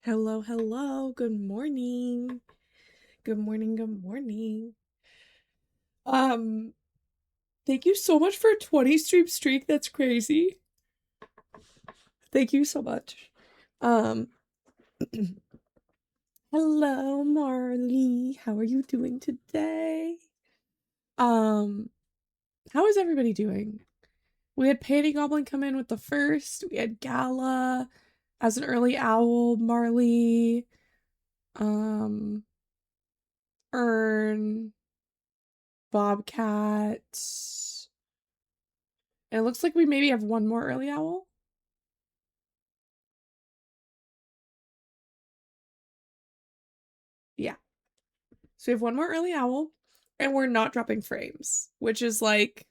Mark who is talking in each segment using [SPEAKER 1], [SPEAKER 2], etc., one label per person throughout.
[SPEAKER 1] Hello, hello. Good morning. Good morning, good morning. Um, Thank you so much for a 20 stream streak. That's crazy. Thank you so much. Um, Hello, Marley. How are you doing today? Um, how is everybody doing? We had Painting Goblin come in with the first. We had Gala as an early owl, Marley, um, Ern, Bobcat. And it looks like we maybe have one more early owl. Yeah. So we have one more early owl, and we're not dropping frames, which is like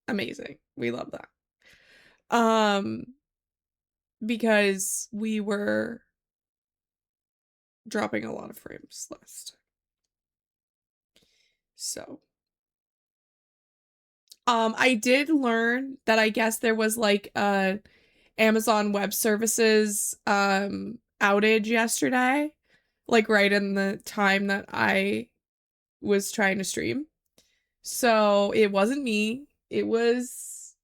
[SPEAKER 1] amazing. We love that. Because we were dropping a lot of frames last time. So I did learn that I guess there was like a Amazon Web Services outage yesterday, like right in the time that I was trying to stream. So it wasn't me. It was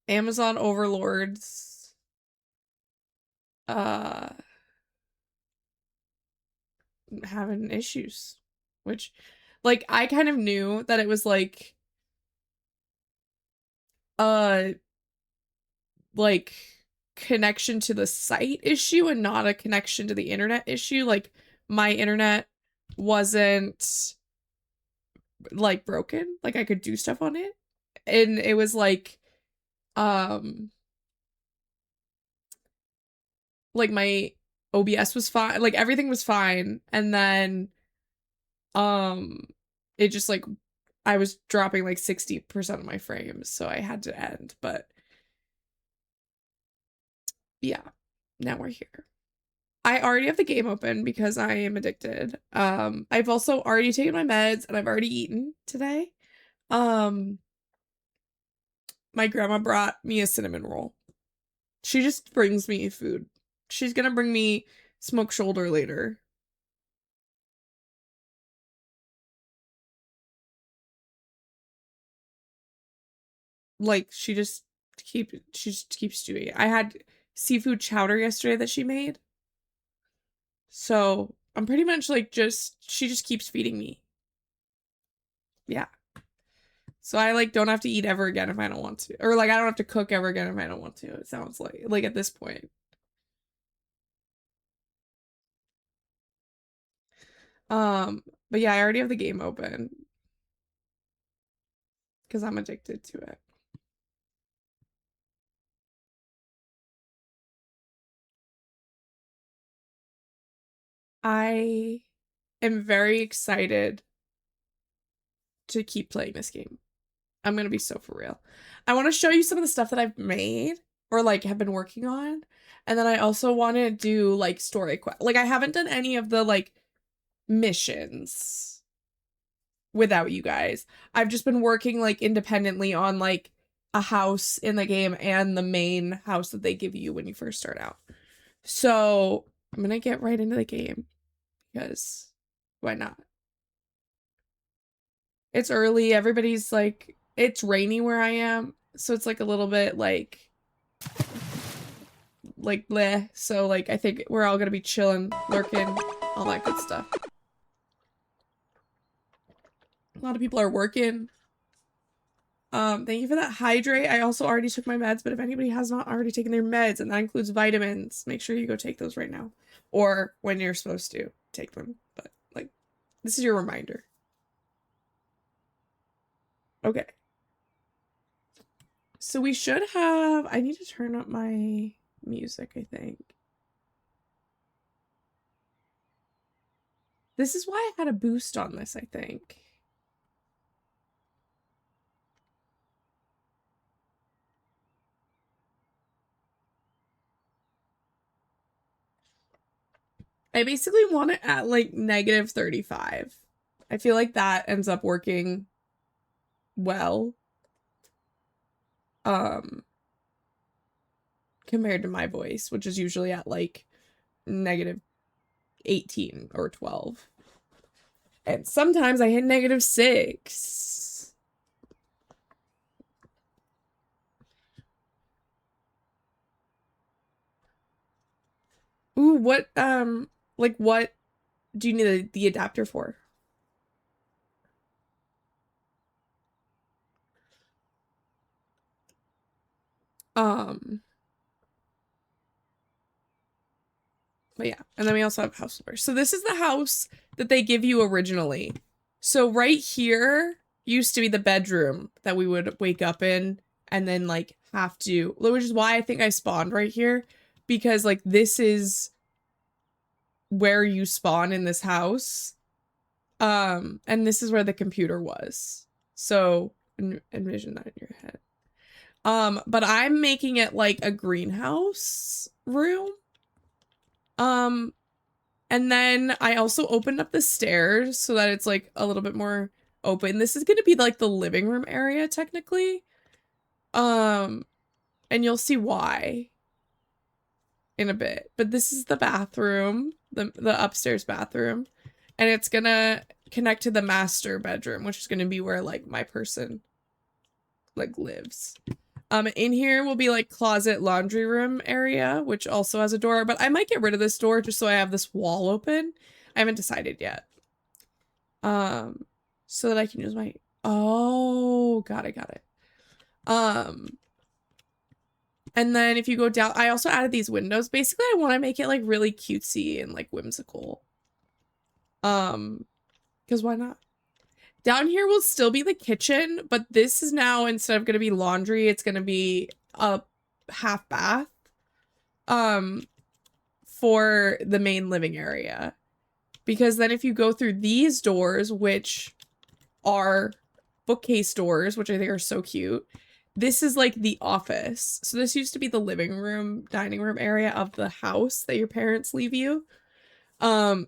[SPEAKER 1] Amazon overlords uh having issues, which like I kind of knew that it was uh like connection to the site issue and not a connection to the internet issue. Like my internet wasn't like broken. Like I could do stuff on it. And it was um like my OBS was fine. Like everything was fine. And then um it just like I was dropping like 60% of my frames, so I had to end. But yeah, now we're here. I already have the game open because I am addicted. I've also already taken my meds and I've already eaten today. Um, my grandma brought me a cinnamon roll. She just brings me food. She's gonna bring me smoked shoulder later. Like she just keeps doing it. I had seafood chowder yesterday that she made. So I'm pretty much like she just keeps feeding me. Yeah. So I like don't have to eat ever again if I don't want to. Or like I don't have to cook ever again if I don't want to. It sounds like at this point. But yeah, I already have the game open because I'm addicted to it. I am very excited to keep playing this game. I'm gonna be so for real. I want to show you some of the stuff that I've made or like have been working on. And then I also want to do like story quest. Like I haven't done any of the like missions without you guys. I've just been working like independently on like a house in the game and the main house that they give you when you first start out. So I'm gonna get right into the game because why not? It's early, everybody's like it's rainy where I am, so it's like a little bit like bleh. So like I think we're all gonna be chilling, lurking, all that good stuff. A lot of people are working. Thank you for that hydrate. I also already took my meds, but if anybody has not already taken their meds, and that includes vitamins, make sure you go take those right now. Or when you're supposed to take them. But like this is your reminder. Okay. So we should have I need to turn up my music, I think. This is why I had a boost on this, I think. I basically want it at like negative 35. I feel like that ends up working well. Okay, compared to my voice, which is usually at like -18 or 12. And sometimes I hit -6. Ooh, what, like what do you need the adapter for? But yeah, and then we also have house numbers. So this is the house that they give you originally. So right here used to be the bedroom that we would wake up in and then like have to, which is why I think I spawned right here, because like this is where you spawn in this house. And this is where the computer was. So envision that in your head. But I'm making it like a greenhouse room. And then I also opened up the stairs so that it's like a little bit more open. This is gonna be like the living room area technically. And you'll see why in a bit. But this is the bathroom, the upstairs bathroom. And it's gonna connect to the master bedroom, which is gonna be where like my person like lives. In here will be like closet laundry room area, which also has a door, but I might get rid of this door just so I have this wall open. I haven't decided yet. So that I can use my, oh, got it. And then if you go down, I also added these windows. Basically, I want to make it like really cutesy and like whimsical. Because why not? Down here will still be the kitchen, but this is now, instead of going to be laundry, it's going to be a half bath for the main living area. Because then if you go through these doors, which are bookcase doors, which I think are so cute, this is like the office. So this used to be the living room, dining room area of the house that your parents leave you. And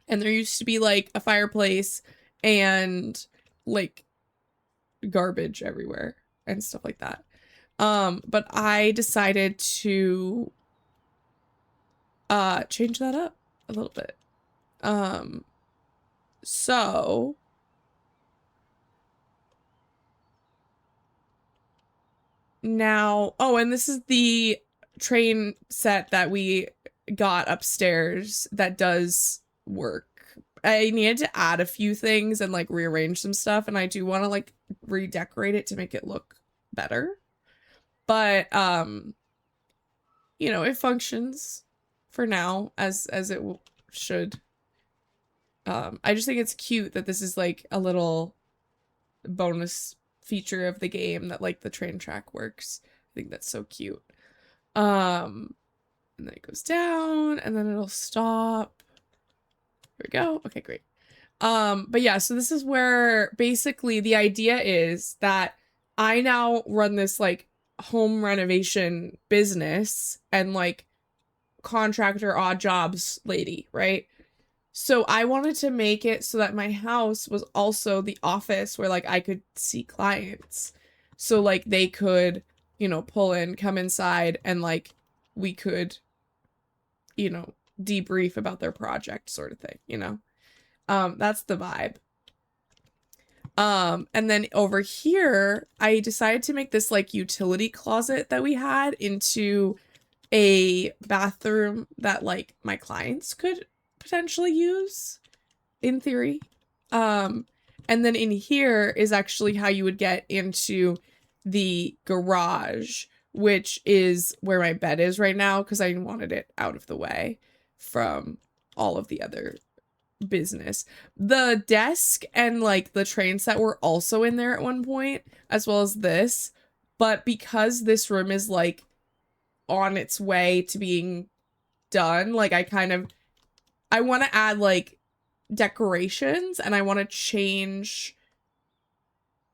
[SPEAKER 1] there used to be like a fireplace and like garbage everywhere and stuff like that. But I decided to change that up a little bit. So now, oh, and this is the train set that we got upstairs that does work. I needed to add a few things and like rearrange some stuff, and I do want to like redecorate it to make it look better. But you know, it functions for now as it should. I just think it's cute that this is like a little bonus feature of the game that like the train track works. I think that's so cute. And then it goes down and then it'll stop. Here we go. Okay, great. But yeah, so this is where basically the idea is that I now run this like home renovation business and like contractor odd jobs lady, right? So I wanted to make it so that my house was also the office where like I could see clients. So like they could, you know, pull in, come inside, and like we could, you know, debrief about their project sort of thing, you know? That's the vibe. And then over here, I decided to make this like utility closet that we had into a bathroom that like my clients could potentially use in theory. And then in here is actually how you would get into the garage, which is where my bed is right now because I wanted it out of the way from all of the other business. The desk and like the train set were also in there at one point, as well as this, but because this room is like on its way to being done, like I want to add like decorations and I want to change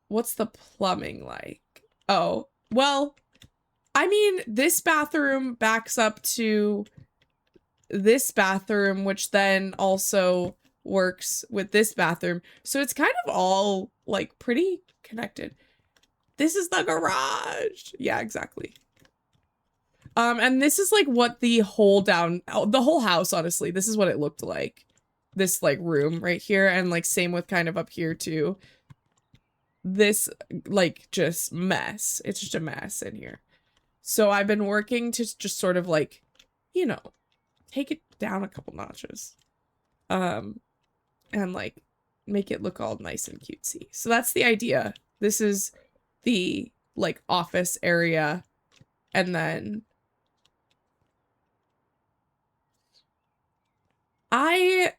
[SPEAKER 1] what's the plumbing like. Oh, well, I mean, this bathroom backs up to this bathroom, which then also works with this bathroom. So it's kind of all like pretty connected. This is the garage. Yeah, exactly. And this is like what the whole house, honestly, this is what it looked like. This like room right here, and like same with kind of up here too. This like just mess. It's just a mess in here. So I've been working to just sort of like, you know, take it down a couple notches. And like make it look all nice and cutesy. So that's the idea. This is the like office area, and then I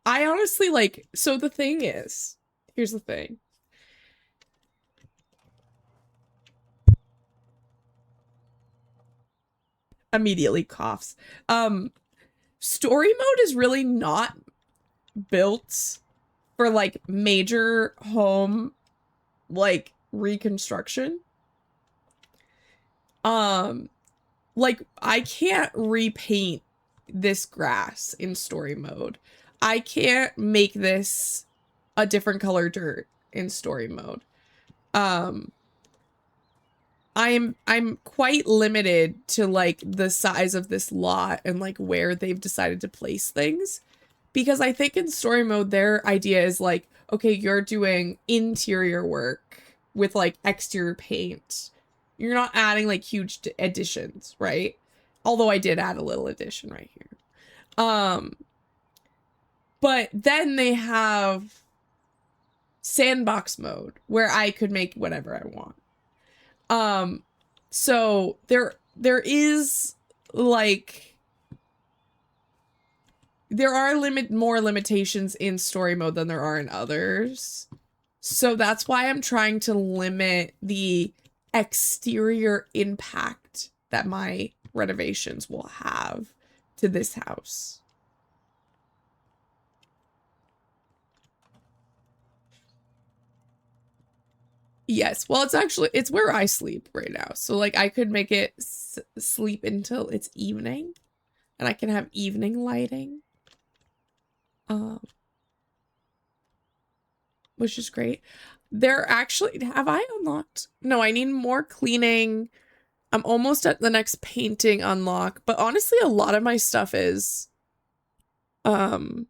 [SPEAKER 1] honestly like, so the thing is, here's the thing. Immediately coughs. Story mode is really not built for like major home like reconstruction. Like I can't repaint this grass in story mode. I can't make this a different color dirt in story mode. I'm quite limited to like the size of this lot and like where they've decided to place things, because I think in story mode their idea is like, okay, you're doing interior work with like exterior paint. You're not adding like huge additions, right? Although I did add a little addition right here. But then they have sandbox mode where I could make whatever I want. So there is like, there are more limitations in story mode than there are in others. So that's why I'm trying to limit the exterior impact that my renovations will have to this house. Yes, well, it's where I sleep right now. So like I could make it sleep until it's evening, and I can have evening lighting. Which is great. There actually, have I unlocked? No, I need more cleaning. I'm almost at the next painting unlock, but honestly, a lot of my stuff is like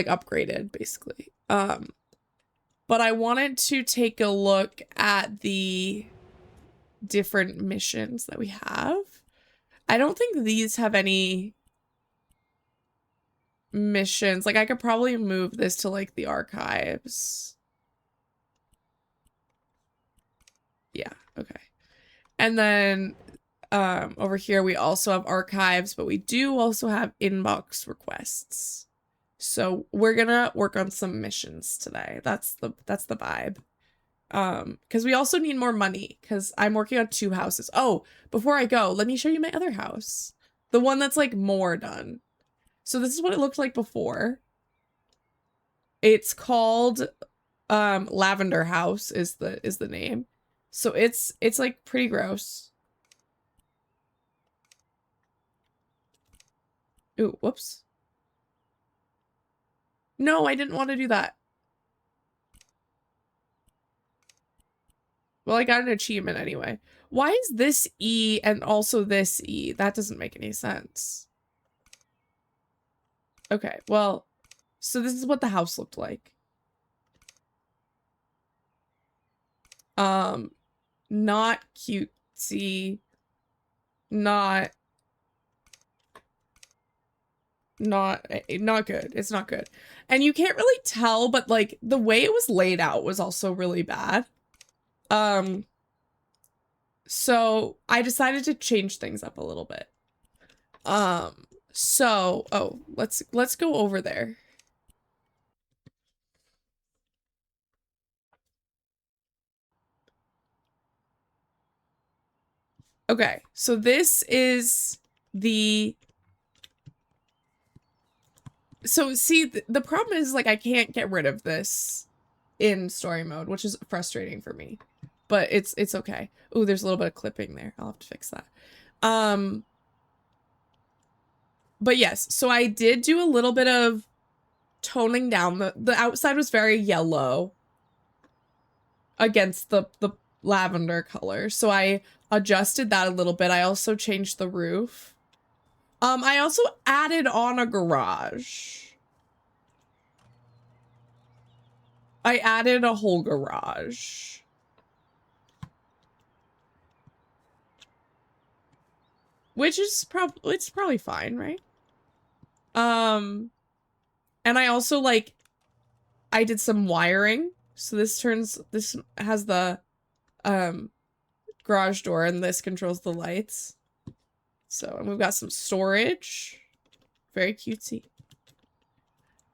[SPEAKER 1] upgraded basically. But I wanted to take a look at the different missions that we have. I don't think these have any missions. Like I could probably move this to like the archives. Yeah, okay. And then over here we also have archives, but we do also have inbox requests. So we're gonna work on some missions today. That's the vibe. Because we also need more money, because I'm working on 2 houses. Oh, before I go, let me show you my other house. The one that's like more done. So this is what it looked like before. It's called Lavender House is the name. So it's like pretty gross. Ooh, whoops. No, I didn't want to do that. Well, I got an achievement anyway. Why is this E and also this E? That doesn't make any sense. Okay, well, so this is what the house looked like. Not cutesy, not good. It's not good. And you can't really tell, but like the way it was laid out was also really bad. So I decided to change things up a little bit. So, oh, let's go over there. Okay, so this is so see, the problem is like I can't get rid of this in story mode, which is frustrating for me, but it's okay. Ooh, there's a little bit of clipping there. I'll have to fix that. But yes, so I did do a little bit of toning down the outside was very yellow against the lavender color. So I adjusted that a little bit. I also changed the roof. I also added on a garage. I added a whole garage. Which is it's probably fine, right? And I also like I did some wiring. So this has the garage door and this controls the lights. So, and we've got some storage. Very cutesy.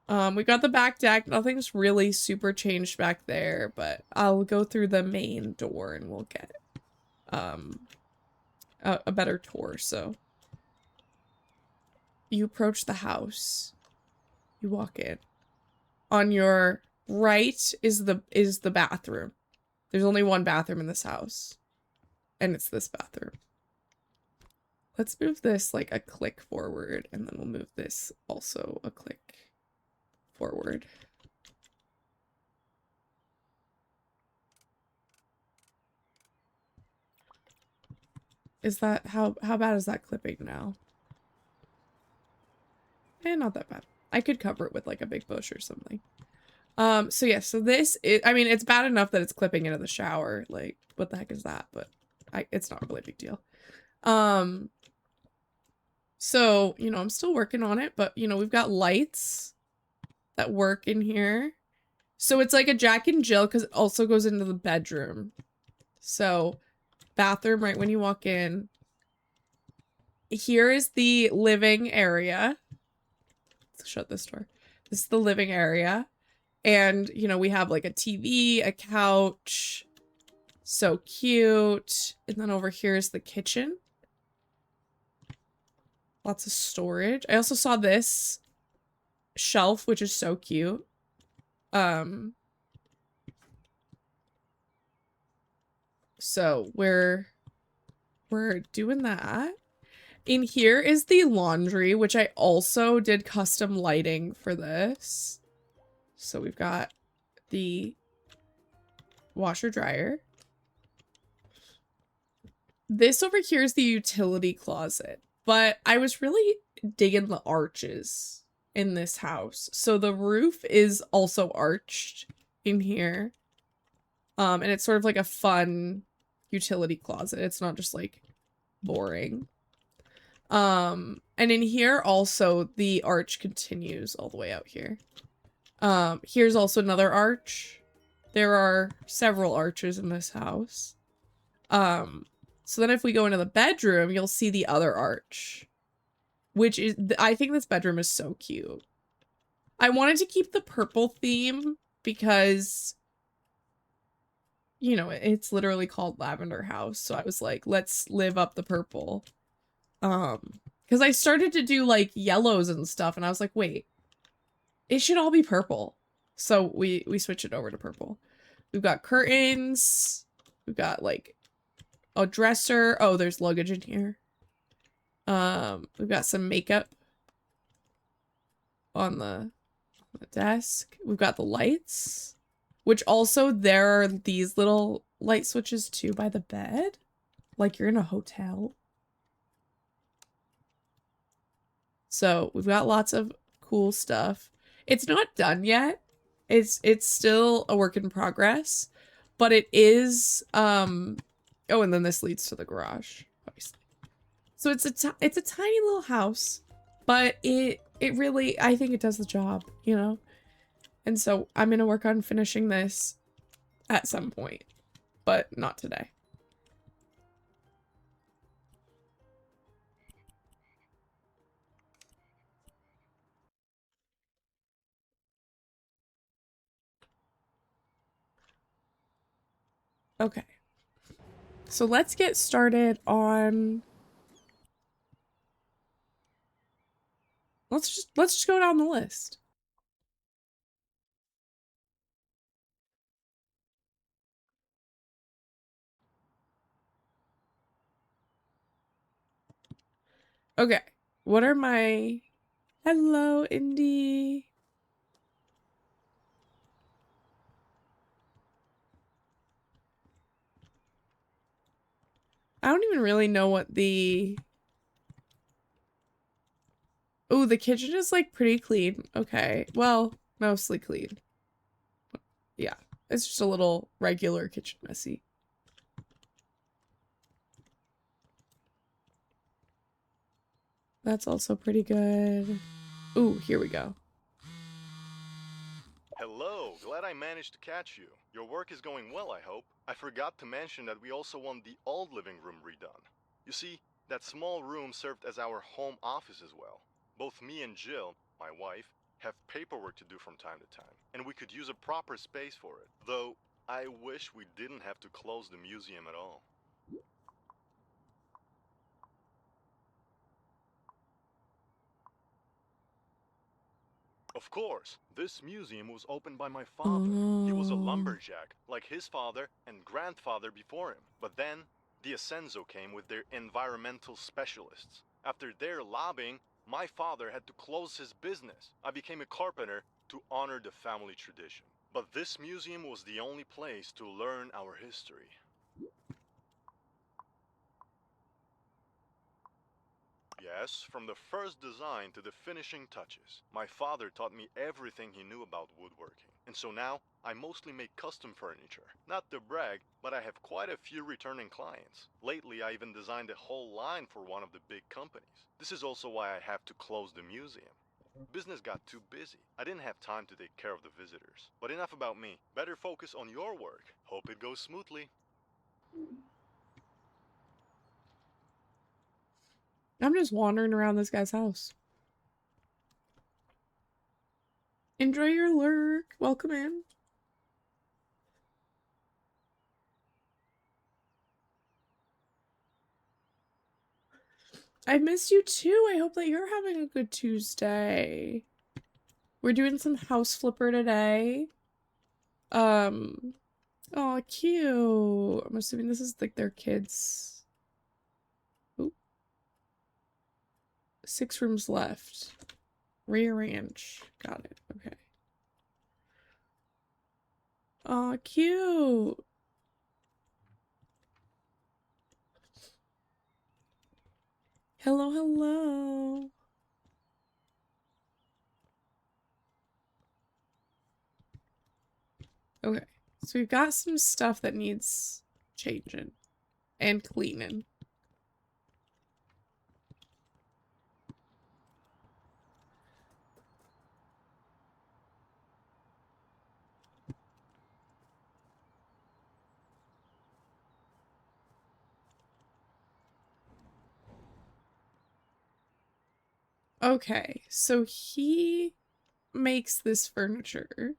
[SPEAKER 1] We got the back deck. Nothing's really super changed back there, but I'll go through the main door and we'll get a better tour. So you approach the house. You walk in. On your right is the bathroom. There's only one bathroom in this house. And it's this bathroom. Let's move this like a click forward, and then we'll move this also a click forward. Is that how bad is that clipping now? Not that bad. I could cover it with like a big bush or something. So yeah, so this is, I mean, it's bad enough that it's clipping into the shower. Like, what the heck is that? But it's not really a big deal. So, you know, I'm still working on it, but you know, we've got lights that work in here. So it's like a Jack and Jill because it also goes into the bedroom. So bathroom right when you walk in. Here is the living area. Let's shut this door. This is the living area. And, you know, we have like a TV, a couch. So cute. And then over here is the kitchen. Lots of storage. I also saw this shelf, which is so cute. So we're doing that. In here is the laundry, which I also did custom lighting for this. So we've got the washer dryer. This over here is the utility closet, but I was really digging the arches in this house. So the roof is also arched in here. And it's sort of like a fun utility closet. It's not just like boring. And in here also the arch continues all the way out here. Here's also another arch. There are several arches in this house. So then if we go into the bedroom, you'll see the other arch, which is, I think this bedroom is so cute. I wanted to keep the purple theme because, you know, it's literally called Lavender House. So I was like, let's live up the purple. Because I started to do like yellows and stuff and I was like, wait, it should all be purple. So we switch it over to purple. We've got curtains. We've got like a dresser. Oh, there's luggage in here. We've got some makeup on the desk. We've got the lights, which also there are these little light switches too by the bed. Like you're in a hotel. So we've got lots of cool stuff. It's not done yet. It's still a work in progress, but it is, oh, and then this leads to the garage, obviously. So it's a tiny little house, but it really, I think it does the job, you know? And so I'm gonna work on finishing this at some point, but not today. Okay. So let's get started on, let's just go down the list. Okay. What are my, hello, Indy. I don't even really know what the... Oh, the kitchen is like pretty clean. Okay. Well, mostly clean. Yeah. It's just a little regular kitchen messy. That's also pretty good. Ooh, here we go.
[SPEAKER 2] Hello, glad I managed to catch you. Your work is going well, I hope. I forgot to mention that we also want the old living room redone. You see, that small room served as our home office as well. Both me and Jill, my wife, have paperwork to do from time to time, and we could use a proper space for it. Though, I wish we didn't have to close the museum at all. Of course, this museum was opened by my father. He was a
[SPEAKER 1] Oh.
[SPEAKER 2] lumberjack, like his father and grandfather before him. But then, the Ascenso came with their environmental specialists. After their lobbying, my father had to close his business. I became a carpenter to honor the family tradition. But this museum was the only place to learn our history. Yes, from the first design to the finishing touches. My father taught me everything he knew about woodworking. And so now, I mostly make custom furniture. Not to brag, but I have quite a few returning clients. Lately, I even designed a whole line for one of the big companies. This is also why I have to close the museum. Business got too busy. I didn't have time to take care of the visitors. But enough about me. Better focus on your work. Hope it goes smoothly.
[SPEAKER 1] I'm just wandering around this guy's house. Enjoy your lurk. Welcome in. I missed you too. I hope that you're having a good Tuesday. We're doing some house flipper today. Oh, cute. I'm assuming this is like their kids. Oop. 6 rooms left. Rearrange. Got it. Okay. Oh, cute. Hello, hello. Okay. So we've got some stuff that needs changing and cleaning. Okay, so he makes this furniture.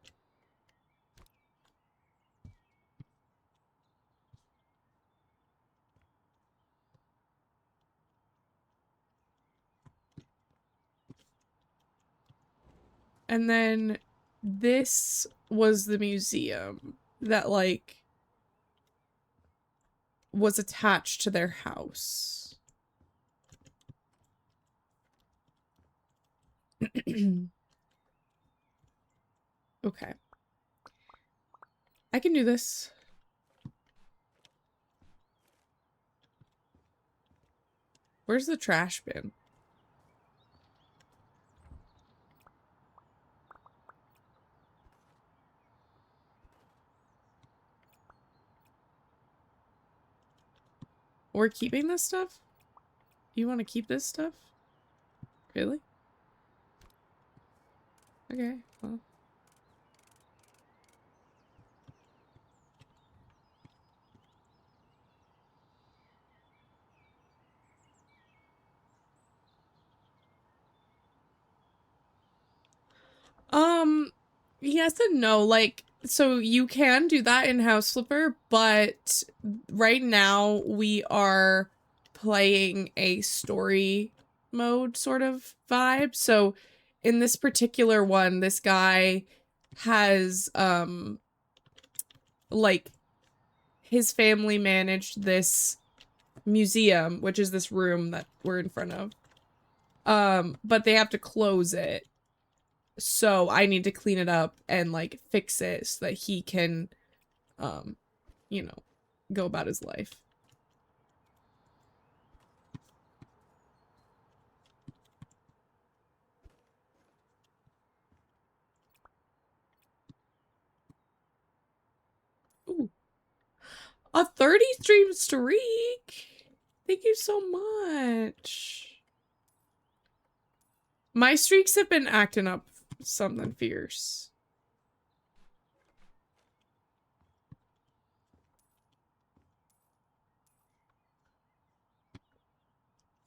[SPEAKER 1] And then this was the museum that, like, was attached to their house. Okay. I can do this. Where's the trash bin? We're keeping this stuff? You want to keep this stuff? Really? Okay, well. Yes and no. Like, so you can do that in House Flipper, but right now we are playing a story mode sort of vibe. So in this particular one, this guy has, like, his family managed this museum, which is this room that we're in front of. But they have to close it. So I need to clean it up and like fix it so that he can, you know, go about his life. A 30 stream streak. Thank you so much. My streaks have been acting up something fierce.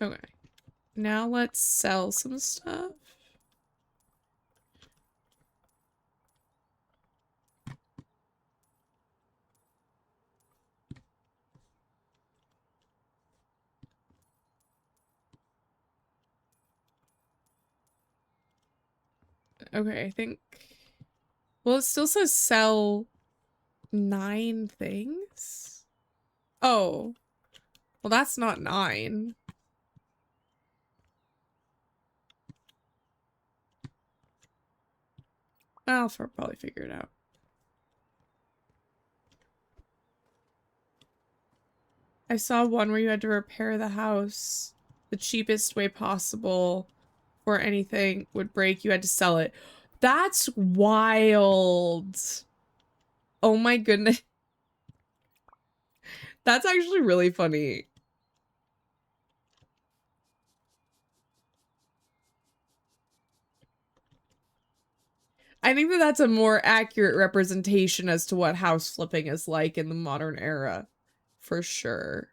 [SPEAKER 1] Okay. Now let's sell some stuff. Okay, I think... Well, it still says sell 9 things? Oh. Well, that's not 9. I'll probably figure it out. I saw one where you had to repair the house the cheapest way possible or anything would break. You had to sell it. That's wild. Oh my goodness. That's actually really funny. I think that that's a more accurate representation as to what house flipping is like in the modern era. For sure.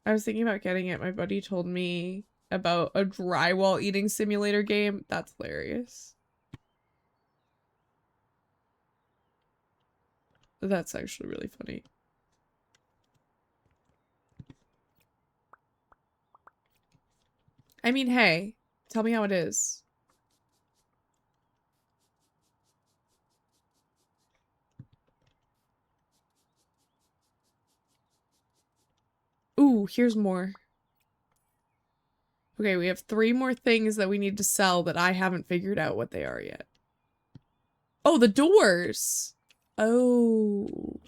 [SPEAKER 1] I was thinking about getting it. My buddy told me about a drywall eating simulator game. That's hilarious. That's actually really funny. I mean, hey, tell me how it is. Ooh, here's more. Okay, we have 3 more things that we need to sell that I haven't figured out what they are yet. Oh, the doors! Oh.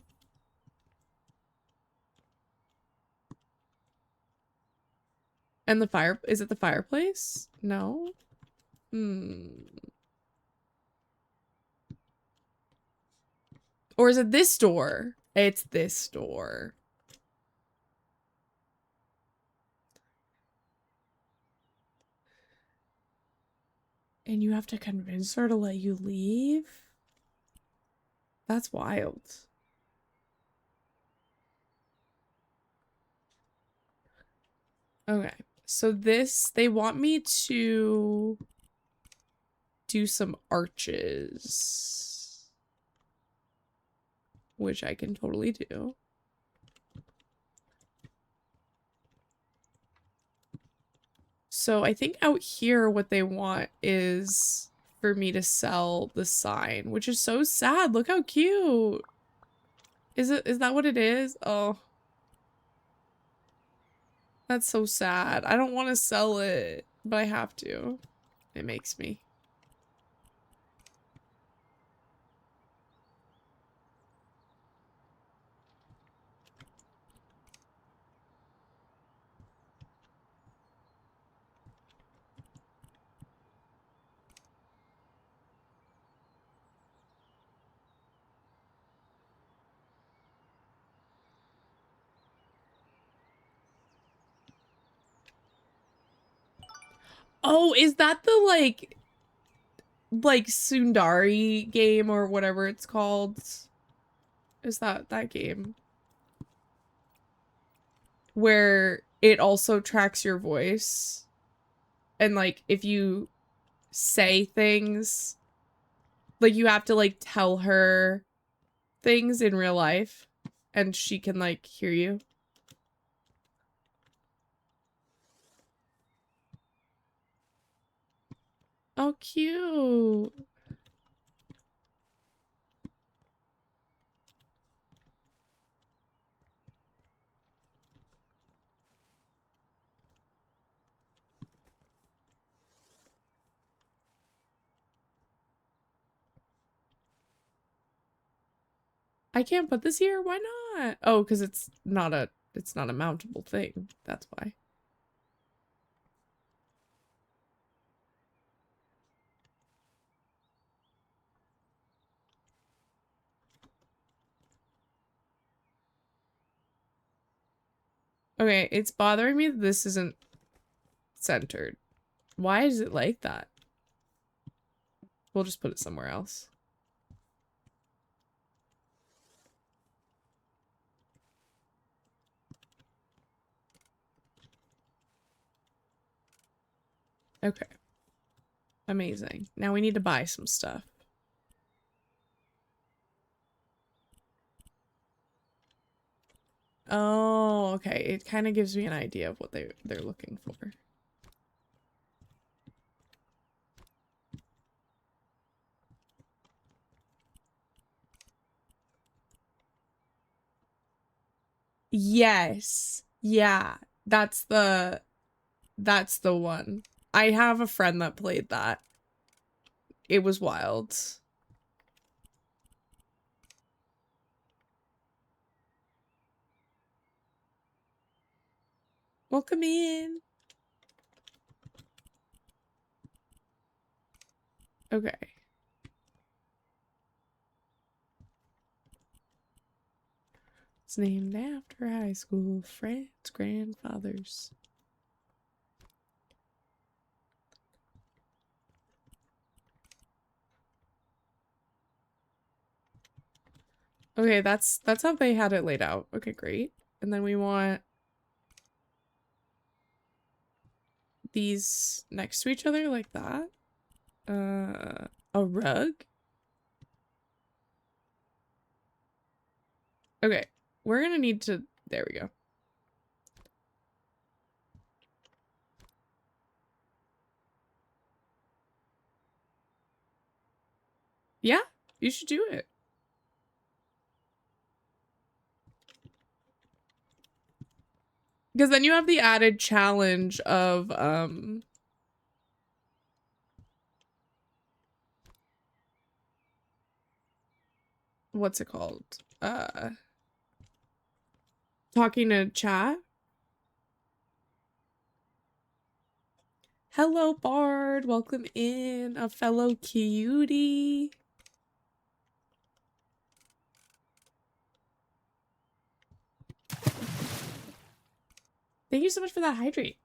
[SPEAKER 1] And the fire- is it the fireplace? No? Hmm. Or is it this door? It's this door. And you have to convince her to let you leave? That's wild. Okay. So this, they want me to do some arches. Which I can totally do. So I think out here what they want is for me to sell the sign, which is so sad. Look how cute. Is that what it is? Oh. That's so sad. I don't want to sell it, but I have to. It makes me. Oh, is that the like Sundari game or whatever it's called? Is that game? Where it also tracks your voice. And like if you say things, like you have to like tell her things in real life and she can like hear you. Oh, cute. I can't put this here? Why not? Oh, because it's not a mountable thing. That's why. Okay, it's bothering me that this isn't centered. Why is it like that? We'll just put it somewhere else. Okay. Amazing. Now we need to buy some stuff. Oh, okay. It kind of gives me an idea of what they're looking for. Yes. Yeah. That's the one. I have a friend that played that. It was wild. Welcome in. Okay. It's named after high school friends' grandfathers. Okay, that's how they had it laid out. Okay, great. And then we want these next to each other like that. A rug? Okay, we're gonna need to, there we go. Yeah, you should do it. Because then you have the added challenge of, what's it called? Talking to chat. Hello, Bard. Welcome in, a fellow cutie. Thank you so much for that hydrate.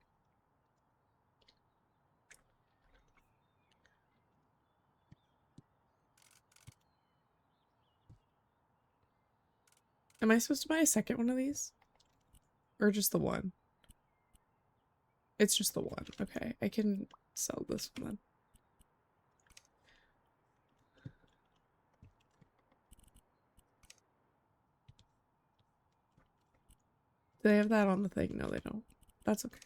[SPEAKER 1] Am I supposed to buy a second one of these? Or just the one? It's just the one. Okay, I can sell this one then. Do they have that on the thing? No, they don't. That's okay.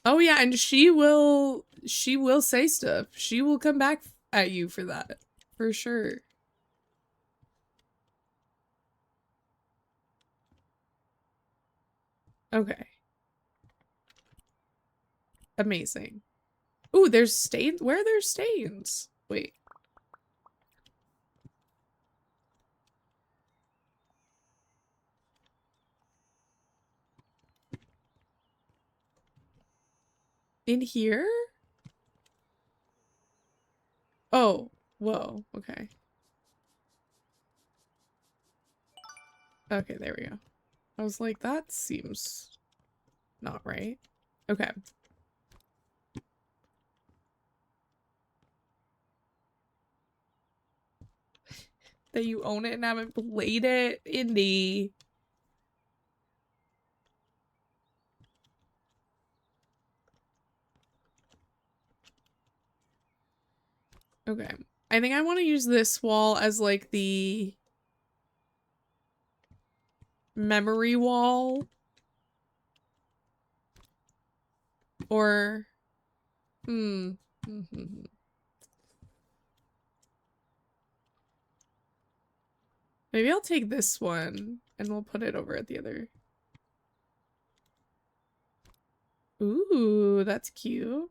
[SPEAKER 1] Oh yeah, and she will say stuff. She will come back at you for that. For sure. Okay. Amazing. Ooh, there's stains. Where are there stains? Wait. In here? Oh, whoa. Okay. Okay, there we go. I was like, that seems not right. Okay. That you own it and haven't played it, Indy. Okay. I think I want to use this wall as like the memory wall. Or Maybe I'll take this one and we'll put it over at the other. Ooh, that's cute.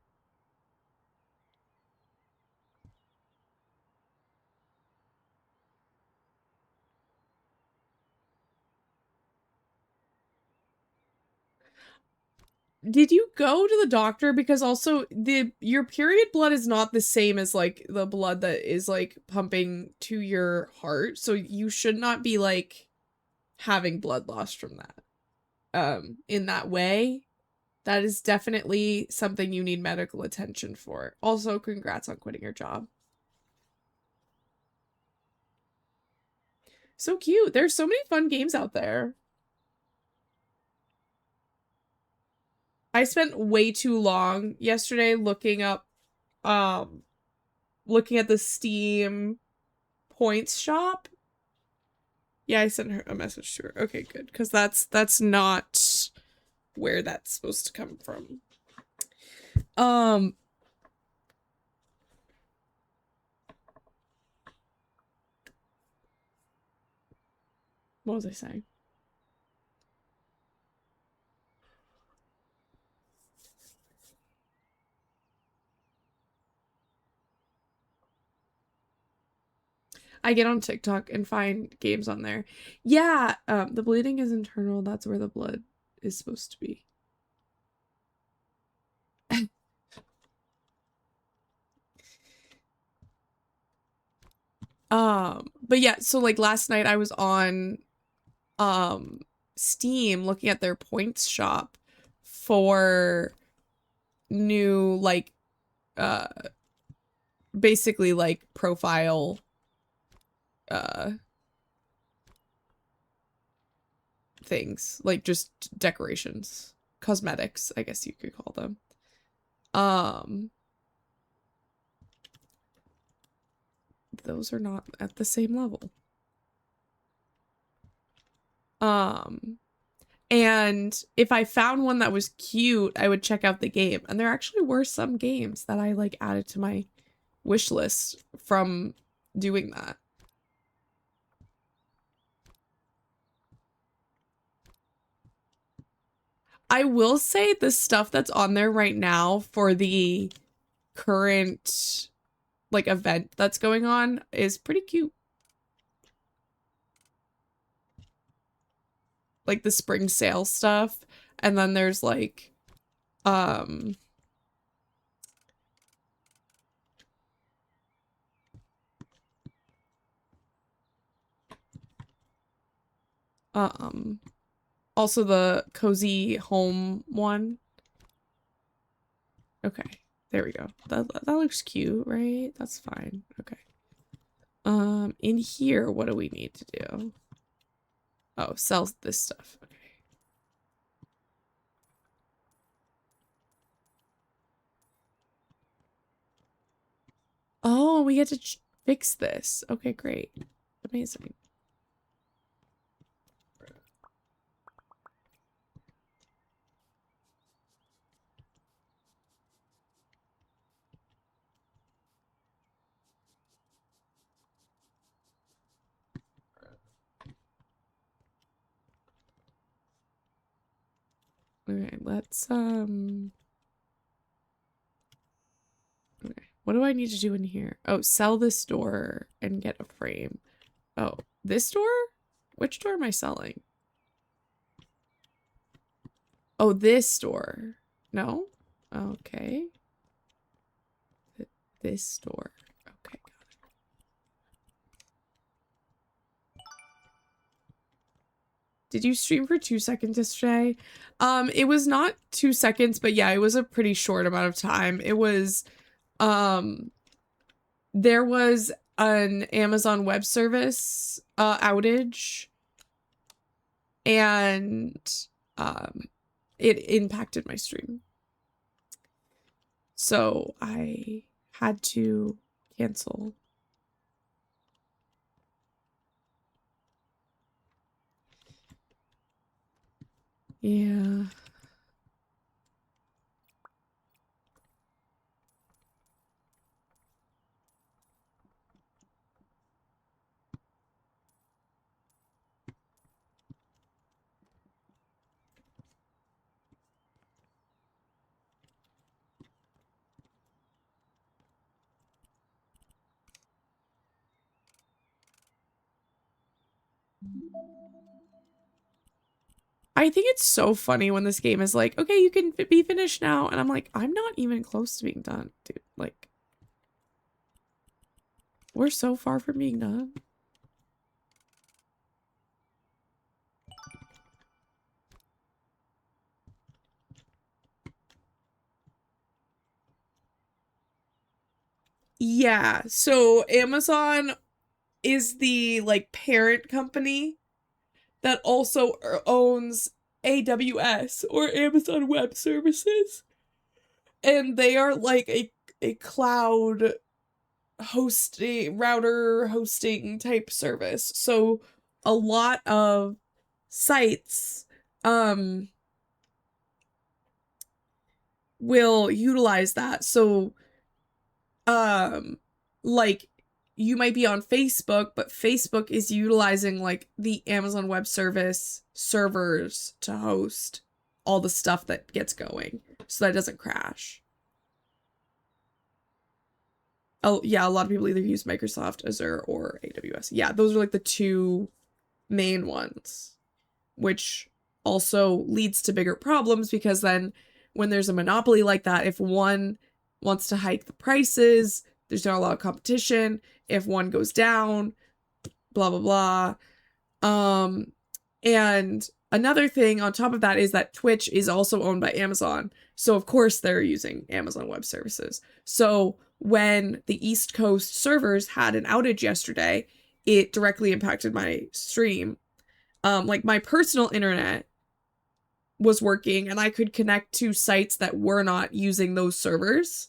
[SPEAKER 1] Did you go to the doctor? Because also your period blood is not the same as like the blood that is like pumping to your heart. So you should not be like having blood loss from that. In that way. That is definitely something you need medical attention for. Also, congrats on quitting your job. So cute. There's so many fun games out there. I spent way too long yesterday looking up looking at the Steam points shop. Yeah, I sent her a message to her. Okay, good, because that's not where that's supposed to come from. What was I saying? I get on TikTok and find games on there. Yeah, the bleeding is internal. That's where the blood is supposed to be. But yeah, so like last night I was on Steam looking at their points shop for new like basically like profile things, like just decorations, cosmetics, I guess you could call them. Those are not at the same level. And if I found one that was cute, I would check out the game. And there actually were some games that I like added to my wish list from doing that. I will say the stuff that's on there right now for the current like event that's going on is pretty cute. Like the spring sale stuff, and then there's like also the cozy home one. Okay, there we go. That looks cute, right? That's fine. Okay. In here, what do we need to do? Oh, sell this stuff. Okay. Oh, we get to fix this. Okay, great. Amazing. Okay, let's okay. What do I need to do in here? Oh, sell this door and get a frame. Oh, this door? Which door am I selling? Oh, this door. No? Okay. This door. Okay, got it. Did you stream for 2 seconds yesterday? It was not 2 seconds, but yeah, it was a pretty short amount of time. It was, there was an Amazon Web Service, outage, and, it impacted my stream. So I had to cancel. Yeah. I think it's so funny when this game is like, okay, you can be finished now. And I'm like, I'm not even close to being done, dude. Like, we're so far from being done. Yeah, so Amazon is the like parent company that also owns AWS or Amazon Web Services. And they are like a cloud hosting router hosting type service. So a lot of sites will utilize that. So like you might be on Facebook, but Facebook is utilizing like the Amazon Web Service servers to host all the stuff that gets going so that it doesn't crash. Oh, yeah, a lot of people either use Microsoft Azure or AWS. Yeah, those are like the two main ones, which also leads to bigger problems because then when there's a monopoly like that, if one wants to hike the prices, there's not a lot of competition. If one goes down, blah, blah, blah. And another thing on top of that is that Twitch is also owned by Amazon. So of course they're using Amazon Web Services. So when the East Coast servers had an outage yesterday, it directly impacted my stream. Like my personal internet was working and I could connect to sites that were not using those servers.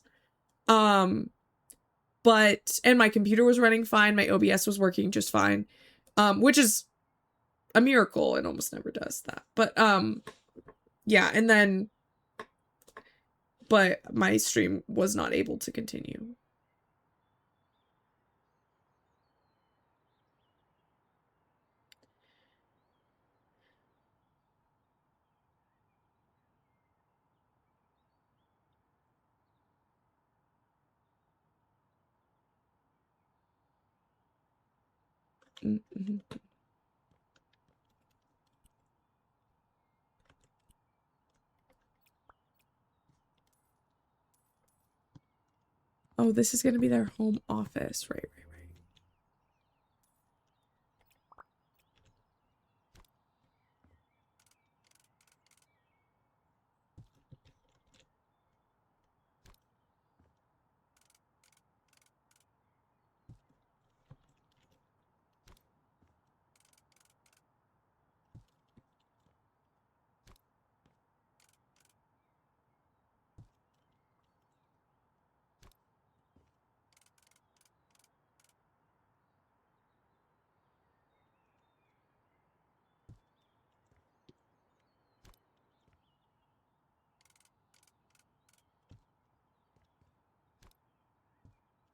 [SPEAKER 1] But and my computer was running fine, my OBS was working just fine. Which is a miracle. It almost never does that. But yeah, and then but my stream was not able to continue. Mm-hmm. Oh, this is gonna be their home office, right?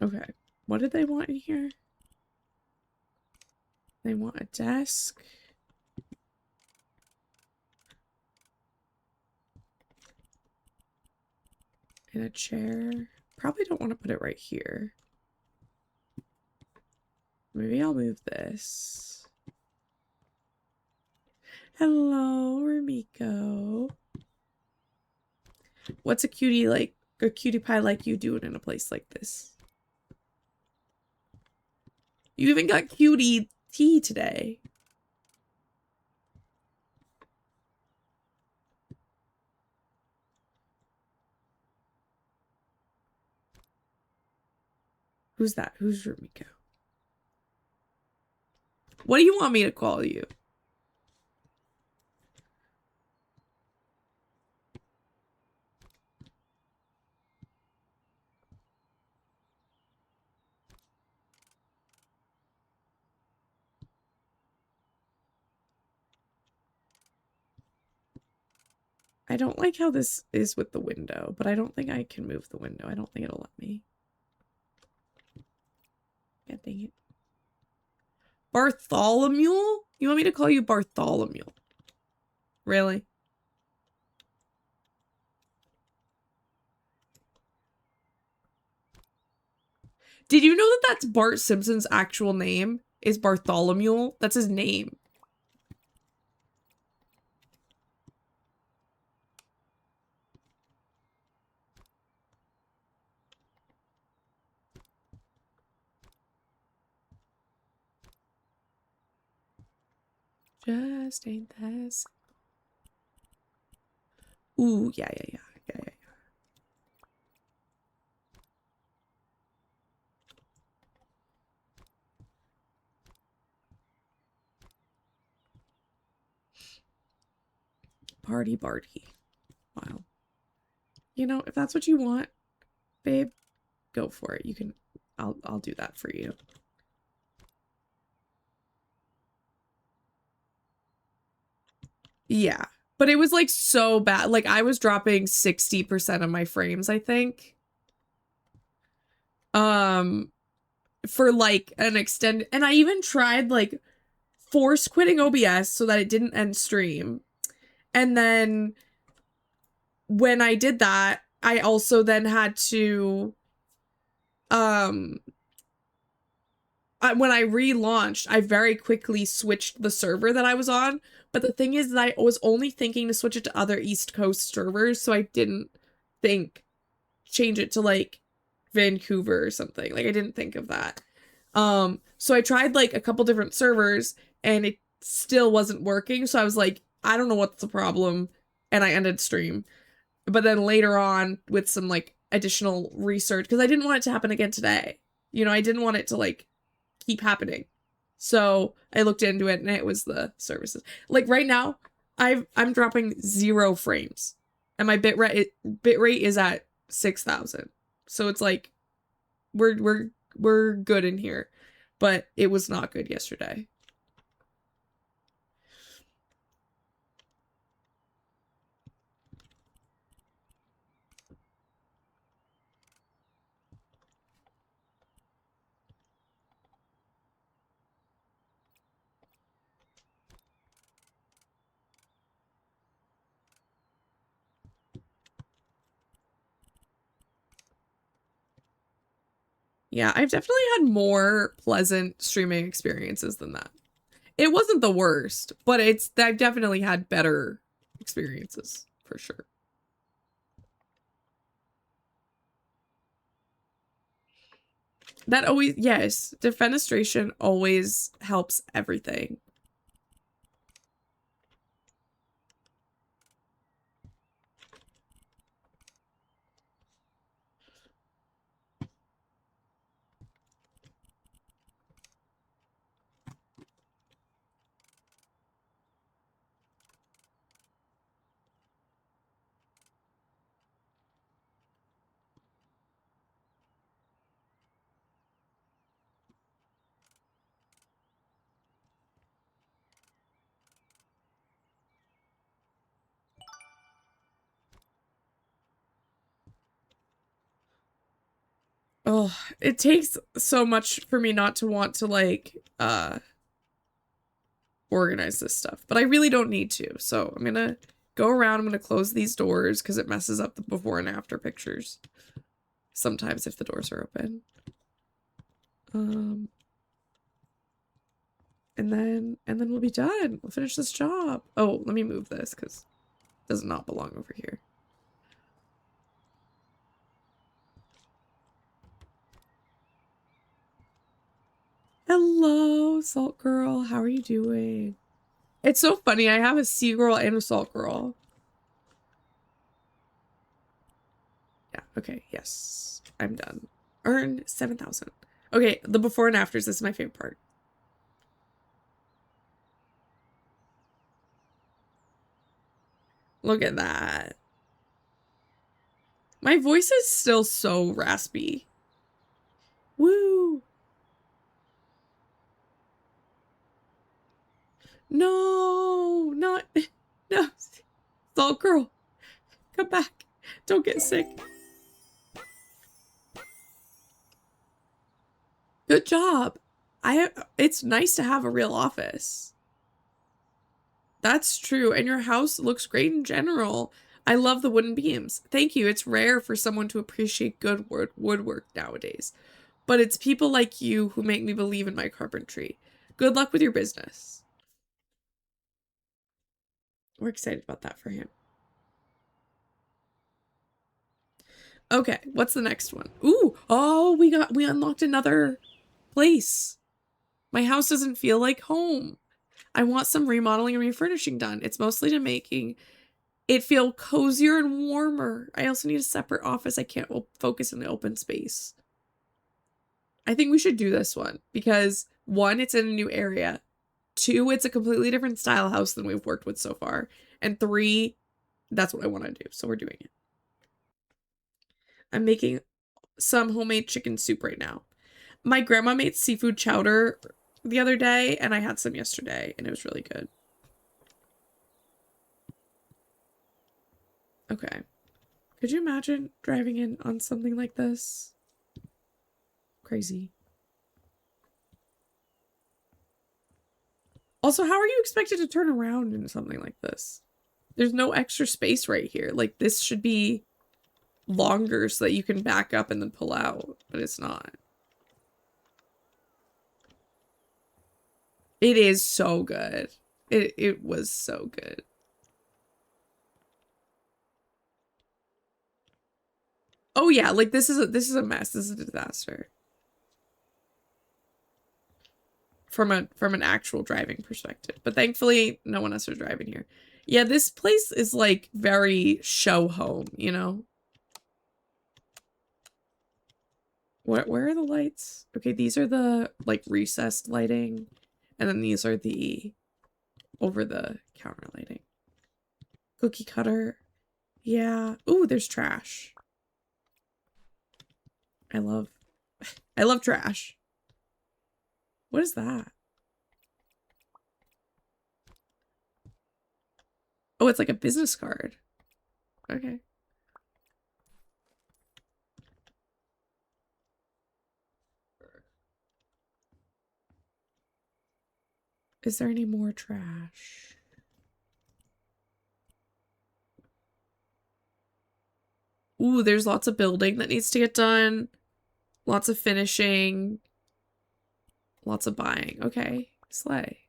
[SPEAKER 1] Okay. What did they want in here? They want a desk. And a chair. Probably don't want to put it right here. Maybe I'll move this. Hello, Rumiko. What's a cutie pie like you doing in a place like this? You even got cutie tea today. Who's that? Who's Rumiko? What do you want me to call you? I don't like how this is with the window, but I don't think I can move the window. I don't think it'll let me. Yeah, dang it. Bartholomew? You want me to call you Bartholomew? Really? Did you know that that's Bart Simpson's actual name? Is Bartholomew? That's his name. Just ain't this. Ooh, yeah. Party Barty. Wow. You know, if that's what you want, babe, go for it. You can I'll do that for you. Yeah. But it was like so bad. Like I was dropping 60% of my frames, I think. For like an extended, and I even tried like force quitting OBS so that it didn't end stream. And then when I did that, I also then had to when I relaunched, I very quickly switched the server that I was on. But the thing is that I was only thinking to switch it to other East Coast servers, so I didn't change it to like Vancouver or something. Like I didn't think of that. So I tried like a couple different servers and it still wasn't working. So I was like, I don't know what's the problem. And I ended stream. But then later on with some like additional research, because I didn't want it to happen again today. You know, I didn't want it to like keep happening. So I looked into it and it was the services. Like right now, I'm dropping 0 frames. And my bitrate is at 6,000. So it's like we're good in here. But it was not good yesterday. Yeah, I've definitely had more pleasant streaming experiences than that. It wasn't the worst, but I've definitely had better experiences for sure. That always, yes, defenestration always helps everything. Oh, it takes so much for me not to want to like organize this stuff, but I really don't need to. So I'm gonna go around, I'm gonna close these doors because it messes up the before and after pictures sometimes if the doors are open. And then we'll be done. We'll finish this job. Oh, let me move this because it does not belong over here. Hello, Salt Girl. How are you doing? It's so funny. I have a Sea Girl and a Salt Girl. Yeah, okay, yes. I'm done. Earn 7,000. Okay, the before and afters. This is my favorite part. Look at that. My voice is still so raspy. Woo! No, not... No. Salt Girl, come back. Don't get sick. Good job. It's nice to have a real office. That's true. And your house looks great in general. I love the wooden beams. Thank you. It's rare for someone to appreciate good woodwork nowadays. But it's people like you who make me believe in my carpentry. Good luck with your business. We're excited about that for him. Okay, what's the next one? Ooh, oh, we unlocked another place. My house doesn't feel like home. I want some remodeling and refurnishing done. It's mostly to making it feel cozier and warmer. I also need a separate office. I can't focus in the open space. I think we should do this one because 1, it's in a new area. 2, it's a completely different style house than we've worked with so far. And 3, that's what I want to do. So we're doing it. I'm making some homemade chicken soup right now. My grandma made seafood chowder the other day, and I had some yesterday, and it was really good. Okay. Could you imagine driving in on something like this? Crazy. Also, how are you expected to turn around in something like this? There's no extra space right here. Like, this should be longer so that you can back up and then pull out, but it's not. It is so good. It was so good. Oh yeah, like this is a mess. This is a disaster. From an actual driving perspective. But thankfully, no one else is driving here. Yeah, this place is like very show home, you know? Where are the lights? Okay, these are the like recessed lighting. And then these are the over the counter lighting. Cookie cutter. Yeah. Ooh, there's trash. I love trash. What is that? Oh, it's like a business card. Okay. Is there any more trash? Ooh, there's lots of building that needs to get done. Lots of finishing. Lots of buying. Okay. Slay.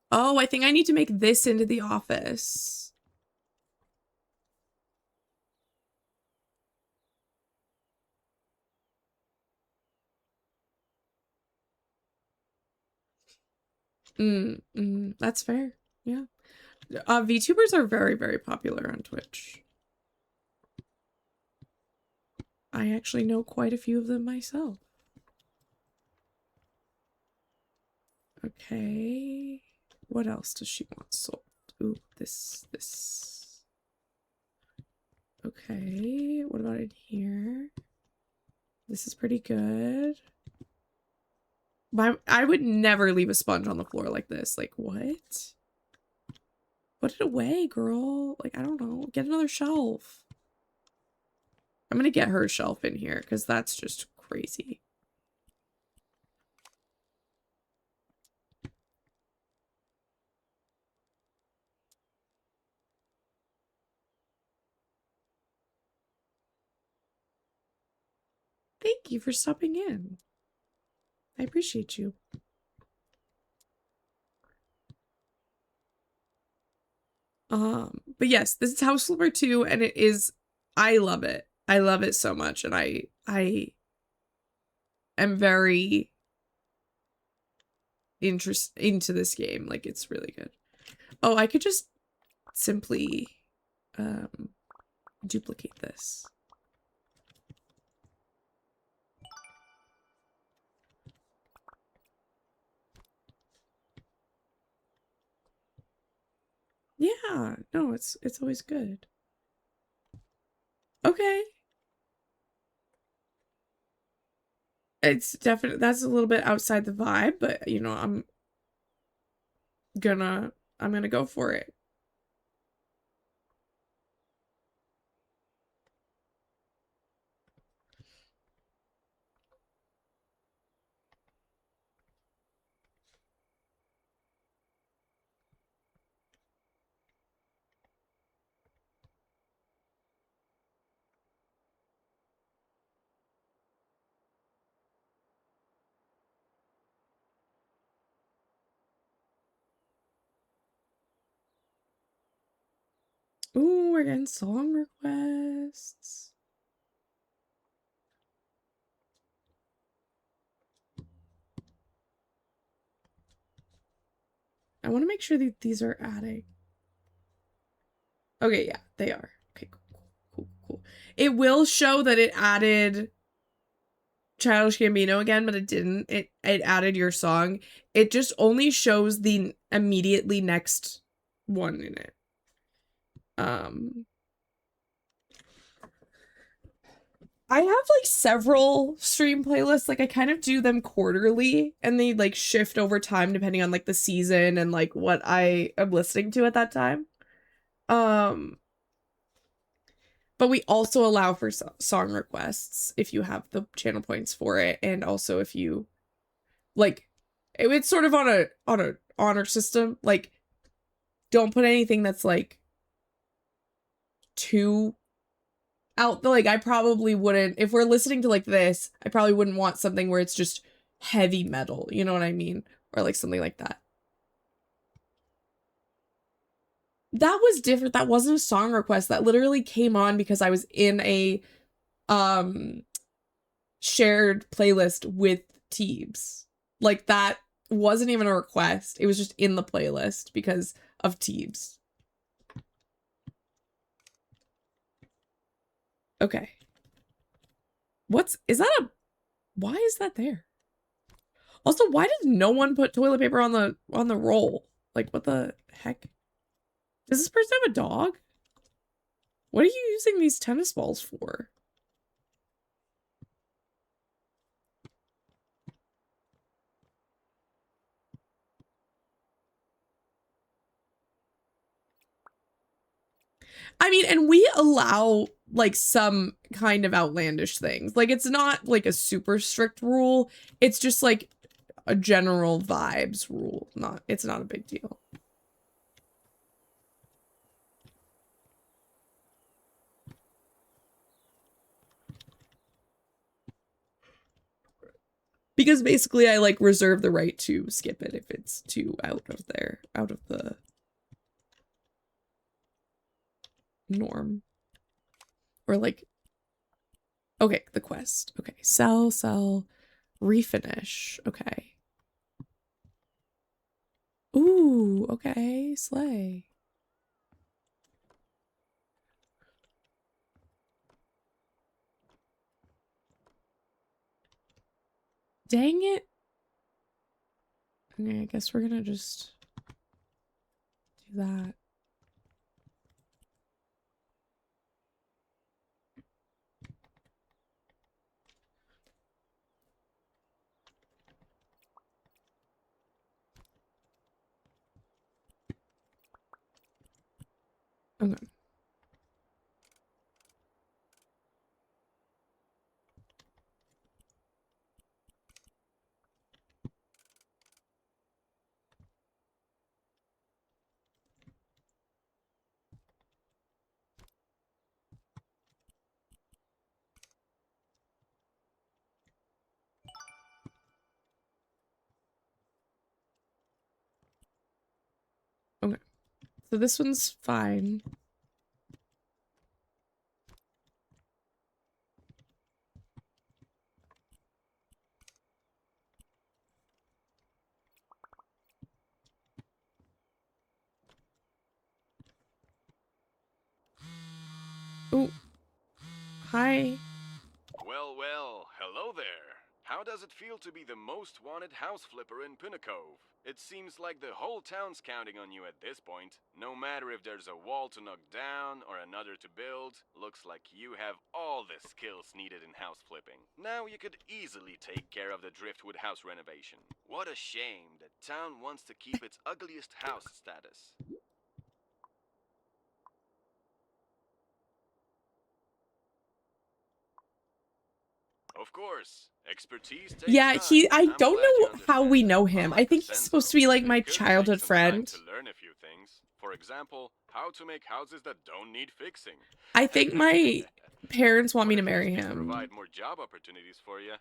[SPEAKER 1] Oh, I think I need to make this into the office. That's fair. Yeah. VTubers are very, very popular on Twitch. I actually know quite a few of them myself. Okay. What else does she want sold? Ooh, this. Okay. What about in here? This is pretty good. I would never leave a sponge on the floor like this. Like, what? Put it away, girl. Like, I don't know. Get another shelf. I'm gonna get her a shelf in here because that's just crazy. Thank you for stopping in. I appreciate you. But yes, this is House Flipper 2, and it is, I love it. I love it so much, and I am very into this game. Like, it's really good. Oh, I could just simply duplicate this. Yeah, no, it's always good. Okay. It's definitely, that's a little bit outside the vibe, but you know, I'm gonna go for it. Ooh, we're getting song requests. I want to make sure that these are adding. Okay, yeah, they are. Okay, cool. It will show that it added Childish Gambino again, but it didn't. It added your song. It just only shows the immediately next one in it. I have like several stream playlists. Like I kind of do them quarterly and they like shift over time depending on like the season and like what I am listening to at that time. But we also allow for song requests if you have the channel points for it, and also if you like it's sort of on a honor system. Like don't put anything that's like too out. Like I probably wouldn't, if we're listening to like this, I probably wouldn't want something where it's just heavy metal, you know what I mean? Or like something like that. That was different. That wasn't a song request. That literally came on because I was in a shared playlist with Teebs. Like that wasn't even a request. It was just in the playlist because of Teebs. Okay. Is that why is that there? Also, why does no one put toilet paper on the roll? Like what the heck? Does this person have a dog? What are you using these tennis balls for? I mean, and we allow like some kind of outlandish things. Like it's not like a super strict rule. It's just like a general vibes rule. It's not a big deal. Because basically I like reserve the right to skip it if it's too out of the norm. Or like, okay, the quest. Okay, sell, refinish. Okay. Ooh, okay, slay. Dang it. Okay, I guess we're gonna just do that. Okay. Okay. So this one's fine. Oh. Hi.
[SPEAKER 3] Well, hello there. How does it feel to be the most wanted house flipper in Pinnacove? It seems like the whole town's counting on you at this point. No matter if there's a wall to knock down or another to build, looks like you have all the skills needed in house flipping. Now you could easily take care of the Driftwood house renovation. What a shame that town wants to keep its ugliest house status. Of course, expertise takes
[SPEAKER 1] Yeah,
[SPEAKER 3] time.
[SPEAKER 1] I
[SPEAKER 3] I'm
[SPEAKER 1] don't
[SPEAKER 3] glad you
[SPEAKER 1] know how we
[SPEAKER 3] understand
[SPEAKER 1] know
[SPEAKER 3] that.
[SPEAKER 1] him. I
[SPEAKER 3] Unlike the
[SPEAKER 1] think he's supposed to
[SPEAKER 3] Senzo,
[SPEAKER 1] be like
[SPEAKER 3] it
[SPEAKER 1] my
[SPEAKER 3] could take
[SPEAKER 1] childhood
[SPEAKER 3] some time
[SPEAKER 1] friend.
[SPEAKER 3] to learn a few things. For example, how to make houses that don't need fixing.
[SPEAKER 1] I think my parents want
[SPEAKER 3] Or
[SPEAKER 1] me to
[SPEAKER 3] at
[SPEAKER 1] marry
[SPEAKER 3] least
[SPEAKER 1] him.
[SPEAKER 3] provide more job opportunities for you.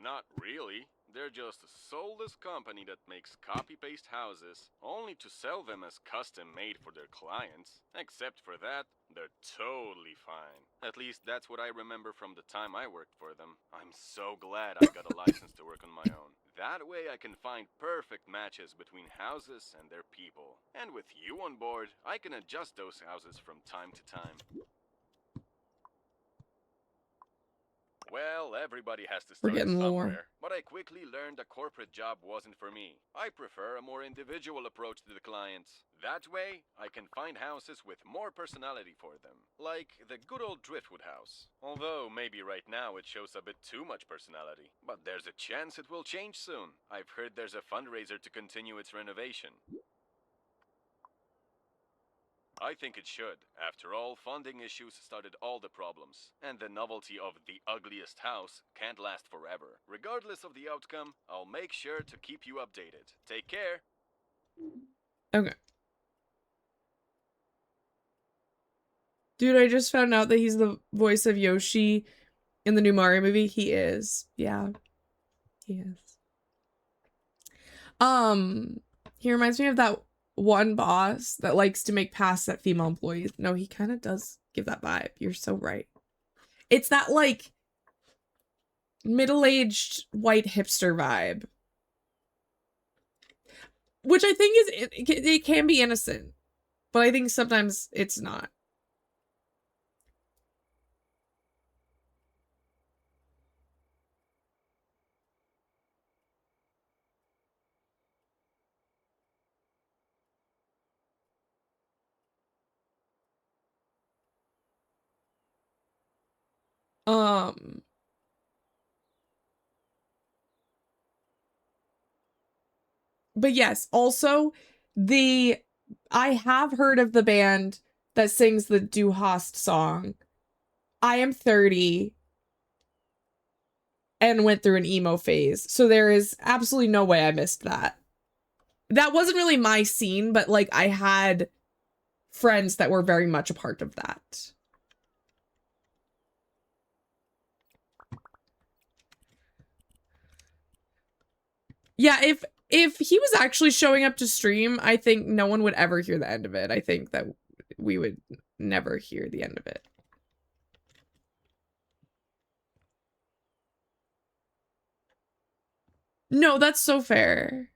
[SPEAKER 3] Not really. They're just a soulless company that makes copy-paste houses only to sell them as custom-made for their clients. Except for that, they're totally fine. At least that's what I remember from the time I worked for them. I'm so glad I got a license to work on my own. That way I can find perfect matches between houses and their people. And with you on board, I can adjust those houses from time to time. Well, everybody has to
[SPEAKER 1] We're
[SPEAKER 3] start
[SPEAKER 1] getting more.
[SPEAKER 3] somewhere, but I quickly learned a corporate job wasn't for me. I prefer a more individual approach to the clients. That way, I can find houses with more personality for them, like the good old Driftwood house. Although, maybe right now it shows a bit too much personality. But there's a chance it will change soon. I've heard there's a fundraiser to continue its renovation. I think it should. After all, funding issues started all the problems. And the novelty of the ugliest house can't last forever. Regardless of the outcome, I'll make sure to keep you updated. Take care!
[SPEAKER 1] Okay. Dude, I just found out that he's the voice of Yoshi in the new Mario movie. He is. Yeah. He is. He reminds me of that one boss that likes to make passes at female employees. No, he kind of does give that vibe. You're so right. It's that, like, middle-aged white hipster vibe. Which I think is, it can be innocent. But I think sometimes it's not. But yes, also I have heard of the band that sings the Du Hast song. I am 30 and went through an emo phase. So there is absolutely no way I missed that. That wasn't really my scene, but like I had friends that were very much a part of that. Yeah, if he was actually showing up to stream, I think no one would ever hear the end of it. I think that we would never hear the end of it. No, that's so fair.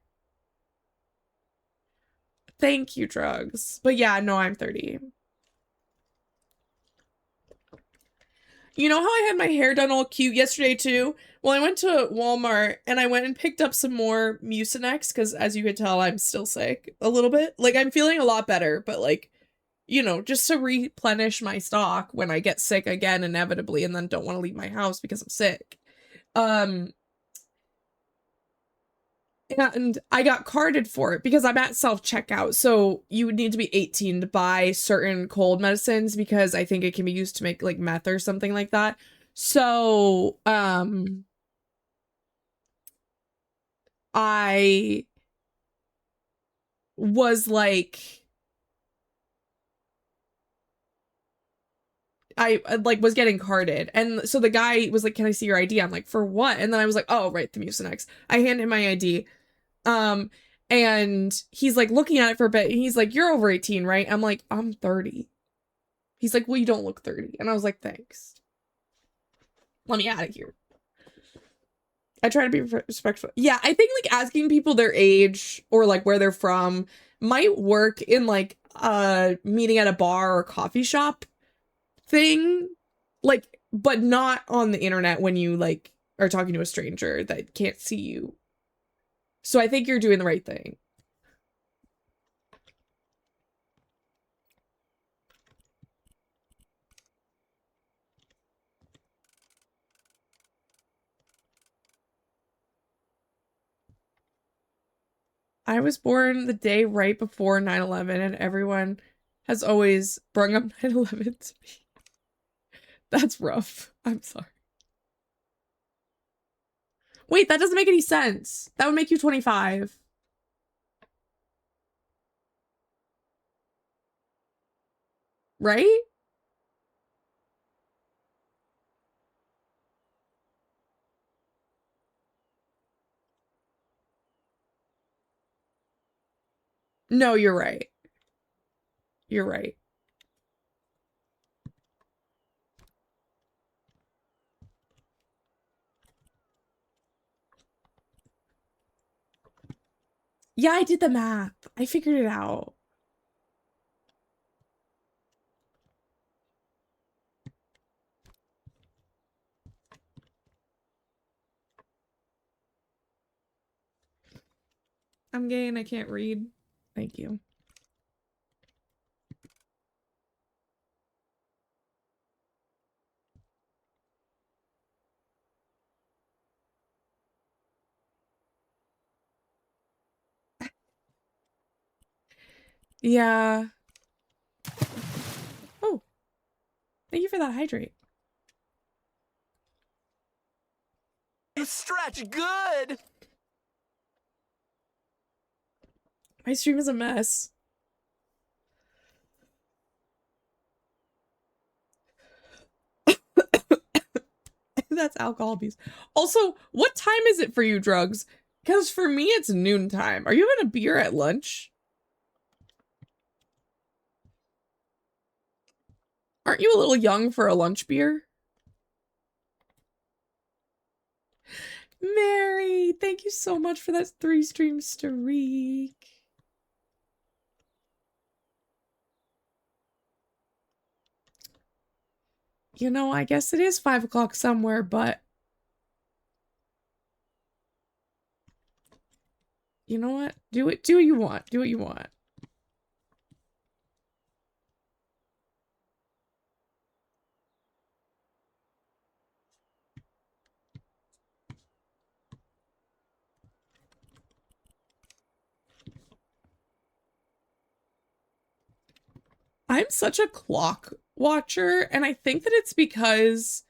[SPEAKER 1] Thank you, drugs. But yeah, no, I'm 30. You know how I had my hair done all cute yesterday too? Well, I went to Walmart and I went and picked up some more Mucinex because as you could tell, I'm still sick a little bit. Like I'm feeling a lot better, but like, you know, just to replenish my stock when I get sick again inevitably and then don't want to leave my house because I'm sick. And I got carded for it because I'm at self-checkout. So you would need to be 18 to buy certain cold medicines because I think it can be used to make like meth or something like that. So, I was like, I like was getting carded. And so the guy was like, "Can I see your ID?" I'm like, "For what?" And then I was like, "Oh, right, the Mucinex." I hand him my ID. And he's like looking at it for a bit. And he's like, "You're over 18, right?" I'm like, "I'm 30." He's like, "Well, you don't look 30." And I was like, "Thanks. Let me out of here." I try to be respectful. Yeah, I think like asking people their age or like where they're from might work in like meeting at a bar or coffee shop thing. Like, but not on the internet when you like are talking to a stranger that can't see you. So I think you're doing the right thing. I was born the day right before 9/11 and everyone has always brung up 9/11 to me. That's rough. I'm sorry. Wait, that doesn't make any sense. That would make you 25. Right? No, you're right. You're right. Yeah, I did the math. I figured it out. I'm gay and I can't read. Thank you. Yeah. Oh. Thank you for that hydrate.
[SPEAKER 4] You stretch good!
[SPEAKER 1] My stream is a mess. That's alcohol abuse. Also, what time is it for you, Drugs? Because for me, it's noontime. Are you having a beer at lunch? Aren't you a little young for a lunch beer? Mary, thank you so much for that 3-stream streak. You know, I guess it is 5 o'clock somewhere, but you know what? Do what you want. Do what you want. I'm such a clock watcher, and I think that it's because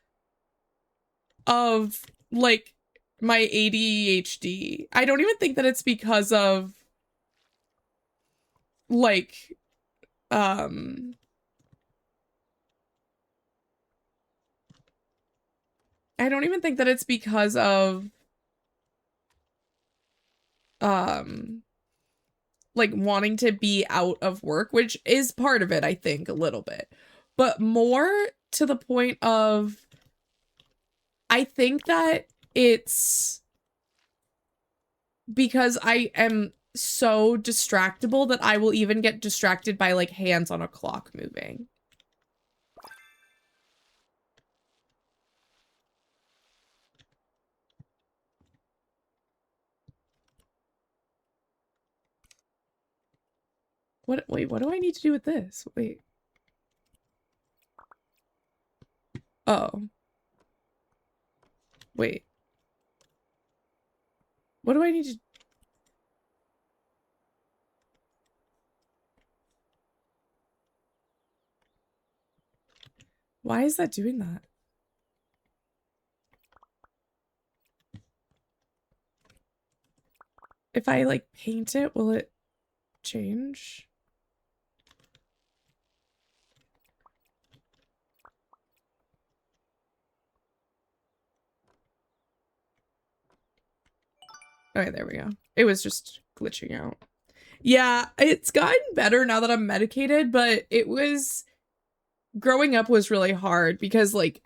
[SPEAKER 1] of, like, my ADHD. I don't even think that it's because of, like, I don't even think that it's because of, like, wanting to be out of work, which is part of it, I think, a little bit. But more to the point of, I think that it's because I am so distractible that I will even get distracted by, like, hands on a clock moving. Wait, what do I need to do with this? Wait. Oh. Wait. What do I need to... Why is that doing that? If I, like, paint it, will it change? Okay, there we go. It was just glitching out. Yeah, it's gotten better now that I'm medicated, but it was... Growing up was really hard because, like,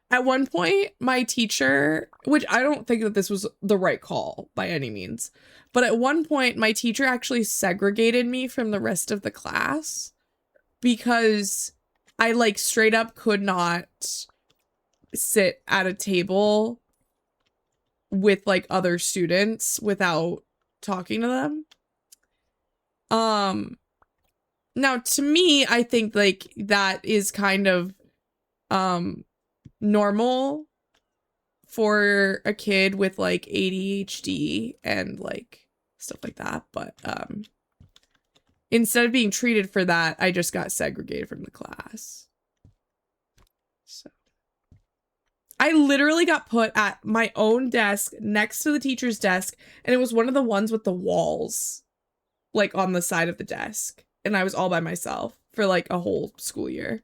[SPEAKER 1] at one point, my teacher, which I don't think that this was the right call by any means, but at one point, my teacher actually segregated me from the rest of the class because I, like, straight up could not sit at a table with, like, other students without talking to them. Now, to me, I think, like, that is kind of, normal for a kid with, like, ADHD and, like, stuff like that. But, instead of being treated for that, I just got segregated from the class. So I literally got put at my own desk next to the teacher's desk, and it was one of the ones with the walls, like, on the side of the desk. And I was all by myself for, like, a whole school year.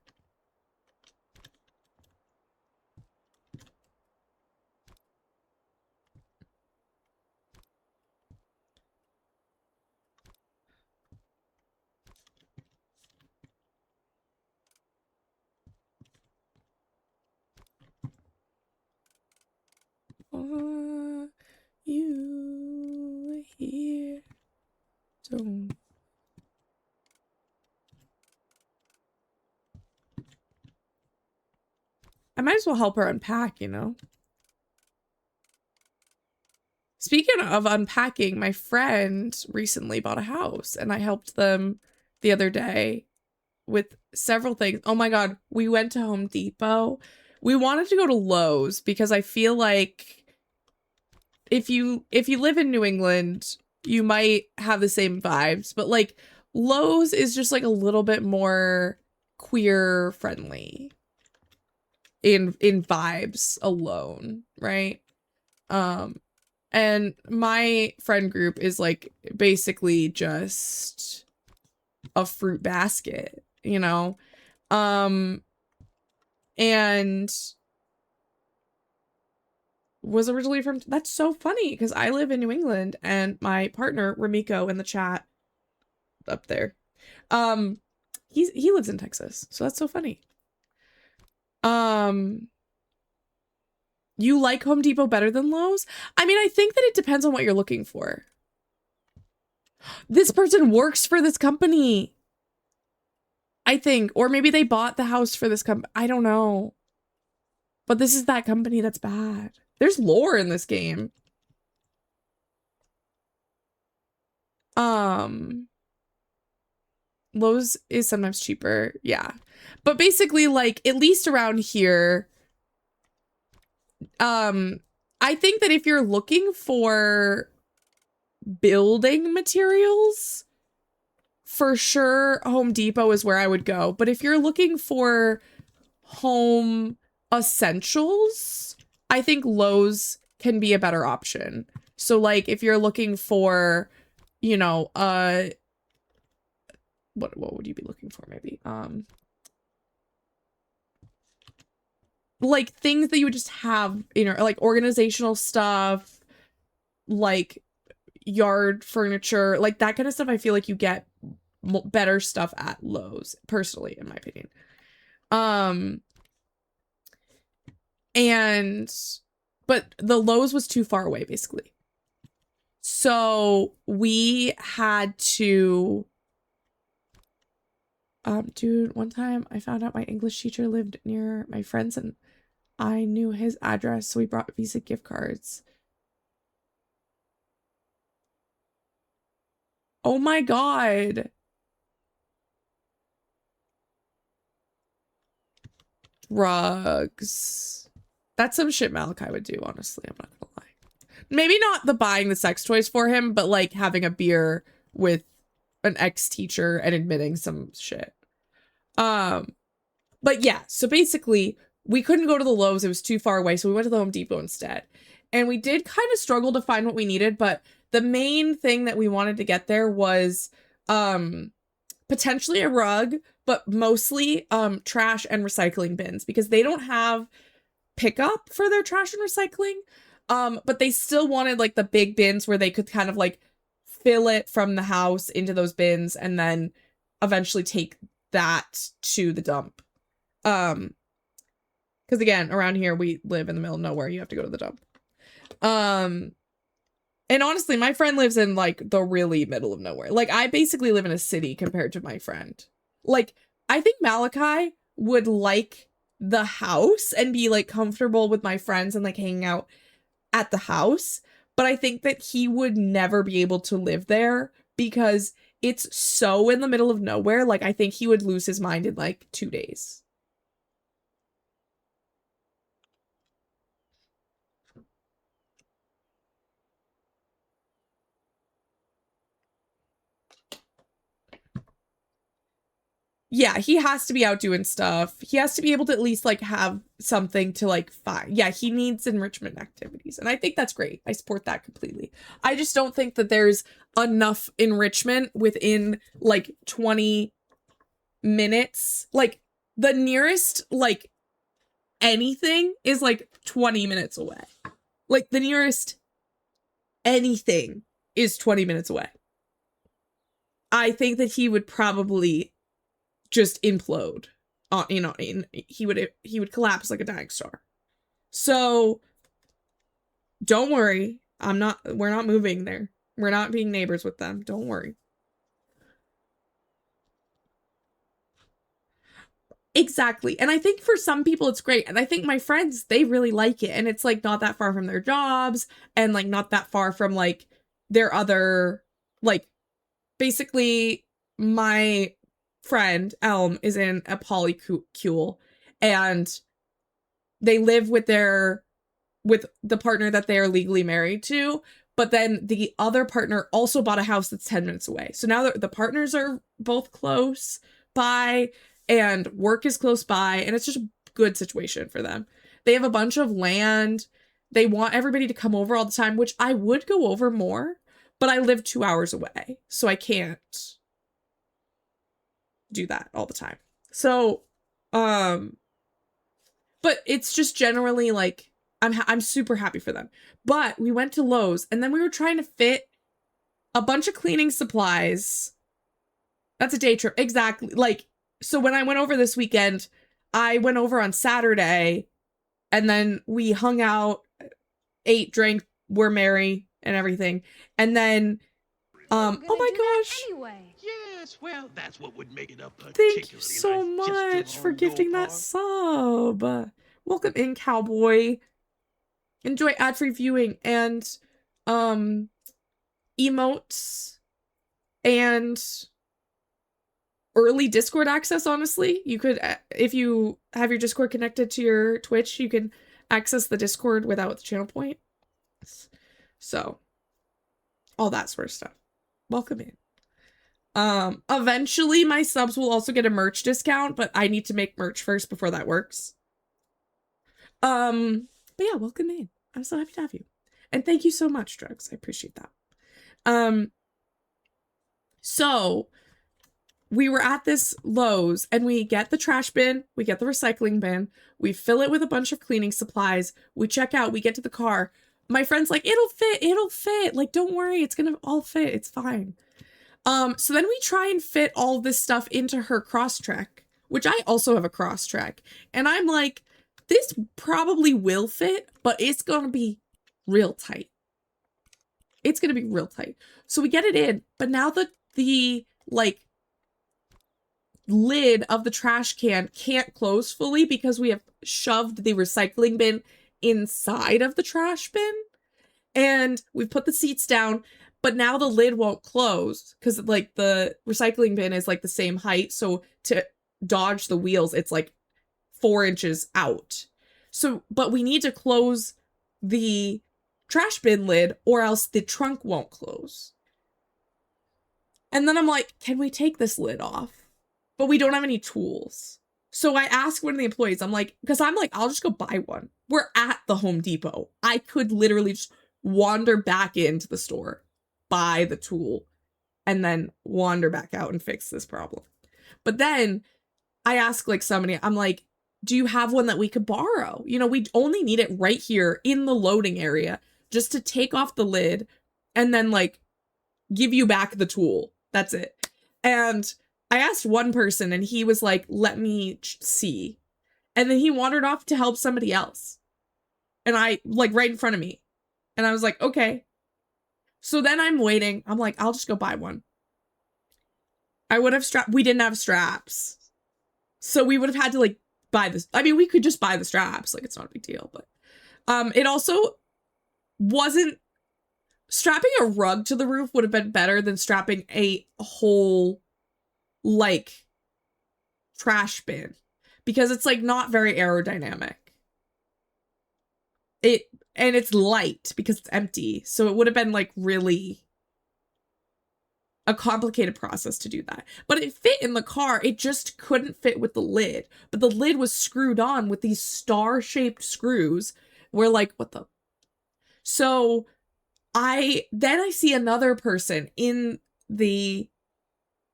[SPEAKER 1] Are you here? Don't. I might as well help her unpack, you know? Speaking of unpacking, my friend recently bought a house and I helped them the other day with several things. Oh my God, we went to Home Depot. We wanted to go to Lowe's because I feel like if you live in New England, you might have the same vibes, but like Lowe's is just like a little bit more queer friendly in vibes alone, right? And my friend group is like basically just a fruit basket, you know? And was originally from, that's so funny because I live in New England and my partner, Ramiko, in the chat up there, he lives in Texas. So that's so funny. You like Home Depot better than Lowe's? I mean, I think that it depends on what you're looking for. This person works for this company, I think. Or maybe they bought the house for this company. I don't know. But this is that company that's bad. There's lore in this game. Lowe's is sometimes cheaper. Yeah. But basically, like, at least around here, I think that if you're looking for building materials, for sure Home Depot is where I would go. But if you're looking for home essentials, I think Lowe's can be a better option. So like if you're looking for, you know, what would you be looking for maybe? Like things that you would just have, you know, like organizational stuff, like yard furniture, like that kind of stuff. I feel like you get better stuff at Lowe's, personally, in my opinion. But the Lowe's was too far away, basically. So we had to, dude, one time I found out my English teacher lived near my friends and I knew his address, so we brought Visa gift cards. Oh my God. Drugs. That's some shit Malachi would do, honestly. I'm not gonna lie. Maybe not the buying the sex toys for him, but like having a beer with an ex-teacher and admitting some shit. But yeah, so basically we couldn't go to the Lowe's. It was too far away. So we went to the Home Depot instead. And we did kind of struggle to find what we needed, but the main thing that we wanted to get there was potentially a rug, but mostly trash and recycling bins, because they don't have pickup for their trash and recycling. But they still wanted like the big bins where they could kind of like fill it from the house into those bins and then eventually take that to the dump. Because again, around here we live in the middle of nowhere. You have to go to the dump. And honestly, my friend lives in like the really middle of nowhere. Like I basically live in a city compared to my friend. Like I think Malachi would like the house and be like comfortable with my friends and like hanging out at the house. But I think that he would never be able to live there because it's so in the middle of nowhere. Like I think he would lose his mind in like 2 days. Yeah, he has to be out doing stuff. He has to be able to at least like have something to like find. Yeah, he needs enrichment activities. And I think that's great. I support that completely. I just don't think that there's enough enrichment within like 20 minutes. Like the nearest like anything is like 20 minutes away. Like the nearest anything is 20 minutes away. I think that he would probably just implode. You know, he would collapse like a dying star. So Don't worry. We're not moving there. We're not being neighbors with them. Don't worry. Exactly. And I think for some people it's great. And I think my friends, they really like it. And it's like not that far from their jobs and like not that far from like their other, like basically my friend Elm is in a polycule and they live with the partner that they are legally married to. But then the other partner also bought a house that's 10 minutes away. So now the partners are both close by and work is close by. And it's just a good situation for them. They have a bunch of land. They want everybody to come over all the time, which I would go over more, but I live 2 hours away. So I can't do that all the time. So, but it's just generally like, I'm super happy for them. But we went to Lowe's and then we were trying to fit a bunch of cleaning supplies. That's a day trip. Exactly. Like, so when I went over this weekend, I went over on Saturday and then we hung out, ate, drank, were merry and everything. And then, oh my gosh.
[SPEAKER 5] Anyway.
[SPEAKER 6] Yes, well, that's what would make it a
[SPEAKER 1] Thank you so much for gifting that sub. Welcome in, cowboy. Enjoy ad-free viewing and emotes and early Discord access. Honestly, you could, if you have your Discord connected to your Twitch, you can access the Discord without the channel point. So all that sort of stuff. Welcome in. Eventually my subs will also get a merch discount, but I need to make merch first before that works. But yeah, welcome in. I'm so happy to have you. And thank you so much, Drugs. I appreciate that. So we were at this Lowe's and we get the trash bin, we get the recycling bin, we fill it with a bunch of cleaning supplies, we check out, we get to the car. My friend's like, it'll fit. Like, don't worry, it's gonna all fit, it's fine. So then we try and fit all this stuff into her Crosstrek, which I also have a Crosstrek. And I'm like, this probably will fit, but it's gonna be real tight. It's gonna be real tight. So we get it in, but now the like lid of the trash can can't close fully because we have shoved the recycling bin inside of the trash bin. And we've put the seats down, but now the lid won't close because like the recycling bin is like the same height. So to dodge the wheels, it's like 4 inches out. So, but we need to close the trash bin lid or else the trunk won't close. And then I'm like, can we take this lid off? But we don't have any tools. So I asked one of the employees, I'm like, because I'm like, I'll just go buy one. We're at the Home Depot. I could literally just wander back into the store, buy the tool, and then wander back out and fix this problem. But then I asked like somebody, I'm like, do you have one that we could borrow? You know, we only need it right here in the loading area just to take off the lid and then like give you back the tool. That's it. And I asked one person and he was like, let me see. And then he wandered off to help somebody else. And I like right in front of me. And I was like, okay. So then I'm waiting. I'm like, I'll just go buy one. I would have we didn't have straps. So we would have had to like buy this. I mean, we could just buy the straps. Like, it's not a big deal, but it also wasn't, strapping a rug to the roof would have been better than strapping a whole like trash bin because it's like not very aerodynamic. And it's light because it's empty. So it would have been like really a complicated process to do that. But it fit in the car. It just couldn't fit with the lid. But the lid was screwed on with these star-shaped screws. We're like, what the? So I see another person in the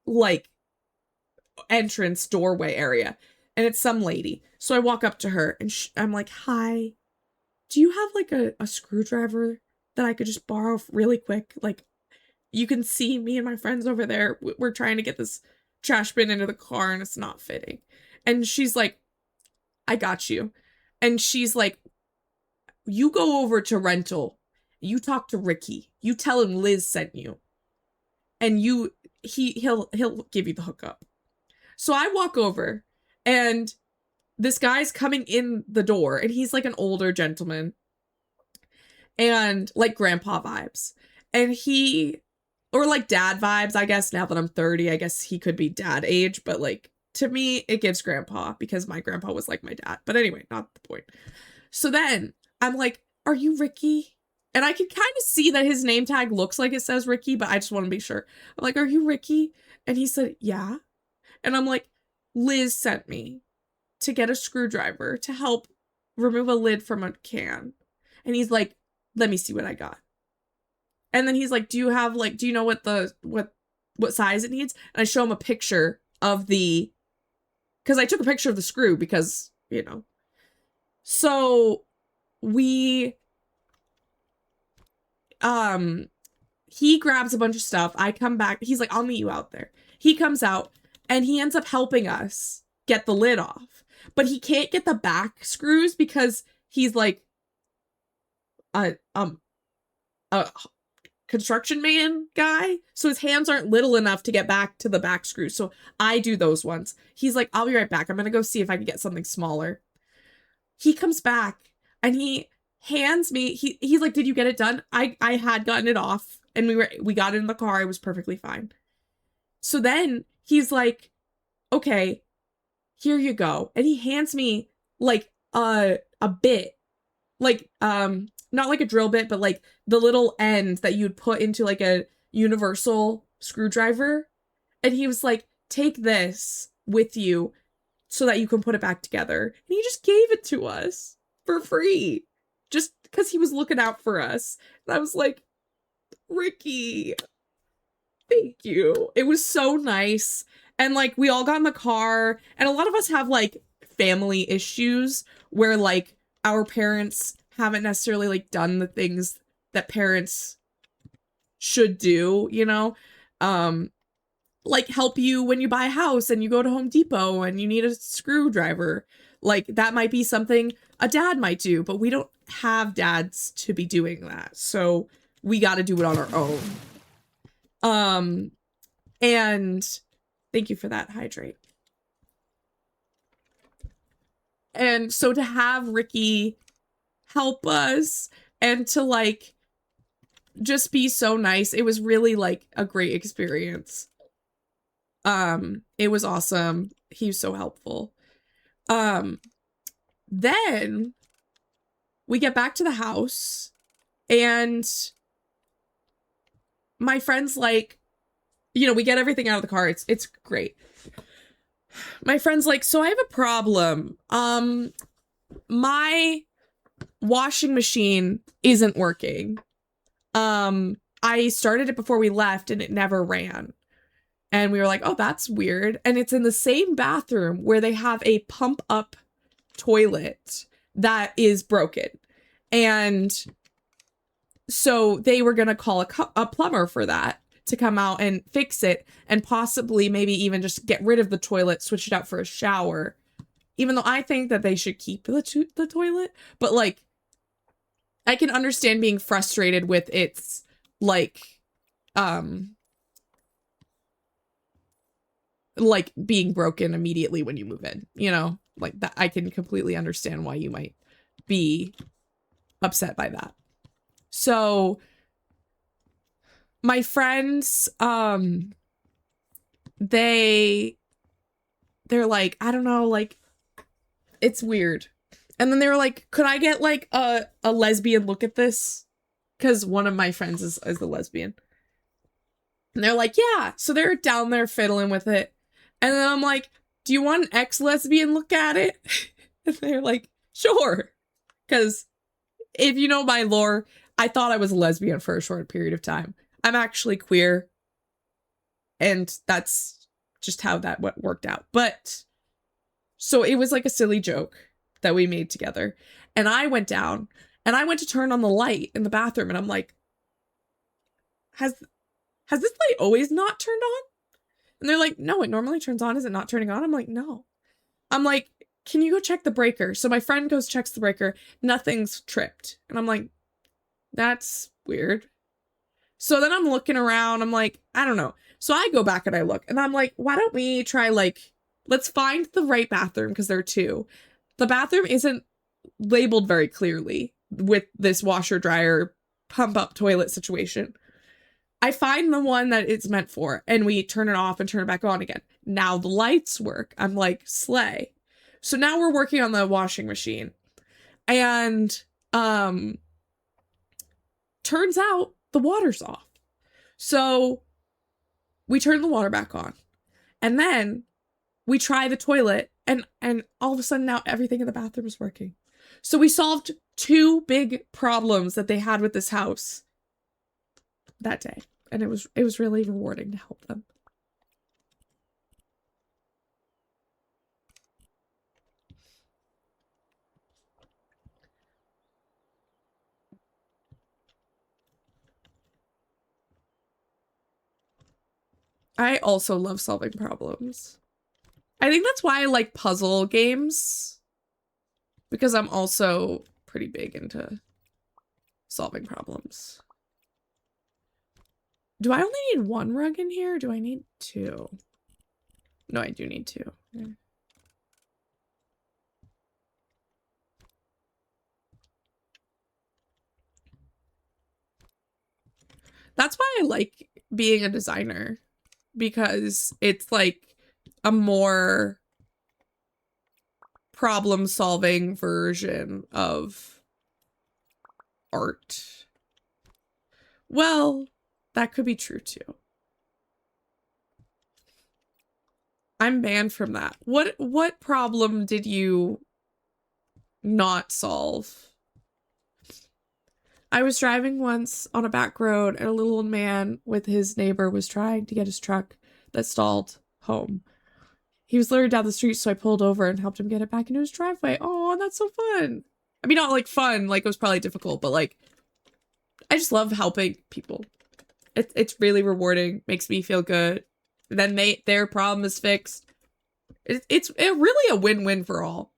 [SPEAKER 1] like entrance doorway area. And it's some lady. So I walk up to her and I'm like, hi. Do you have like a screwdriver that I could just borrow really quick? Like, you can see me and my friends over there. We're trying to get this trash bin into the car and it's not fitting. And she's like, I got you. And she's like, you go over to rental you talk to Ricky. You tell him Liz sent you. And he'll give you the hookup. So I walk over, and this guy's coming in the door, and he's like an older gentleman. And like grandpa vibes. And or like dad vibes, I guess. Now that I'm 30, I guess he could be dad age, but like to me, it gives grandpa because my grandpa was like my dad. But anyway, not the point. So then I'm like, are you Ricky? And I can kind of see that his name tag looks like it says Ricky, but I just want to be sure. I'm like, are you Ricky? And he said, yeah. And I'm like, Liz sent me to get a screwdriver to help remove a lid from a can. And he's like, let me see what I got. And then he's like, do you know what size it needs? And I show him a picture of because I took a picture of the screw because, you know. So he grabs a bunch of stuff. I come back. He's like, I'll meet you out there. He comes out and he ends up helping us get the lid off. But he can't get the back screws because he's like a construction man guy, so his hands aren't little enough to get back to the back screws, so I do those ones. He's like, I'll be right back, I'm gonna go see if I can get something smaller. He comes back and he hands me, he's like, did you get it done? I had gotten it off and we got it in the car. It was perfectly fine. So then he's like, okay, here you go. And he hands me like a bit, like not like a drill bit, but like the little end that you'd put into like a universal screwdriver. And he was like, take this with you so that you can put it back together. And he just gave it to us for free just because he was looking out for us. And I was like, Ricky, thank you. It was so nice. And like we all got in the car, and a lot of us have like family issues where like our parents haven't necessarily like done the things that parents should do, you know, like help you when you buy a house and you go to Home Depot and you need a screwdriver. Like that might be something a dad might do, but we don't have dads to be doing that. So we got to do it on our own. And thank you for that, Hydrate. And so to have Ricky help us and to like just be so nice, it was really like a great experience. It was awesome. He was so helpful. Then we get back to the house and my friend's like, you know, we get everything out of the car. It's great. My friend's like, so I have a problem. My washing machine isn't working. I started it before we left and it never ran. And we were like, oh, that's weird. And it's in the same bathroom where they have a pump up toilet that is broken. And so they were going to call a plumber for that to come out and fix it and possibly maybe even just get rid of the toilet, switch it out for a shower. Even though I think that they should keep the toilet. But like, I can understand being frustrated with its like being broken immediately when you move in, you know, like that. I can completely understand why you might be upset by that. So my friends, they're like, I don't know, like, it's weird. And then they were like, could I get like a lesbian look at this? Because one of my friends is a lesbian. And they're like, yeah. So they're down there fiddling with it. And then I'm like, do you want an ex-lesbian look at it? And they're like, sure. Because if you know my lore, I thought I was a lesbian for a short period of time. I'm actually queer. And that's just how that worked out. But so it was like a silly joke that we made together. And I went down and I went to turn on the light in the bathroom. And I'm like, has this light always not turned on? And they're like, no, it normally turns on. Is it not turning on? I'm like, no. I'm like, can you go check the breaker? So my friend goes, checks the breaker. Nothing's tripped. And I'm like, that's weird. So then I'm looking around. I'm like, I don't know. So I go back and I look and I'm like, why don't we try like, let's find the right bathroom because there are two. The bathroom isn't labeled very clearly with this washer dryer pump up toilet situation. I find the one that it's meant for and we turn it off and turn it back on again. Now the lights work. I'm like, slay. So now we're working on the washing machine. And turns out the water's off. So we turn the water back on. And then we try the toilet and all of a sudden now everything in the bathroom is working. So we solved two big problems that they had with this house that day. And it was really rewarding to help them. I also love solving problems. I think that's why I like puzzle games. Because I'm also pretty big into solving problems. Do I only need one rug in here? Or do I need two? No, I do need two. Yeah. That's why I like being a designer. Because it's like a more problem-solving version of art. Well, that could be true too. I'm banned from that. What problem did you not solve? I was driving once on a back road and a little old man with his neighbor was trying to get his truck that stalled home. He was literally down the street, so I pulled over and helped him get it back into his driveway. Oh, that's so fun. I mean, not like fun, like it was probably difficult, but like, I just love helping people. It's really rewarding, makes me feel good. And then their problem is fixed. It's really a win-win for all.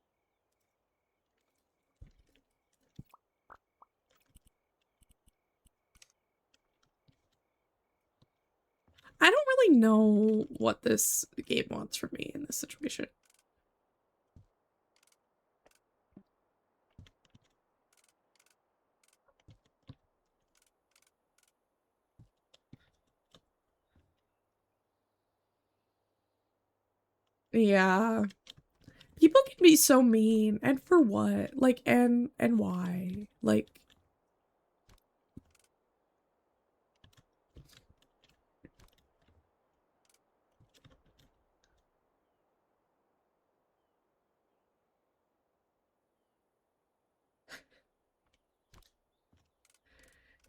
[SPEAKER 1] I don't really know what this game wants from me in this situation. Yeah. People can be so mean. And for what? Like, and why? Like,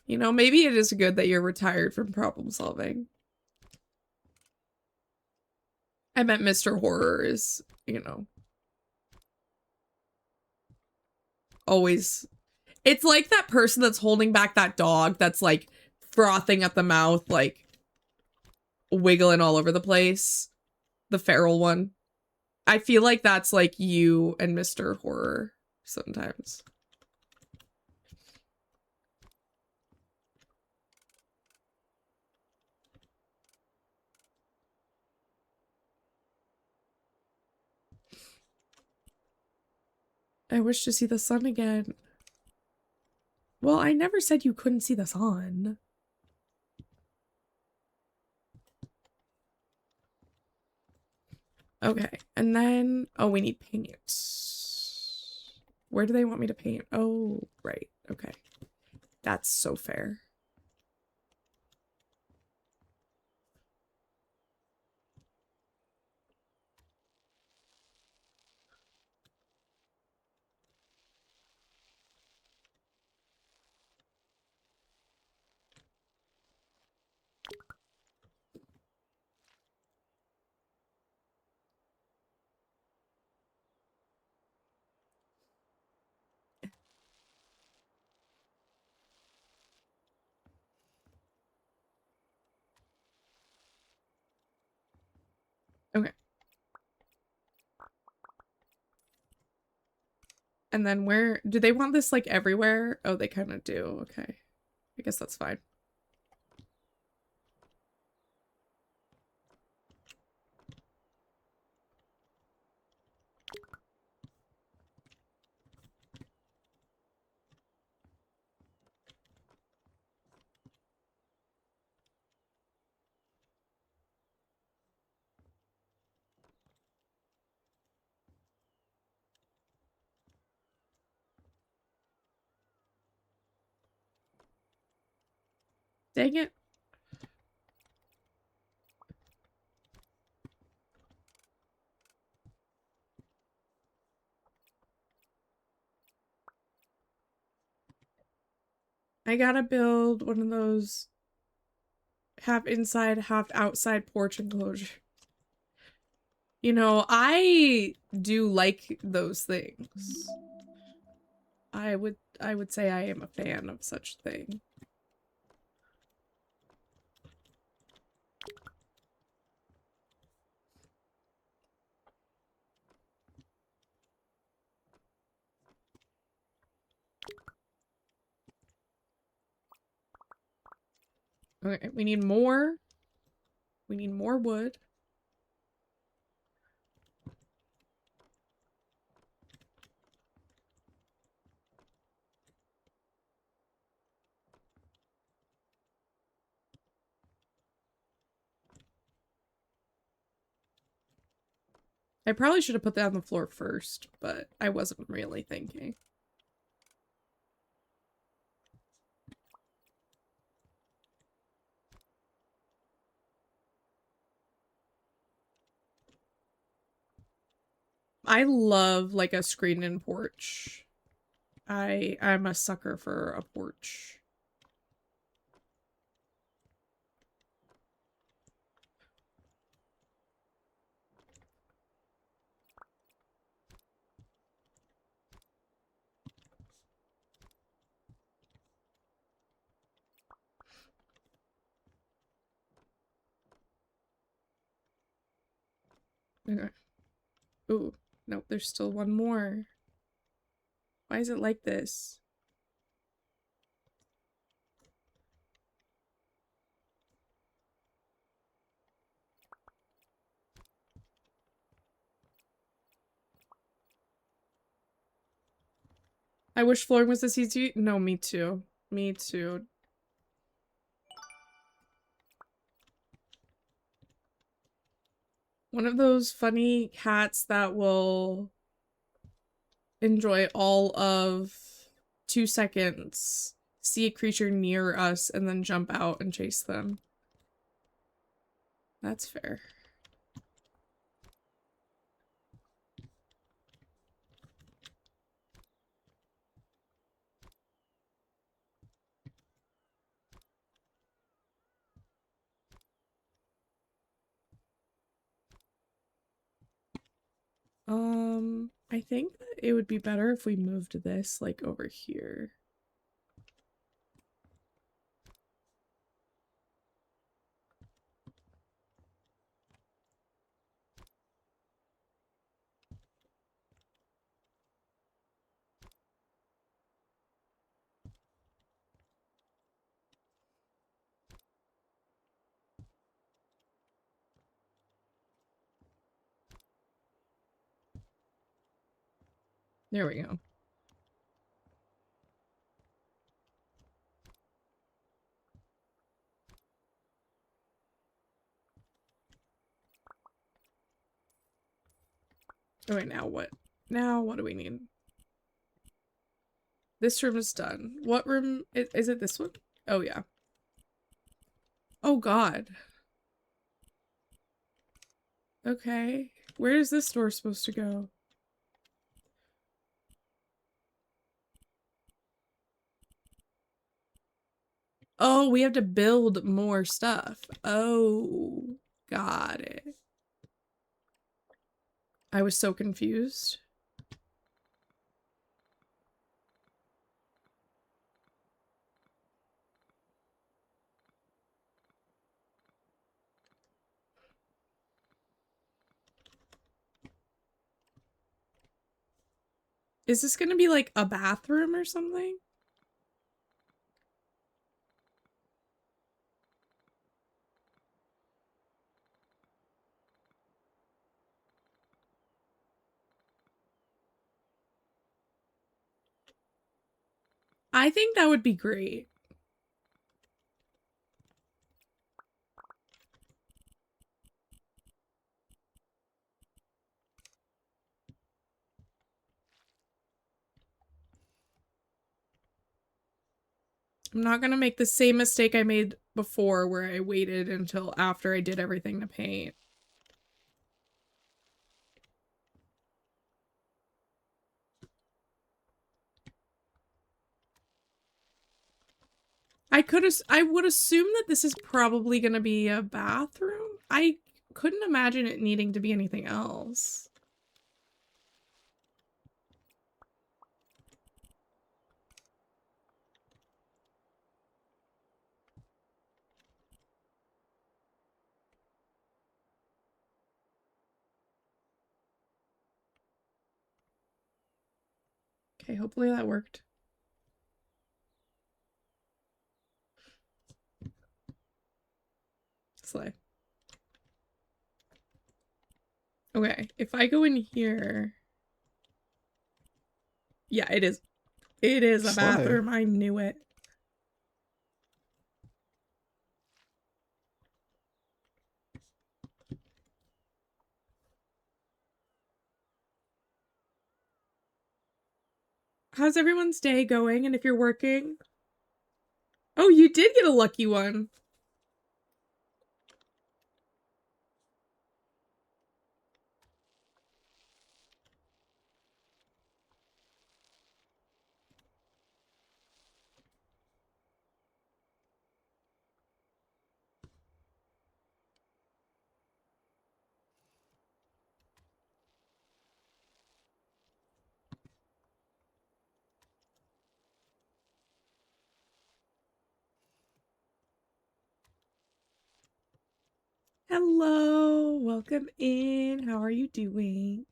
[SPEAKER 1] you know, maybe it is good that you're retired from problem solving. I meant Mr. Horror is, you know, always. It's like that person that's holding back that dog that's like frothing at the mouth, like wiggling all over the place. The feral one. I feel like that's like you and Mr. Horror sometimes. I wish to see the sun again. Well, I never said you couldn't see the sun. Okay, and then, oh, we need paint. Where do they want me to paint? Oh, right, okay. That's so fair. Okay. And then where, do they want this like everywhere? Oh, they kind of do, okay. I guess that's fine. Dang it. I gotta build one of those half inside, half outside porch enclosure. You know, I do like those things. I would say I am a fan of such thing. Okay, we need more. We need more wood. I probably should have put that on the floor first, but I wasn't really thinking. I love like a screened-in porch. I'm a sucker for a porch. Okay. Ooh, nope, there's still one more. Why is it like this? I wish flooring was this easy. No, me too. Me too. One of those funny cats that will enjoy all of 2 seconds, see a creature near us, and then jump out and chase them. That's fair. I think that it would be better if we moved this like over here. There we go. Okay, now what? Now what do we need? This room is done. What room is it? This one? Oh yeah. Oh god. Okay. Where is this door supposed to go? Oh, we have to build more stuff. Oh, got it. I was so confused. Is this gonna be like a bathroom or something? I think that would be great. I'm not gonna make the same mistake I made before where I waited until after I did everything to paint. I would assume that this is probably gonna be a bathroom. I couldn't imagine it needing to be anything else. Okay, hopefully that worked. Slay. Okay, if I go in here... Yeah, it is. It is a
[SPEAKER 5] Slay.
[SPEAKER 1] bathroom. I knew it. How's everyone's day going? And if you're working... Oh, you did get a lucky one. Hello, welcome in. How are you doing?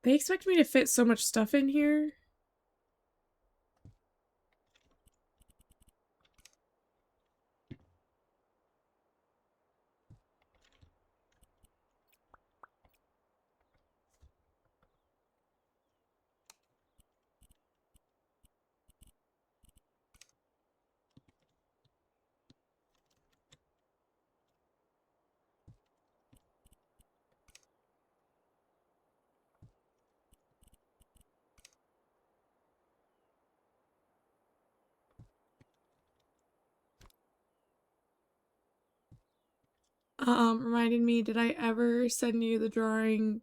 [SPEAKER 1] They expect me to fit so much stuff in here. Reminded me, did I ever send you the drawing?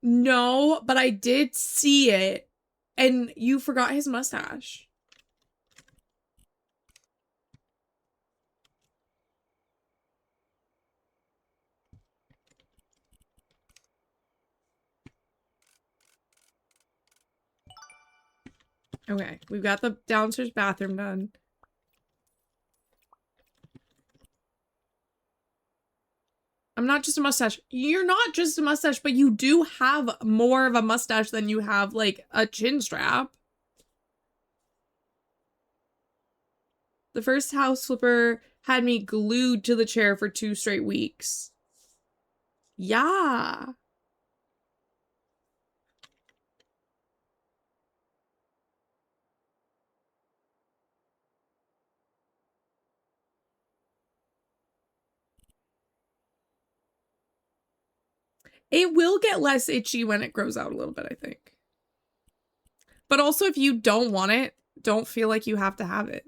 [SPEAKER 1] No, but I did see it. And you forgot his mustache. Okay, we've got the downstairs bathroom done. I'm not just a mustache. You're not just a mustache, but you do have more of a mustache than you have, like, a chin strap. The first house flipper had me glued to the chair for 2 straight weeks. Yeah. It will get less itchy when it grows out a little bit, I think. But also, if you don't want it, don't feel like you have to have it.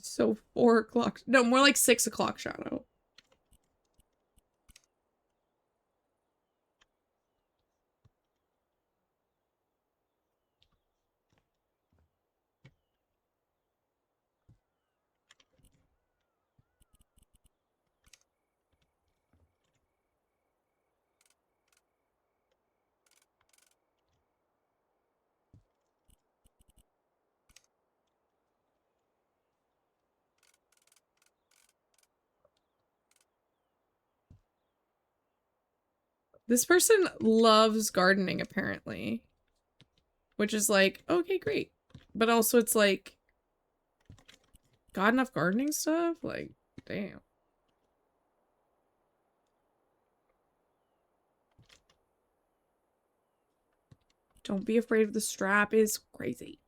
[SPEAKER 1] So 4 o'clock. No, more like 6 o'clock shadow. This person loves gardening, apparently. Which is like, okay, great. But also it's like, got enough gardening stuff? Like, damn. Don't be afraid of the strap is crazy.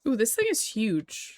[SPEAKER 1] Ooh, this thing is huge.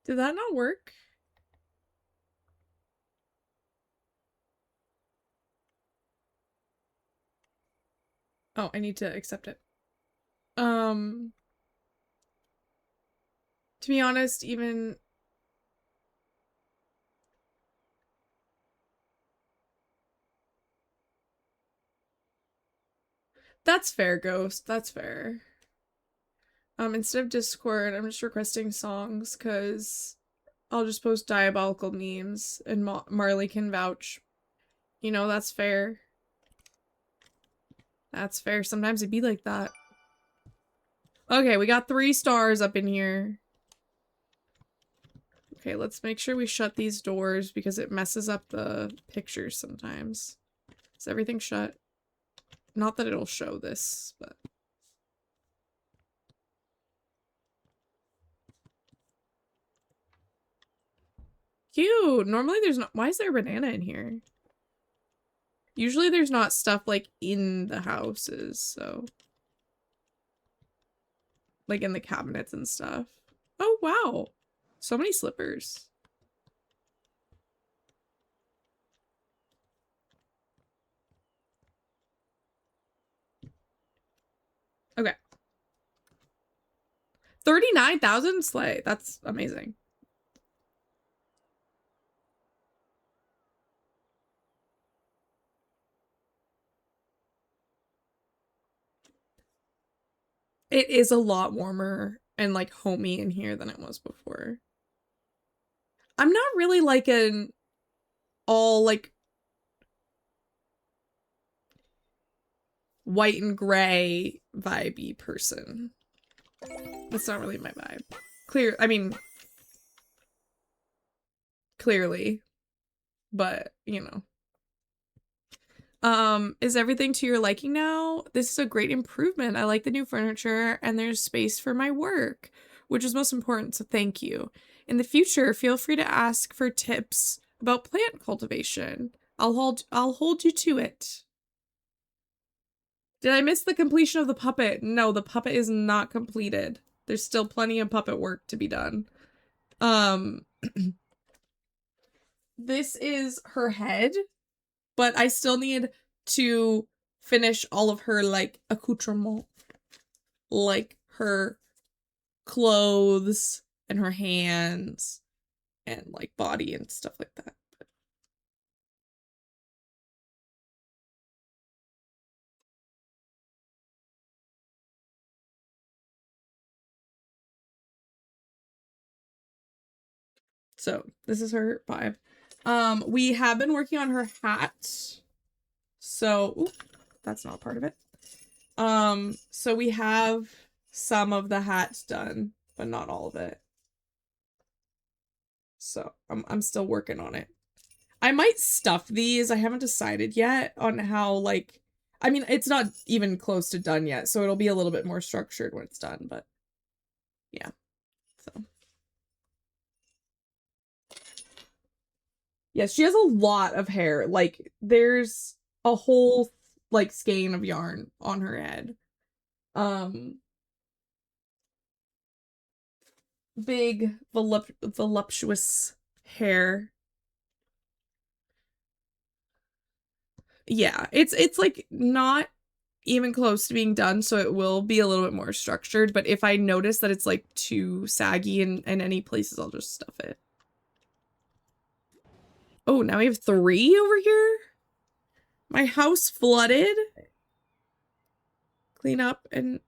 [SPEAKER 1] Did that not work? Oh, I need to accept it. To be honest, even... That's fair, Ghost. That's fair. Instead of Discord, I'm just requesting songs, because I'll just post diabolical memes, and Marley can vouch. You know, that's fair. That's fair. Sometimes it'd be like that. Okay, we got 3 stars up in here. Okay, let's make sure we shut these doors because it messes up the pictures sometimes. Is everything shut? Not that it'll show this, but... Cute! Normally there's not- why is there a banana in here? Usually there's not stuff, like, in the houses, so... Like, in the cabinets and stuff. Oh, wow! So many slippers. Okay. 39,000 slay. That's amazing. It is a lot warmer and like homey in here than it was before. I'm not really like an all like white and gray vibey person. That's not really my vibe. Clearly, but you know. Is everything to your liking now? This is a great improvement. I like the new furniture and there's space for my work, which is most important, so thank you. In the future, feel free to ask for tips about plant cultivation. I'll hold you to it. Did I miss the completion of the puppet? No, the puppet is not completed. There's still plenty of puppet work to be done. This is her head, but I still need to finish all of her, like, accoutrement. Like, her clothes and her hands and, like, body and stuff like that. So, this is her vibe. We have been working on her hat. So, ooh, that's not part of it. So we have some of the hat done, but not all of it. So, I'm still working on it. I might stuff these. I haven't decided yet on how, like, I mean, it's not even close to done yet, so it'll be a little bit more structured when it's done, but yeah. So. Yes, she has a lot of hair. Like, there's a whole, like, skein of yarn on her head. Big, voluptuous hair. Yeah, it's like not even close to being done, so it will be a little bit more structured, but if I notice that it's like too saggy in any places, I'll just stuff it. Oh, now we have 3 over here? My house flooded? Clean up and...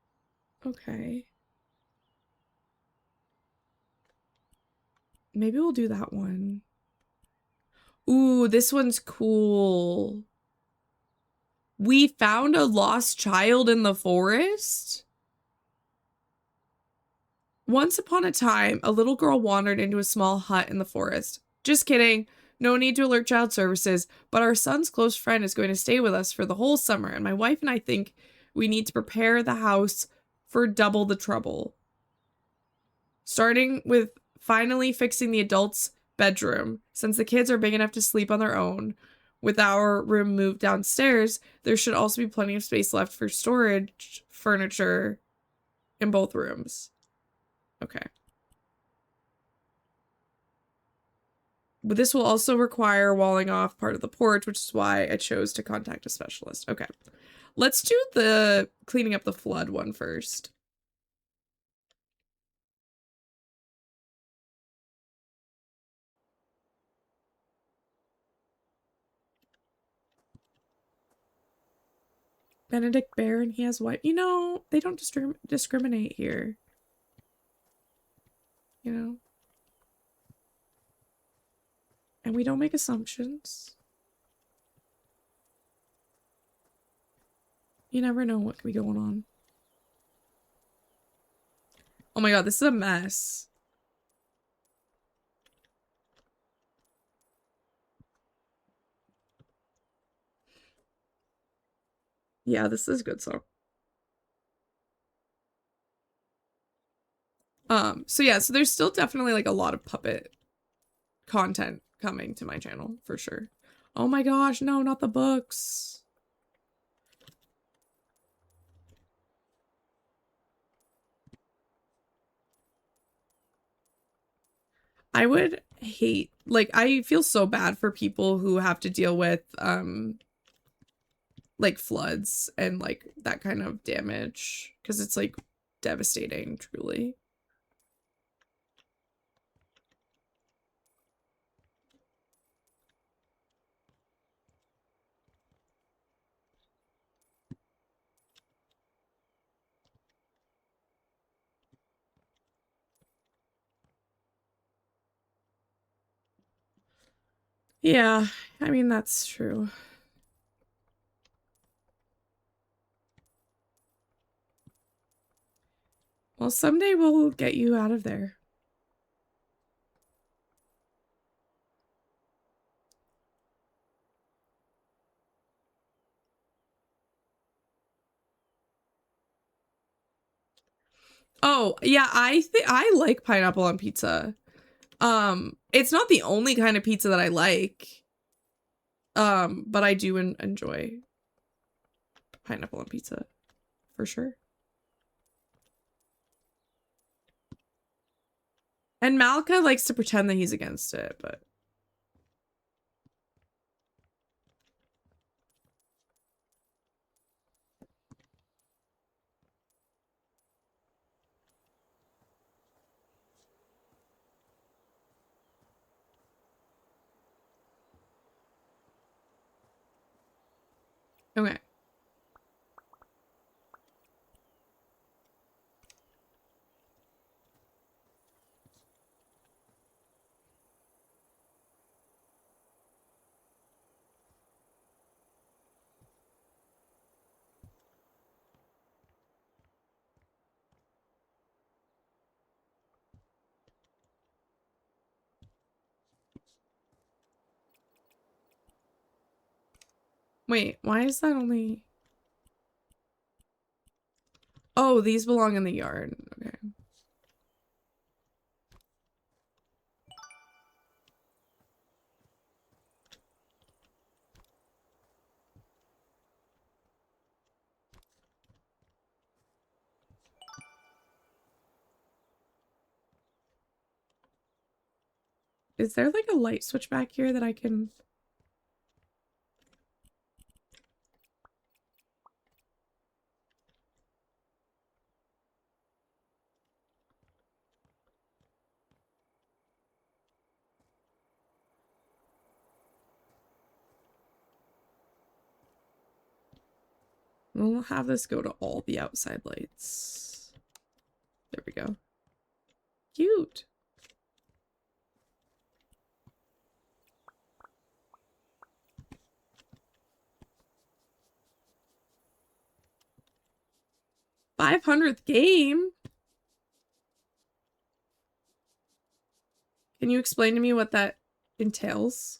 [SPEAKER 1] Okay. Maybe we'll do that one. Ooh, this one's cool. We found a lost child in the forest? Once upon a time, a little girl wandered into a small hut in the forest. Just kidding. No need to alert child services, but our son's close friend is going to stay with us for the whole summer, and my wife and I think we need to prepare the house for double the trouble. Starting with finally fixing the adults' bedroom. Since the kids are big enough to sleep on their own, with our room moved downstairs, there should also be plenty of space left for storage furniture in both rooms. Okay. But this will also require walling off part of the porch, which is why I chose to contact a specialist. Okay. Let's do the cleaning up the flood one first. Benedict Baron, he has white. You know, they don't discriminate here. You know? And we don't make assumptions. You never know what could be going on. Oh my god, this is a mess. Yeah, this is good so. So yeah, so there's still definitely like a lot of puppet content coming to my channel for sure. Oh my gosh, no, not the books. I would hate, like, I feel so bad for people who have to deal with like floods and like that kind of damage, because it's like devastating, truly. Yeah, I mean, that's true. Well, someday we'll get you out of there. Oh, yeah, I like pineapple on pizza. It's not the only kind of pizza that I like. But I do enjoy pineapple on pizza for sure. And Malika likes to pretend that he's against it, but okay. Wait, why is that only... Oh, these belong in the yard. Okay. Is there like a light switch back here that I can... We'll have this go to all the outside lights. There we go. Cute. $500th game? Can you explain to me what that entails?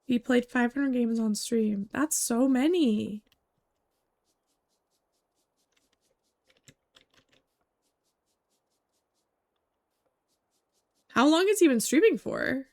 [SPEAKER 1] He played 500 games on stream. That's so many. How long has he been streaming for?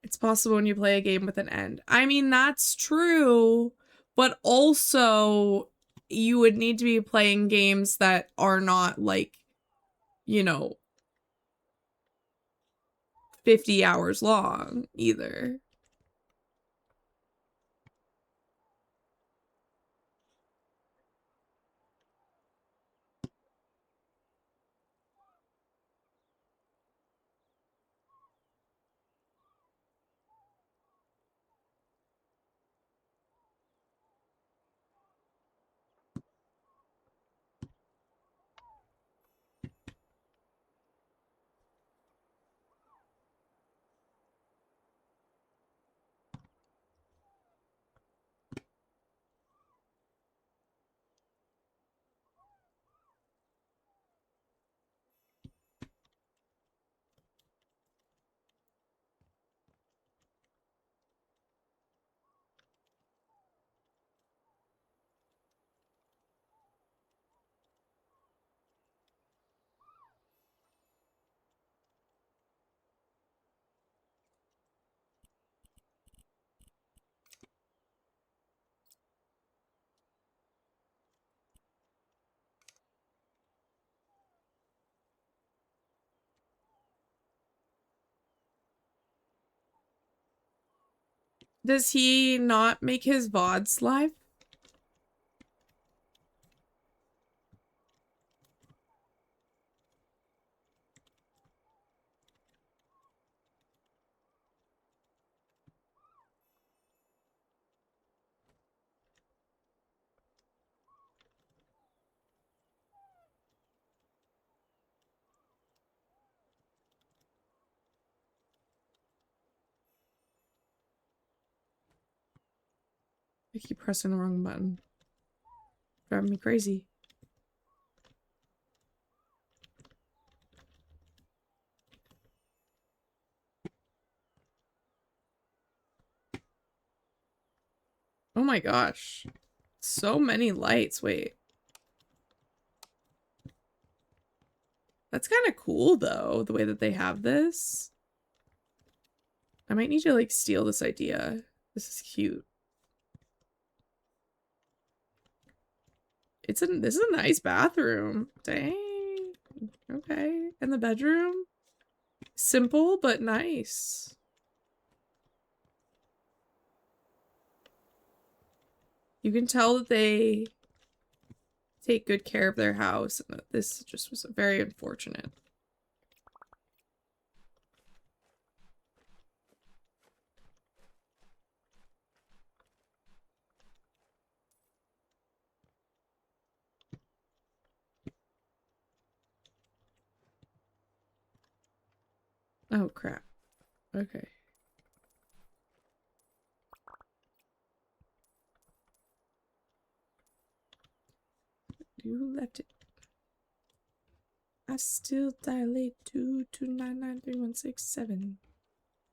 [SPEAKER 1] It's possible when you play a game with an end. I mean, that's true, but also you would need to be playing games that are not like, you know, 50 hours long either. Does he not make his VODs live? I keep pressing the wrong button. Driving me crazy. Oh my gosh. So many lights. Wait. That's kind of cool though, the way that they have this. I might need to like steal this idea. This is cute. This is a nice bathroom. Dang. Okay. And the bedroom? Simple but nice. You can tell that they take good care of their house. And this just was very unfortunate. Oh, crap. Okay. You left it. I still dilate 229931667.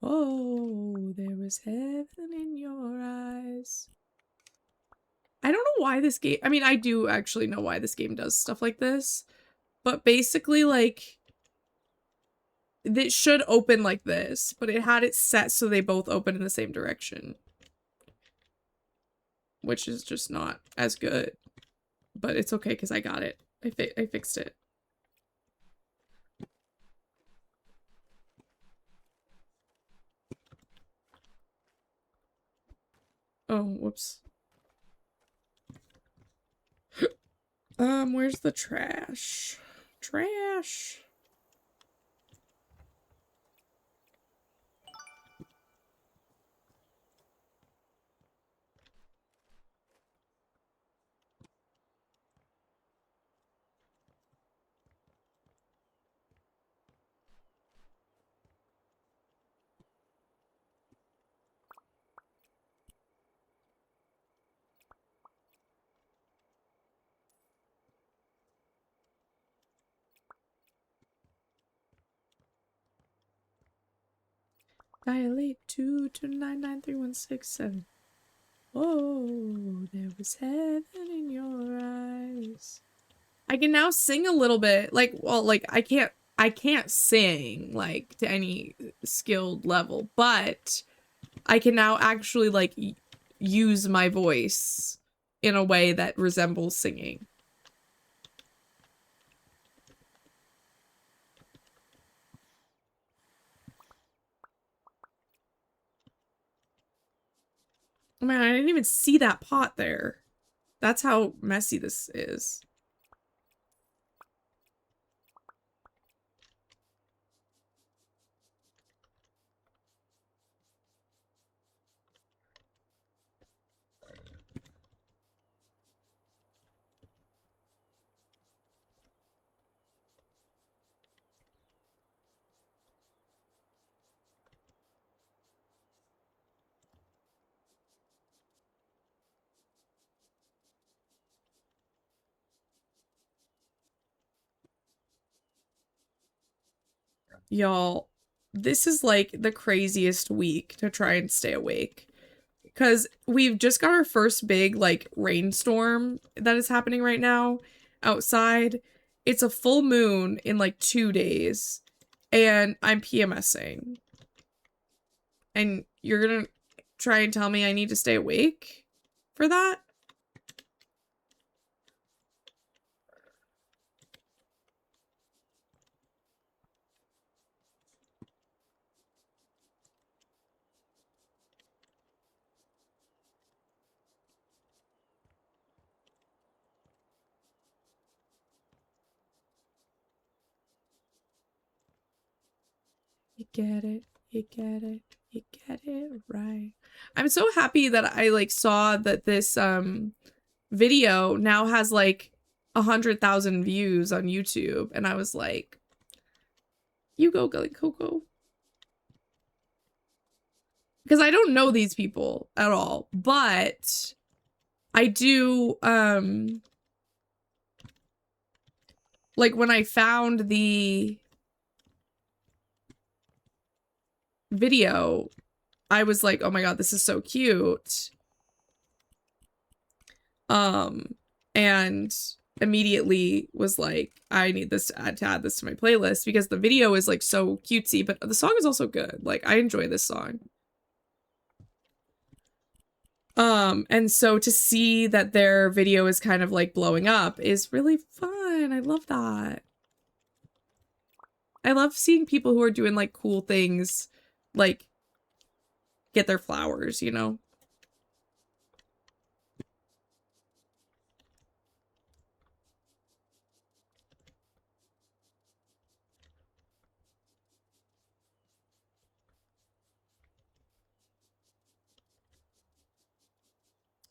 [SPEAKER 1] Oh, there was heaven in your eyes. I don't know why this game... I mean, I do actually know why this game does stuff like this. But basically, like... it should open like this, but it had it set so they both open in the same direction. Which is just not as good. But it's okay, because I got it. I fixed it. Oh, whoops. Where's the trash? Trash. Dilate 229931667. Oh, there was heaven in your eyes. I can now sing a little bit. Like, well, like I can't sing like to any skilled level, but I can now actually like use my voice in a way that resembles singing. Oh man, I didn't even see that pot there. That's how messy this is. Y'all, this is like the craziest week to try and stay awake. Because we've just got our first big, like, rainstorm that is happening right now outside. It's a full moon in, like, 2 days. And I'm PMSing. And you're gonna try and tell me I need to stay awake for that? You get it, you get it, you get it right. I'm so happy that I like saw that this video now has like 100,000 views on YouTube, and I was like, you go, Gully Coco. Because I don't know these people at all, but I do like when I found the video, I was like, oh my god, this is so cute. And immediately was like, I need this to add this to my playlist because the video is like so cutesy, but the song is also good. Like, I enjoy this song. And so to see that their video is kind of like blowing up is really fun. I love that. I love seeing people who are doing like cool things, like get their flowers, you know?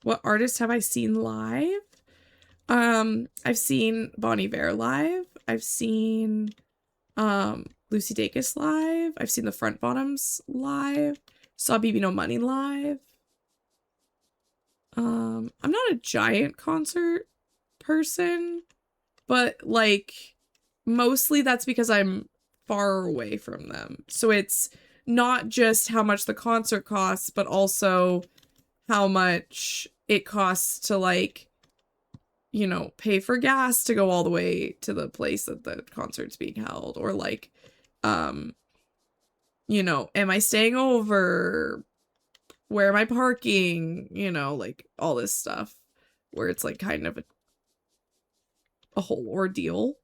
[SPEAKER 1] What artists have I seen live? I've seen Bon Iver live. I've seen Lucy Dacus live. I've seen the Front Bottoms live. Saw BB No Money live. I'm not a giant concert person, but like mostly that's because I'm far away from them. So it's not just how much the concert costs, but also how much it costs to like, you know, pay for gas to go all the way to the place that the concert's being held, or like, you know, am I staying over? Where am I parking? You know, like all this stuff where it's like kind of a whole ordeal.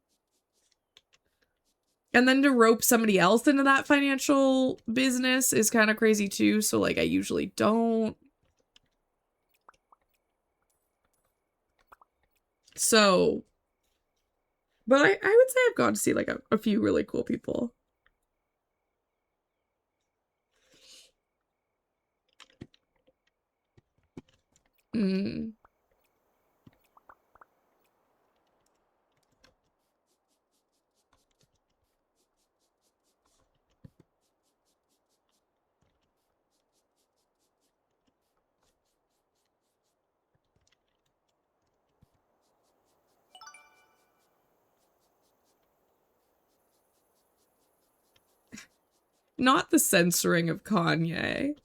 [SPEAKER 1] And then to rope somebody else into that financial business is kind of crazy too. So like I usually don't. So, but I would say I've gone to see like a few really cool people. Mm. Not the censoring of Kanye.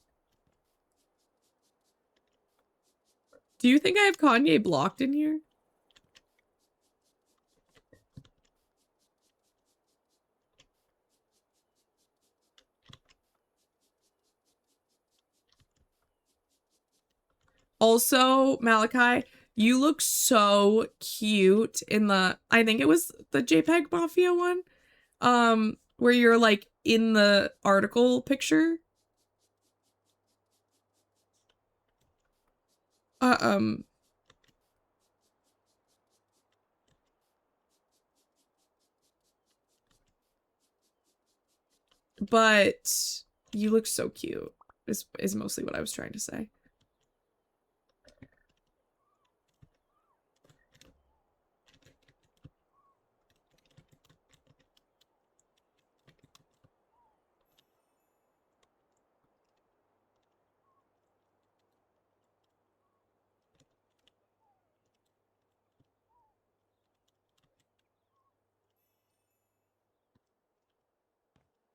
[SPEAKER 1] Do you think I have Kanye blocked in here? Also, Malachi, you look so cute in the, I think it was the JPEG Mafia one, where you're like in the article picture. Uh, but you look so cute is mostly what I was trying to say.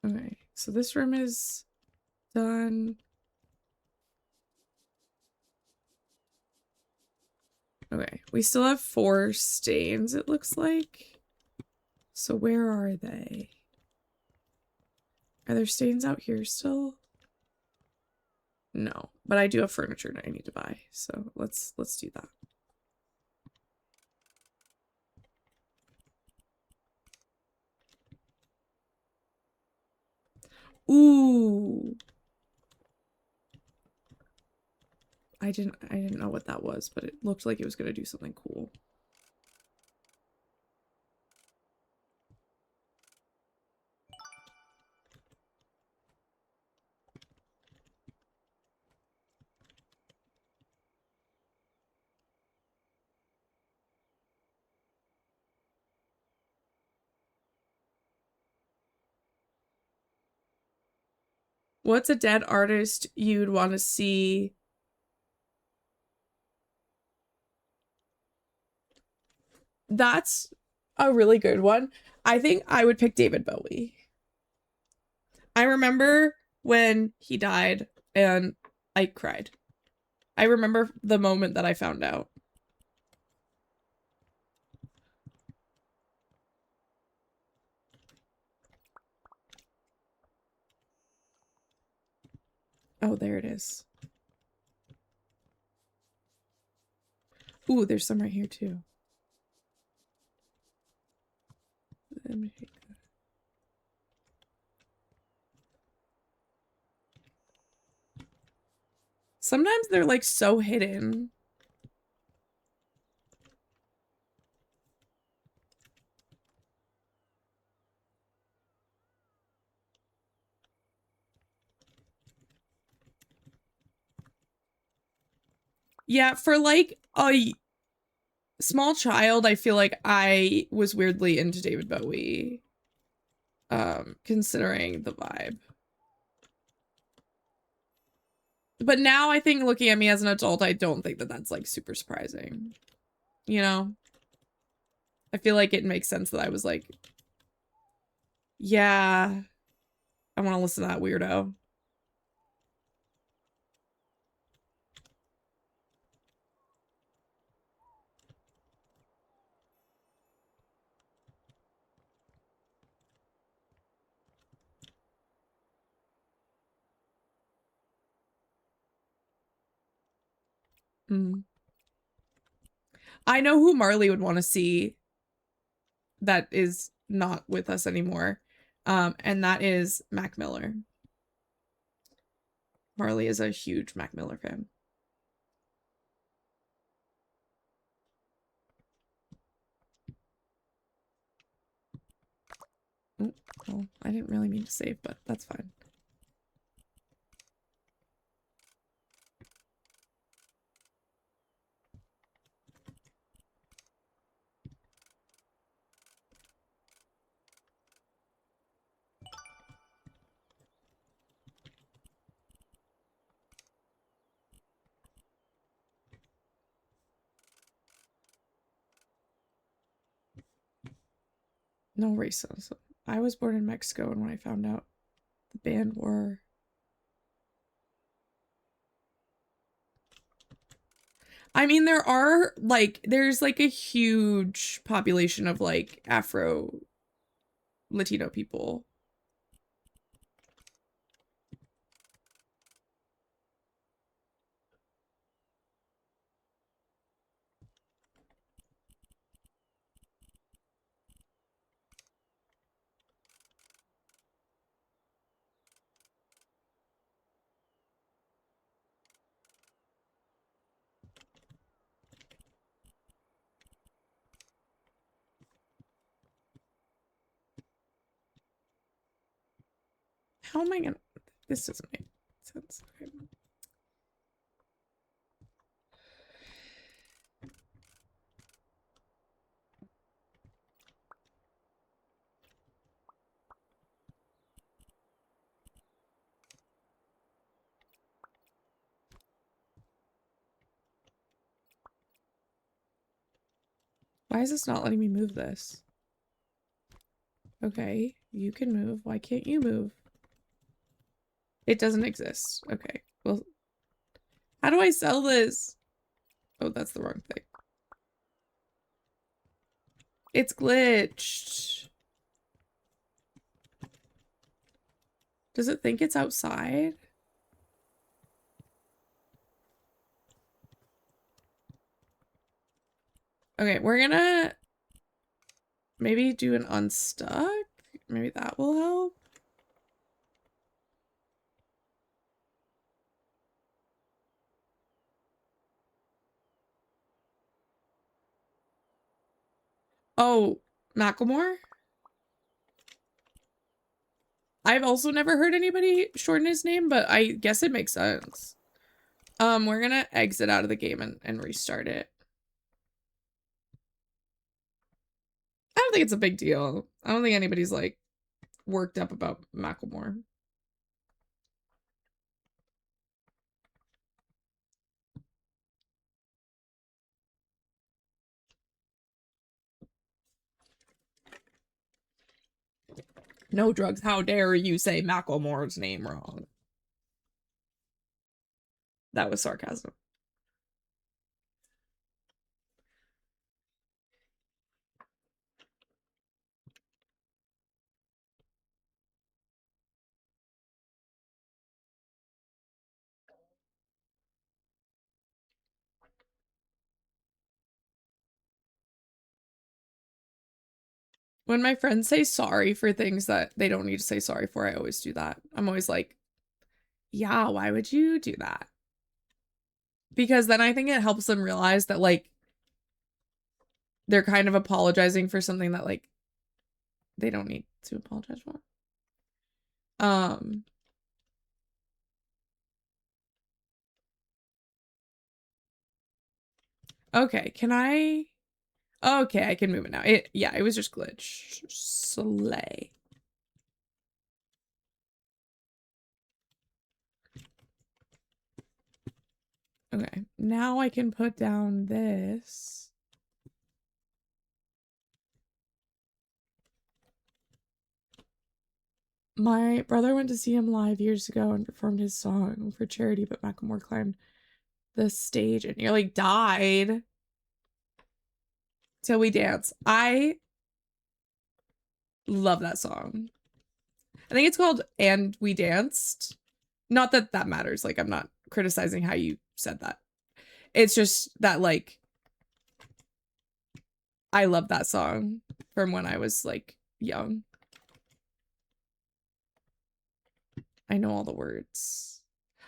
[SPEAKER 1] Okay, so this room is done. Okay, we still have 4 stains, it looks like. So where are they? Are there stains out here still? No, but I do have furniture that I need to buy, so let's do that. Ooh. I didn't know what that was, but it looked like it was gonna do something cool. What's a dead artist you'd want to see? That's a really good one. I think I would pick David Bowie. I remember when he died and I cried. I remember the moment that I found out. Oh, there it is. Ooh, there's some right here too. Let me take that. Sometimes they're like so hidden. Yeah, for like a small child, I feel like I was weirdly into David Bowie. Considering the vibe. But now I think looking at me as an adult, I don't think that that's like super surprising. You know? I feel like it makes sense that I was like, yeah, I want to listen to that weirdo. Mm. I know who Marley would want to see that is not with us anymore. And that is Mac Miller. Marley is a huge Mac Miller fan. Oh, well, I didn't really mean to save, but that's fine. No racism. I was born in Mexico, and when I found out the band were... I mean, there are, like, there's, like, a huge population of, like, Afro Latino people. How am I gonna... This doesn't make sense. Okay. Why is this not letting me move this? Okay, you can move. Why can't you move? It doesn't exist. Okay, well, how do I sell this? Oh, that's the wrong thing. It's glitched. Does it think it's outside? Okay, we're gonna maybe do an unstuck. Maybe that will help. Oh, Macklemore? I've also never heard anybody shorten his name, but I guess it makes sense. We're gonna exit out of the game and restart it. I don't think it's a big deal. I don't think anybody's like worked up about Macklemore. No drugs. How dare you say Macklemore's name wrong? That was sarcasm. When my friends say sorry for things that they don't need to say sorry for, I always do that. I'm always like, yeah, why would you do that? Because then I think it helps them realize that, like, they're kind of apologizing for something that, like, they don't need to apologize for. Okay, can I? Okay, I can move it now. Yeah, it was just glitch. Slay. Okay, now I can put down this. My brother went to see him live years ago and performed his song for charity, but Macklemore climbed the stage and nearly died. Till We Dance. I love that song. I think it's called And We Danced. Not that that matters. Like, I'm not criticizing how you said that. It's just that, like, I love that song from when I was, like, young. I know all the words.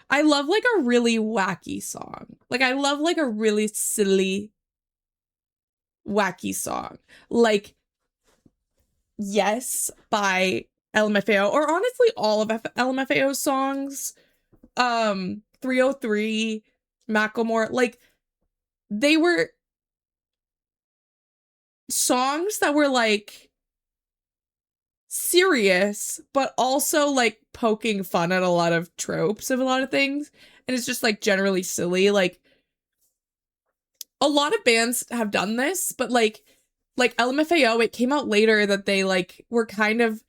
[SPEAKER 1] I love, like, a really wacky song. Like, I love, like, a really silly, wacky song. Like, Yes by LMFAO, or honestly, all of LMFAO's songs. 303, Macklemore, like, they were songs that were, like, serious, but also, like, poking fun at a lot of tropes of a lot of things. And it's just, like, generally silly. Like, a lot of bands have done this, but, like LMFAO, it came out later that they, like, were kind of,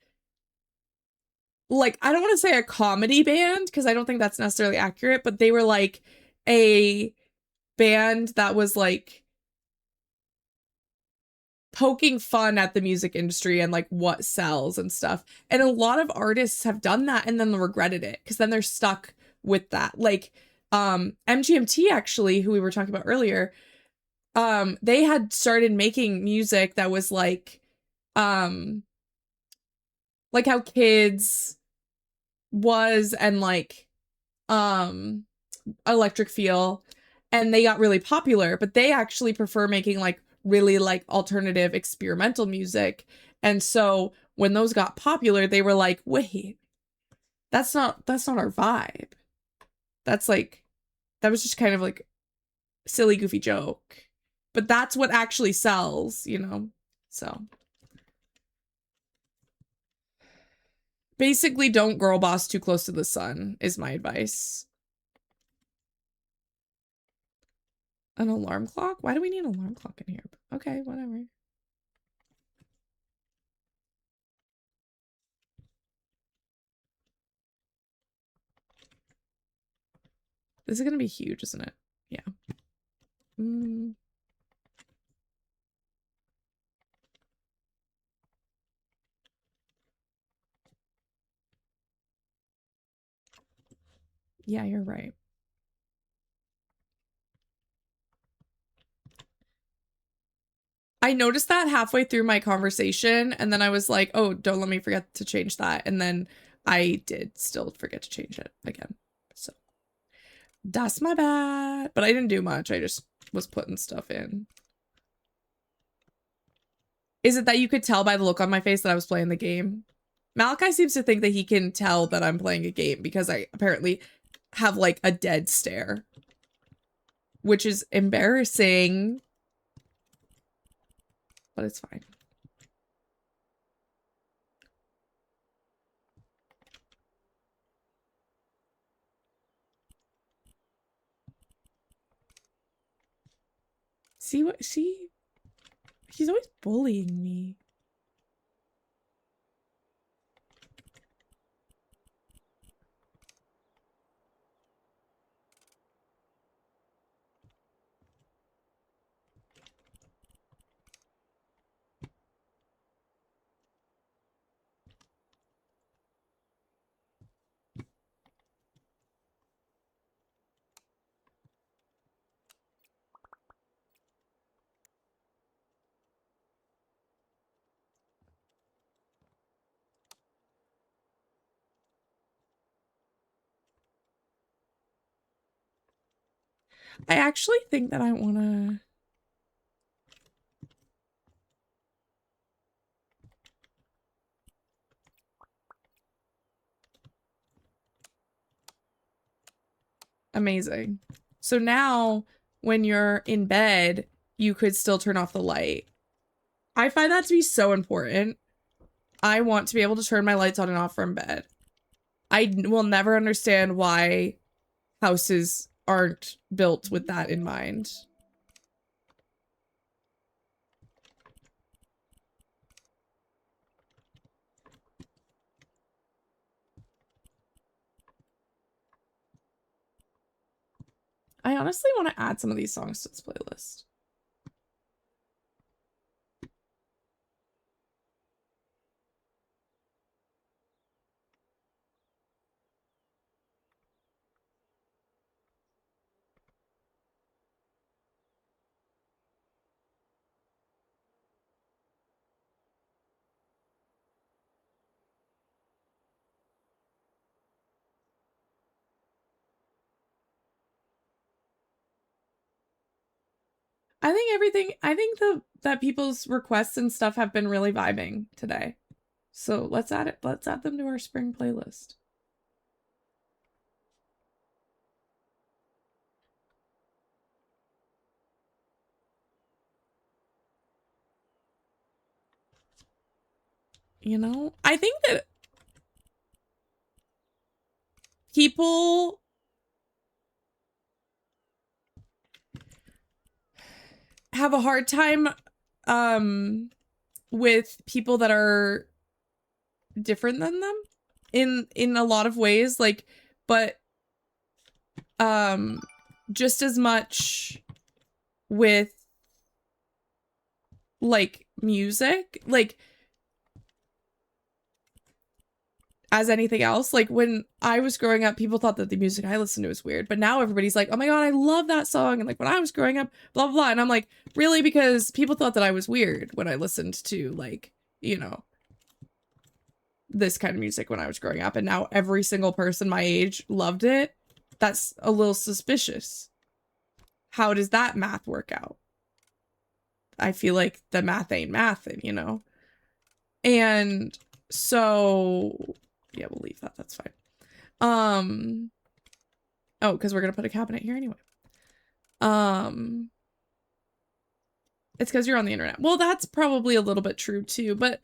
[SPEAKER 1] like, I don't want to say a comedy band, because I don't think that's necessarily accurate, but they were, like, a band that was, like, poking fun at the music industry and, like, what sells and stuff. And a lot of artists have done that and then regretted it, because then they're stuck with that. Like, MGMT, actually, who we were talking about earlier, they had started making music that was, like how Kids was, and, like, Electric Feel, and they got really popular, but they actually prefer making, like, really, like, alternative experimental music. And so when those got popular, they were like, wait, that's not our vibe. That's, like, that was just kind of, like, silly, goofy joke. But that's what actually sells, you know? So basically, don't girl boss too close to the sun is my advice. An alarm clock? Why do we need an alarm clock in here? Okay, whatever. This is gonna be huge, isn't it? Yeah. Yeah, you're right. I noticed that halfway through my conversation, and then I was like, oh, don't let me forget to change that. And then I did still forget to change it again. So that's my bad. But I didn't do much. I just was putting stuff in. Is it that you could tell by the look on my face that I was playing the game? Malachi seems to think that he can tell that I'm playing a game because I apparently have, like, a dead stare, which is embarrassing, but it's fine. See what she's always bullying me. I actually think that I want to... Amazing. So now when you're in bed, you could still turn off the light. I find that to be so important. I want to be able to turn my lights on and off from bed. I will never understand why houses aren't built with that in mind. I honestly want to add some of these songs to this playlist. I think that people's requests and stuff have been really vibing today. So let's add them to our spring playlist. You know, I think that people have a hard time with people that are different than them in a lot of ways, like, but just as much with like music, like as anything else. Like when I was growing up, people thought that the music I listened to was weird, but now everybody's like, oh my god, I love that song. And like when I was growing up, blah blah blah. And I'm like, really? Because people thought that I was weird when I listened to, like, you know, this kind of music when I was growing up, and now every single person my age loved it. That's a little suspicious. How does that math work out? I feel like the math ain't mathin', you know? And so yeah, we'll leave that. That's fine. Oh, because we're gonna put a cabinet here anyway. It's because you're on the internet. Well, that's probably a little bit true too, but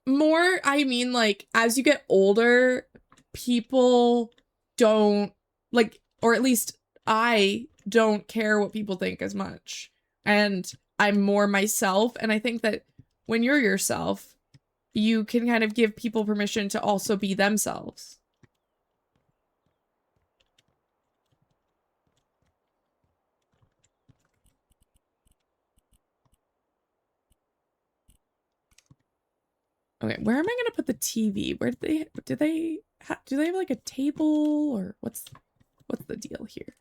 [SPEAKER 1] more, I mean, like, as you get older, people don't, like, or at least I don't care what people think as much. And I'm more myself. And I think that when you're yourself, you can kind of give people permission to also be themselves. Okay, where am I gonna put the TV? Where do they have like a table, or what's the deal here?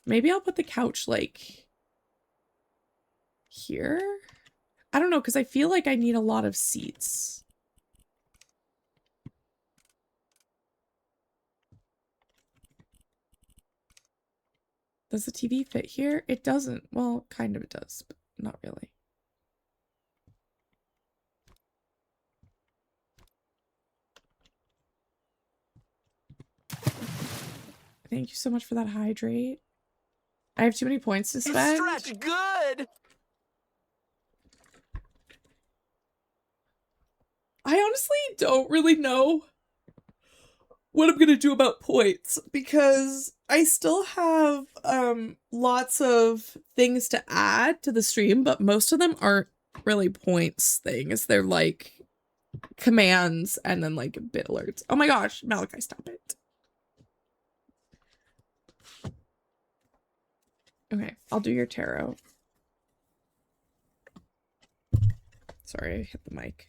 [SPEAKER 1] Maybe I'll put the couch like here. I don't know, because I feel like I need a lot of seats. Does the TV fit here? It doesn't. Well, kind of it does, but not really. Thank you so much for that hydrate. I have too many points to spend.
[SPEAKER 4] Stretch good.
[SPEAKER 1] I honestly don't really know what I'm gonna do about points, because I still have lots of things to add to the stream, but most of them aren't really points things. They're like commands and then like bit alerts. Oh my gosh, Malachi, stop it. Okay, I'll do your tarot. Sorry, I hit the mic.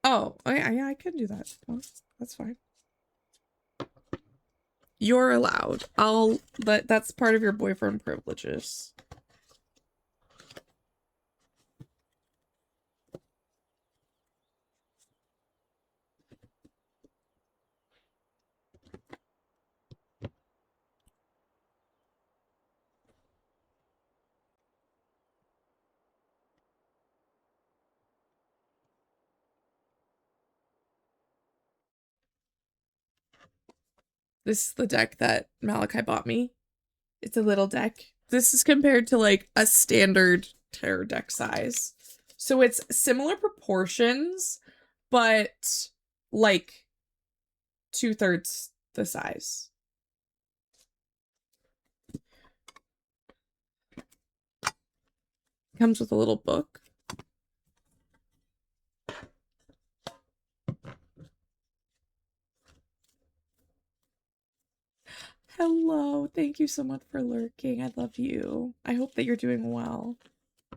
[SPEAKER 1] Oh, yeah, I can do that. Well, that's fine. You're allowed. That's part of your boyfriend privileges. This is the deck that Malachi bought me. It's a little deck. This is compared to like a standard tarot deck size. So it's similar proportions, but like 2/3 the size. Comes with a little book. Hello, thank you so much for lurking. I love you. I hope that you're doing well. I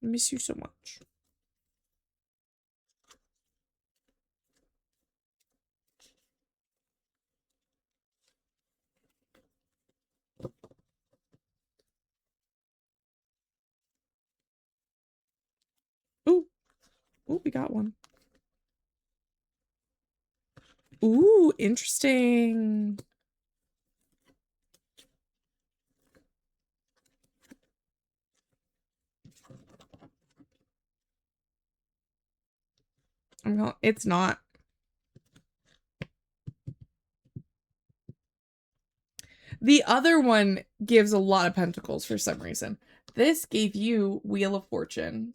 [SPEAKER 1] miss you so much. Ooh. Ooh, we got one. Ooh, interesting. Well, it's not. The other one gives a lot of pentacles for some reason. This gave you Wheel of Fortune.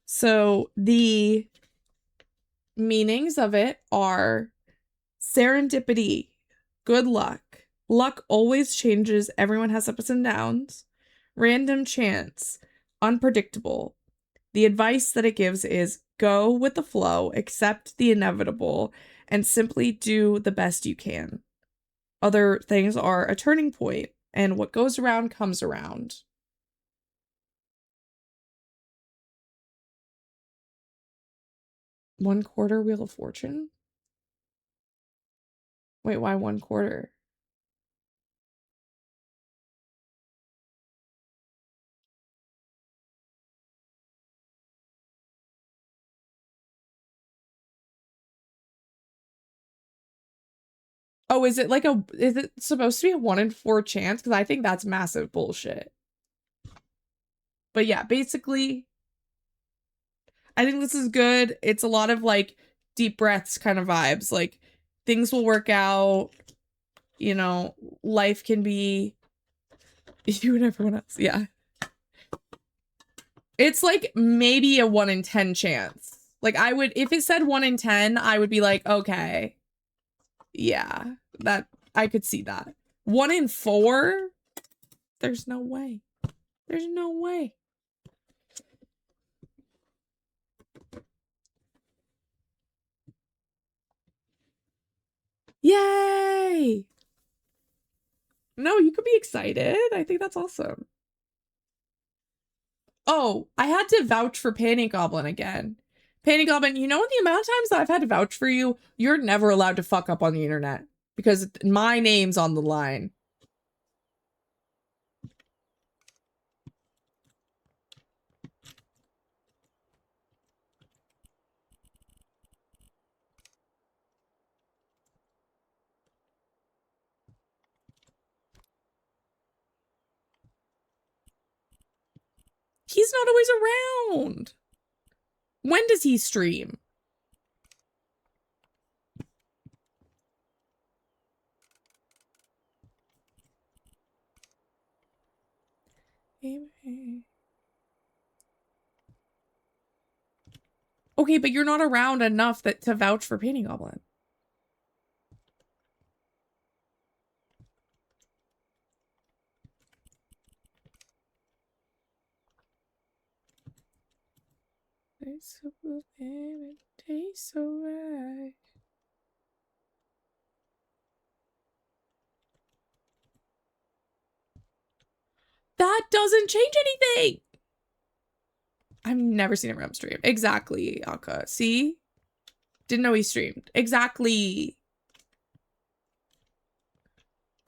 [SPEAKER 1] So the meanings of it are serendipity, good luck. Luck always changes. Everyone has ups and downs. Random chance, unpredictable. The advice that it gives is go with the flow, accept the inevitable, and simply do the best you can. Other things are a turning point, and what goes around comes around. One quarter Wheel of Fortune? Wait, why 1/4? Oh, is it supposed to be a 1 in 4 chance? Because I think that's massive bullshit. But yeah, basically, I think this is good. It's a lot of like deep breaths kind of vibes. Like things will work out. You know, life can be you and everyone else. Yeah. It's like maybe a 1 in 10 chance. Like I would, if it said 1 in 10, I would be like, okay. Yeah, that I could see that. 1 in 4? There's no way. There's no way. Yay! No, you could be excited. I think that's awesome. Oh, I had to vouch for Panty Goblin again. Panty Goblin, you know the amount of times that I've had to vouch for you? You're never allowed to fuck up on the internet because my name's on the line. He's not always around. When does he stream? Okay, but you're not around enough to vouch for Panty Goblin. Tastes so good, and it tastes so right. That doesn't change anything. I've never seen a Rem stream. Exactly, Aka. See? Didn't know he streamed. Exactly.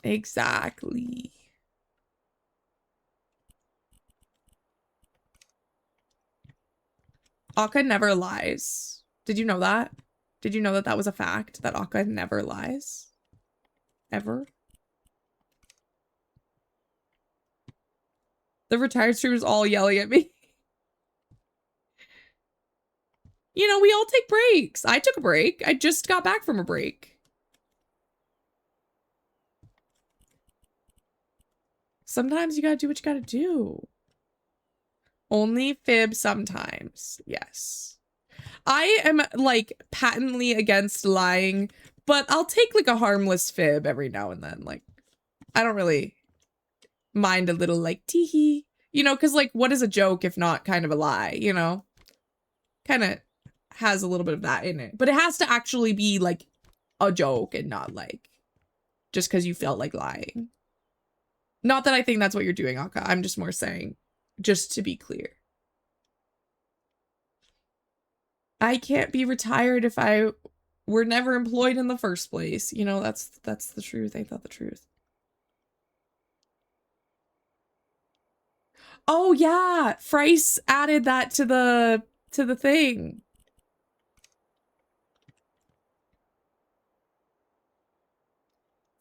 [SPEAKER 1] Exactly. Aka never lies. Did you know that? Did you know that that was a fact? That Aka never lies? Ever? The retired streamers all yelling at me. You know, we all take breaks. I took a break. I just got back from a break. Sometimes you gotta do what you gotta do. Only fib sometimes. Yes. I am, like, patently against lying, but I'll take, like, a harmless fib every now and then. Like, I don't really mind a little, like, tee-hee. You know, because, like, what is a joke if not kind of a lie, you know? Kind of has a little bit of that in it. But it has to actually be, like, a joke and not, like, just because you felt like lying. Not that I think that's what you're doing, Akka. I'm just more saying, just to be clear. I can't be retired if I were never employed in the first place. You know, that's the truth. Ain't that the truth? Oh yeah, Frice added that to the thing.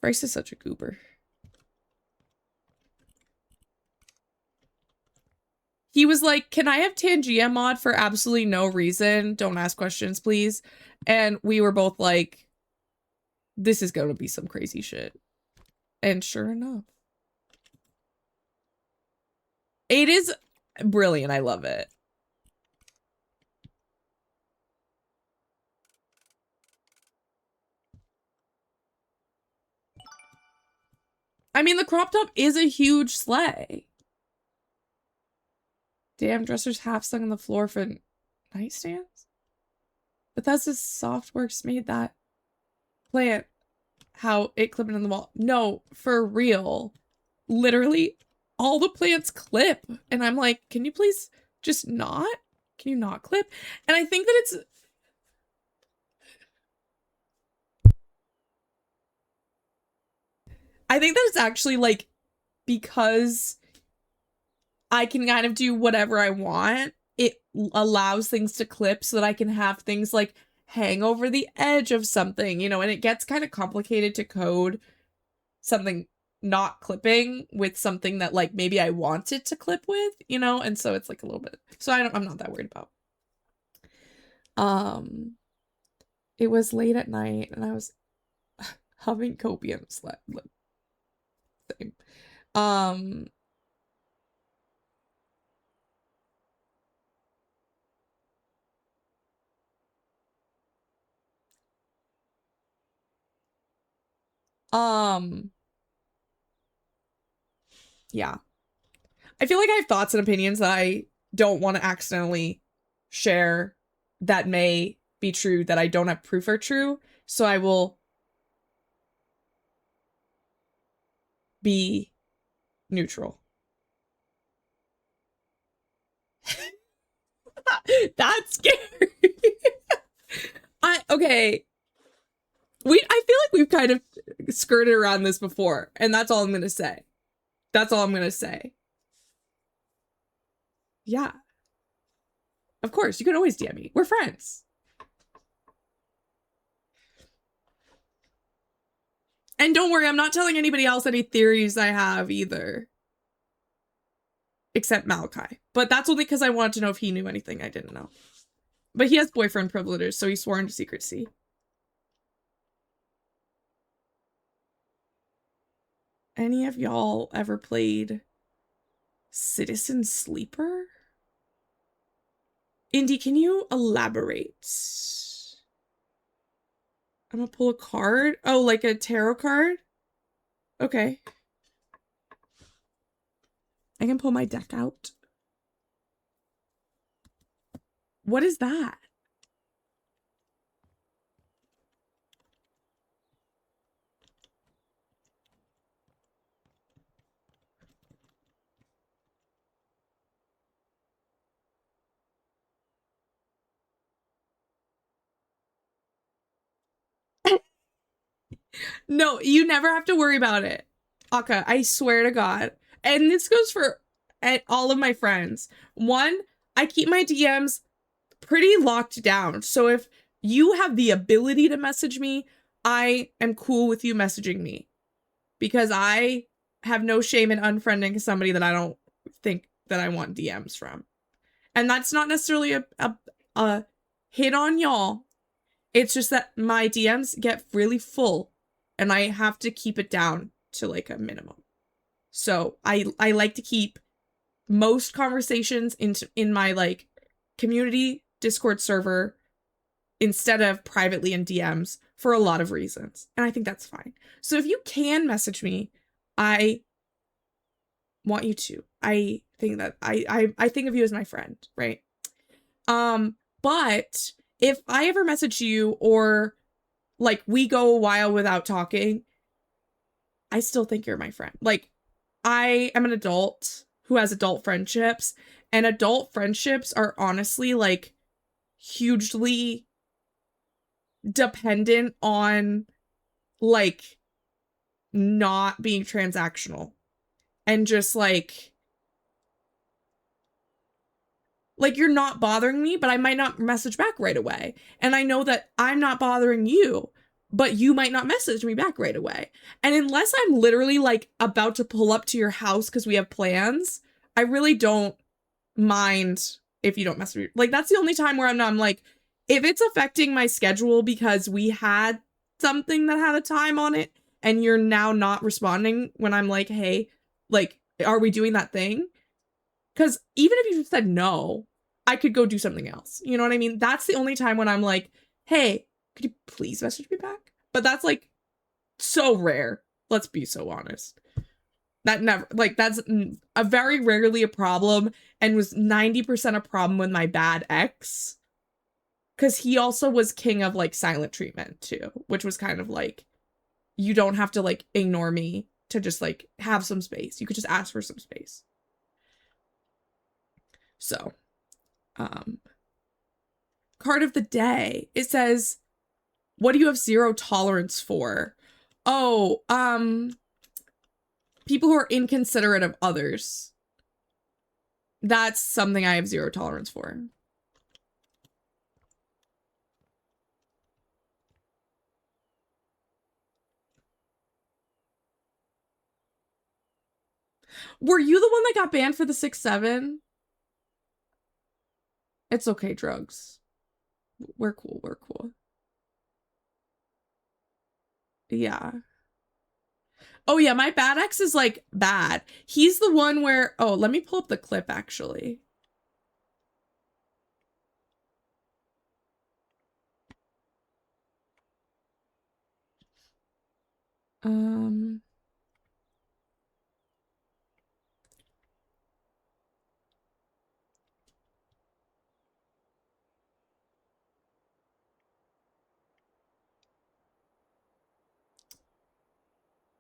[SPEAKER 1] Frice is such a goober. He was like, can I have Tangia mod for absolutely no reason? Don't ask questions, please. And we were both like, this is gonna be some crazy shit. And sure enough. It is brilliant. I love it. I mean, the crop top is a huge sleigh. Damn, dressers half sung on the floor for nightstands? Bethesda Softworks made that plant how it clipping in the wall. No, for real. Literally, all the plants clip. And I'm like, can you please just not? Can you not clip? And I think that it's... I think that it's actually, like, because I can kind of do whatever I want, it allows things to clip so that I can have things, like, hang over the edge of something, you know, and it gets kind of complicated to code something not clipping with something that, like, maybe I want it to clip with, you know, and so it's, like, a little bit, so I'm not that worried about. It was late at night, and I was humming copium slept. Same. Yeah. I feel like I have thoughts and opinions that I don't want to accidentally share that may be true, that I don't have proof are true. So I will be neutral. That's scary. Okay. I feel like we've kind of skirted around this before, and that's all I'm gonna say. That's all I'm gonna say. Yeah. Of course, you can always DM me. We're friends. And don't worry, I'm not telling anybody else any theories I have either. Except Malachi. But that's only because I wanted to know if he knew anything I didn't know. But he has boyfriend privileges, so he swore into secrecy. Any of y'all ever played Citizen Sleeper? Indy, can you elaborate? I'm gonna pull a card. Oh, like a tarot card? Okay. I can pull my deck out. What is that? No, you never have to worry about it. Akka, I swear to God. And this goes for all of my friends. One, I keep my DMs pretty locked down. So if you have the ability to message me, I am cool with you messaging me. Because I have no shame in unfriending somebody that I don't think that I want DMs from. And that's not necessarily a hit on y'all. It's just that my DMs get really full and I have to keep it down to like a minimum. So I like to keep most conversations in my like community Discord server instead of privately in DMs for a lot of reasons. And I think that's fine. So if you can message me, I want you to. I think that I think of you as my friend, right? But if I ever message you or like we go a while without talking, I still think you're my friend. Like, I am an adult who has adult friendships, and adult friendships are honestly like hugely dependent on like not being transactional and just like you're not bothering me, but I might not message back right away. And I know that I'm not bothering you, but you might not message me back right away. And unless I'm literally like about to pull up to your house because we have plans, I really don't mind if you don't message me. Like, that's the only time where I'm like, if it's affecting my schedule because we had something that had a time on it and you're now not responding when I'm like, hey, like, are we doing that thing? Because even if you said no, I could go do something else. You know what I mean? That's the only time when I'm like, hey, could you please message me back? But that's like so rare. Let's be so honest. That never, like, that's a very rarely a problem and was 90% a problem with my bad ex. Because he also was king of like silent treatment too, which was kind of like, you don't have to like ignore me to just like have some space. You could just ask for some space. So, card of the day. It says, what do you have zero tolerance for? Oh, people who are inconsiderate of others. That's something I have zero tolerance for. Were you the one that got banned for the 6-7? It's okay, drugs. We're cool, we're cool. Yeah. Oh yeah, my bad ex is like bad. He's the one where, oh, let me pull up the clip actually.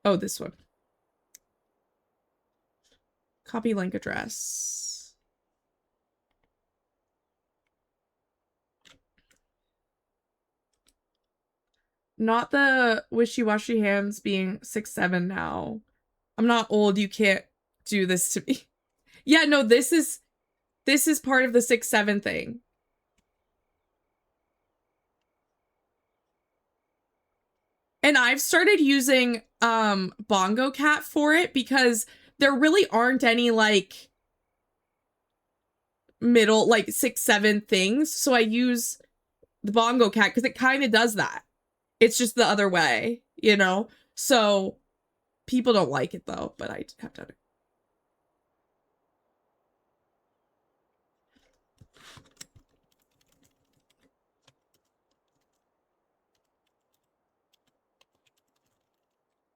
[SPEAKER 1] Oh, this one. Copy link address. Not the wishy-washy hands being 6-7 now. I'm not old, you can't do this to me. Yeah, no, this is part of the 6-7 thing. And I've started using Bongo Cat for it because there really aren't any like middle like 6-7 things. So I use the Bongo Cat because it kind of does that. It's just the other way, you know? So people don't like it though, but I have done it.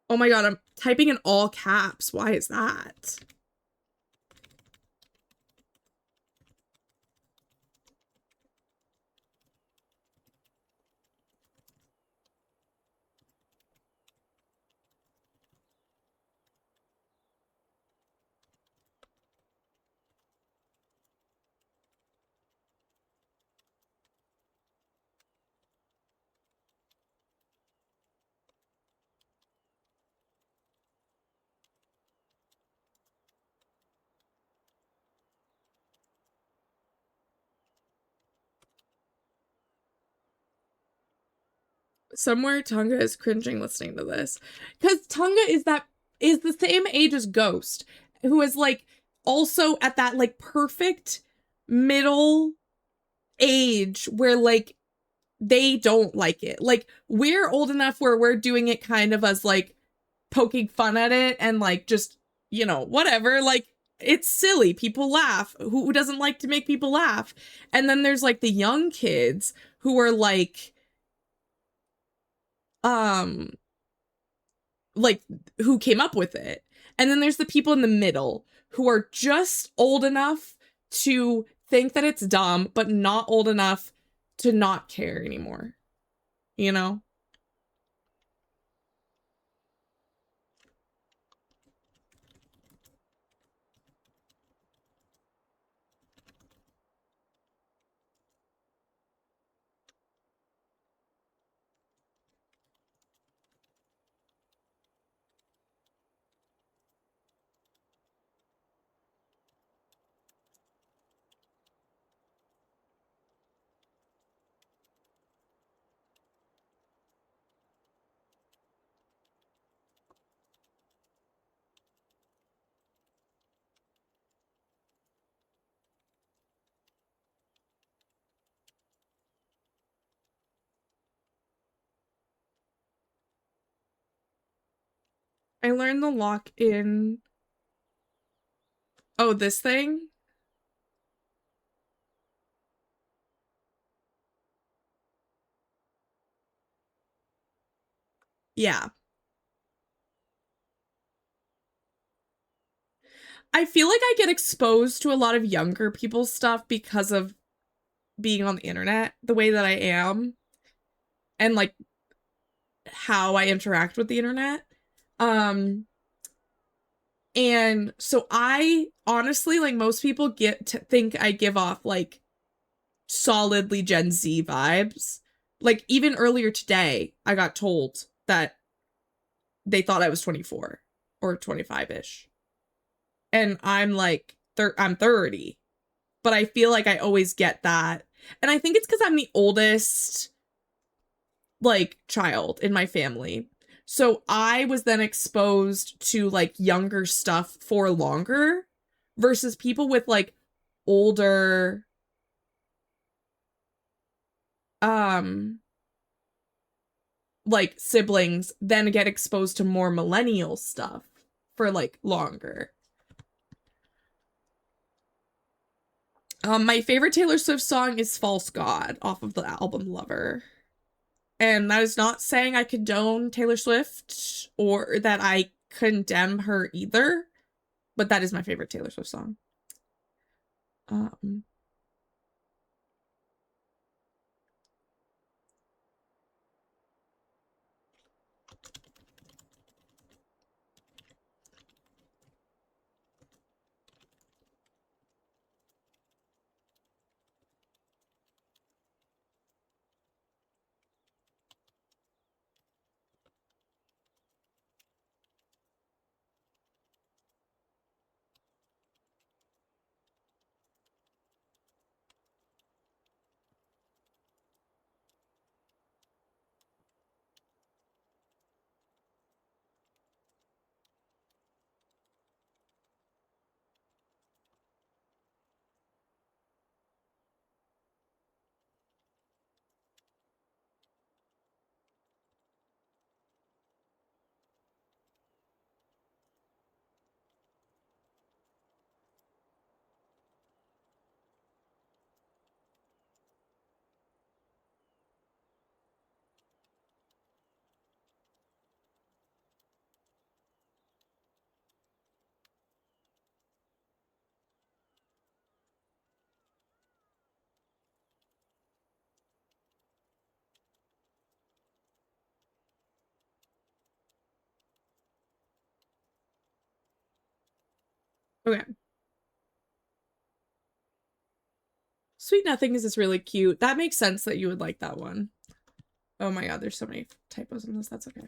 [SPEAKER 1] Oh my god, I'm typing in all caps. Why is that? Somewhere Tonga is cringing listening to this. Because Tonga is the same age as Ghost, who is like also at that like perfect middle age where like they don't like it. Like we're old enough where we're doing it kind of as like poking fun at it and like just, you know, whatever, like it's silly, people laugh. Who doesn't like to make people laugh? And then there's like the young kids who are like who came up with it. And then there's the people in the middle who are just old enough to think that it's dumb, but not old enough to not care anymore. You know? I learned the lock in... Oh, this thing? Yeah. I feel like I get exposed to a lot of younger people's stuff because of being on the internet the way that I am and like how I interact with the internet. And so I honestly, like most people get to think I give off like solidly Gen Z vibes. Like even earlier today, I got told that they thought I was 24 or 25-ish. And I'm like, I'm 30. But I feel like I always get that. And I think it's because I'm the oldest, like, child in my family. So I was then exposed to, like, younger stuff for longer versus people with, like, older, like, siblings then get exposed to more millennial stuff for, like, longer. My favorite Taylor Swift song is False God off of the album Lover. And that is not saying I condone Taylor Swift or that I condemn her either, but that is my favorite Taylor Swift song. Okay. Sweet Nothing is just really cute. That makes sense that you would like that one. Oh my god, there's so many typos in this. That's okay.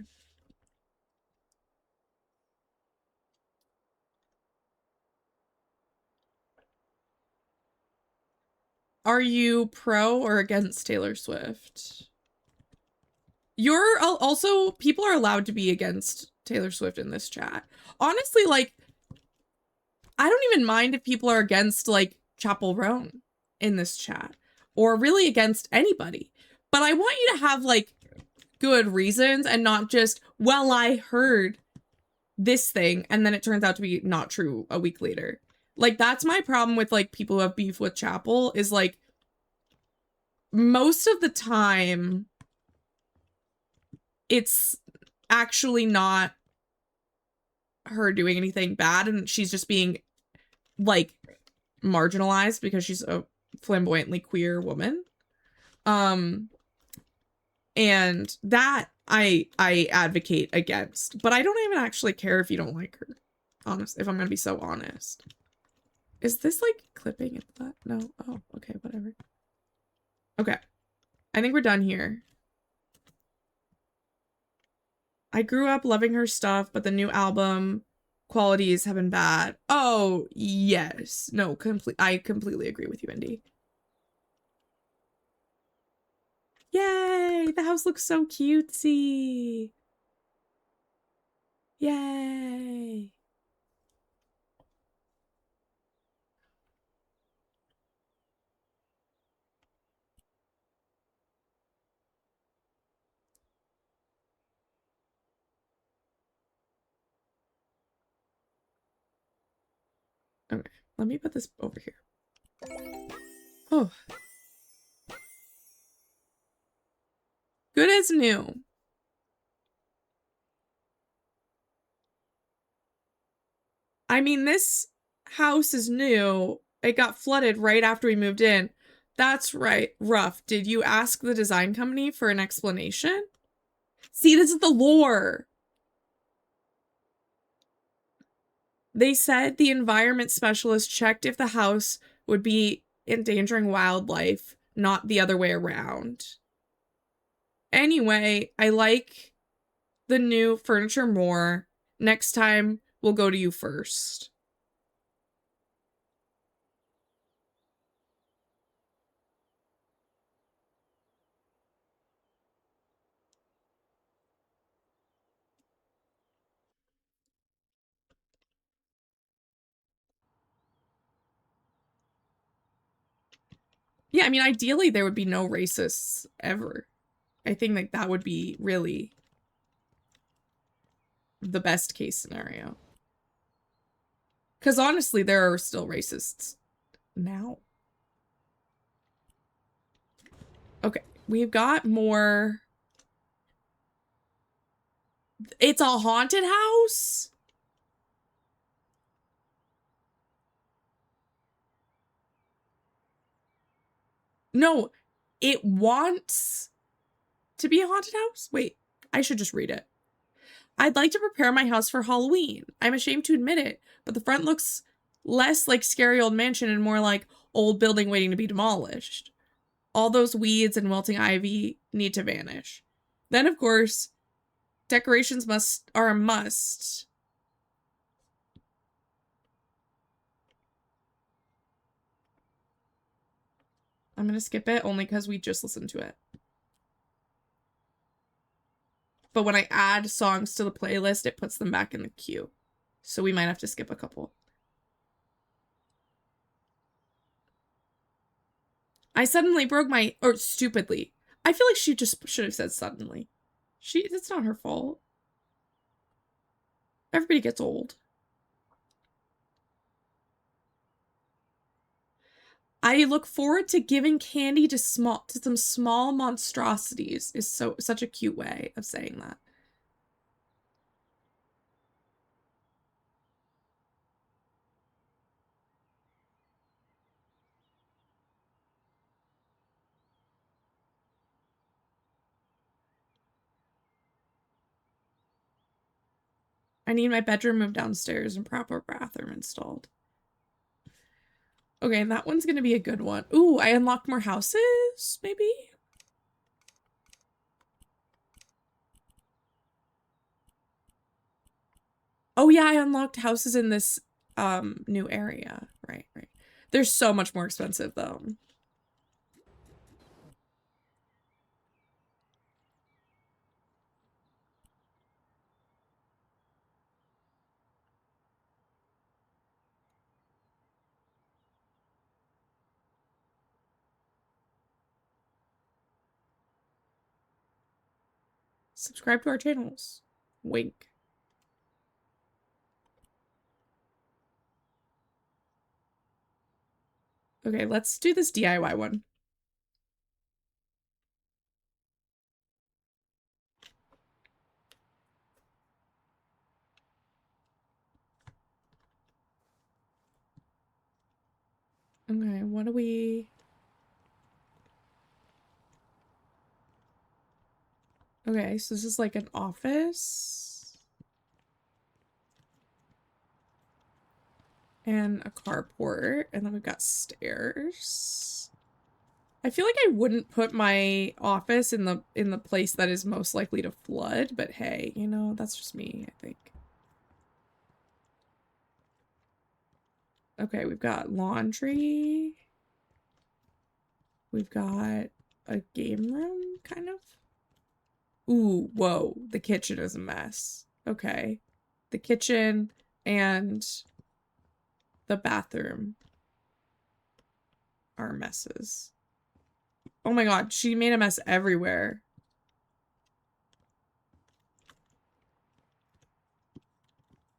[SPEAKER 1] Are you pro or against Taylor Swift? You're also, people are allowed to be against Taylor Swift in this chat. Honestly, like, I don't even mind if people are against like Chapel Roan in this chat or really against anybody. But I want you to have like good reasons and not just, well, I heard this thing and then it turns out to be not true a week later. Like, that's my problem with like people who have beef with Chapel is like most of the time it's actually not her doing anything bad and she's just being like marginalized because she's a flamboyantly queer woman. And that I advocate against, but I don't even actually care if you don't like her. Honest, if I'm gonna be so honest. Is this like clipping at that? No. Oh, okay, whatever. Okay. I think we're done here. I grew up loving her stuff, but the new album qualities have been bad. Oh, yes. No, I completely agree with you, Indy. Yay! The house looks so cutesy. Yay! Okay, let me put this over here. Oh. Good as new. I mean, this house is new. It got flooded right after we moved in. That's right. Rough. Did you ask the design company for an explanation? See, this is the lore. They said the environment specialist checked if the house would be endangering wildlife, not the other way around. Anyway, I like the new furniture more. Next time, we'll go to you first. Yeah, I mean, ideally, there would be no racists ever. I think like that would be really the best case scenario. Because honestly, there are still racists now. Okay, we've got more. It's a haunted house? No, it wants to be a haunted house? Wait, I should just read it. I'd like to prepare my house for Halloween. I'm ashamed to admit it, but the front looks less like scary old mansion and more like old building waiting to be demolished. All those weeds and wilting ivy need to vanish. Then, of course, decorations are a must. I'm gonna skip it only because we just listened to it. But when I add songs to the playlist, it puts them back in the queue. So we might have to skip a couple. I suddenly broke my, or stupidly. I feel like she just should have said suddenly. It's not her fault. Everybody gets old. I look forward to giving candy to some small monstrosities is such a cute way of saying that. I need my bedroom moved downstairs and proper bathroom installed. Okay, that one's gonna be a good one. Ooh, I unlocked more houses, maybe? Oh yeah, I unlocked houses in this new area. Right. They're so much more expensive though. subscribe to our channels. Wink. Okay, let's do this DIY one. Okay, what do we... Okay, so this is like an office. And a carport, and then we've got stairs. I feel like I wouldn't put my office in the place that is most likely to flood, but hey, you know, that's just me, I think. Okay, we've got laundry. We've got a game room, kind of. Ooh, whoa, the kitchen is a mess. Okay. The kitchen and the bathroom are messes. Oh my god, she made a mess everywhere.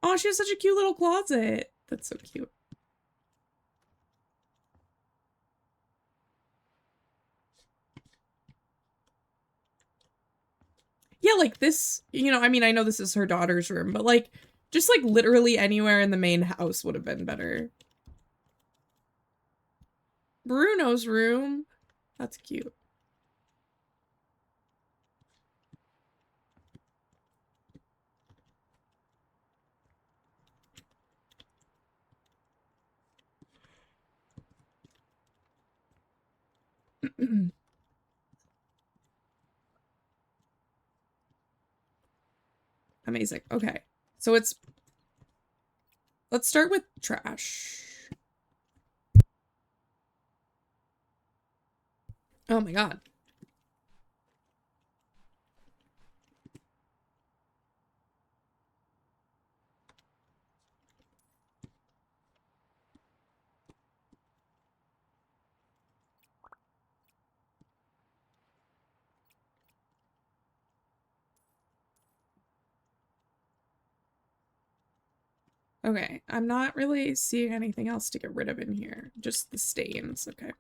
[SPEAKER 1] Oh, she has such a cute little closet. That's so cute. Yeah, like this, you know, I mean, I know this is her daughter's room, but like, just like literally anywhere in the main house would have been better. Bruno's room. That's cute. Amazing. Okay. So let's start with trash. Oh my god. Okay, I'm not really seeing anything else to get rid of in here. Just the stains, okay.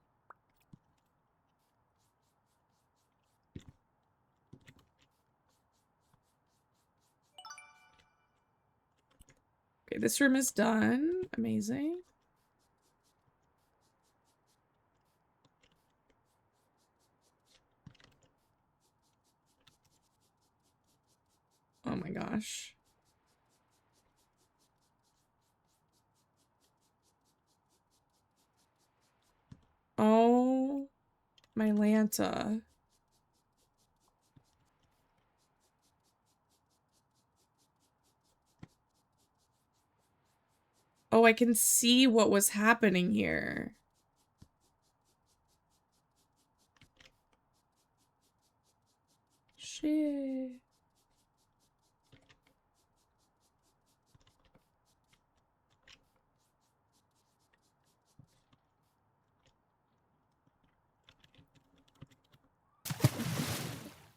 [SPEAKER 1] Okay, this room is done. Amazing. Oh my gosh. Oh, my Lanta. Oh, I can see what was happening here. Shit.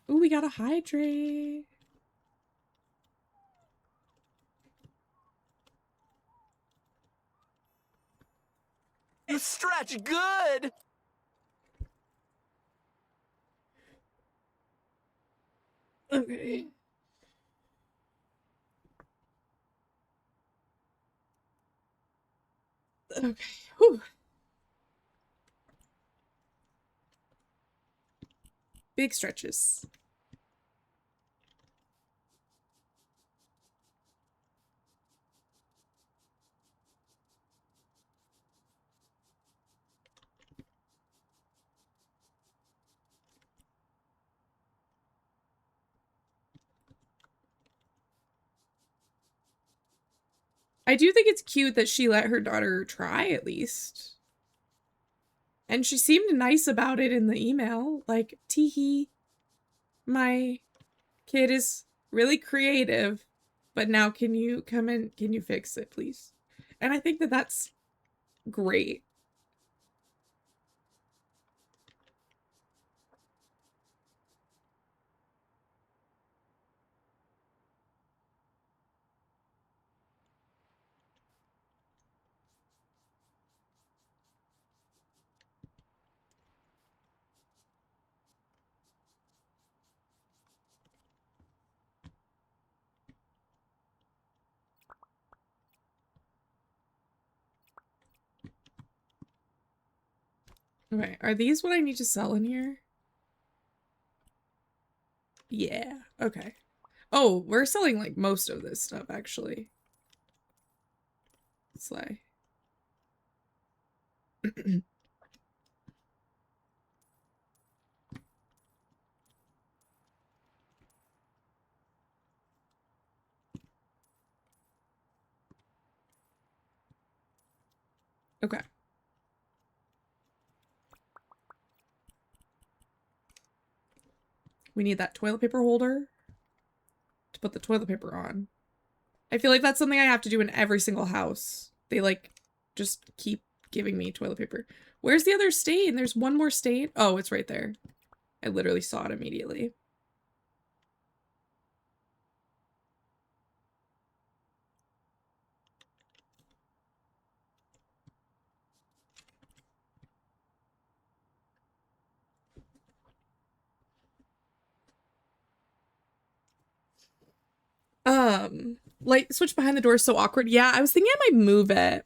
[SPEAKER 1] Ooh, we got a hydrate.
[SPEAKER 4] You stretch good!
[SPEAKER 1] Okay. Okay. Whew. Big stretches. I do think it's cute that she let her daughter try at least. And she seemed nice about it in the email. Like, teehee, my kid is really creative, but now can you come in? Can you fix it, please? And I think that that's great. Okay, are these what I need to sell in here? Yeah, okay. Oh, we're selling like most of this stuff actually. Slay. Okay. We need that toilet paper holder to put the toilet paper on. I feel like that's something I have to do in every single house. They like just keep giving me toilet paper. Where's the other stain? There's one more stain. Oh, it's right there. I literally saw it immediately. Light switch behind the door is so awkward. Yeah, I was thinking I might move it.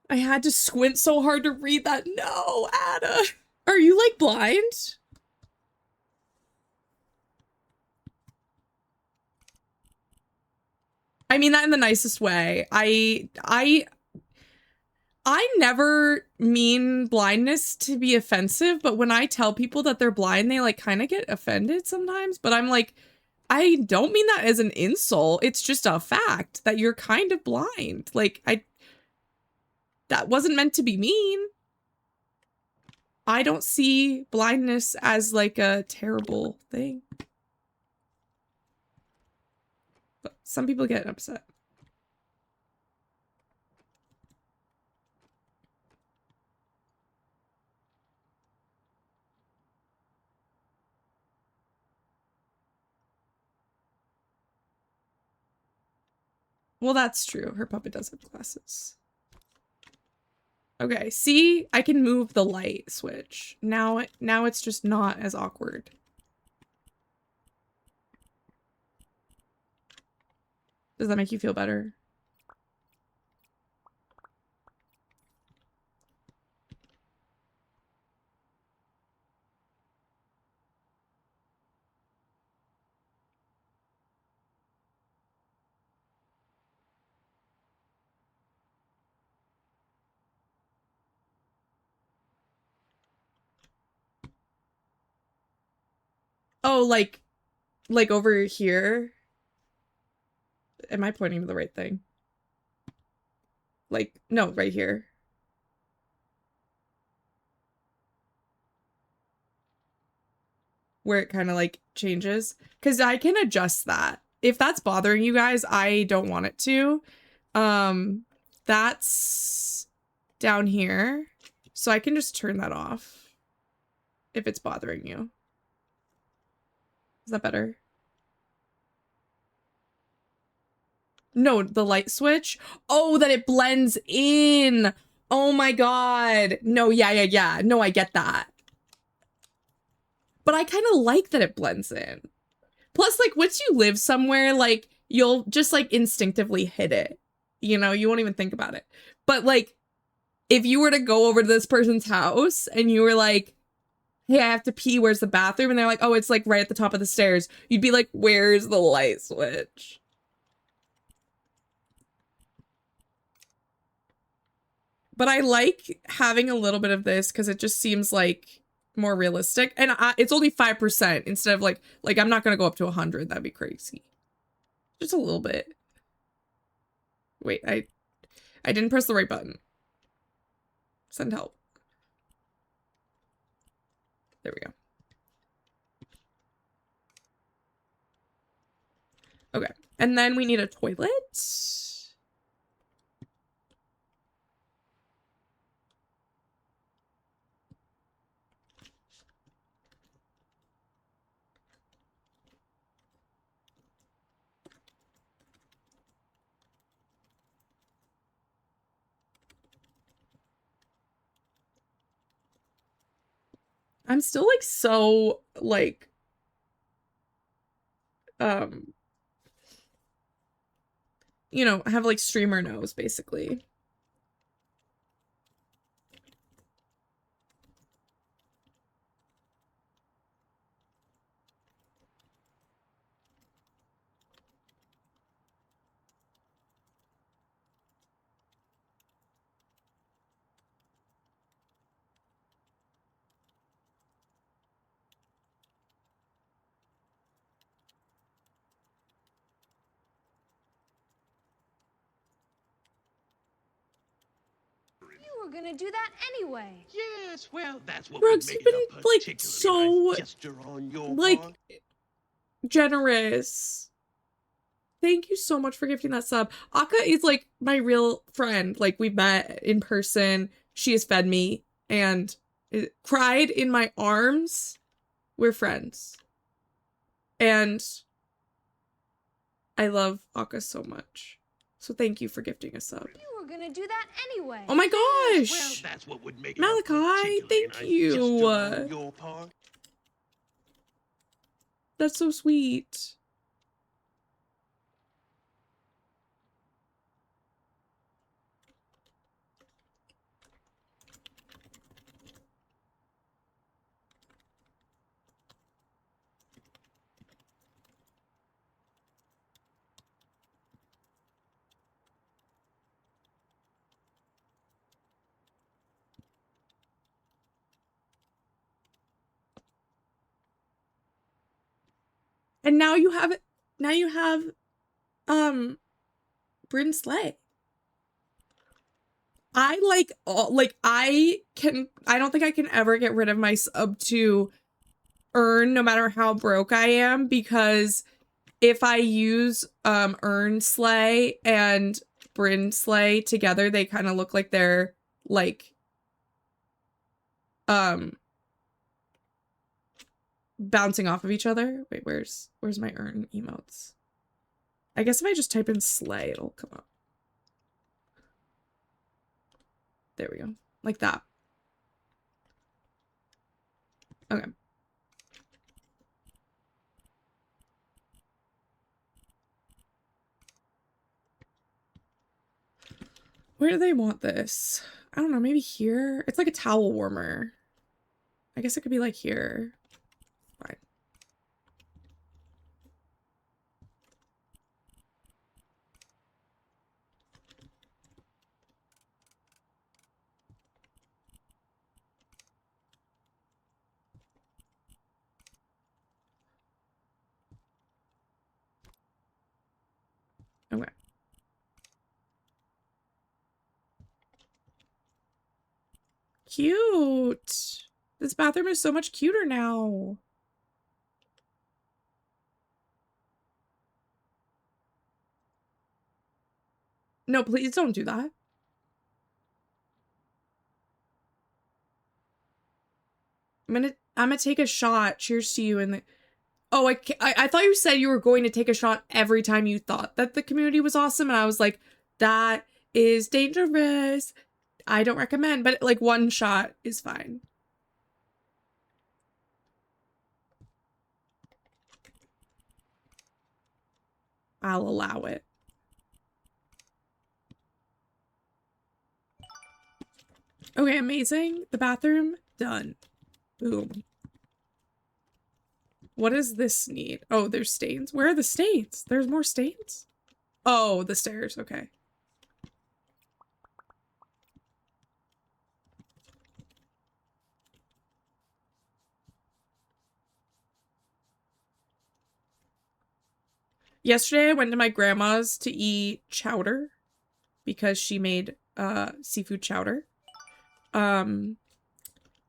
[SPEAKER 1] I had to squint so hard to read that. No, Ada. Are you like blind? I mean that in the nicest way. I never mean blindness to be offensive, but when I tell people that they're blind, they like kind of get offended sometimes. But I'm like, I don't mean that as an insult. It's just a fact that you're kind of blind. Like, that wasn't meant to be mean. I don't see blindness as like a terrible thing. But some people get upset. Well, that's true. Her puppet does have glasses. Okay, see? I can move the light switch. Now it's just not as awkward. Does that make you feel better? Oh, like over here? Am I pointing to the right thing? Like, no, right here. Where it kind of like changes. Because I can adjust that. If that's bothering you guys, I don't want it to. That's down here. So I can just turn that off. If it's bothering you. Is that better? No, the light switch. Oh, that it blends in. Oh my god. No, yeah. No, I get that. But I kind of like that it blends in. Plus, like, once you live somewhere, like, you'll just, like, instinctively hit it. You know, you won't even think about it. But, like, if you were to go over to this person's house and you were like, hey, I have to pee, where's the bathroom? And they're like, oh, it's, like, right at the top of the stairs. You'd be like, where's the light switch? But I like having a little bit of this because it just seems like more realistic. And it's only 5% instead of like I'm not going to go up to 100. That'd be crazy. Just a little bit. Wait, I didn't press the right button. Send help. There we go. Okay. And then we need a toilet. I'm still like so like you know, have like streamer nose basically.
[SPEAKER 5] You were gonna do that anyway.
[SPEAKER 6] Yes, well, that's what
[SPEAKER 1] Brooks,
[SPEAKER 6] would make
[SPEAKER 1] you've
[SPEAKER 6] it a
[SPEAKER 1] been like
[SPEAKER 6] particularly
[SPEAKER 1] so
[SPEAKER 6] nice gesture on your
[SPEAKER 1] like
[SPEAKER 6] part.
[SPEAKER 1] generous. Thank you so much for gifting that sub. Akka is like my real friend. Like we've met in person. She has fed me and cried in my arms. We're friends. And I love Akka so much. So thank you for gifting a sub.
[SPEAKER 5] You were gonna do that anyway.
[SPEAKER 1] Oh my
[SPEAKER 6] Yes, well,
[SPEAKER 1] gosh!
[SPEAKER 6] that's what would make it a
[SPEAKER 1] Malachi,
[SPEAKER 6] particularly
[SPEAKER 1] thank
[SPEAKER 6] nice
[SPEAKER 1] you.
[SPEAKER 6] gesture on your part.
[SPEAKER 1] That's so sweet. And now you have Bryn Slay. I like all like I don't think I can ever get rid of my sub to Earn no matter how broke I am, because if I use Earn Slay and Bryn Slay together, they kind of look like they're like bouncing off of each other. Wait, where's my Earn emotes? I guess if I just type in Slay, it'll come up. There we go. Like that. Okay. Where do they want this? I don't know, maybe here? It's like a towel warmer. I guess it could be like here. Fine. Okay. Cute. This bathroom is so much cuter now. No, please don't do that. I'm gonna take a shot. Cheers to you. And oh, I thought you said you were going to take a shot every time you thought that the community was awesome, and I was like, that is dangerous. I don't recommend, but like one shot is fine. I'll allow it. Okay, amazing. The bathroom, done. Boom. What does this need? Oh, there's stains. Where are the stains? There's more stains? Oh, the stairs. Okay. Yesterday, I went to my grandma's to eat chowder because she made seafood chowder. And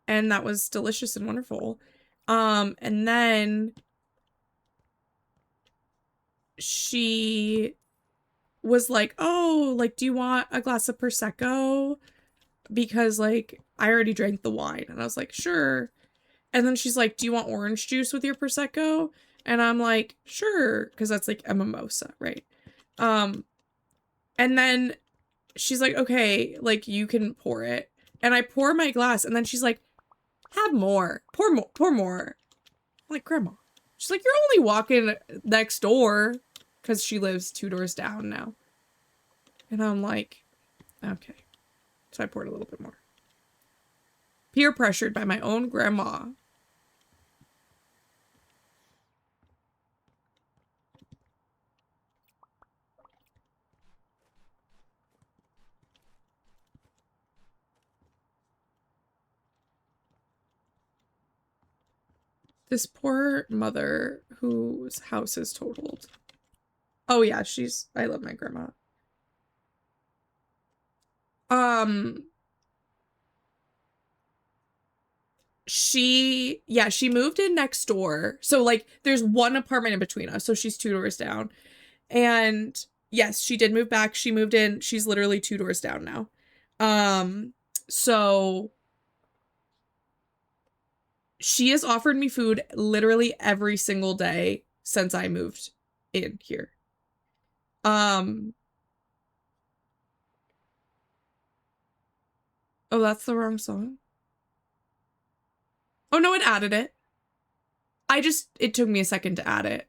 [SPEAKER 1] that was delicious and wonderful. And then she was like, oh, like, do you want a glass of Prosecco? Because, like, I already drank the wine. And I was like, sure. And then she's like, do you want orange juice with your Prosecco? And I'm like, sure. Because that's, like, a mimosa, right? And then she's like, okay, like, you can pour it. And I pour my glass. And then she's like, Have more. Pour more. I'm like, Grandma. She's like, you're only walking next door because she lives 2 doors down now. And I'm like, okay. So I poured a little bit more. Peer pressured by my own grandma. This poor mother whose house is totaled. Oh yeah, I love my grandma. She moved in next door. So like there's one apartment in between us. So she's 2 doors down. And yes, she did move back. She moved in. She's literally 2 doors down now. So she has offered me food literally every single day since I moved in here. Oh, that's the wrong song. Oh no, it added it. It took me a second to add it.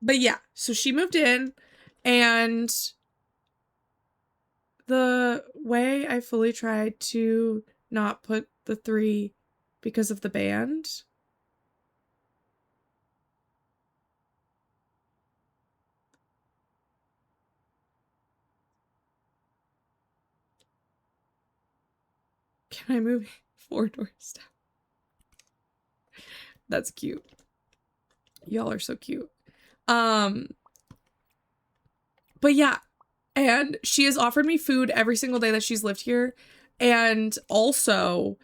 [SPEAKER 1] But yeah, so she moved in, and the way I fully tried to not put the 3 because of the band. Can I move 4 doors down? That's cute. Y'all are so cute. But yeah, and she has offered me food every single day that she's lived here, and also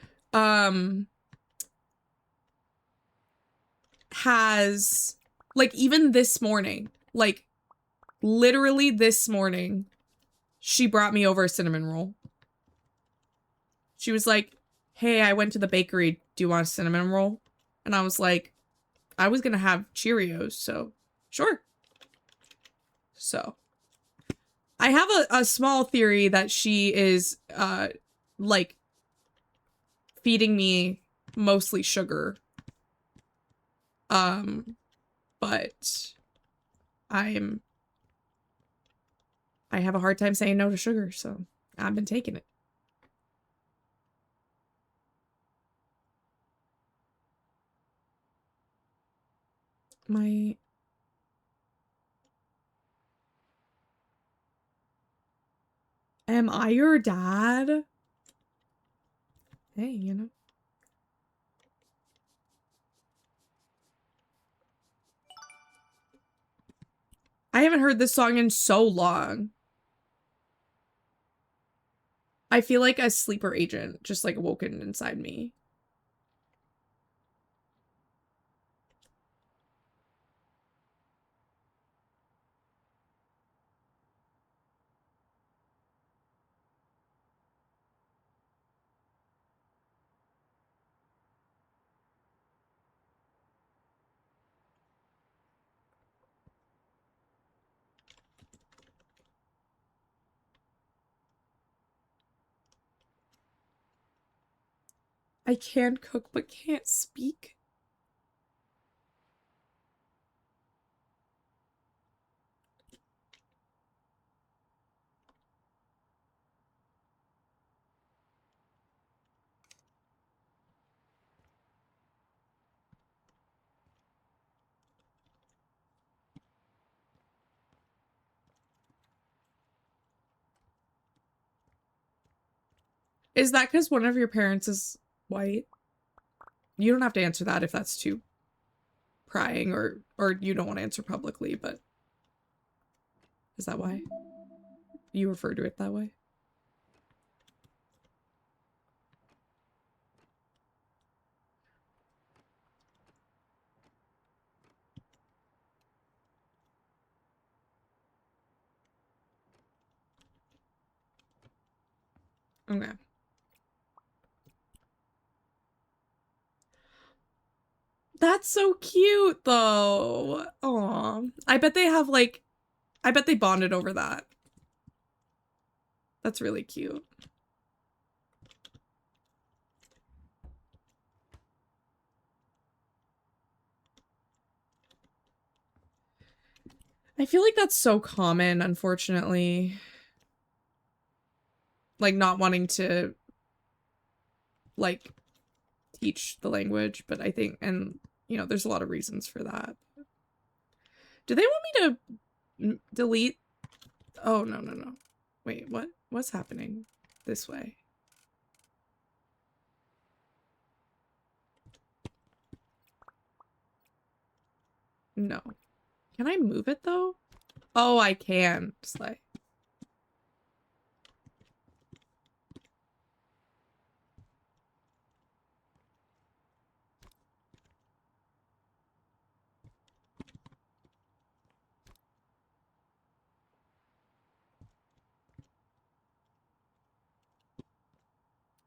[SPEAKER 1] has, like, even this morning, like literally this morning, she brought me over a cinnamon roll. She was like, hey, I went to the bakery, do you want a cinnamon roll? And I was like, I was gonna have Cheerios, so sure. So I have a small theory that she is like feeding me mostly sugar. But I have a hard time saying no to sugar, so I've been taking it. Am I your dad? Hey, you know. I haven't heard this song in so long. I feel like a sleeper agent just like awoken inside me. I can cook but can't speak. Is that because one of your parents is white? You don't have to answer that if that's too prying or you don't want to answer publicly, but is that why you refer to it that way? Okay. That's so cute, though. Aw. I bet they have, like, I bet they bonded over that. That's really cute. I feel like that's so common, unfortunately. Like, not wanting to, like, teach the language, but I think, and, you know, there's a lot of reasons for that. Do they want me to delete? Oh, no, no, no. Wait, what? What's happening this way? No. Can I move it, though? Oh, I can. Slay.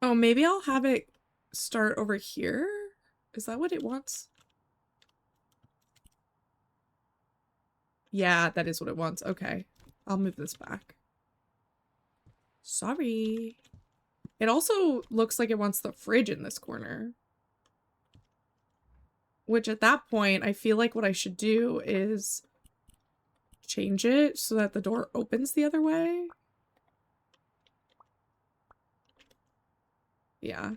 [SPEAKER 1] Oh, maybe I'll have it start over here? Is that what it wants? Yeah, that is what it wants. Okay. I'll move this back. Sorry. It also looks like it wants the fridge in this corner. Which at that point, I feel like what I should do is change it so that the door opens the other way. Yeah.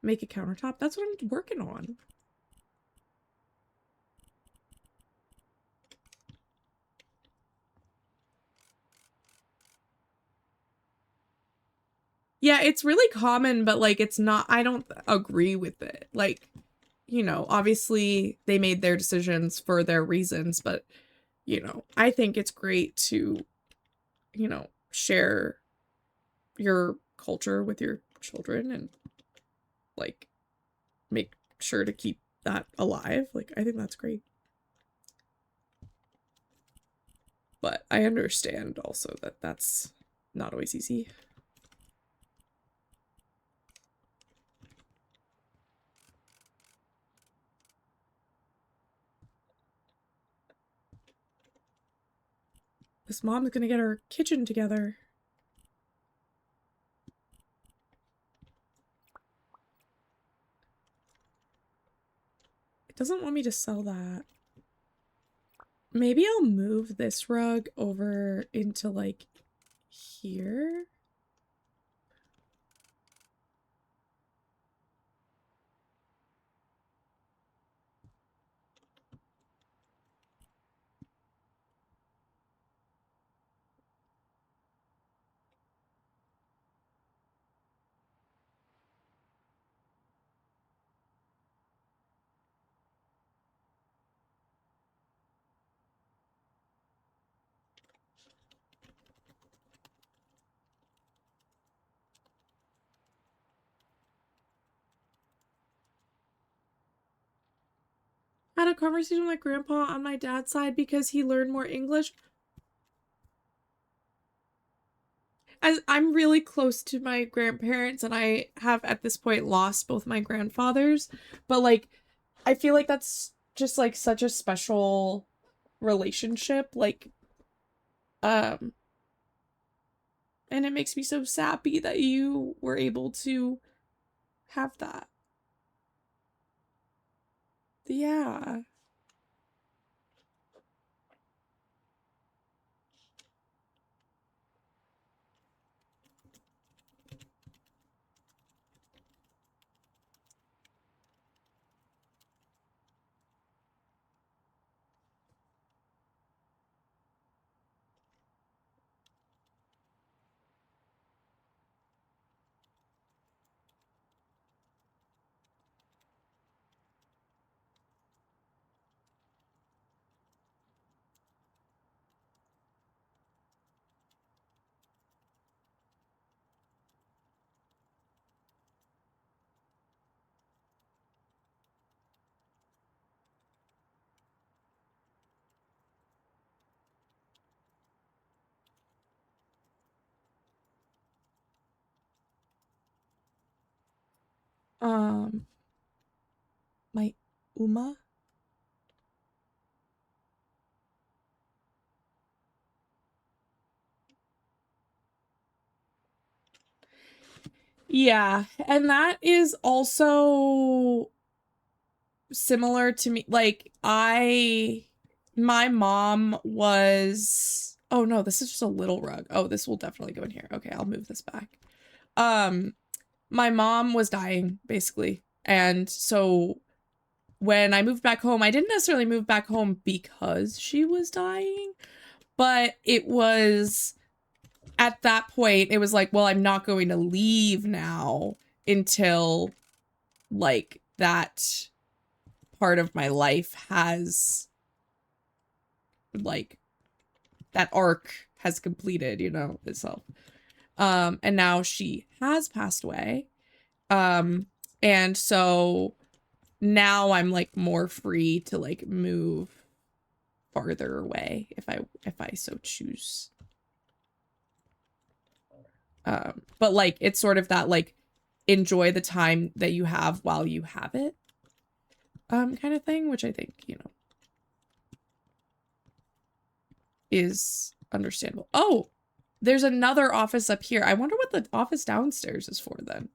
[SPEAKER 1] Make a countertop. That's what I'm working on. Yeah, it's really common, but like it's not, I don't agree with it. Like, you know, obviously they made their decisions for their reasons, but you know, I think it's great to, you know, share your culture with your children and like make sure to keep that alive. Like, I think that's great. But I understand also that that's not always easy. This mom's gonna get her kitchen together. It doesn't want me to sell that. Maybe I'll move this rug over into like here. Had a conversation with my grandpa on my dad's side because he learned more English. As I'm really close to my grandparents and I have at this point lost both my grandfathers, but like I feel like that's just like such a special relationship, like um and it makes me so sappy that you were able to have that. Yeah. My Uma. Yeah, and that is also similar to me. Like, my mom was, oh no, this is just a little rug. Oh, this will definitely go in here. Okay, I'll move this back. My mom was dying, basically. And so when I moved back home, I didn't necessarily move back home because she was dying, but it was at that point, it was like, well, I'm not going to leave now until like that part of my life has like that arc has completed, you know, itself. And now she has passed away. And so now I'm like more free to like move farther away if I so choose. But like it's sort of that like enjoy the time that you have while you have it kind of thing, which I think, you know, is understandable. Oh, there's another office up here. I wonder what the office downstairs is for then.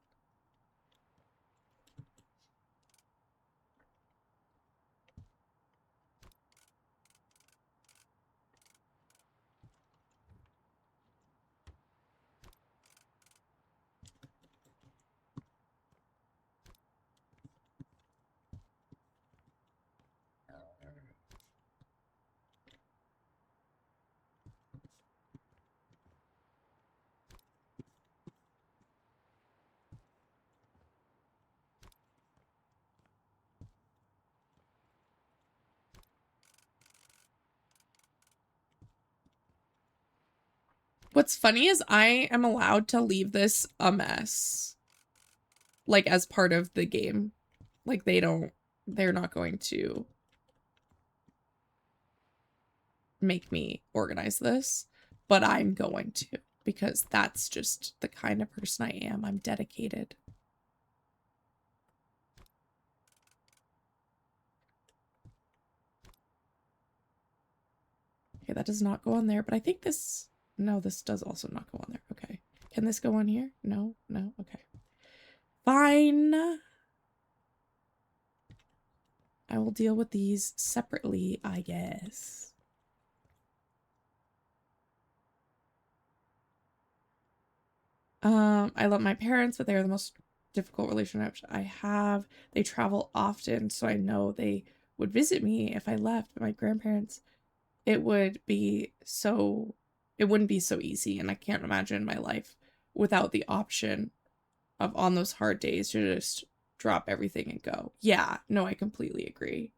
[SPEAKER 1] What's funny is I am allowed to leave this a mess. Like, as part of the game. Like, they're not going to make me organize this. But I'm going to. Because that's just the kind of person I am. I'm dedicated. Okay, that does not go on there. But I think this... No, this does also not go on there. Okay. Can this go on here? No? No? Okay. Fine. I will deal with these separately, I guess. I love my parents, but they are the most difficult relationship I have. They travel often, so I know they would visit me if I left. But my grandparents, it wouldn't be so easy, and I can't imagine my life without the option of on those hard days to just drop everything and go. Yeah, no, I completely agree.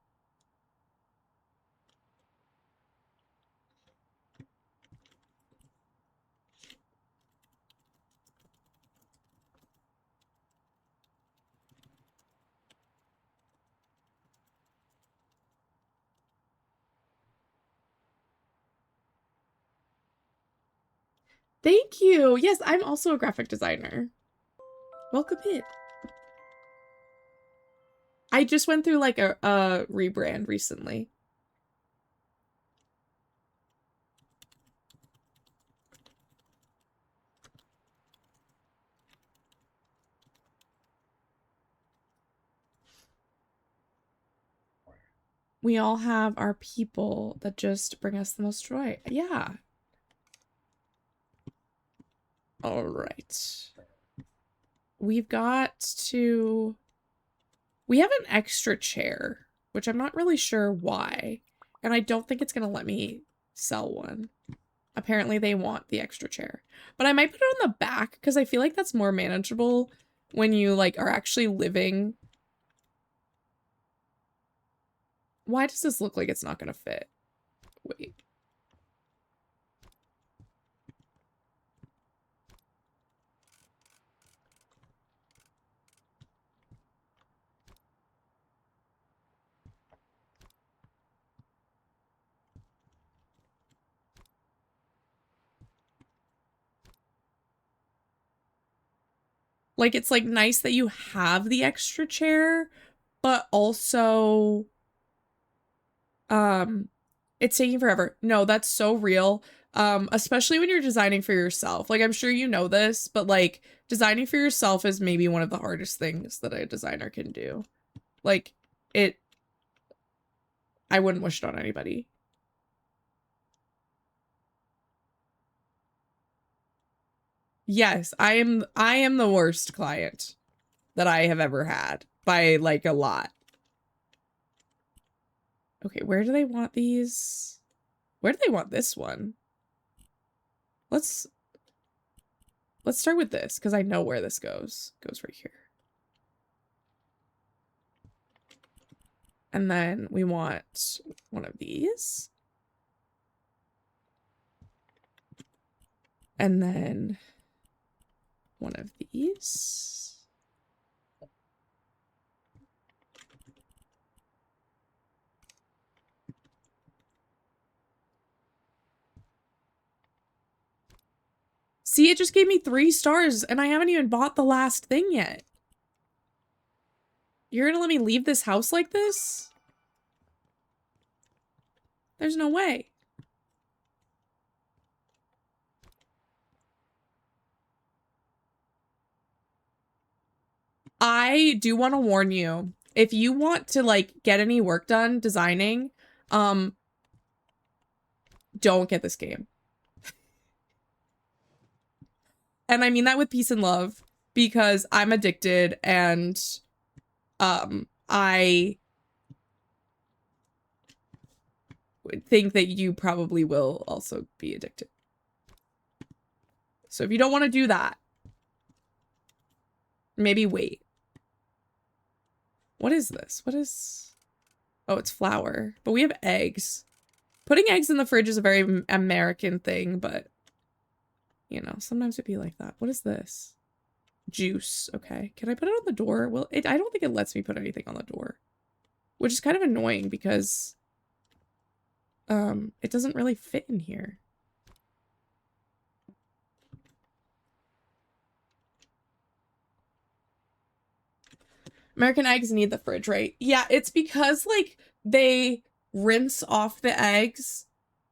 [SPEAKER 1] Thank you. Yes, I'm also a graphic designer. Welcome in. I just went through like a rebrand recently. We all have our people that just bring us the most joy. Yeah. All right. We've got to... We have an extra chair, which I'm not really sure why. And I don't think it's going to let me sell one. Apparently they want the extra chair. But I might put it on the back because I feel like that's more manageable when you like are actually living. Why does this look like it's not going to fit? Wait. Like, it's like nice that you have the extra chair, but also it's taking forever. No, that's so real. Especially when you're designing for yourself. Like, I'm sure you know this, but like designing for yourself is maybe one of the hardest things that a designer can do. Like, I wouldn't wish it on anybody. Yes, I am the worst client that I have ever had by like a lot. Okay, where do they want these? Where do they want this one? Let's start with this because I know where this goes. It goes right here. And then we want one of these. And then one of these. See, it just gave me 3 stars and I haven't even bought the last thing yet. You're gonna let me leave this house like this? There's no way. I do want to warn you, if you want to like get any work done designing, don't get this game. And I mean that with peace and love, because I'm addicted and I think that you probably will also be addicted. So if you don't want to do that, maybe wait. What is this? What is... Oh, it's flour. But we have eggs. Putting eggs in the fridge is a very American thing, but... You know, sometimes it'd be like that. What is this? Juice. Okay. Can I put it on the door? Well, I don't think it lets me put anything on the door. Which is kind of annoying because... it doesn't really fit in here. American eggs need the fridge, right? Yeah, it's because, like, they rinse off the eggs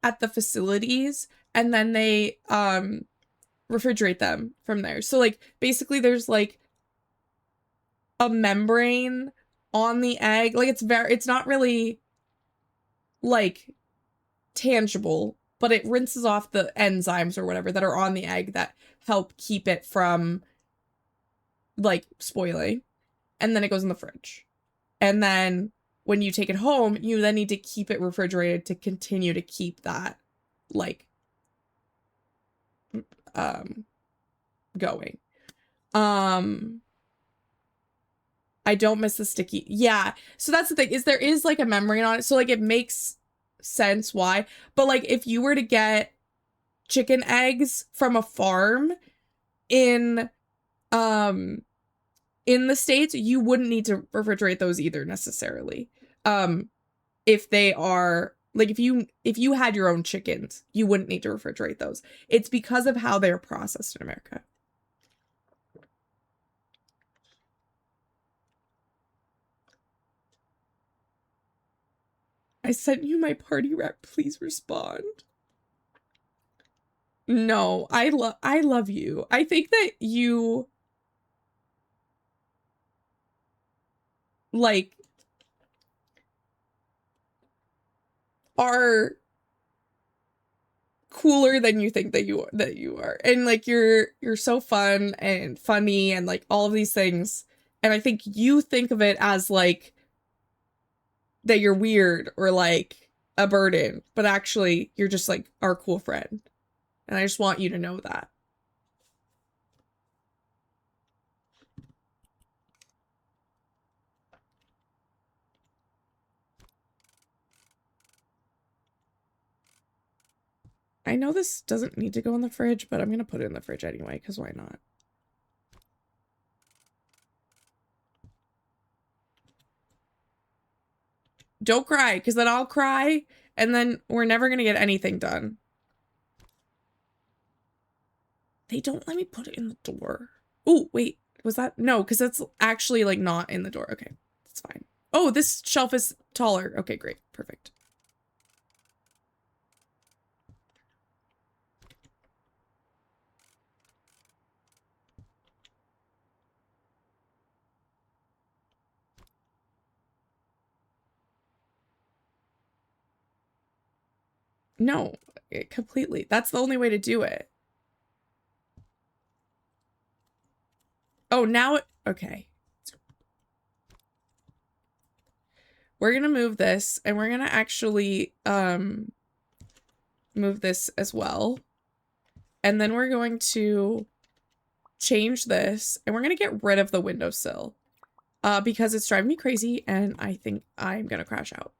[SPEAKER 1] at the facilities and then they, refrigerate them from there. So, like, basically there's, like, a membrane on the egg. Like, it's not really, like, tangible, but it rinses off the enzymes or whatever that are on the egg that help keep it from, like, spoiling. And then it goes in the fridge. And then when you take it home, you then need to keep it refrigerated to continue to keep that, like, going. I don't miss the sticky. Yeah. So that's the thing, is there is, like, a membrane on it. So, like, it makes sense why. But, like, if you were to get chicken eggs from a farm in the States, you wouldn't need to refrigerate those either necessarily. If they are, like, if you had your own chickens, you wouldn't need to refrigerate those. It's because of how they're processed in America. I sent you my party rep. Please respond. No, I love you. I think that you, like, are cooler than you think that you are. And, like, you're so fun and funny and, like, all of these things. And I think you think of it as, like, that you're weird or, like, a burden, but actually you're just, like, our cool friend. And I just want you to know that. I know this doesn't need to go in the fridge, but I'm going to put it in the fridge anyway, because why not? Don't cry, because then I'll cry, and then we're never going to get anything done. They don't let me put it in the door. Oh, wait. Was that? No, because that's actually like not in the door. Okay, that's fine. Oh, this shelf is taller. Okay, great. Perfect. No, completely. That's the only way to do it. Oh, now it, okay. We're gonna move this, and we're gonna actually move this as well. And then we're going to change this, and we're gonna get rid of the windowsill. Because it's driving me crazy, and I think I'm gonna crash out.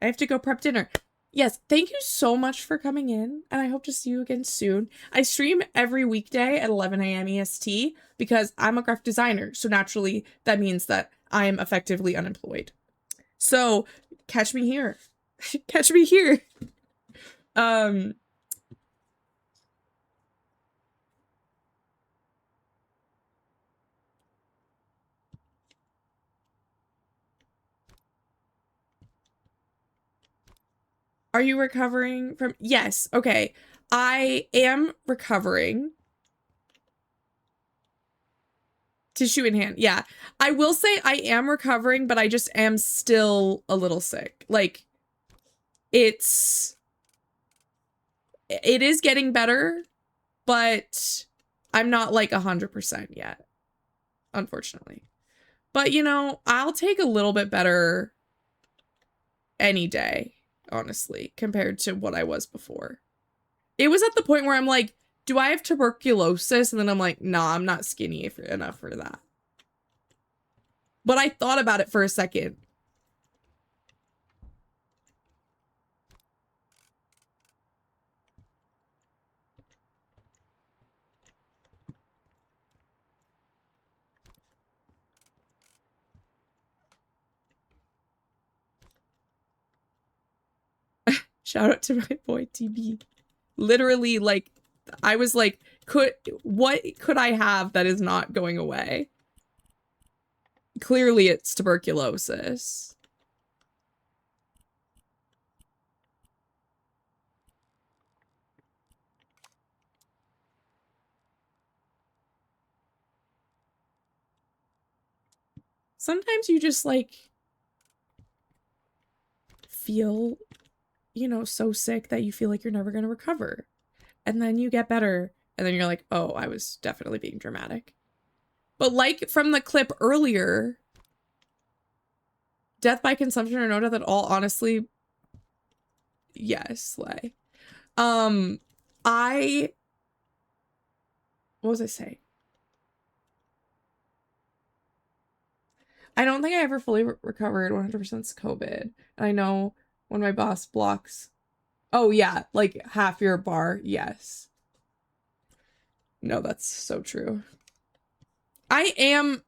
[SPEAKER 1] I have to go prep dinner. Yes, thank you so much for coming in, and I hope to see you again soon. I stream every weekday at 11 a.m. EST because I'm a graphic designer, so naturally that means that I am effectively unemployed. So catch me here. Catch me here. Are you recovering from? Yes. Okay. I am recovering. Tissue in hand. Yeah. I will say I am recovering, but I just am still a little sick. Like, it is getting better, but I'm not like 100% yet, unfortunately. But, you know, I'll take a little bit better any day, honestly, compared to what I was before. It was at the point where I'm like, do I have tuberculosis? And then I'm like, nah, I'm not skinny enough for that. But I thought about it for a second. Shout out to my boy TB. Literally, like, I was like, what could I have that is not going away? Clearly it's tuberculosis. Sometimes you just like feel, you know, so sick that you feel like you're never going to recover. And then you get better. And then you're like, oh, I was definitely being dramatic. But like from the clip earlier, death by consumption or no death at all, honestly, yes, slay. What was I saying? I don't think I ever fully recovered 100% since COVID. And I know when my boss blocks, oh yeah, like half your bar, yes. No, that's so true. I am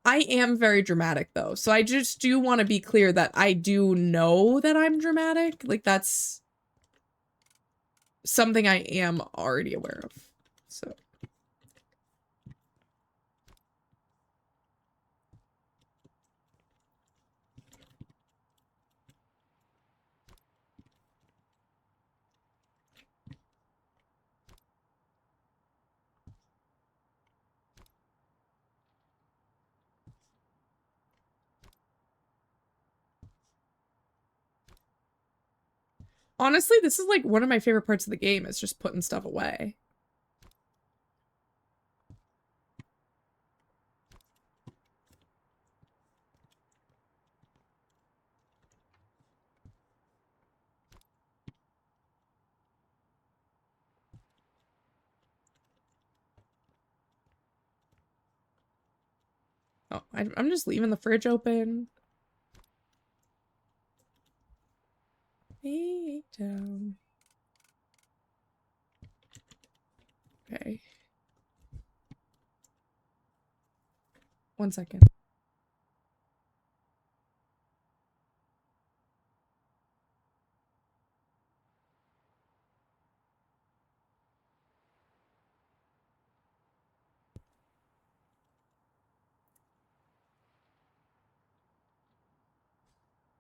[SPEAKER 1] very dramatic though. So I just do want to be clear that I do know that I'm dramatic. Like that's something I am already aware of. So honestly, this is like one of my favorite parts of the game is just putting stuff away. Oh, I'm just leaving the fridge open. Hey, down. Okay. 1 second.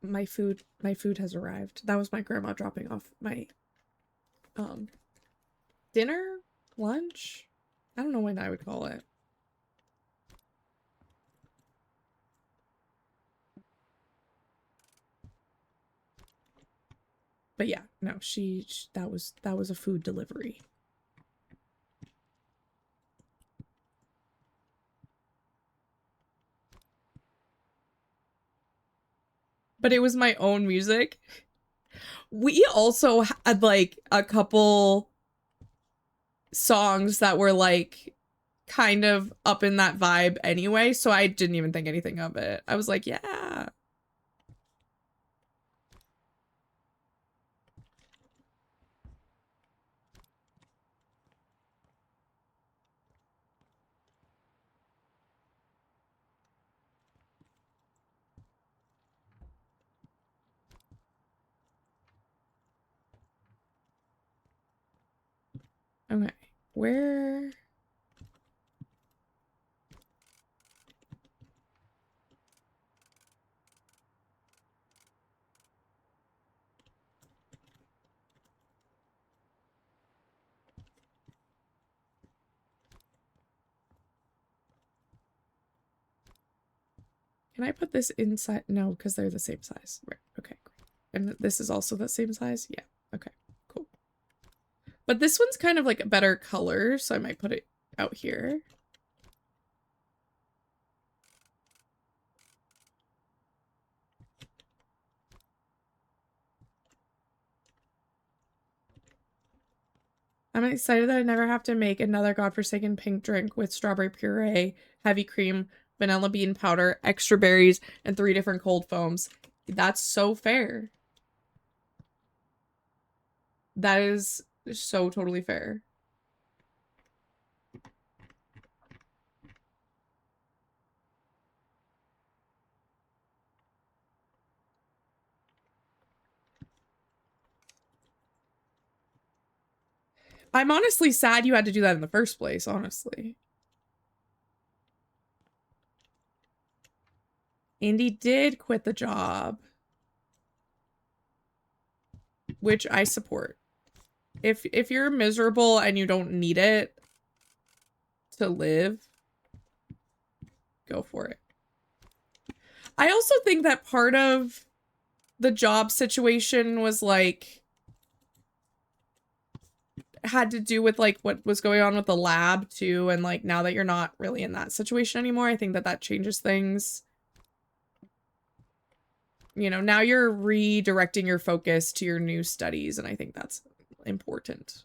[SPEAKER 1] my food has arrived. That was my grandma dropping off my dinner, lunch. I don't know what I would call it. But yeah, no, that was a food delivery. But it was my own music. We also had like a couple songs that were like kind of up in that vibe anyway, so I didn't even think anything of it. I was like, yeah. Okay, where? Can I put this inside? No, because they're the same size. Right, okay, great. And this is also the same size? Yeah, okay, cool. But this one's kind of like a better color, so I might put it out here. I'm excited that I never have to make another godforsaken pink drink with strawberry puree, heavy cream, vanilla bean powder, extra berries, and 3 different cold foams. That's so fair. That is so totally fair. I'm honestly sad you had to do that in the first place, honestly. Andy did quit the job, which I support. If you're miserable and you don't need it to live, go for it. I also think that part of the job situation was like had to do with like what was going on with the lab too, and like now that you're not really in that situation anymore, I think that that changes things. You know, now you're redirecting your focus to your new studies, and I think that's important.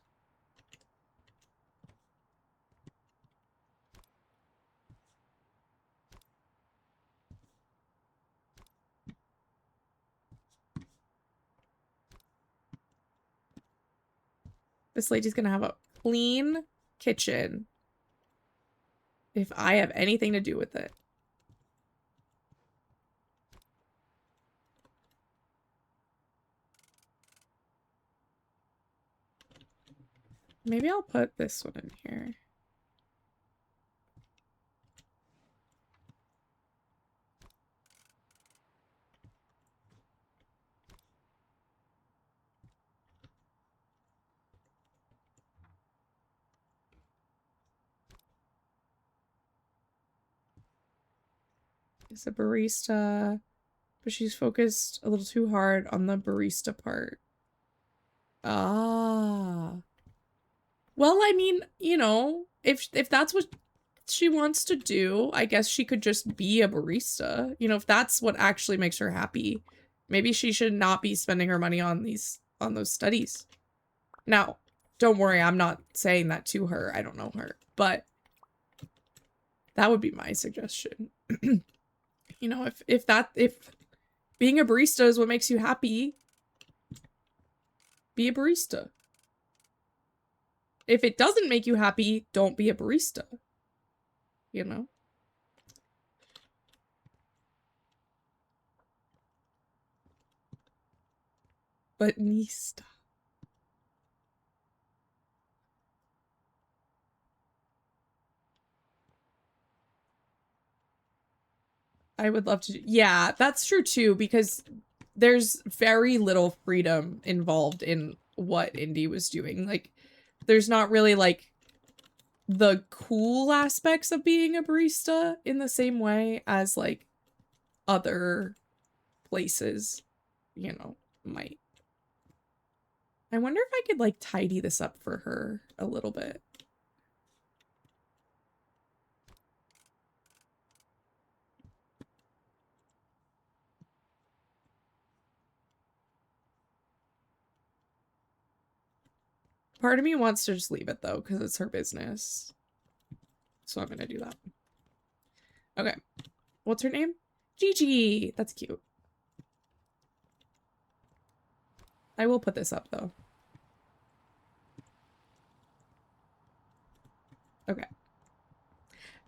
[SPEAKER 1] This lady's gonna have a clean kitchen if I have anything to do with it. Maybe I'll put this one in here. Is a barista, but she's focused a little too hard on the barista part. Ah. Well, I mean, you know, if that's what she wants to do, I guess she could just be a barista. You know, if that's what actually makes her happy, maybe she should not be spending her money on those studies. Now, don't worry, I'm not saying that to her. I don't know her, but that would be my suggestion. You know, if being a barista is what makes you happy, be a barista. If it doesn't make you happy, don't be a barista. You know? But Nista. I would love to. Yeah, that's true too, because there's very little freedom involved in what Indy was doing. Like, there's not really like the cool aspects of being a barista in the same way as like other places, you know, might. I wonder if I could like tidy this up for her a little bit. Part of me wants to just leave it though, because it's her business. So I'm gonna do that. Okay. What's her name? Gigi! That's cute. I will put this up though. Okay.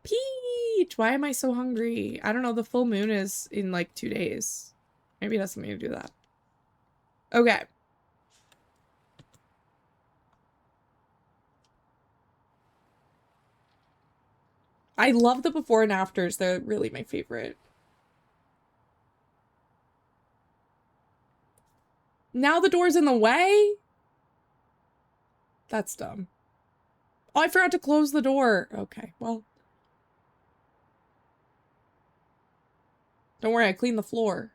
[SPEAKER 1] Peach! Why am I so hungry? I don't know, the full moon is in like 2 days. Maybe it has something to do with that. Okay. I love the before and afters. They're really my favorite. Now the door's in the way? That's dumb. Oh, I forgot to close the door. Okay, well. Don't worry, I cleaned the floor.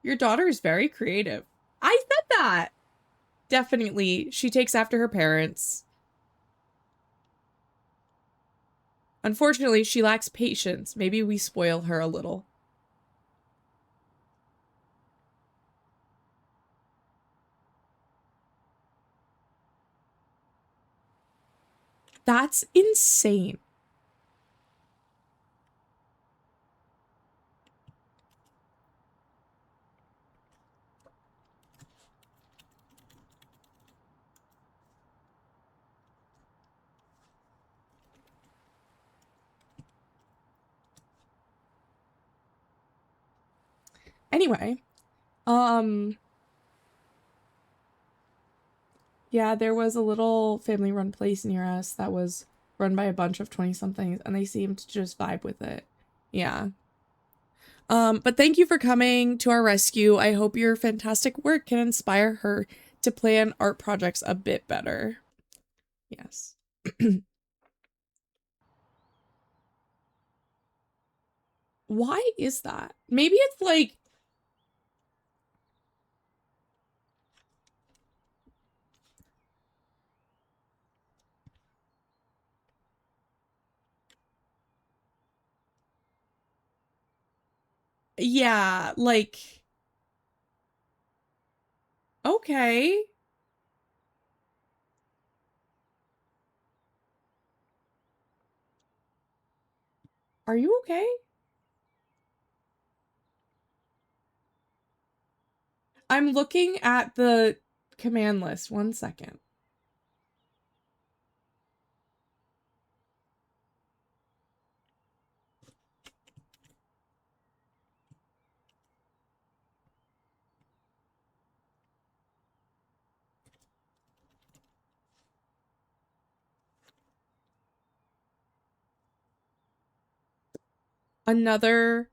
[SPEAKER 1] Your daughter is very creative. I said that! Definitely, she takes after her parents. Unfortunately, she lacks patience. Maybe we spoil her a little. That's insane. Anyway, yeah, there was a little family-run place near us that was run by a bunch of 20-somethings, and they seemed to just vibe with it. Yeah. But thank you for coming to our rescue. I hope your fantastic work can inspire her to plan art projects a bit better. Yes. Why is that? Maybe it's like... Yeah, like... Okay. Are you okay? I'm looking at the command list. 1 second. Another...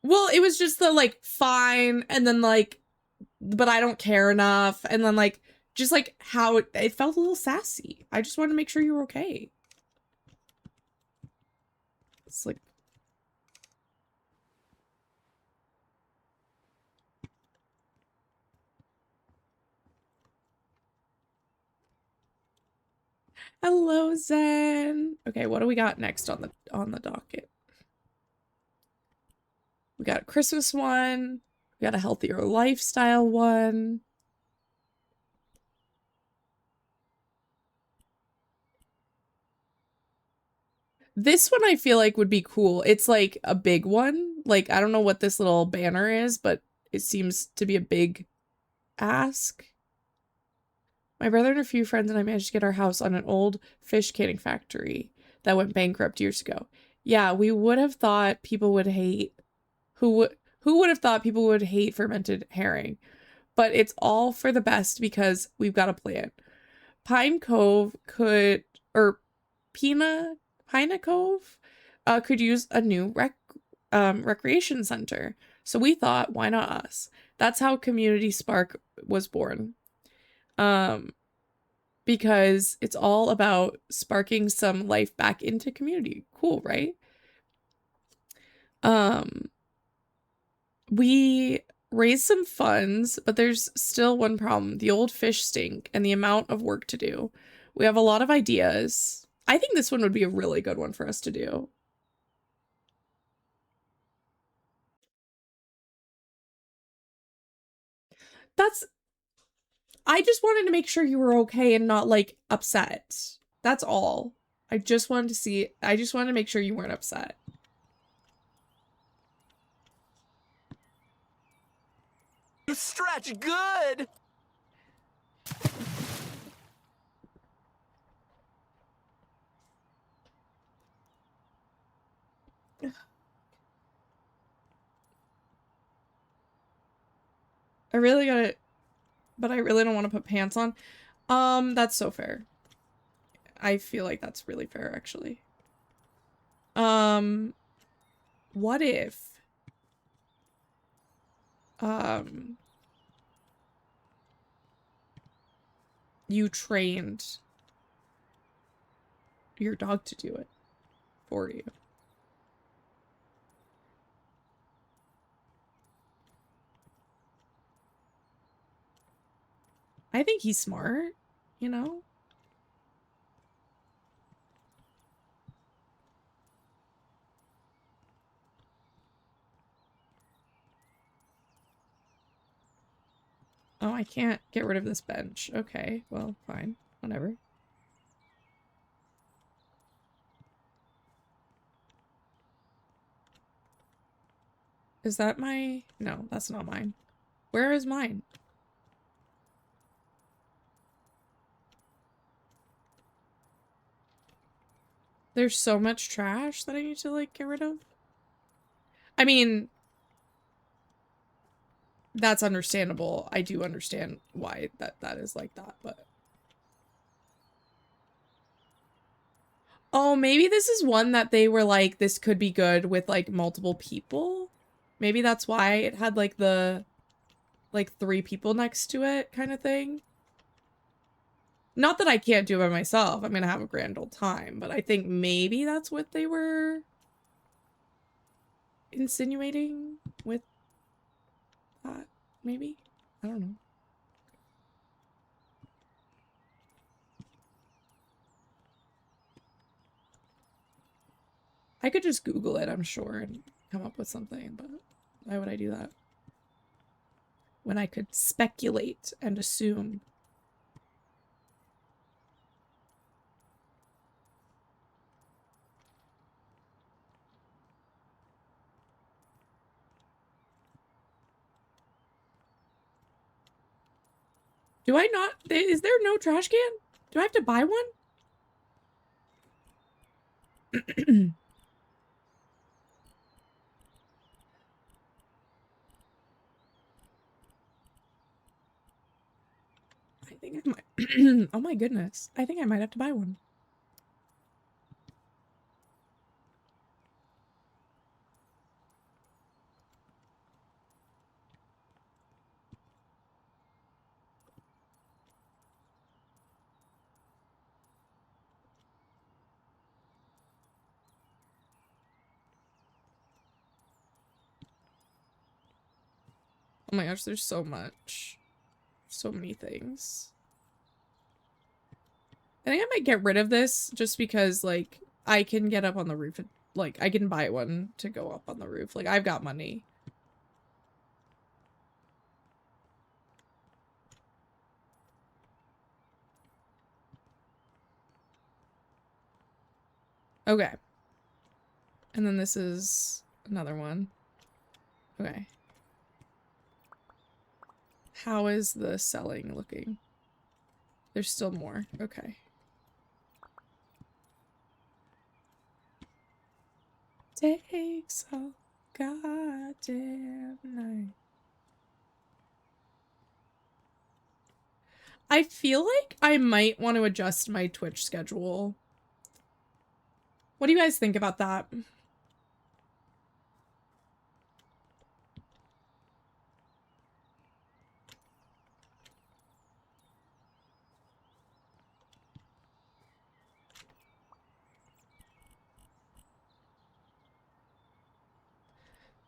[SPEAKER 1] Well, it was just the, like, fine, and then, like, but I don't care enough, and then, like, just, like, how it felt a little sassy. I just wanted to make sure you were okay. It's like... Hello, Zen. Okay, what do we got next on the docket? We got a Christmas one. We got a healthier lifestyle one. This one I feel like would be cool. It's like a big one. Like, I don't know what this little banner is, but it seems to be a big ask. My brother and a few friends and I managed to get our house on an old fish canning factory that went bankrupt years ago. Yeah, we would have thought people would hate who Who would have thought people would hate fermented herring? But it's all for the best because we've got a plan. Pine Cove could, or Pina Cove, could use a new recreation center. So we thought, why not us? That's how Community Spark was born. Because it's all about sparking some life back into community. Cool, right? We raised some funds, but there's still one problem. The old fish stink and the amount of work to do. We have a lot of ideas. I think this one would be a really good one for us to do. I just wanted to make sure you were okay and not, like, upset. That's all. I just wanted to make sure you weren't upset.
[SPEAKER 4] You stretch good!
[SPEAKER 1] I really gotta, but I really don't want to put pants on. That's so fair. I feel like that's really fair, actually. What if, you trained your dog to do it for you? I think he's smart, you know? Oh, I can't get rid of this bench. Okay, well, fine. Whatever. Is that my... No, that's not mine. Where is mine? There's so much trash that I need to, like, get rid of. I mean... That's understandable. I do understand why that is like that, but... Oh, maybe this is one that they were like, this could be good with, like, multiple people? Maybe that's why it had, like, the... like, 3 people next to it kind of thing? Not that I can't do it by myself. I'm gonna have a grand old time, but I think maybe that's what they were... insinuating with that, maybe? I don't know. I could just Google it, I'm sure, and come up with something, but why would I do that? When I could speculate and assume. Do I not? Is there no trash can? Do I have to buy one? I think I might. Oh my goodness. I think I might have to buy one. Oh my gosh, there's so much. So many things. I think I might get rid of this just because, like, I can get up on the roof. Like, I can buy one to go up on the roof. Like, I've got money. Okay. And then this is another one. Okay. How is the selling looking? There's still more. Okay. Takes all goddamn I feel like I might want to adjust my Twitch schedule. What do you guys think about that?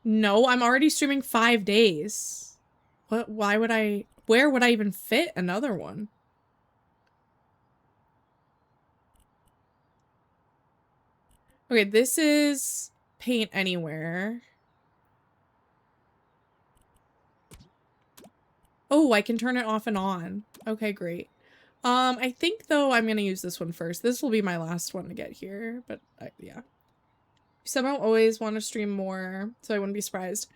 [SPEAKER 1] No, I'm already streaming 5 days. What? Why would I? Where would I even fit another one? Okay, this is Paint Anywhere. Oh, I can turn it off and on. Okay, great. I think though I'm gonna use this one first. This will be my last one to get here, but yeah. Somehow always want to stream more, so I wouldn't be surprised.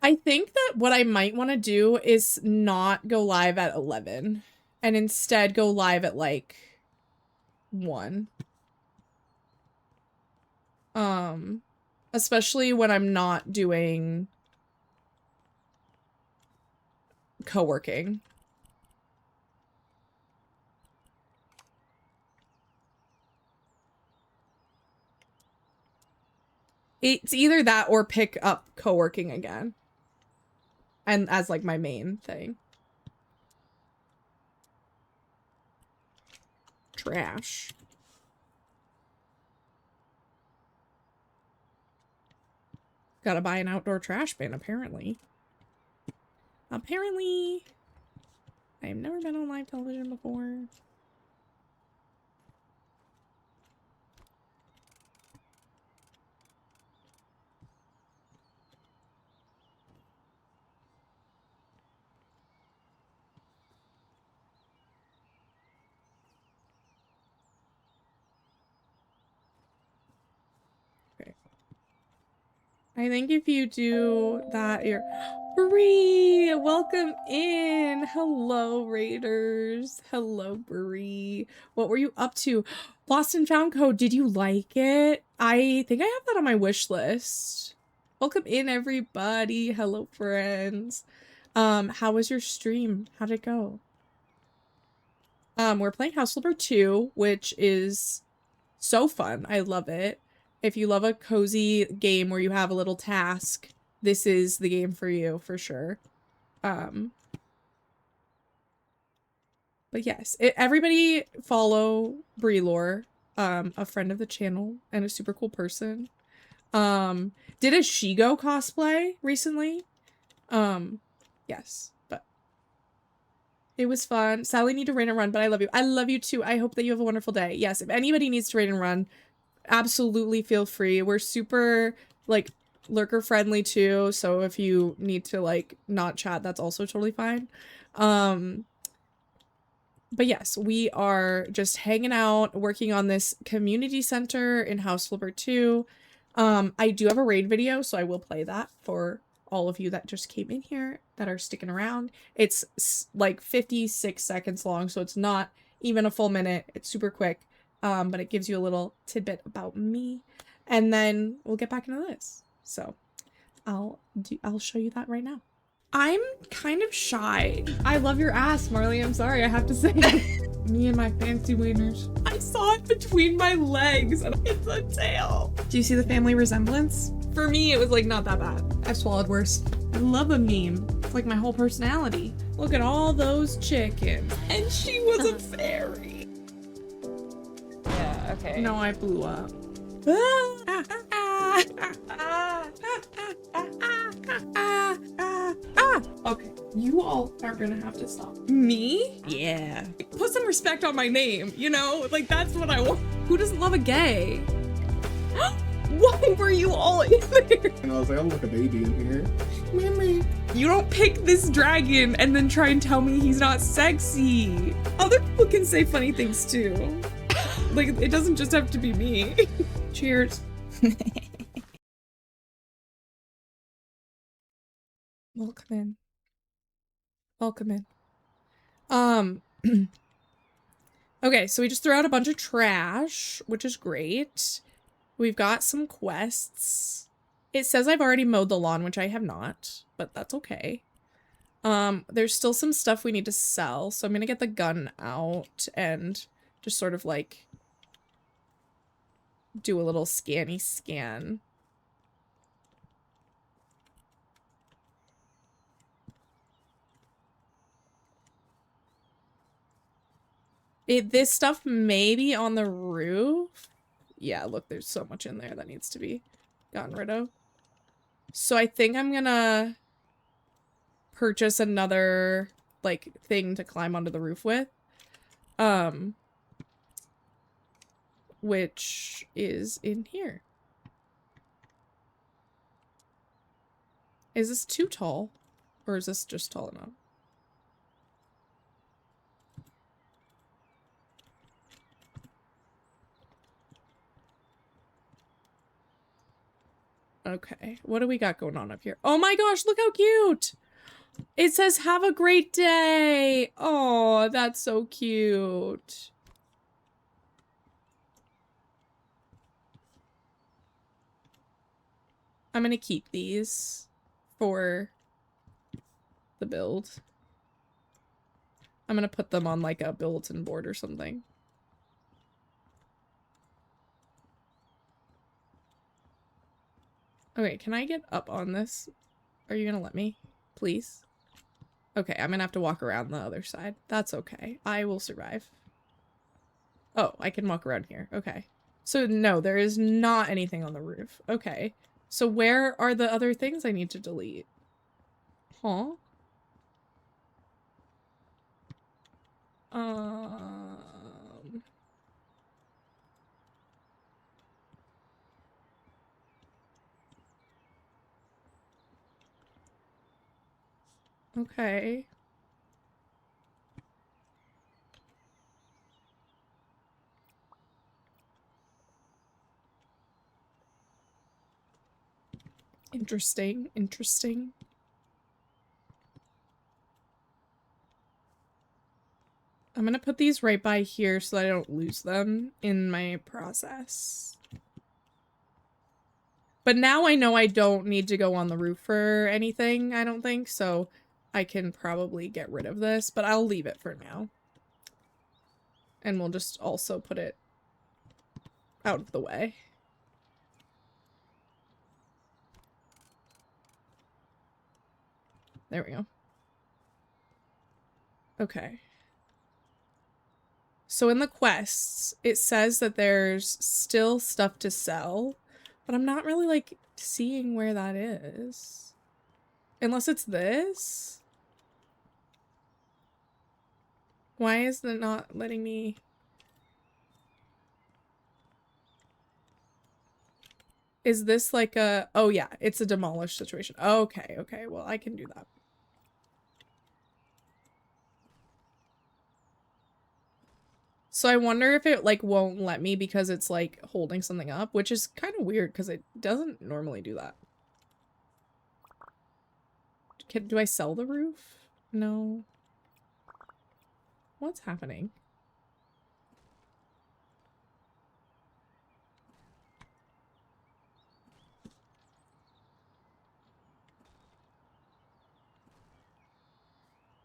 [SPEAKER 1] I think that what I might want to do is not go live at 11 and instead go live at like 1. Especially when I'm not doing co-working. It's either that or pick up co-working again. And as like my main thing. Trash. Gotta buy an outdoor trash bin, apparently. Apparently. I have never been on live television before. I think if you do that, you're... Bree! Welcome in! Hello, Raiders. Hello, Bree. What were you up to? Lost and Found Code, did you like it? I think I have that on my wish list. Welcome in, everybody. Hello, friends. How was your stream? How'd it go? We're playing House Flipper 2, which is so fun. I love it. If you love a cozy game where you have a little task, this is the game for you, for sure. But yes, everybody follow Breelore, a friend of the channel and a super cool person. Did a Shigo cosplay recently. Yes, but it was fun. Sally need to raid and run, but I love you. I love you too. I hope that you have a wonderful day. Yes, if anybody needs to raid and run, absolutely feel free. We're super like lurker friendly too, so if you need to like not chat, that's also totally fine. But yes, we are just hanging out, working on this community center in House Flipper 2. I do have a raid video, so I will play that for all of you that just came in here that are sticking around. It's like 56 seconds long, so it's not even a full minute. It's super quick. But it gives you a little tidbit about me, and then we'll get back into this. So I'll show you that right now. I'm kind of shy. I love your ass, Marley. I'm sorry, I have to say. Me and my fancy wieners. I saw it between my legs and it's a tail. Do you see the family resemblance? For me, it was like not that bad. I've swallowed worse. I love a meme. It's like my whole personality. Look at all those chickens. And she was a fairy.
[SPEAKER 7] Yeah, okay.
[SPEAKER 1] No, I blew up. Okay, you all are gonna have to stop. Me? Yeah. Put some respect on my name, you know? Like, that's what I want. Who doesn't love a gay? Why were you all in there?
[SPEAKER 8] And I was like, I'm like a baby in here.
[SPEAKER 1] Mimi. You don't pick this dragon and then try and tell me he's not sexy. Other people can say funny things too. Like, it doesn't just have to be me. Cheers. Welcome in. Welcome in. Okay, so we just threw out a bunch of trash, which is great. We've got some quests. It says I've already mowed the lawn, which I have not, but that's okay. There's still some stuff we need to sell, so I'm gonna get the gun out and just sort of like do a little scanny scan. This stuff may be on the roof. Yeah, look, there's so much in there that needs to be gotten rid of. So I think I'm gonna purchase another, like, thing to climb onto the roof with. Which is in here. Is this too tall? Or is this just tall enough? Okay, what do we got going on up here? Oh my gosh, look how cute! It says, have a great day! Oh, that's so cute. I'm gonna keep these for the build. I'm gonna put them on like a bulletin board or something. Okay, can I get up on this? Are you gonna let me? Please? Okay, I'm gonna have to walk around the other side. That's okay. I will survive. Oh, I can walk around here. Okay. So no, there is not anything on the roof. Okay. So where are the other things I need to delete? Huh? Okay. Interesting, interesting. I'm gonna put these right by here so that I don't lose them in my process. But now I know I don't need to go on the roof for anything, I don't think, so I can probably get rid of this, but I'll leave it for now. And we'll just also put it out of the way. There we go. Okay. So in the quests, it says that there's still stuff to sell, but I'm not really, like, seeing where that is. Unless it's this? Why is it not letting me... Is this like a... Oh yeah, it's a demolished situation. Okay, okay, well I can do that. So I wonder if it like won't let me because it's like holding something up, which is kind of weird because it doesn't normally do that. Do I sell the roof? No. What's happening?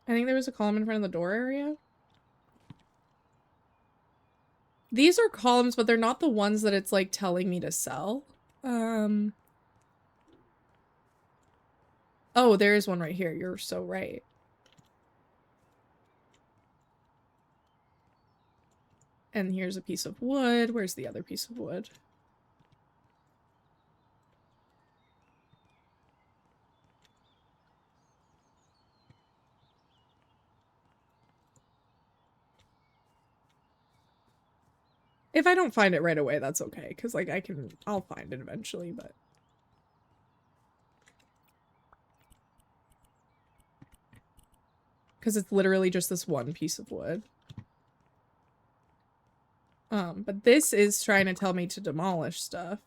[SPEAKER 1] I think there was a column in front of the door area. These are columns, but they're not the ones that it's like telling me to sell. Oh, there is one right here. You're so right. And here's a piece of wood. Where's the other piece of wood? If I don't find it right away, that's okay. Because, like, I'll find it eventually, but... Because it's literally just this one piece of wood. But this is trying to tell me to demolish stuff.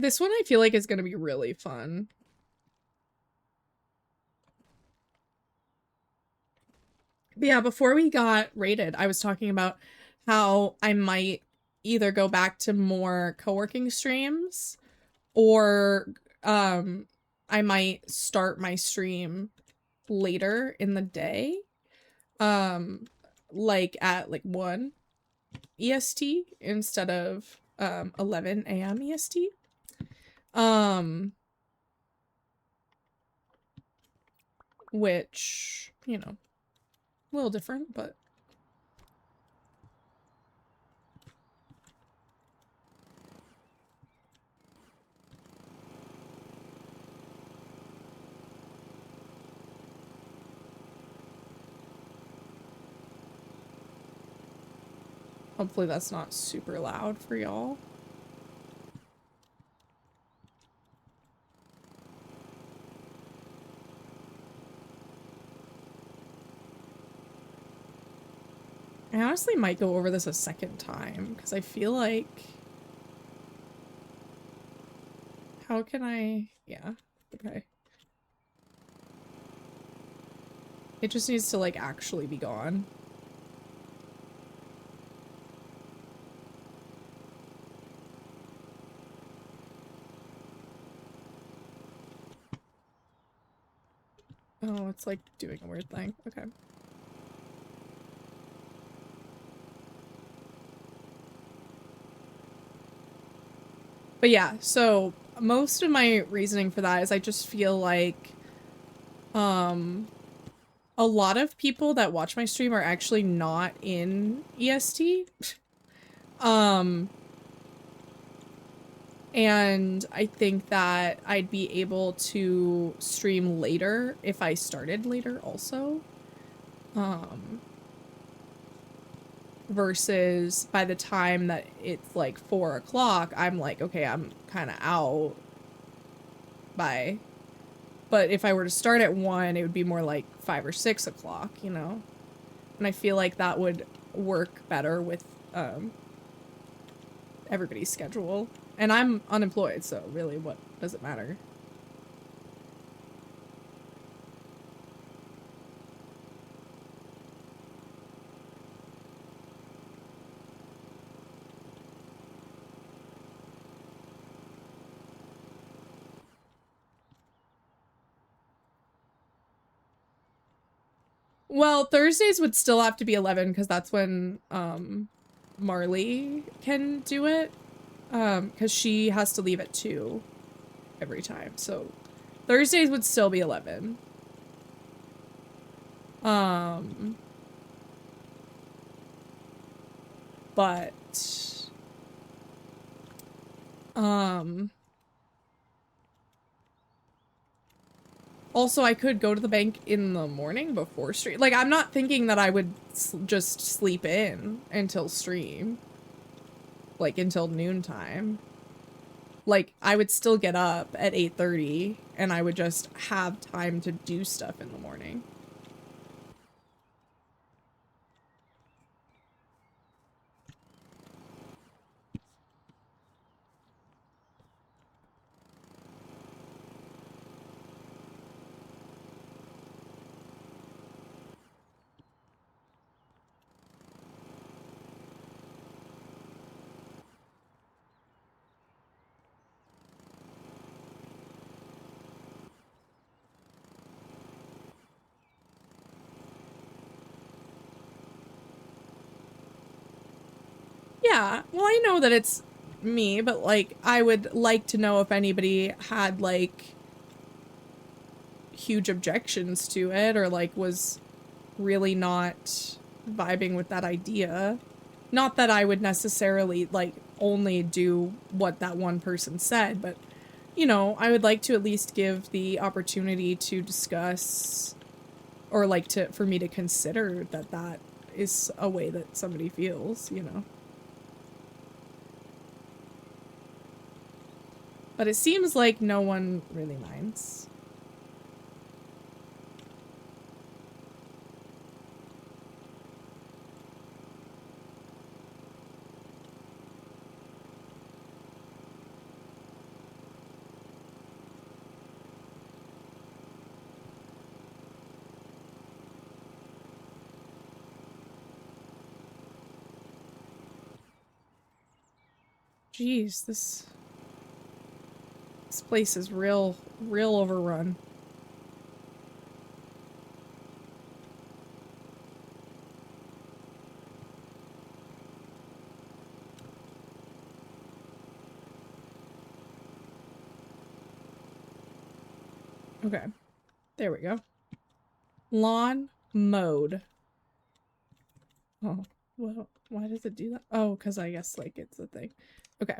[SPEAKER 1] This one I feel like is going to be really fun. But yeah, before we got rated, I was talking about how I might either go back to more co-working streams or I might start my stream later in the day. Like at like 1 EST instead of 11 a.m. EST. Which, you know, a little different, but hopefully that's not super loud for y'all. I honestly might go over this a second time because I feel like, how can I, yeah, okay. It just needs to like actually be gone. Oh, it's like doing a weird thing. Okay. But yeah, so most of my reasoning for that is I just feel like a lot of people that watch my stream are actually not in EST. And I think that I'd be able to stream later if I started later also. Versus by the time that it's like 4 o'clock, I'm like, okay, I'm kind of out by, but if I were to start at 1, it would be more like 5 or 6 o'clock, you know? And I feel like that would work better with, everybody's schedule. And I'm unemployed, so really, what does it matter? Well, Thursdays would still have to be 11 because that's when Marley can do it. Because she has to leave at 2 every time. So Thursdays would still be 11. But also I could go to the bank in the morning before stream. Like, I'm not thinking that I would just sleep in until stream. Like, until noontime. Like, I would still get up at 8:30 and I would just have time to do stuff in the morning. Yeah, well, I know that it's me, but, like, I would like to know if anybody had, like, huge objections to it or, like, was really not vibing with that idea. Not that I would necessarily, like, only do what that one person said, but, you know, I would like to at least give the opportunity to discuss or, like, for me to consider that that is a way that somebody feels, you know? But it seems like no one really minds. Jeez, this place is real overrun. Okay, there we go. Lawn mode. Oh, well, why does it do that? Oh, because I guess, like, it's a thing. Okay.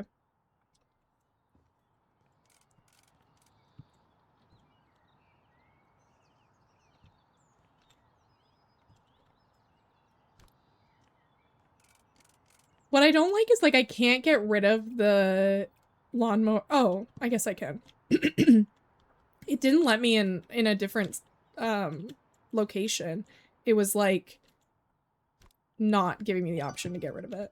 [SPEAKER 1] What I don't like is, like, I can't get rid of the lawnmower. Oh, I guess I can. It didn't let me in a different location. It was like not giving me the option to get rid of it.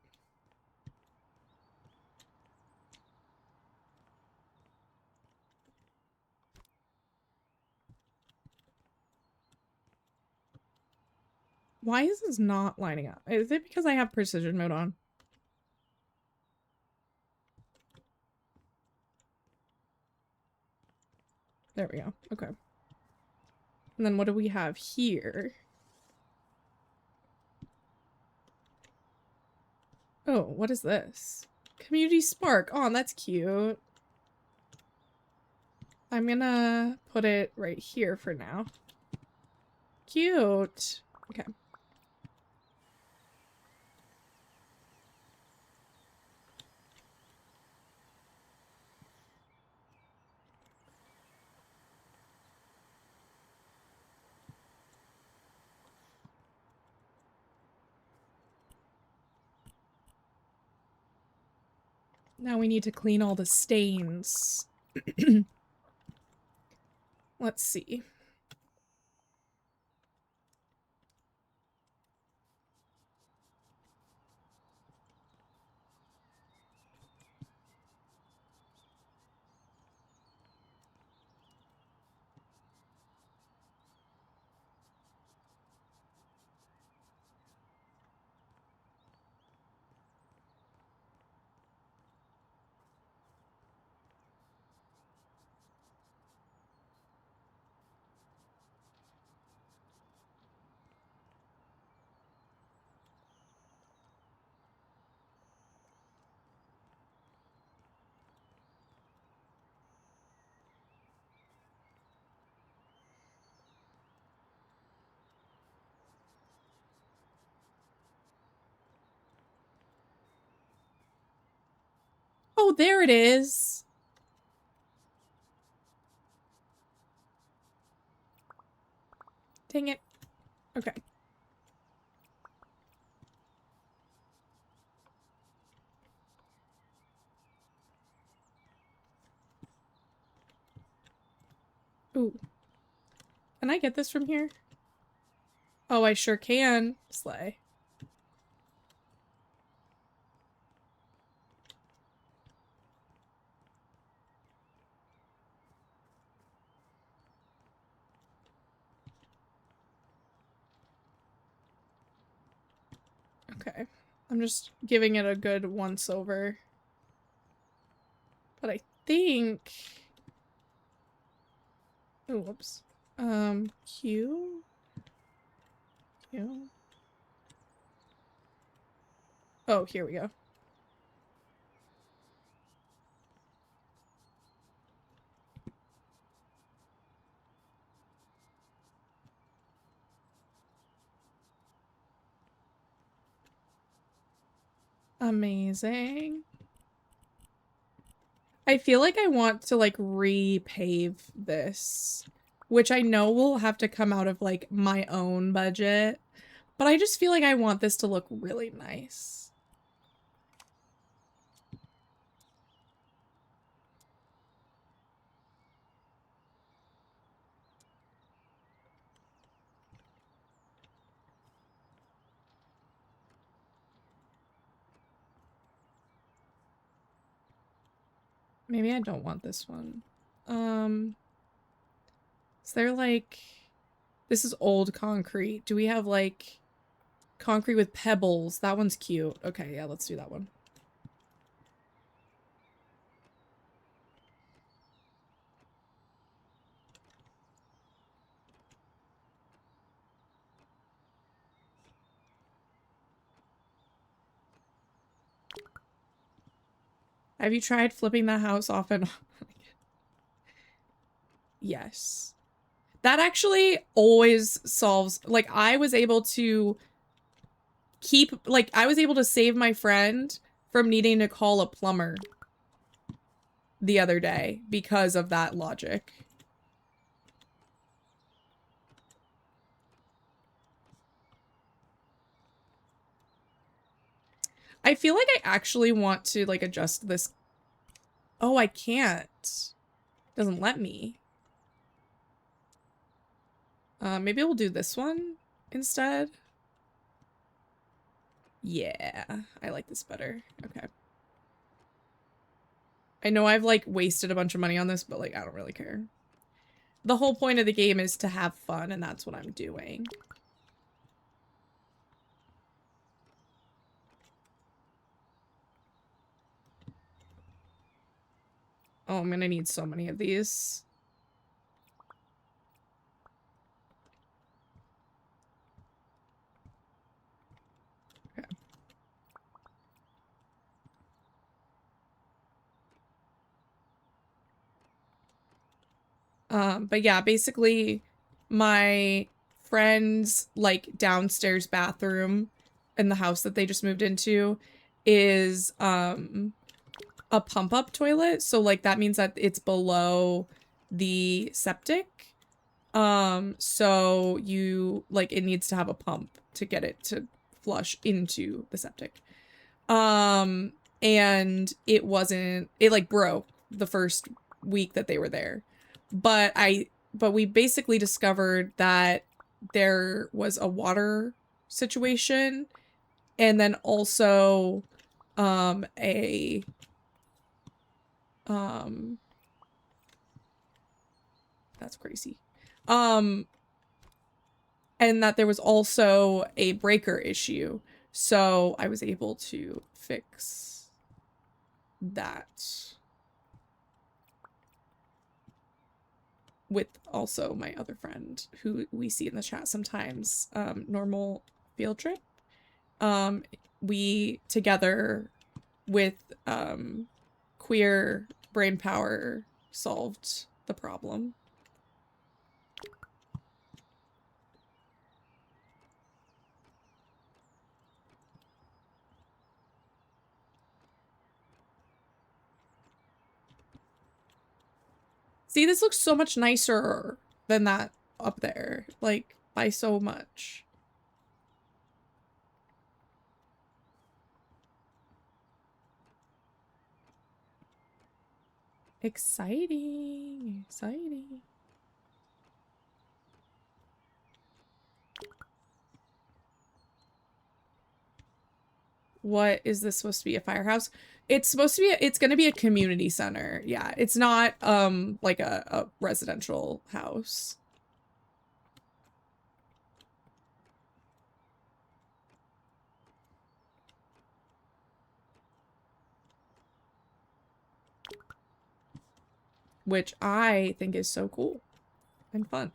[SPEAKER 1] Why is this not lining up? Is it because I have precision mode on? There we go. Okay. And then what do we have here? Oh, what is this? Community Spark. Oh, that's cute. I'm gonna put it right here for now. Cute. Okay. Now we need to clean all the stains. Let's see. Oh, there it is. Dang it. Okay. Ooh. Can I get this from here? Oh, I sure can. Slay. Okay. I'm just giving it a good once over. But I think... Oh, whoops. Q? Q? Oh, here we go. Amazing. I feel like I want to, like, repave this, which I know will have to come out of, like, my own budget, but I just feel like I want this to look really nice. Maybe I don't want this one. Is there, like... This is old concrete. Do we have, like, concrete with pebbles? That one's cute. Okay, yeah, let's do that one. Have you tried flipping that house off and on? Yes. That actually always solves, like, I was able to save my friend from needing to call a plumber the other day because of that logic. I feel like I actually want to, like, adjust this. Oh, I can't. Doesn't let me. Maybe we'll do this one instead. Yeah, I like this better. Okay. I know I've, like, wasted a bunch of money on this, but, like, I don't really care. The whole point of the game is to have fun, and that's what I'm doing. Oh, I'm gonna need so many of these. Okay. But yeah, basically my friend's, like, downstairs bathroom in the house that they just moved into is, a pump-up toilet. So, like, that means that it's below the septic. So you, like, it needs to have a pump to get it to flush into the septic. And it like broke the first week that they were there. But we basically discovered that there was a water situation and then also that's crazy. And that there was also a breaker issue. So I was able to fix that with also my other friend who we see in the chat sometimes, Normal Field Trip. We together with queer brain power solved the problem. See, this looks so much nicer than that up there, like, by so much. Exciting, exciting. What is this supposed to be, a firehouse? It's supposed to be it's gonna be a community center. Yeah, it's not like a residential house. Which I think is so cool and fun.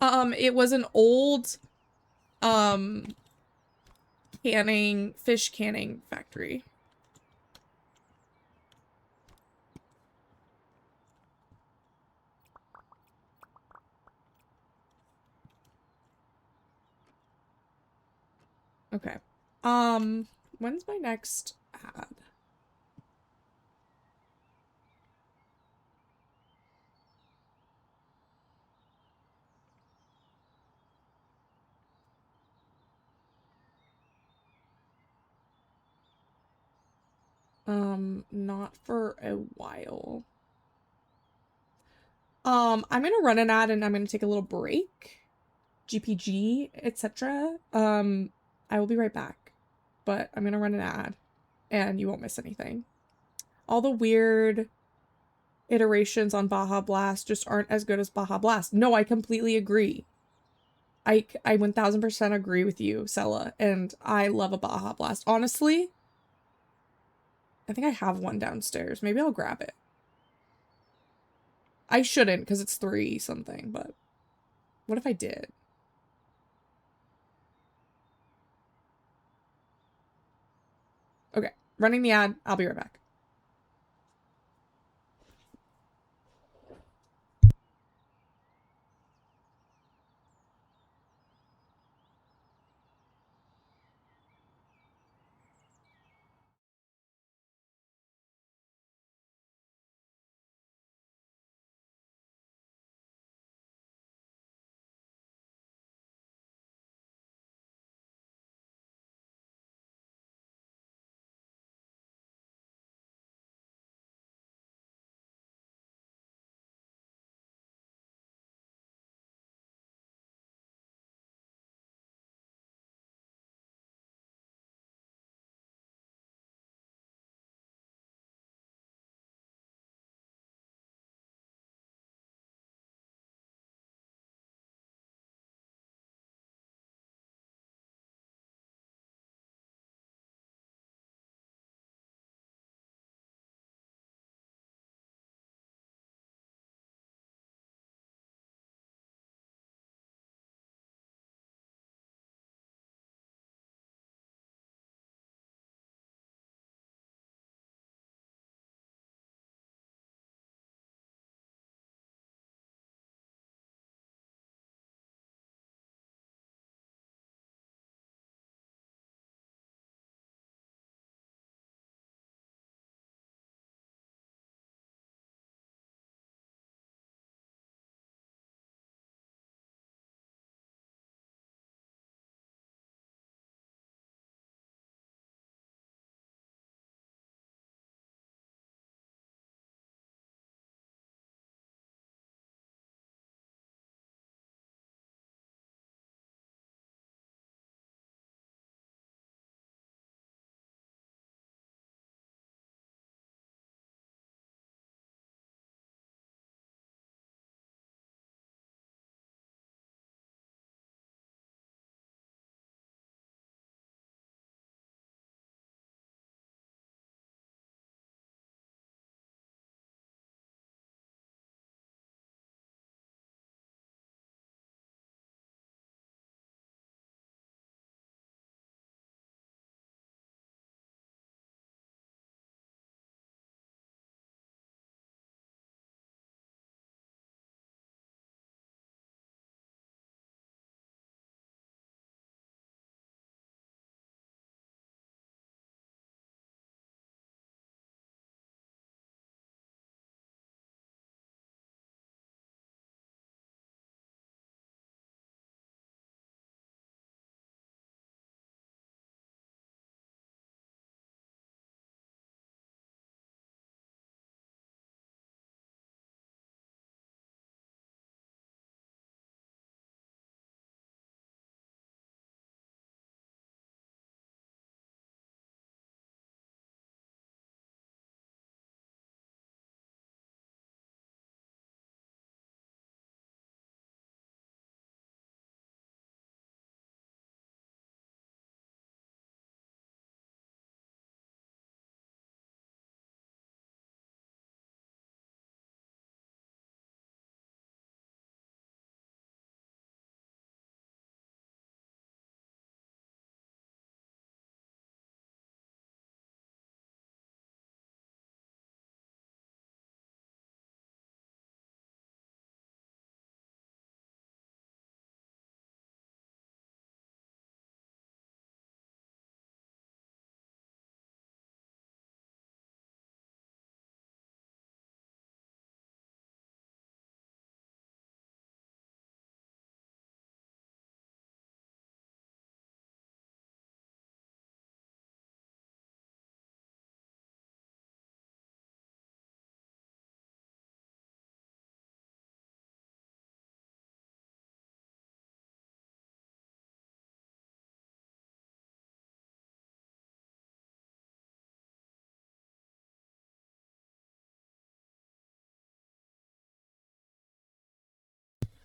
[SPEAKER 1] It was an old fish canning factory. Okay. When's my next ad? Not for a while. I'm gonna run an ad and I'm gonna take a little break. GPG, etc. I will be right back. But I'm gonna run an ad and you won't miss anything. All the weird iterations on Baja Blast just aren't as good as Baja Blast. No, I completely agree. I 1000% agree with you, Sella, and I love a Baja Blast. Honestly, I think I have one downstairs. Maybe I'll grab it. I shouldn't because it's 3 something, but what if I did? Okay, running the ad. I'll be right back.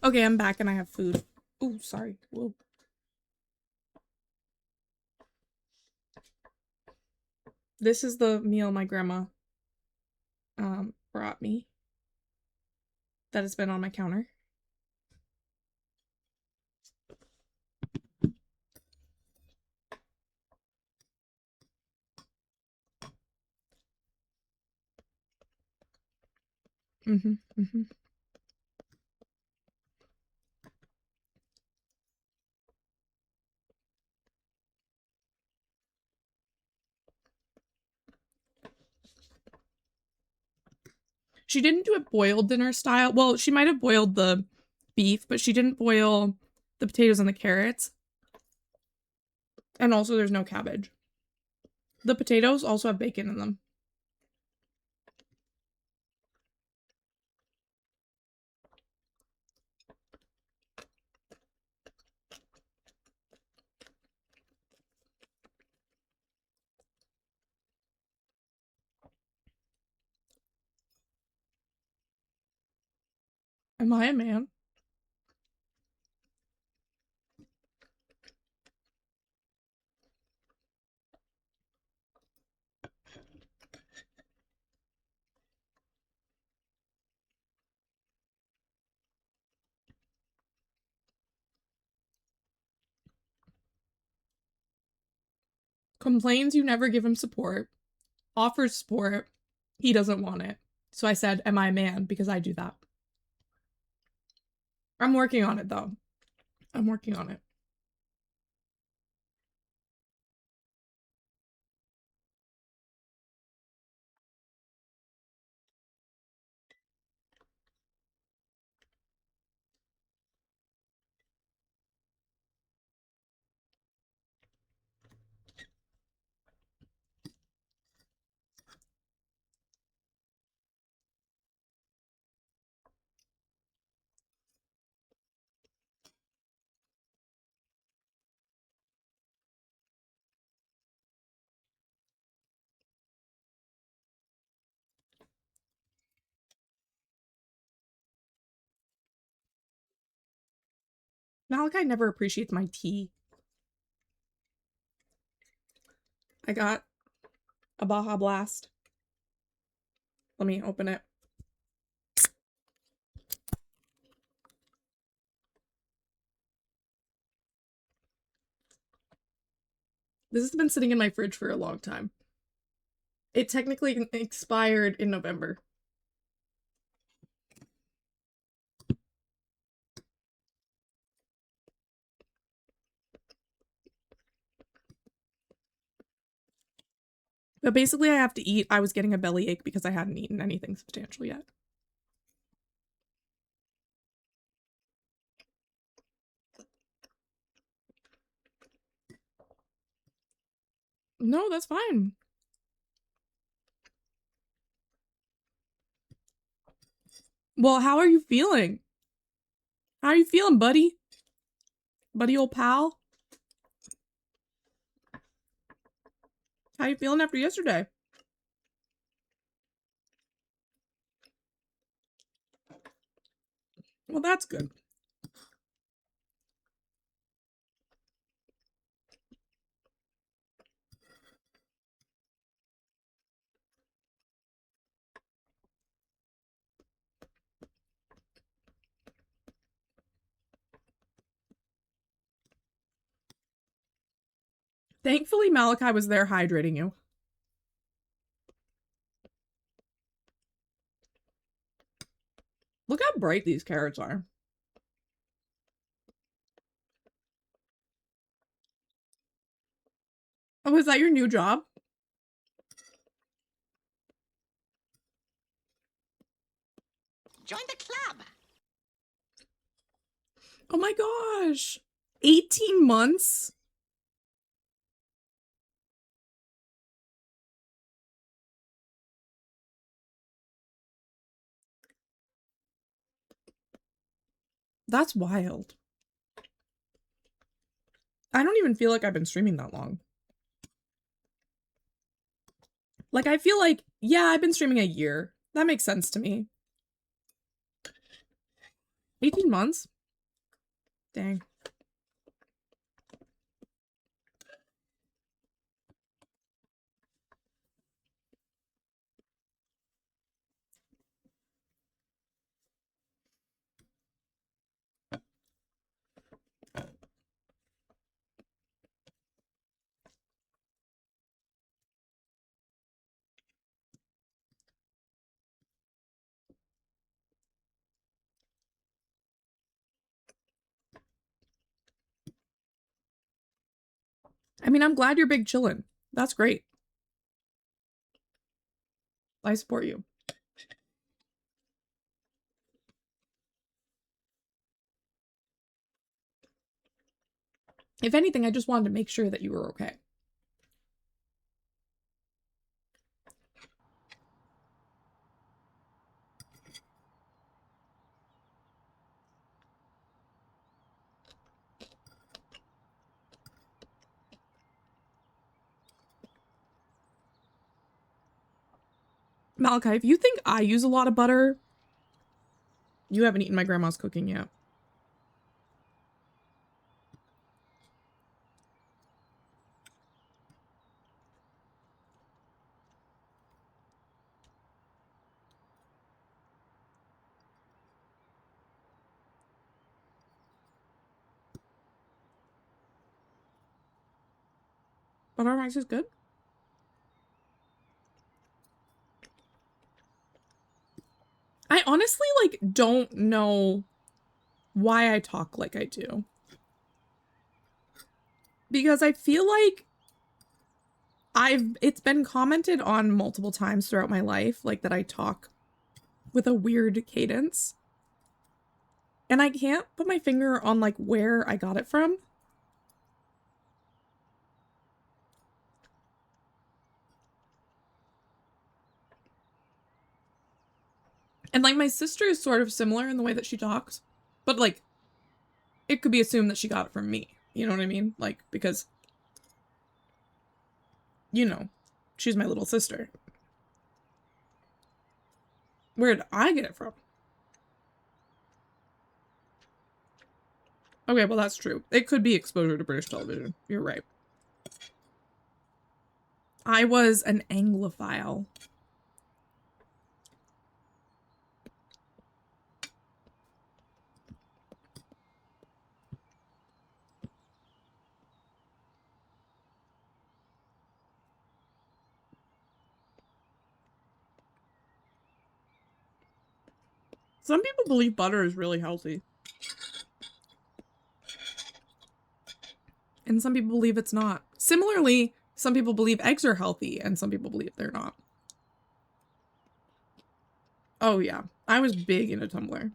[SPEAKER 1] Okay, I'm back and I have food. Oh, sorry. Whoa. This is the meal my grandma brought me that has been on my counter. Mm-hmm. Mm-hmm. She didn't do it boiled dinner style. Well, she might have boiled the beef, but she didn't boil the potatoes and the carrots. And also, there's no cabbage. The potatoes also have bacon in them. Am I a man? Complains you never give him support. Offers support. He doesn't want it. So I said, am I a man? Because I do that. I'm working on it, though. I'm working on it. Malachi never appreciates my tea. I got a Baja Blast. Let me open it. This has been sitting in my fridge for a long time. It technically expired in November. But basically, I have to eat. I was getting a bellyache because I hadn't eaten anything substantial yet. No, that's fine. Well, how are you feeling? How are you feeling, buddy? Buddy old pal? How you feeling after yesterday? Well, that's good. Thankfully, Malachi was there hydrating you. Look how bright these carrots are. Oh, is that your new job?
[SPEAKER 4] Join the club.
[SPEAKER 1] Oh my gosh. 18 months? That's wild. I don't even feel like I've been streaming that long. Like, I feel like, yeah, I've been streaming a year. That makes sense to me. 18 months? Dang. I mean, I'm glad you're big chillin'. That's great. I support you. If anything, I just wanted to make sure that you were okay. Malachi, if you think I use a lot of butter, you haven't eaten my grandma's cooking yet. Butter rice is good. I honestly, like, don't know why I talk like I do. Because I feel like it's been commented on multiple times throughout my life, like, that I talk with a weird cadence. And I can't put my finger on, like, where I got it from. And, like, my sister is sort of similar in the way that she talks. But, like, it could be assumed that she got it from me. You know what I mean? Like, because, you know, she's my little sister. Where did I get it from? Okay, well, that's true. It could be exposure to British television. You're right. I was an Anglophile. Some people believe butter is really healthy. And some people believe it's not. Similarly, some people believe eggs are healthy and some people believe they're not. Oh yeah, I was big into Tumblr.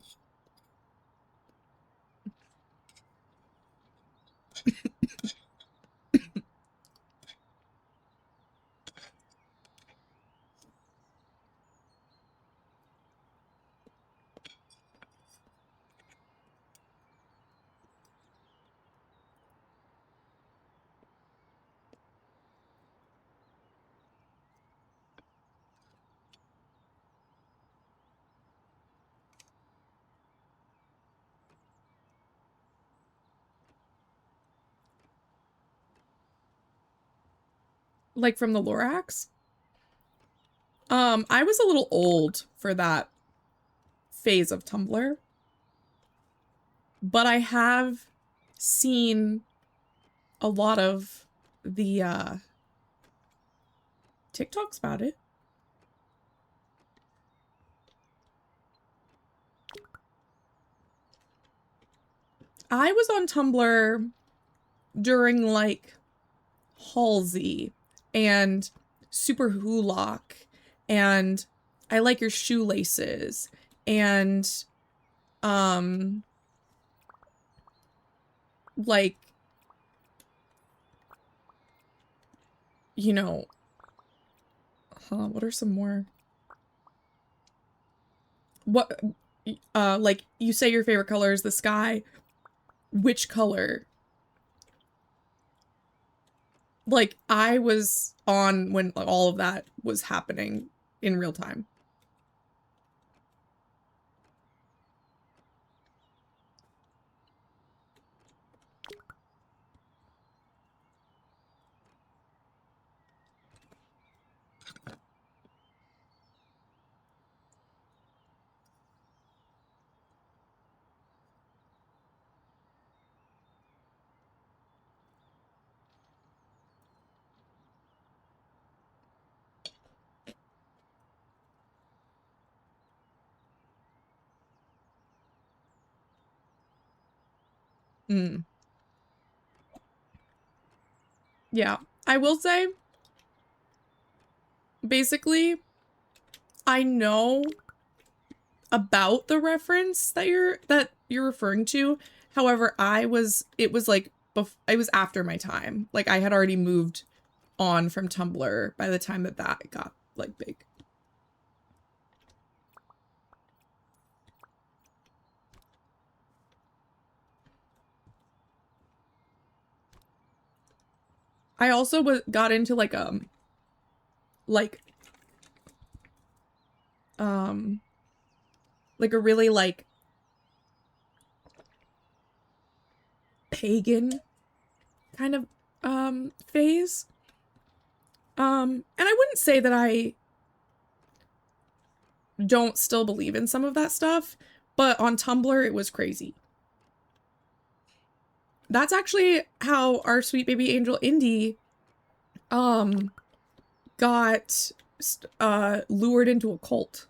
[SPEAKER 1] Like from the Lorax? I was a little old for that phase of Tumblr. But I have seen a lot of the TikToks about it. I was on Tumblr during like Halsey and Super Hulock and I Like Your Shoelaces and like, you know, what are some more? What like you say your favorite color is the sky. Which color? Like, I was on when all of that was happening in real time. Mm. Yeah, I will say, basically, I know about the reference that you're referring to. However, it was like it was after my time. Like I had already moved on from Tumblr by the time that got like big. I also got into like a really like pagan kind of phase. And I wouldn't say that I don't still believe in some of that stuff, but on Tumblr it was crazy. That's actually how our sweet baby angel Indy got lured into a cult.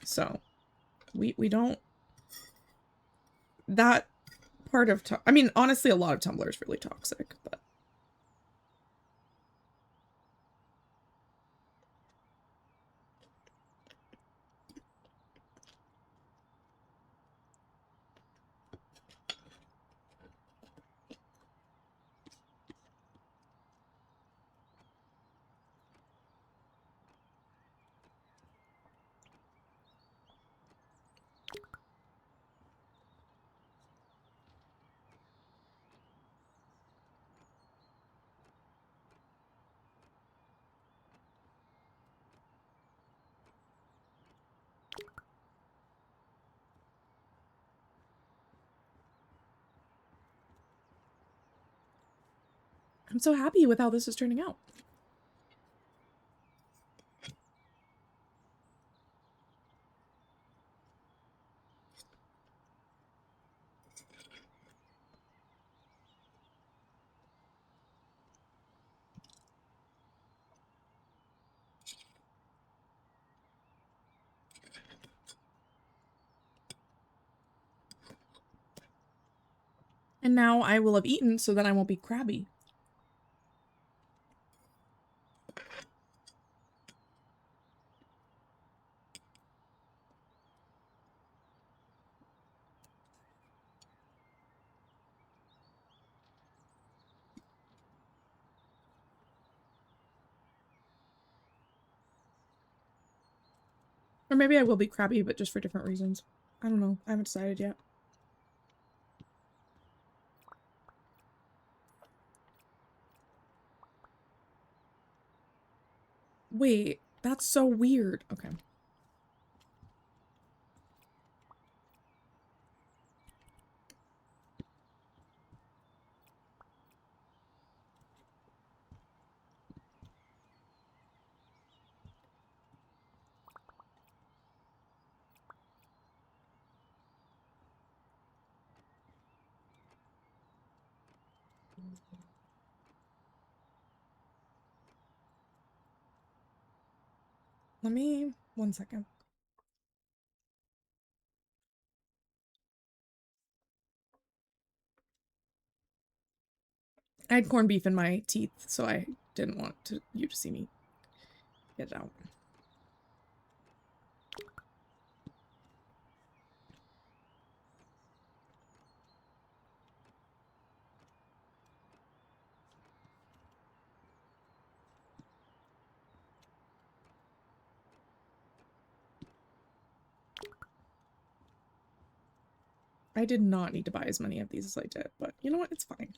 [SPEAKER 1] So we don't, that part of I mean, honestly, a lot of Tumblr is really toxic, but I'm so happy with how this is turning out. And now I will have eaten, so then I won't be crabby. Or maybe I will be crabby, but just for different reasons. I don't know. I haven't decided yet. Wait, that's so weird. Okay. Let me, 1 second. I had corned beef in my teeth, so I didn't want you to see me get it out. I did not need to buy as many of these as I did, but you know what? It's fine.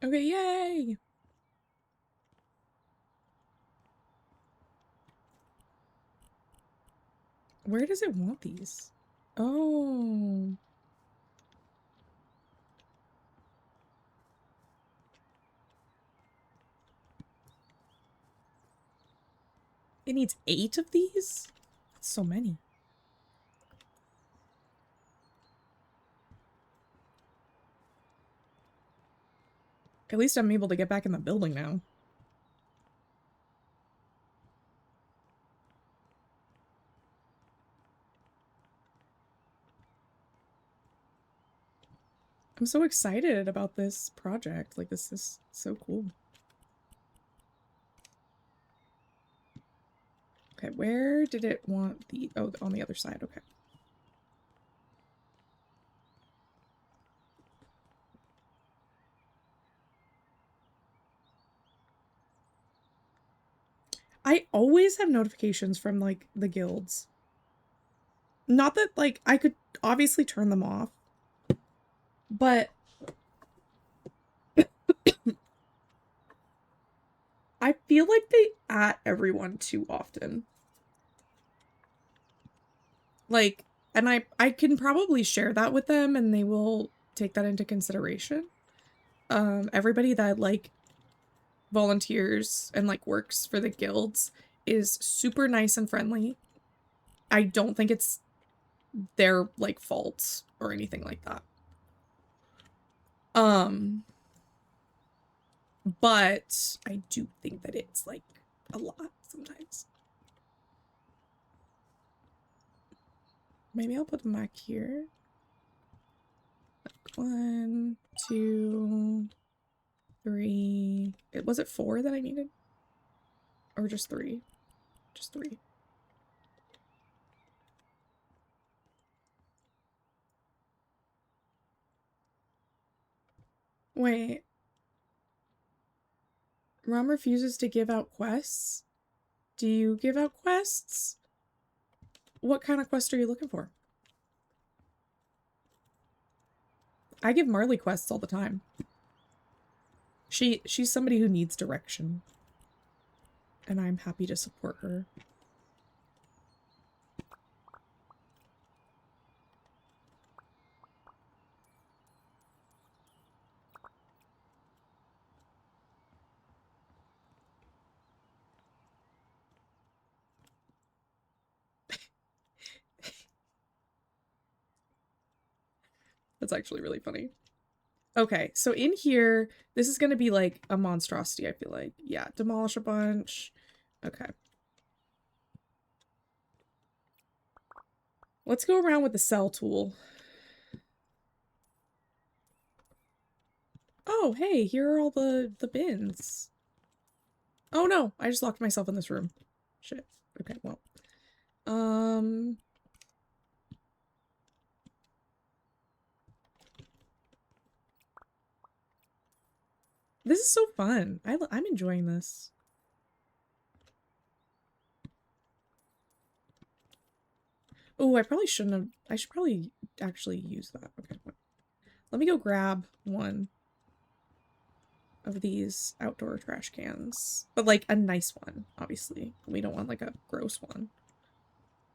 [SPEAKER 1] Okay, yay! Where does it want these? Oh. It needs 8 of these? That's so many. At least I'm able to get back in the building now. I'm so excited about this project. Like, this is so cool. Okay, where did it want the... Oh, on the other side. Okay. I always have notifications from, like, the guilds. Not that, like, I could obviously turn them off. But... I feel like they at everyone too often. Like, and I can probably share that with them and they will take that into consideration. Everybody that, like, volunteers and, like, works for the guilds is super nice and friendly. I don't think it's their, like, fault or anything like that. But I do think that it's, like, a lot sometimes. Maybe I'll put them back here. 1, 2, 3. Was it 4 that I needed? Or just 3? Just 3. Wait. Rom refuses to give out quests? Do you give out quests? What kind of quest are you looking for? I give Marley quests all the time. She's somebody who needs direction. And I'm happy to support her. That's actually really funny. Okay, so in here, this is going to be like a monstrosity, I feel like. Yeah, demolish a bunch. Okay. Let's go around with the cell tool. Oh, hey, here are all the bins. Oh no, I just locked myself in this room. Shit. Okay, well. This is so fun. I'm enjoying this. Oh, I probably shouldn't have. I should probably actually use that. Okay. Let me go grab one of these outdoor trash cans. But, like, a nice one, obviously. We don't want, like, a gross one.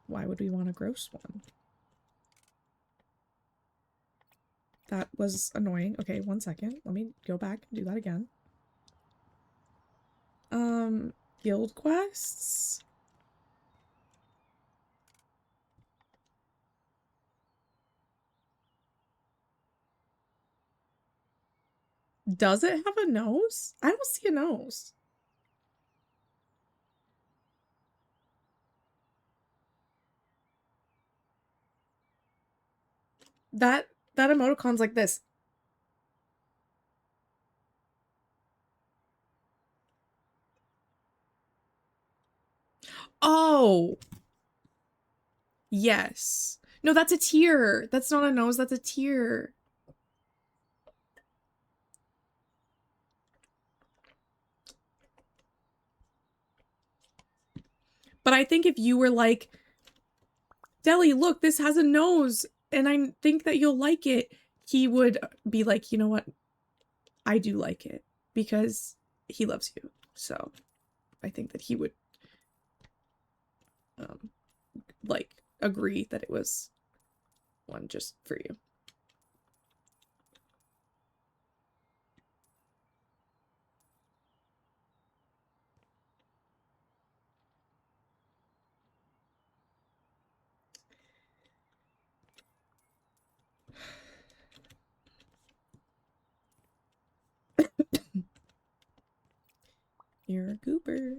[SPEAKER 1] Why would we want a gross one? That was annoying. Okay, 1 second. Let me go back and do that again. Guild quests? Does it have a nose? I don't see a nose. That emoticon's like this. Oh. Yes. No, that's a tear. That's not a nose, that's a tear. But I think if you were like, Deli, look, this has a nose, and I think that you'll like it, he would be like, you know what? I do like it, because he loves you. So, I think that he would, like, agree that it was one just for you. You're a goober.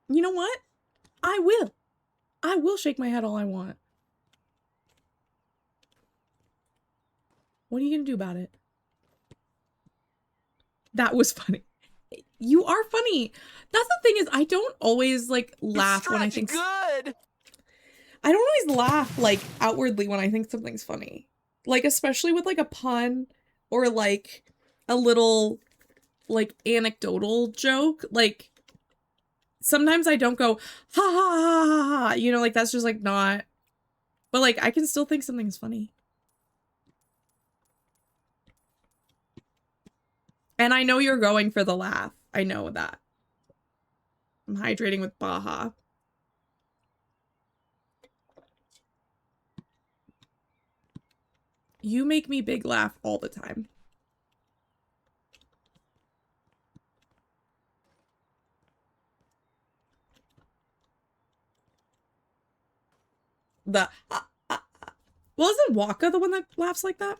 [SPEAKER 1] You know what? I will. I will shake my head all I want. What are you gonna do about it? That was funny. You are funny. That's the thing is, I don't always like laugh when I think.
[SPEAKER 7] Good.
[SPEAKER 1] I don't always laugh like outwardly when I think something's funny. Like especially with like a pun or like a little like anecdotal joke. Like sometimes I don't go ha ha ha ha ha. You know, like that's just like not. But like I can still think something's funny. And I know you're going for the laugh. I know that. I'm hydrating with Baja. You make me big laugh all the time. The well, isn't Waka the one that laughs like that?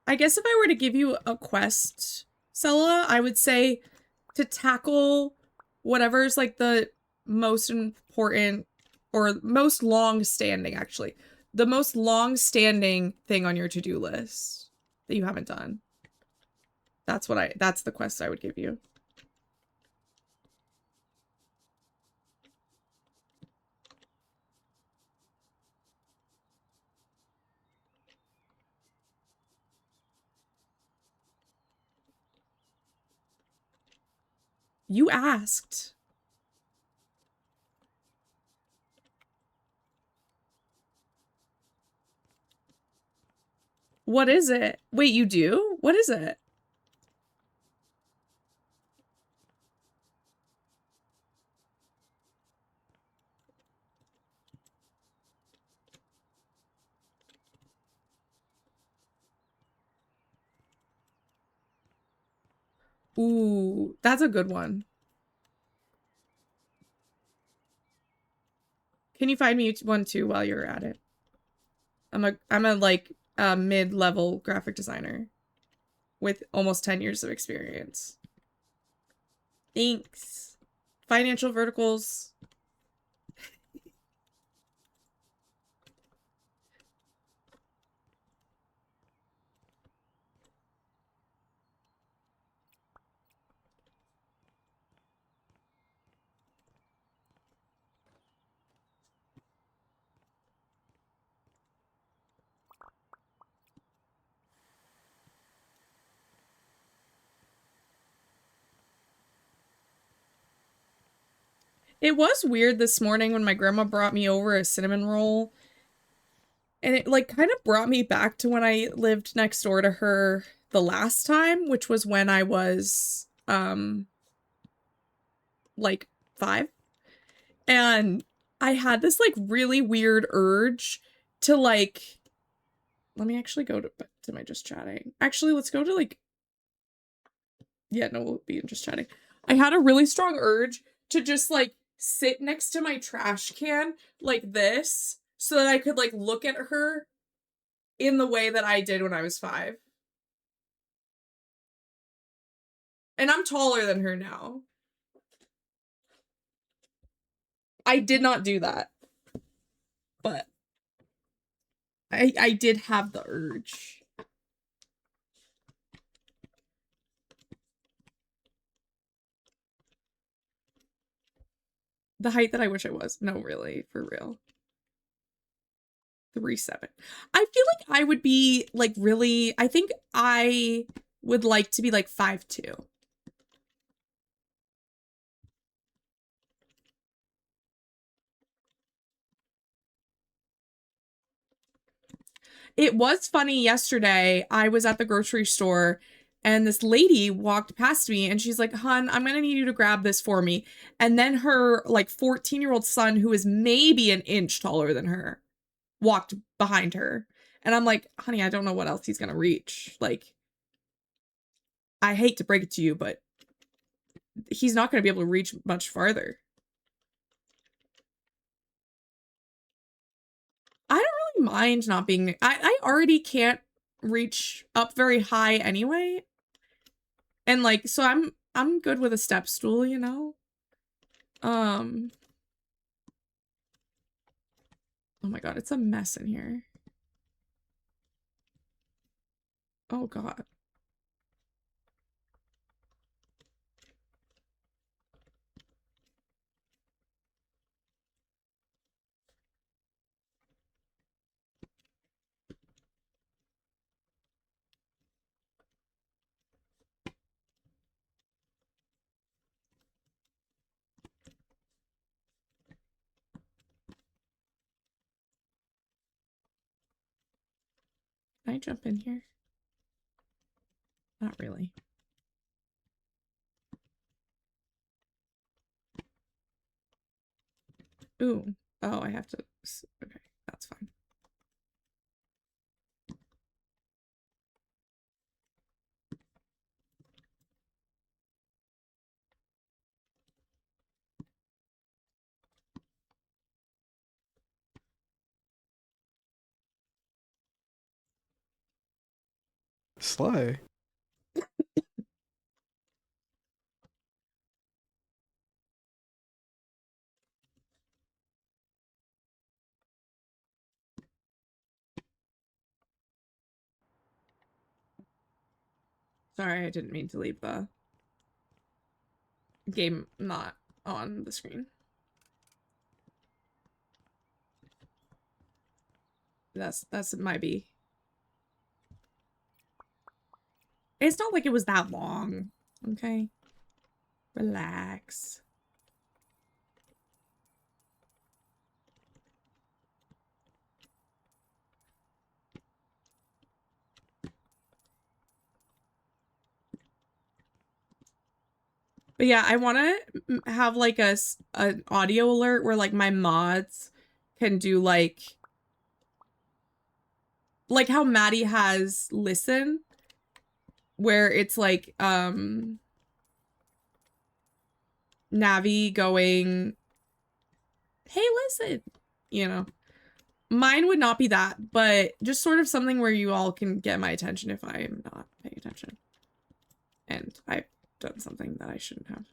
[SPEAKER 1] I guess if I were to give you a quest, Sella, I would say to tackle whatever's like the most important or most long-standing, actually. The most long-standing thing on your to-do list that you haven't done. That's the quest I would give you. You asked. What is it? Wait, you do? What is it? Ooh, that's a good one. Can you find me one too while you're at it? I'm a like mid-level graphic designer with almost 10 years of experience. Thanks. Financial verticals. It was weird this morning when my grandma brought me over a cinnamon roll. And it like kind of brought me back to when I lived next door to her the last time, which was when I was like 5. And I had this like really weird urge to like, let me actually go to my just chatting. Actually, let's go to like, yeah, no, we'll be in just chatting. I had a really strong urge to just like sit next to my trash can like this so that I could like look at her in the way that I did when I was 5. And I'm taller than her now. I did not do that. But I did have the urge. The height that I wish I was. No, really, for real. 3'7". I feel like I would be like really, I think I would like to be like 5'2". It was funny yesterday. I was at the grocery store and this lady walked past me and she's like, "Hun, I'm gonna need you to grab this for me." And then her like 14-year-old son, who is maybe an inch taller than her, walked behind her. And I'm like, "Honey, I don't know what else he's gonna reach. Like, I hate to break it to you, but he's not gonna be able to reach much farther." I don't really mind not being, I already can't reach up very high anyway. And like, so I'm good with a step stool, you know? Oh my god, it's a mess in here. Oh god. Can I jump in here? Not really. Ooh. Oh, I have to. Okay, that's fine.
[SPEAKER 7] Slay.
[SPEAKER 1] Sorry, I didn't mean to leave the game not on the screen. That's my B. It's not like it was that long. Okay. Relax. But yeah, I want to have like an audio alert where like my mods can do like how Maddie has listen, where it's like Navi going, "Hey, listen," you know. Mine would not be that, but just sort of something where you all can get my attention if I am not paying attention. And I've done something that I shouldn't have.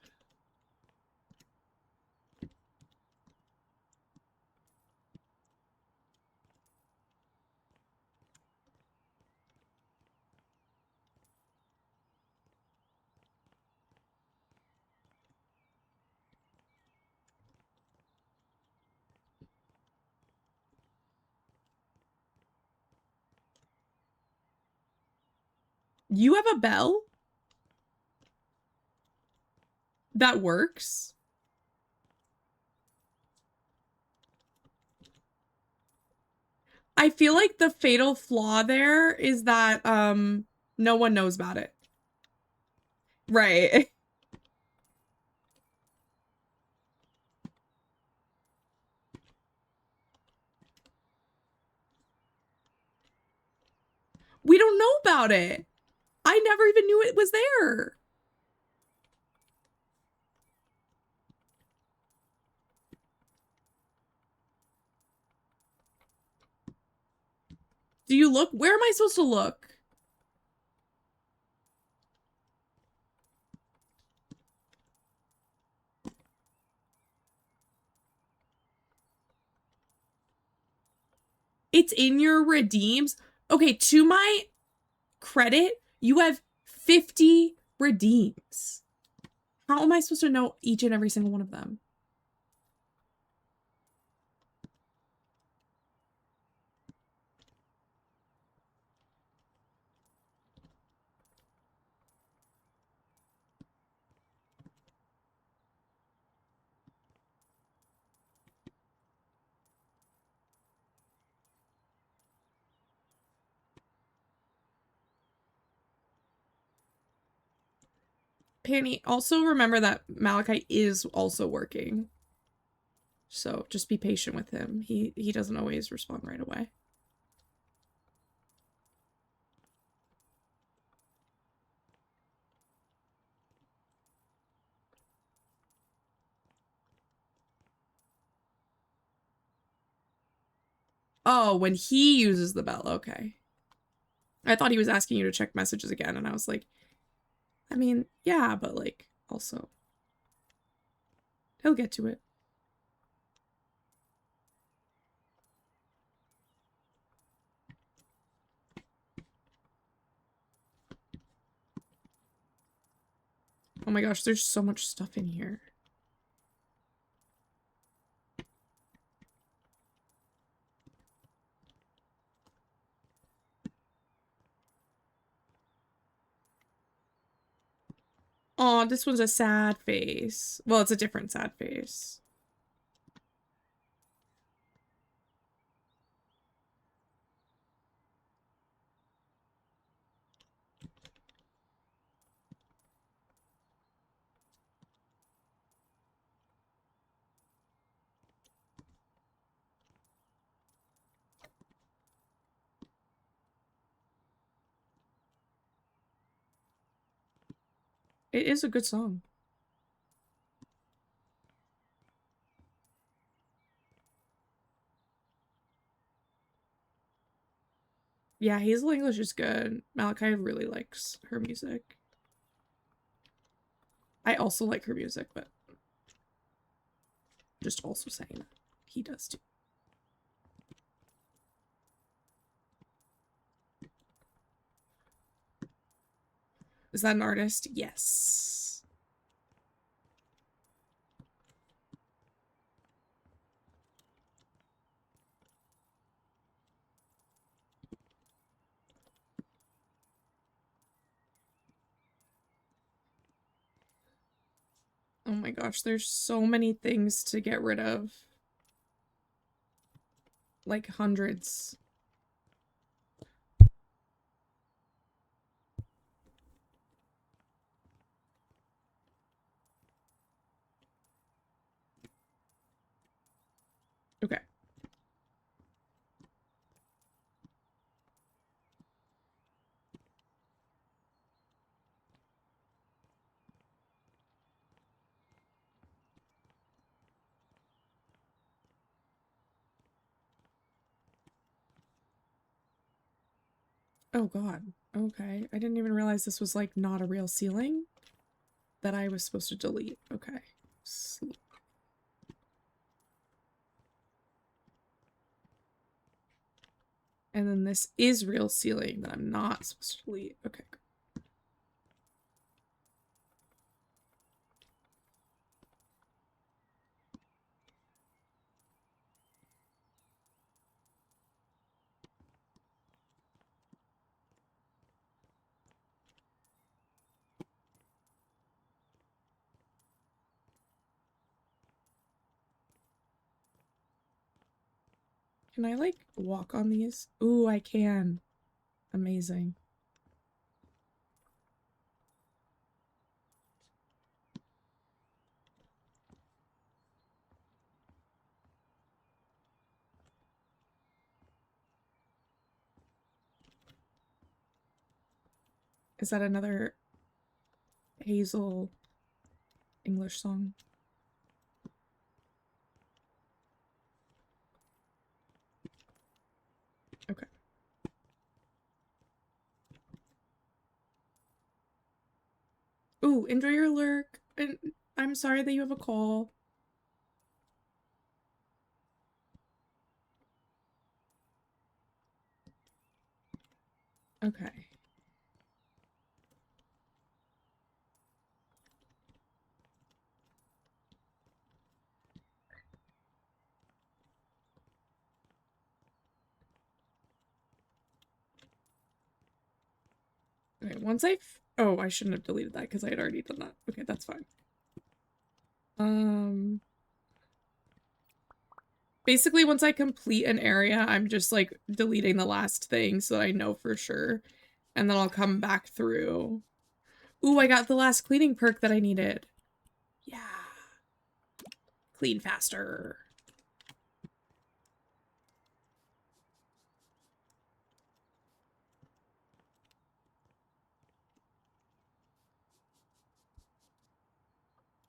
[SPEAKER 1] You have a bell? That works? I feel like the fatal flaw there is that no one knows about it. Right. We don't know about it. I never even knew it was there. Do you look? Where am I supposed to look? It's in your redeems. Okay, to my credit, you have 50 redeems. How am I supposed to know each and every single one of them? Penny, also remember that Malachi is also working. So just be patient with him. He doesn't always respond right away. Oh, when he uses the bell, okay. I thought he was asking you to check messages again, and I was like, I mean, yeah, but like, also, he'll get to it. Oh my gosh, there's so much stuff in here. Oh, this one's a sad face. Well, it's a different sad face. It is a good song. Yeah, Hazel English is good. Malachi really likes her music. I also like her music, but just also saying that he does too. Is that an artist? Yes. Oh my gosh, there's so many things to get rid of. Like hundreds. Okay. Oh god. Okay. I didn't even realize this was like not a real ceiling that I was supposed to delete. Okay. Sleep. And then this is real ceiling that I'm not supposed to delete. Okay. Can I like walk on these? Ooh, I can. Amazing. Is that another Hazel English song? Okay. Ooh, enjoy your lurk. And I'm sorry that you have a call. Okay. Okay, once oh, I shouldn't have deleted that because I had already done that. Okay, that's fine. Basically, once I complete an area, I'm just like deleting the last thing so that I know for sure. And then I'll come back through. Ooh, I got the last cleaning perk that I needed. Yeah. Clean faster.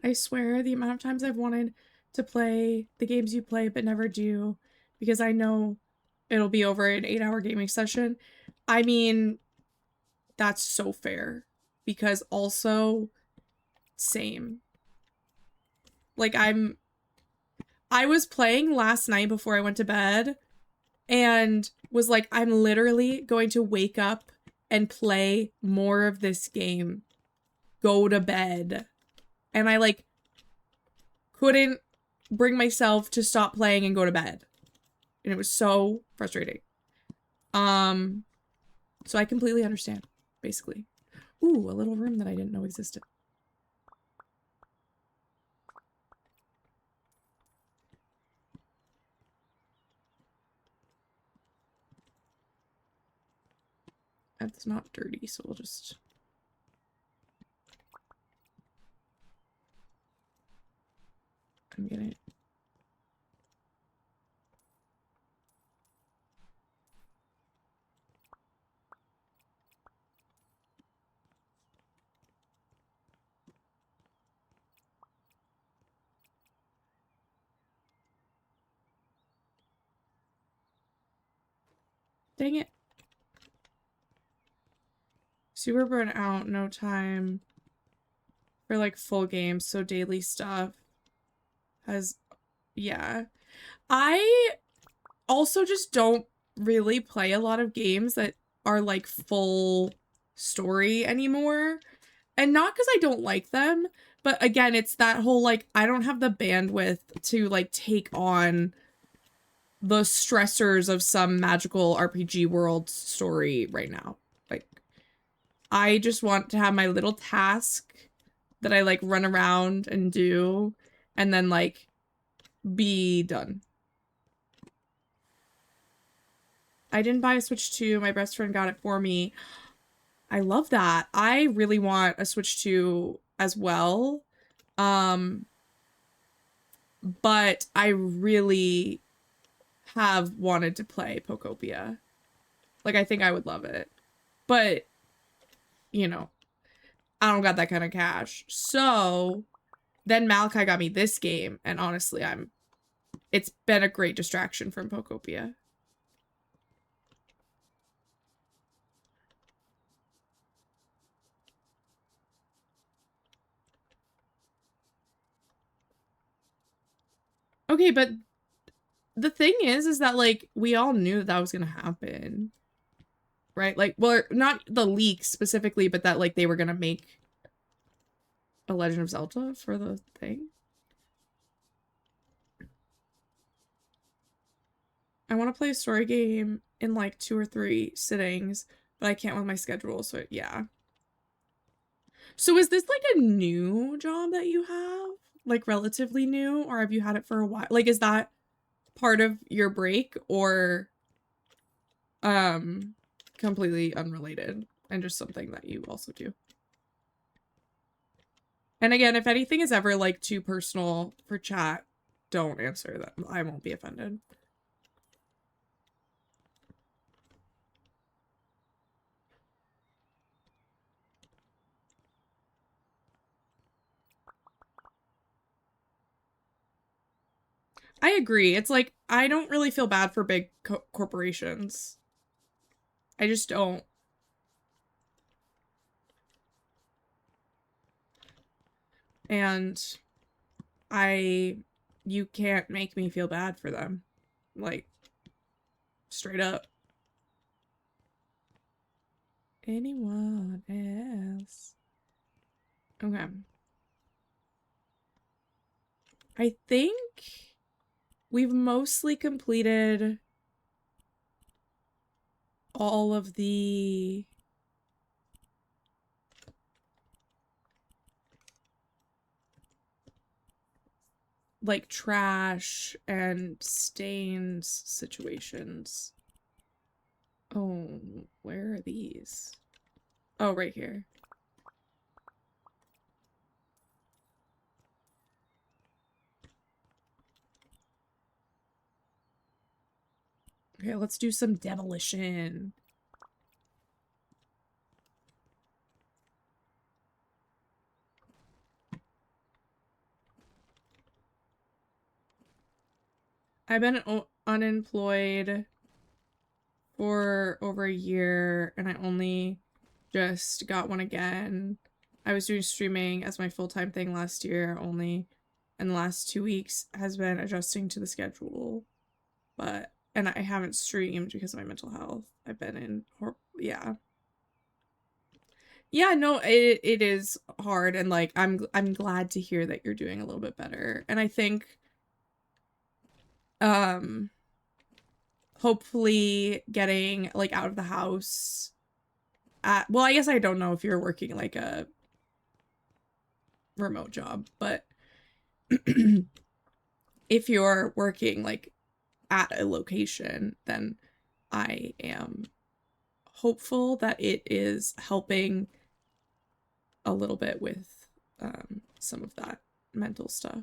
[SPEAKER 1] I swear the amount of times I've wanted to play the games you play but never do because I know it'll be over an 8-hour gaming session. I mean, that's so fair because also same. Like I was playing last night before I went to bed and was like, I'm literally going to wake up and play more of this game. Go to bed. And I like couldn't bring myself to stop playing and go to bed. And it was so frustrating. So I completely understand, basically. Ooh, a little room that I didn't know existed. That's not dirty, so we'll just... I'm gonna... Dang it. Super burnt out, no time for like full games, so daily stuff has, yeah. I also just don't really play a lot of games that are like full story anymore. And not because I don't like them, but again, it's that whole like, I don't have the bandwidth to like take on the stressors of some magical RPG world story right now. Like, I just want to have my little task that I like run around and do and then like be done. I didn't buy a Switch 2. My best friend got it for me. I love that. I really want a Switch 2 as well. But I really have wanted to play Pokopia. Like, I think I would love it. But, you know, I don't got that kind of cash. So, then Malachi got me this game. And honestly, it's been a great distraction from Pokopia. Okay, but the thing is that, like, we all knew that was gonna happen. Right? Like, well, not the leak specifically, but that, like, they were gonna make a Legend of Zelda for the thing. I want to play a story game in, like, 2 or 3 sittings, but I can't with my schedule, so yeah. So is this, like, a new job that you have? Like, relatively new? Or have you had it for a while? Like, is that part of your break? Or, completely unrelated and just something that you also do? And again, if anything is ever, like, too personal for chat, don't answer that. I won't be offended. I agree. It's like, I don't really feel bad for big corporations. I just don't. And you can't make me feel bad for them. Like, straight up. Anyone else? Okay. I think we've mostly completed all of the like trash and stains situations. Oh, where are these? Oh, right here. Okay, let's do some demolition. I've been unemployed for over a year, and I only just got one again. I was doing streaming as my full-time thing last year only, and the last 2 weeks has been adjusting to the schedule. And I haven't streamed because of my mental health. I've been in, yeah. Yeah, no, it is hard, and like I'm glad to hear that you're doing a little bit better. And I think hopefully getting like out of the house well, I guess I don't know if you're working like a remote job, but if you're working like at a location, then I am hopeful that it is helping a little bit with some of that mental stuff.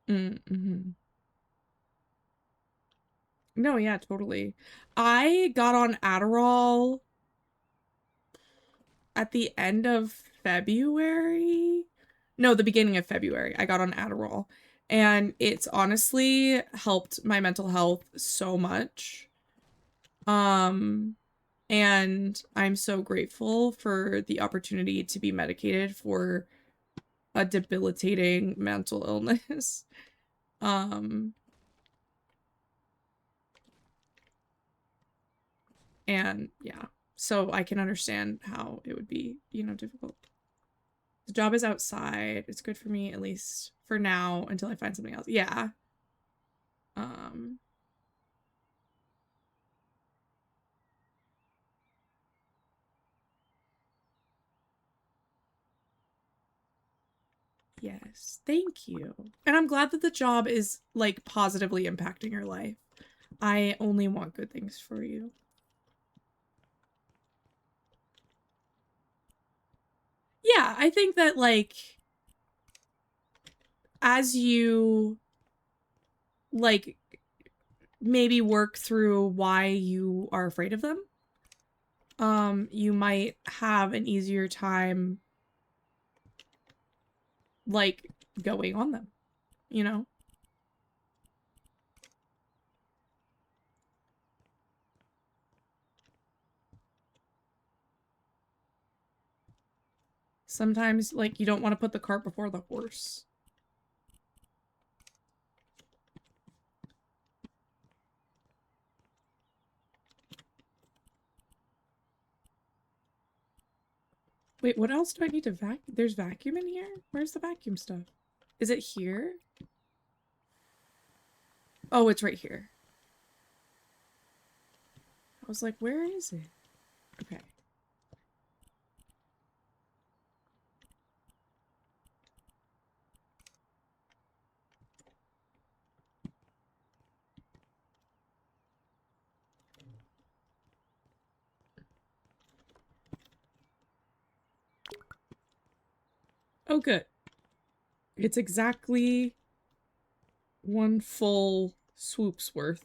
[SPEAKER 1] Mm-hmm. No, yeah, totally. I got on Adderall at the end of February. No, the beginning of February. I got on Adderall, and it's honestly helped my mental health so much. And I'm so grateful for the opportunity to be medicated for a debilitating mental illness. And yeah, so I can understand how it would be, difficult. The job is outside. It's good for me, at least for now, until I find something else. Yeah. Yes, thank you. And I'm glad that the job is like positively impacting your life. I only want good things for you. Yeah, I think that like as you like maybe work through why you are afraid of them, you might have an easier time like going on them, you know? Sometimes like you don't want to put the cart before the horse. Wait, what else do I need to vacuum? There's vacuum in here? Where's the vacuum stuff? Is it here? Oh, it's right here. I was like, where is it? Okay. Oh, good. It's exactly one full swoop's worth.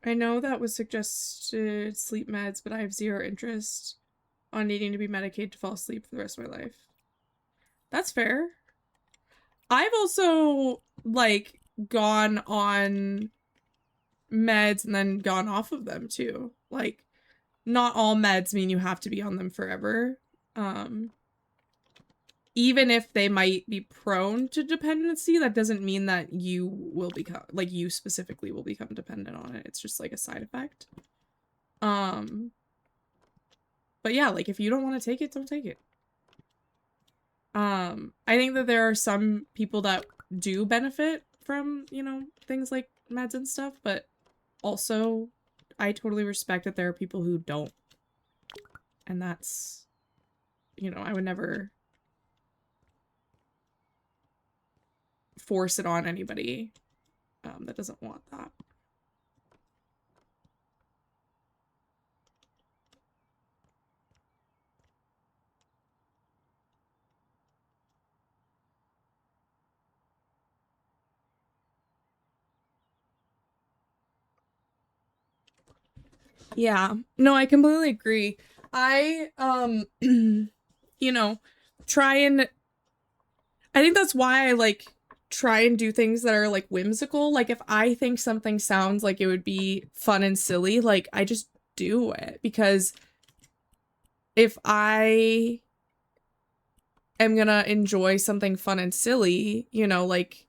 [SPEAKER 1] I know that was suggested sleep meds, but I have zero interest on needing to be medicated to fall asleep for the rest of my life. That's fair. I've also, like, gone on meds and then gone off of them, too. Like, not all meds mean you have to be on them forever. even if they might be prone to dependency, that doesn't mean that you will become, like, you specifically will become dependent on it. It's just like a side effect. But yeah, like, if you don't want to take it, don't take it. I think that there are some people that do benefit from, you know, things like meds and stuff, but also I totally respect that there are people who don't. And that's, you know, I would never force it on anybody that doesn't want that. Yeah, no, I completely agree. I, you know, try and, I think that's why I, like, try and do things that are, like, whimsical. Like, if I think something sounds like it would be fun and silly, like, I just do it. Because if I am gonna enjoy something fun and silly, you know, like,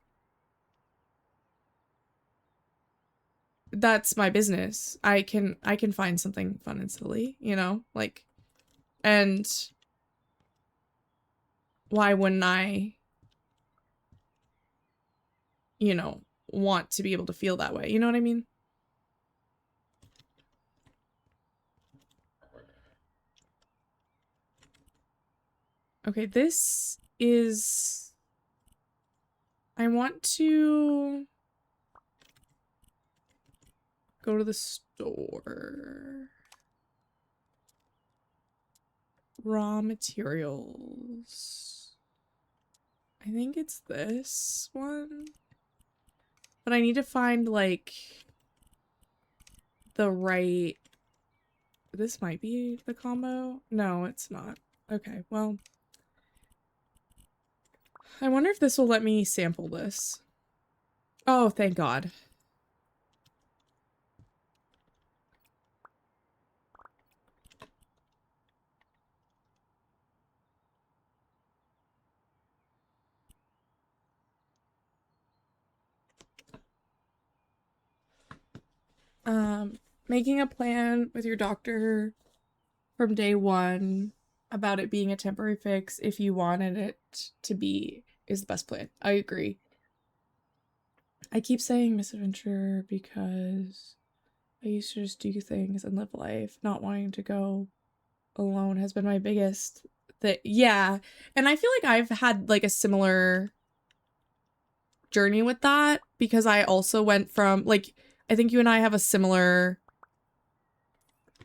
[SPEAKER 1] that's my business. I can find something fun and silly, you know? Like, and why wouldn't I, you know, want to be able to feel that way? You know what I mean? Okay, this is, I want to go to the store. Raw materials. I think it's this one. But I need to find, like, the right... This might be the combo? No, it's not. Okay, well... I wonder if this will let me sample this. Oh, thank God. Making a plan with your doctor from day one about it being a temporary fix if you wanted it to be is the best plan. I agree. I keep saying misadventure because I used to just do things and live life. Not wanting to go alone has been my biggest thing. Yeah. And I feel like I've had like a similar journey with that because I also went from like, I think you and I have a similar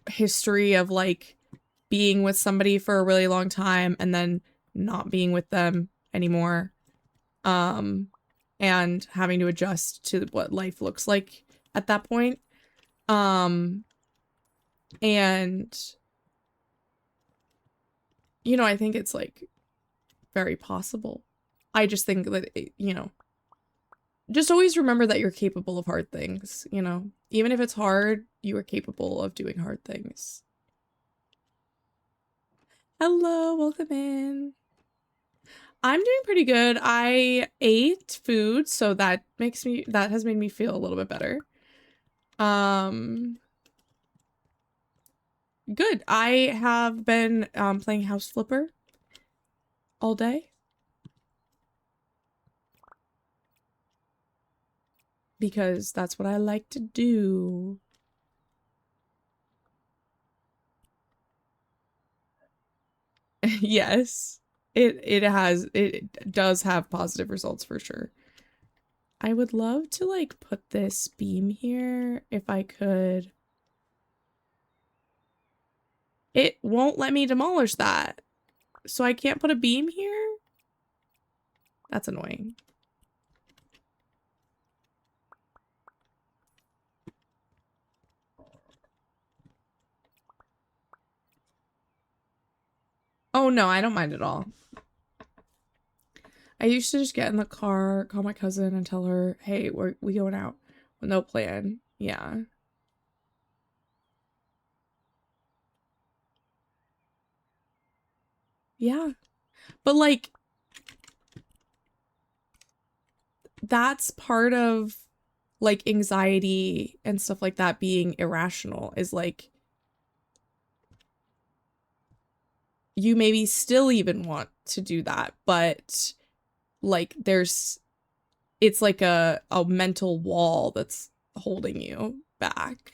[SPEAKER 1] history of like being with somebody for a really long time and then not being with them anymore. And having to adjust to what life looks like at that point. And you know, I think it's like very possible. I just think that it, you know, just always remember that you're capable of hard things, you know? Even if it's hard, you are capable of doing hard things. Hello, welcome in. I'm doing pretty good. I ate food, so that has made me feel a little bit better. Good. I have been playing House Flipper all day. Because that's what I like to do. Yes. It does have positive results for sure. I would love to like put this beam here if I could. It won't let me demolish that. So I can't put a beam here? That's annoying. Oh no, I don't mind at all. I used to just get in the car, call my cousin and tell her, hey, we going out with no plan. Yeah. Yeah. But like, that's part of like anxiety and stuff like that being irrational, is like you maybe still even want to do that, but like it's like a mental wall that's holding you back.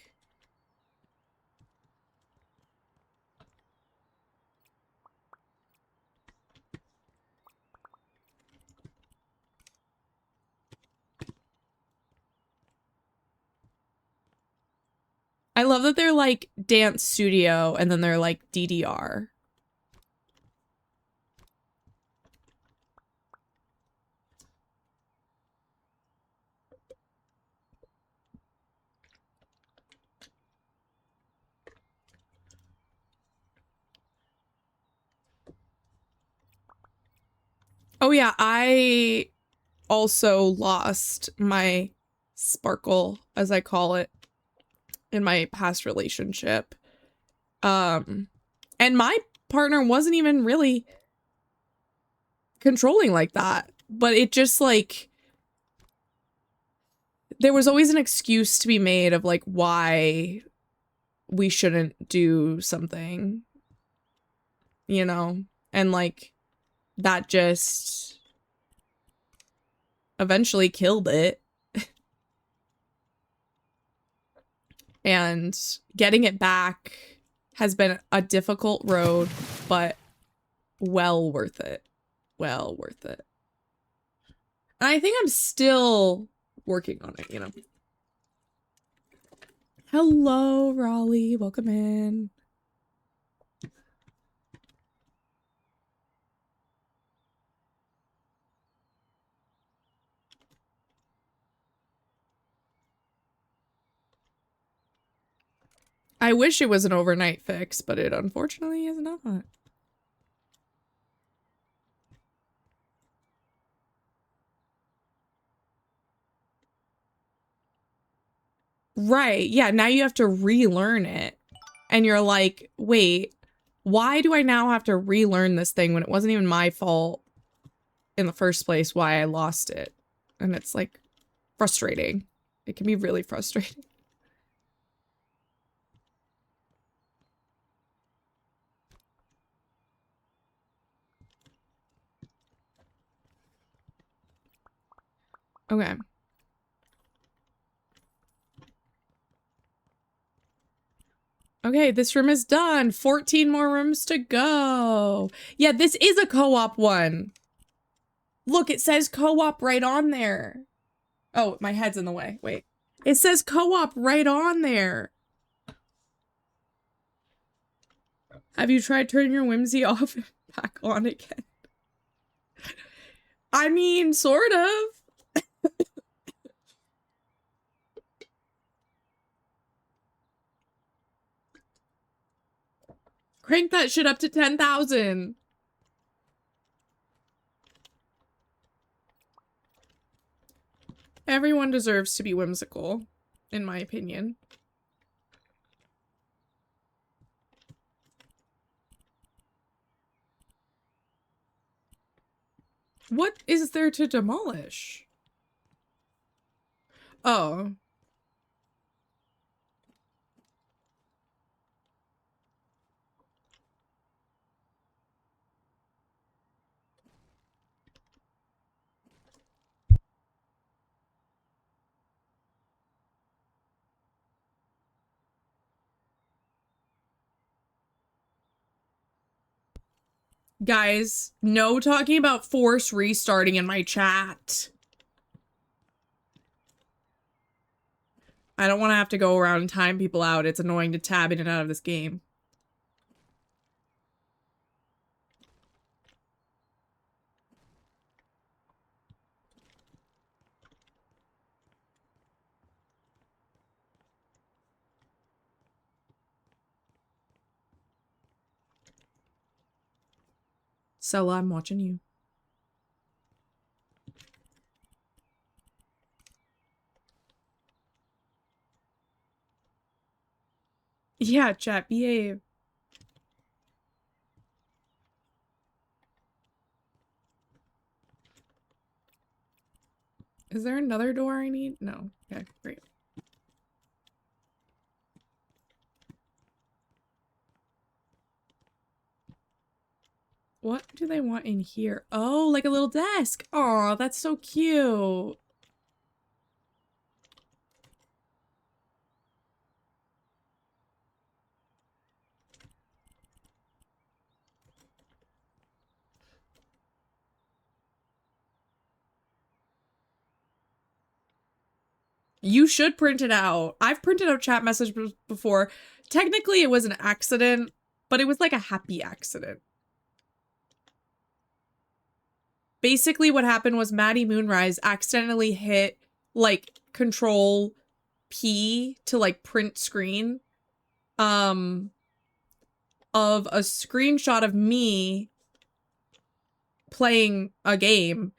[SPEAKER 1] I love that they're like dance studio and then they're like DDR. Oh yeah, I also lost my sparkle, as I call it, in my past relationship. And my partner wasn't even really controlling like that, but it just like there was always an excuse to be made of like why we shouldn't do something, you know? And like that just eventually killed it. And getting it back has been a difficult road, but well worth it. Well worth it. And I think I'm still working on it, you know. Hello, Raleigh. Welcome in. I wish it was an overnight fix, but it unfortunately is not. Right. Yeah, now you have to relearn it. And you're like, wait, why do I now have to relearn this thing when it wasn't even my fault in the first place why I lost it? And it's like frustrating. It can be really frustrating. Okay. Okay, this room is done. 14 more rooms to go. Yeah, this is a co-op one. Look, it says co-op right on there. Oh, my head's in the way. Wait. It says co-op right on there. Have you tried turning your whimsy off and back on again? I mean, sort of. Crank that shit up to 10,000. Everyone deserves to be whimsical, in my opinion. What is there to demolish? Oh. Guys, no talking about force restarting in my chat. I don't want to have to go around and time people out. It's annoying to tab in and out of this game. Sella, I'm watching you. Yeah, chat, behave. Is there another door I need? No. Okay, great. What do they want in here? Oh, like a little desk. Oh, that's so cute. You should print it out. I've printed out chat messages before. Technically, it was an accident, but it was like a happy accident. Basically, what happened was Maddie Moonrise accidentally hit, like, Control P to, like, print screen, of a screenshot of me playing a game,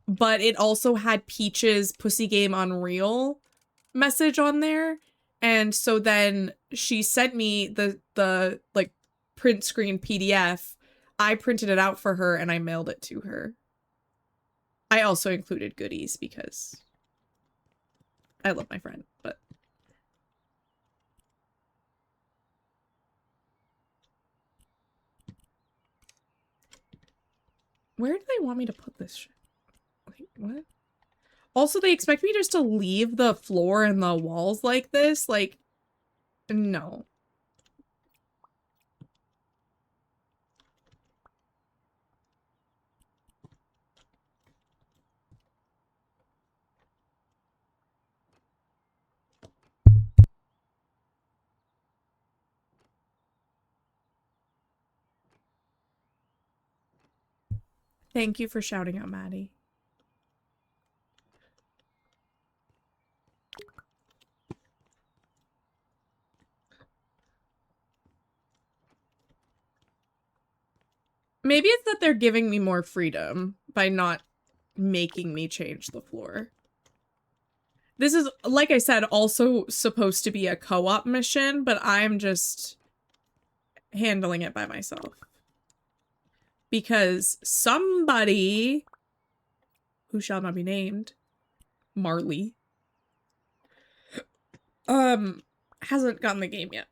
[SPEAKER 1] but it also had Peach's Pussy Game Unreal message on there, and so then she sent me the like print screen PDF. I printed it out for her and I mailed it to her. I also included goodies because I love my friend, but where do they want me to put this shit? Wait, what? Also, they expect me just to leave the floor and the walls like this? Like, no. Thank you for shouting out, Maddie. Maybe it's that they're giving me more freedom by not making me change the floor. This is, like I said, also supposed to be a co-op mission, but I'm just handling it by myself. Because somebody, who shall not be named, Marley, hasn't gotten the game yet.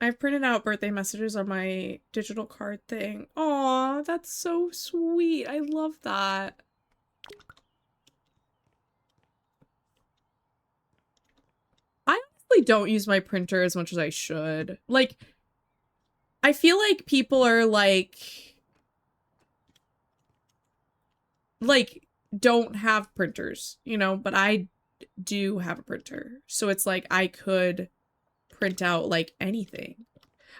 [SPEAKER 1] I've printed out birthday messages on my digital card thing. Aw, that's so sweet. I love that. I honestly don't use my printer as much as I should. Like, I feel like people are like, don't have printers, you know, but I do have a printer. So it's like I could print out like anything.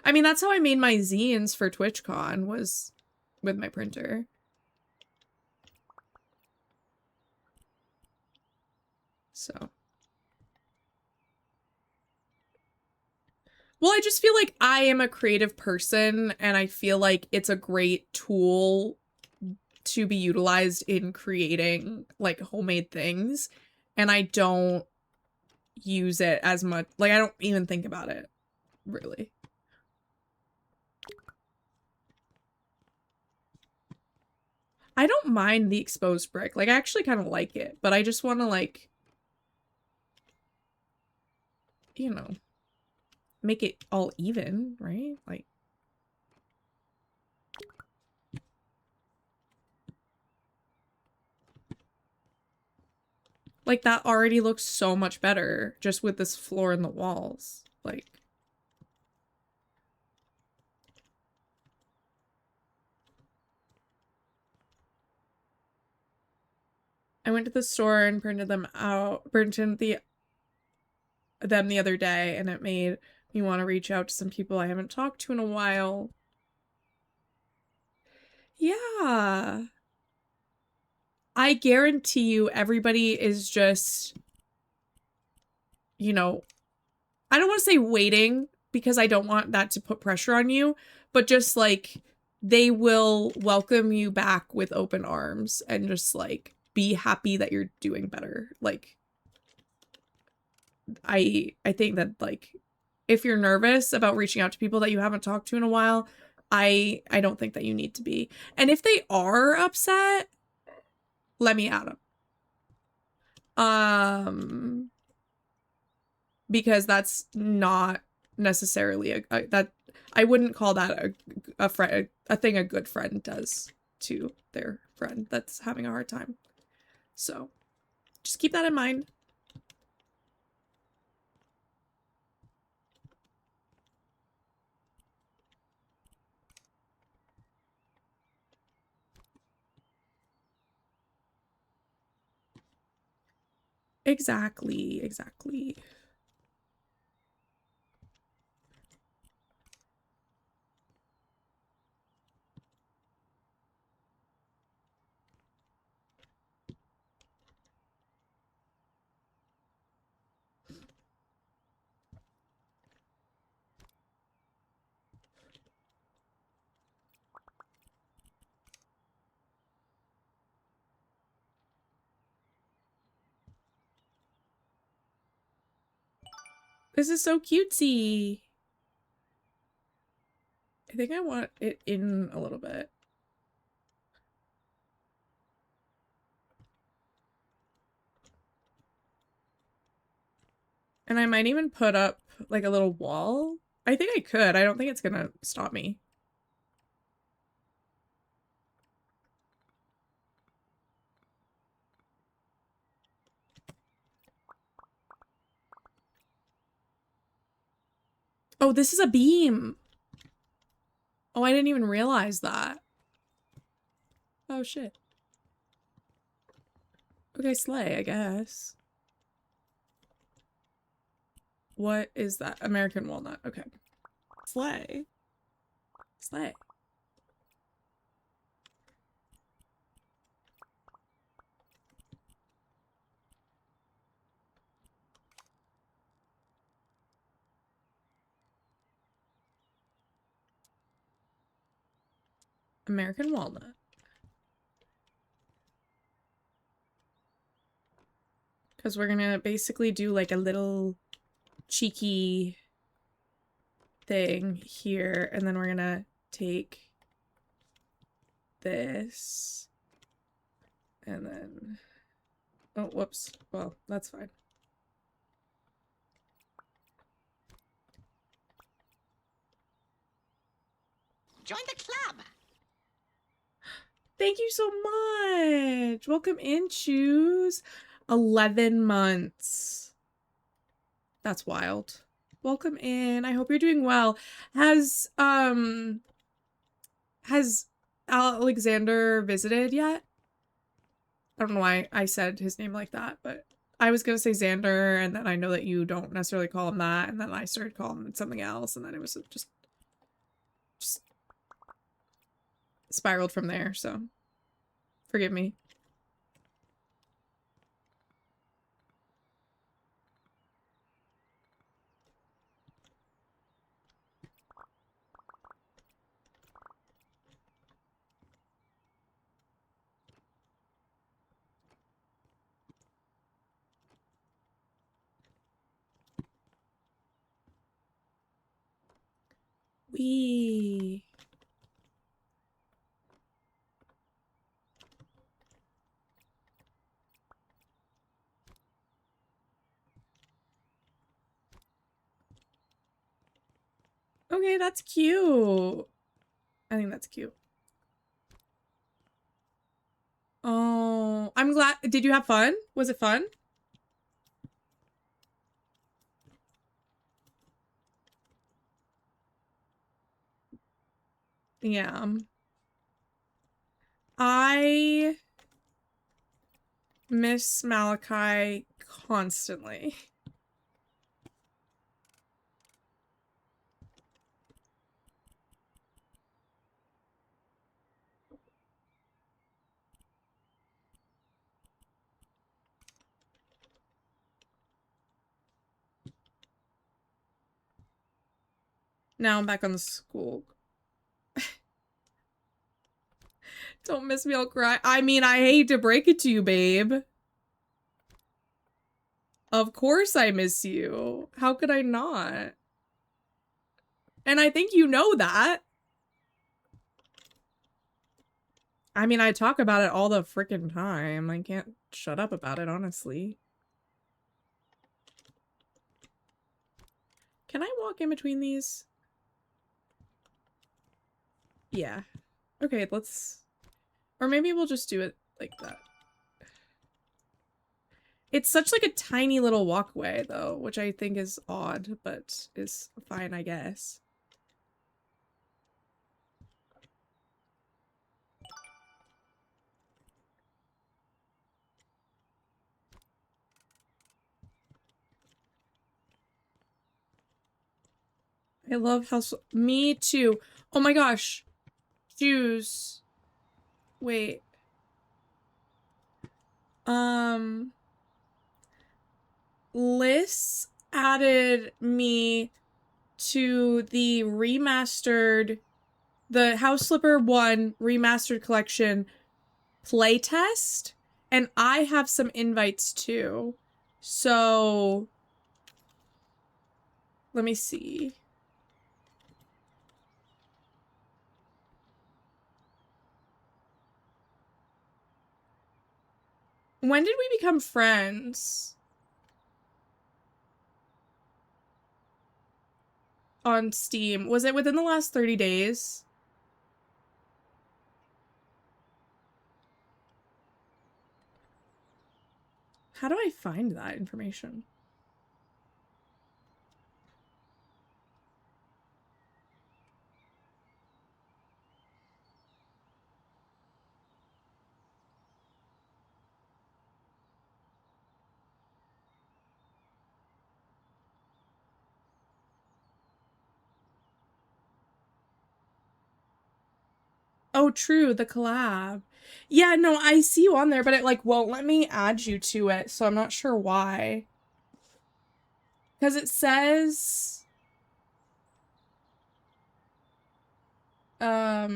[SPEAKER 1] I mean, that's how I made my zines for TwitchCon, was with my printer. So. Well, I just feel like I am a creative person and I feel like it's a great tool to be utilized in creating like homemade things, and I don't use it as much. Like, I don't even think about it, really. I don't mind the exposed brick. Like, I actually kind of like it, but I just want to, like, you know, make it all even, right? Like that already looks so much better just with this floor and the walls. Like, I went to the store and printed them the other day, and it made me want to reach out to some people I haven't talked to in a while. Yeah. I guarantee you everybody is just you know, I don't want to say waiting because I don't want that to put pressure on you, but just like they will welcome you back with open arms and just like be happy that you're doing better. Like I think that like if you're nervous about reaching out to people that you haven't talked to in a while, I don't think that you need to be. And if they are upset, let me add them. Because that's not necessarily that I wouldn't call that a friend, a thing a good friend does to their friend that's having a hard time. So just keep that in mind. Exactly. This is so cutesy. I think I want it in a little bit. And I might even put up like a little wall. I think I could. I don't think it's gonna stop me. Oh, this is a beam. Oh, I didn't even realize that. Oh, shit. Okay, slay, I guess. What is that? American walnut. Okay. Slay. Slay. American walnut. Because we're gonna basically do like a little cheeky thing here, and then we're gonna take this and then oh, whoops. Well, that's fine.
[SPEAKER 4] Join the club.
[SPEAKER 1] Thank you so much. Welcome in, Choose. 11 months. That's wild. Welcome in. I hope you're doing well. Has Alexander visited yet? I don't know why I said his name like that, but I was gonna say Xander, and then I know that you don't necessarily call him that, and then I started calling him something else, and then it was just spiraled from there, so forgive me. Wee. Okay, that's cute. I think that's cute. Oh, I'm glad. Did you have fun? Was it fun? Yeah. I miss Malachi constantly. Now I'm back on the school. Don't miss me, I'll cry. I mean, I hate to break it to you, babe. Of course I miss you. How could I not? And I think you know that. I mean, I talk about it all the freaking time. I can't shut up about it, honestly. Can I walk in between these? Yeah. Okay, let's... Or maybe we'll just do it like that. It's such like a tiny little walkway, though, which I think is odd, but is fine, I guess. I love House... Me too. Oh my gosh. Shoes. Wait. Liz added me to the remastered... The House Flipper 1 remastered collection playtest, and I have some invites too. So... Let me see. When did we become friends? On Steam. Was it within the last 30 days? How do I find that information? Oh, true, the collab. Yeah, no, I see you on there, but it like won't let me add you to it, so I'm not sure why. Because it says... let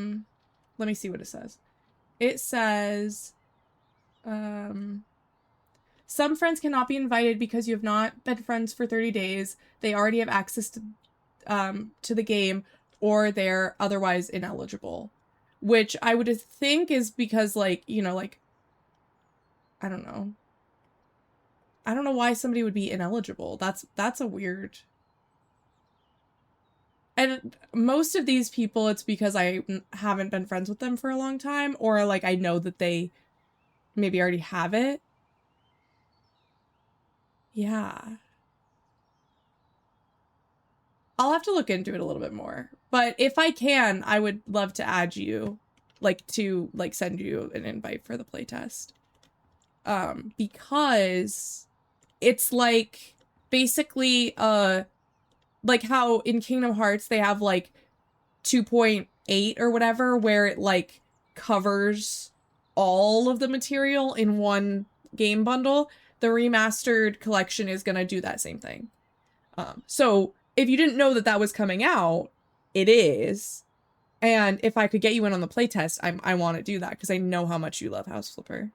[SPEAKER 1] me see what it says. It says... some friends cannot be invited because you have not been friends for 30 days. They already have access to the game, or they're otherwise ineligible. Which I would think is because, like, you know, like, I don't know. I don't know why somebody would be ineligible. That's a weird... And most of these people, it's because I haven't been friends with them for a long time, or, like, I know that they maybe already have it. Yeah. I'll have to look into it a little bit more. But if I can, I would love to add you, like, to, like, send you an invite for the playtest. Because it's, like, basically, like how in Kingdom Hearts they have, like, 2.8 or whatever, where it, like, covers all of the material in one game bundle. The remastered collection is gonna do that same thing. So if you didn't know that that was coming out, it is. And if I could get you in on the playtest, I want to do that because I know how much you love House Flipper.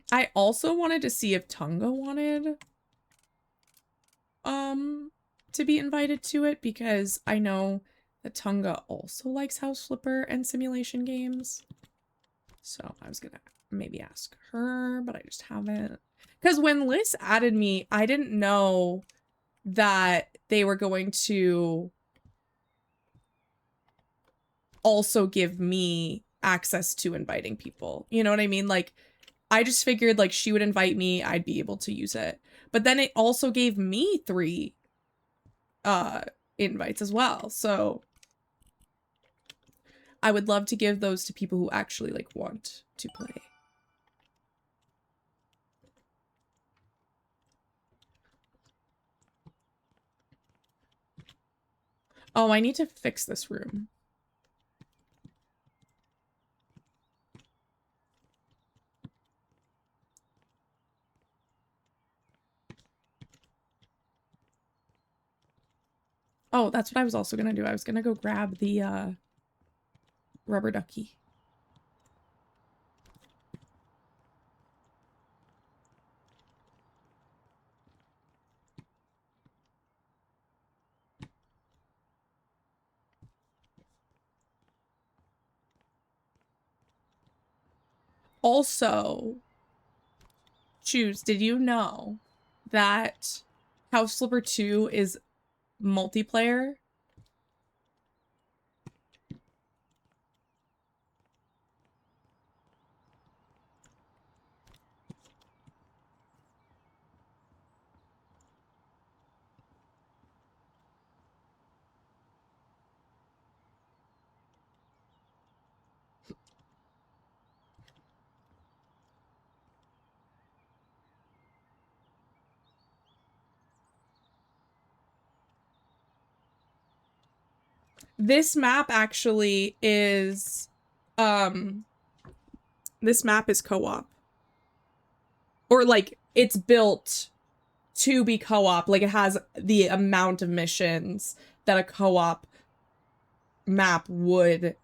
[SPEAKER 1] I also wanted to see if Tunga wanted to be invited to it, because I know that Tunga also likes House Flipper and simulation games. So I was gonna maybe ask her, but I just haven't. Because when Liz added me, I didn't know that they were going to also give me access to inviting people. You know what I mean? Like, I just figured, like, she would invite me, I'd be able to use it. But then it also gave me 3 invites as well. So I would love to give those to people who actually like want to play. Oh, I need to fix this room. Oh, that's what I was also gonna do. I was gonna go grab the rubber ducky. Also, Choose, did you know that House Flipper 2 is multiplayer? This map actually is, this map is co-op. Or like, it's built to be co-op. Like, it has the amount of missions that a co-op map would,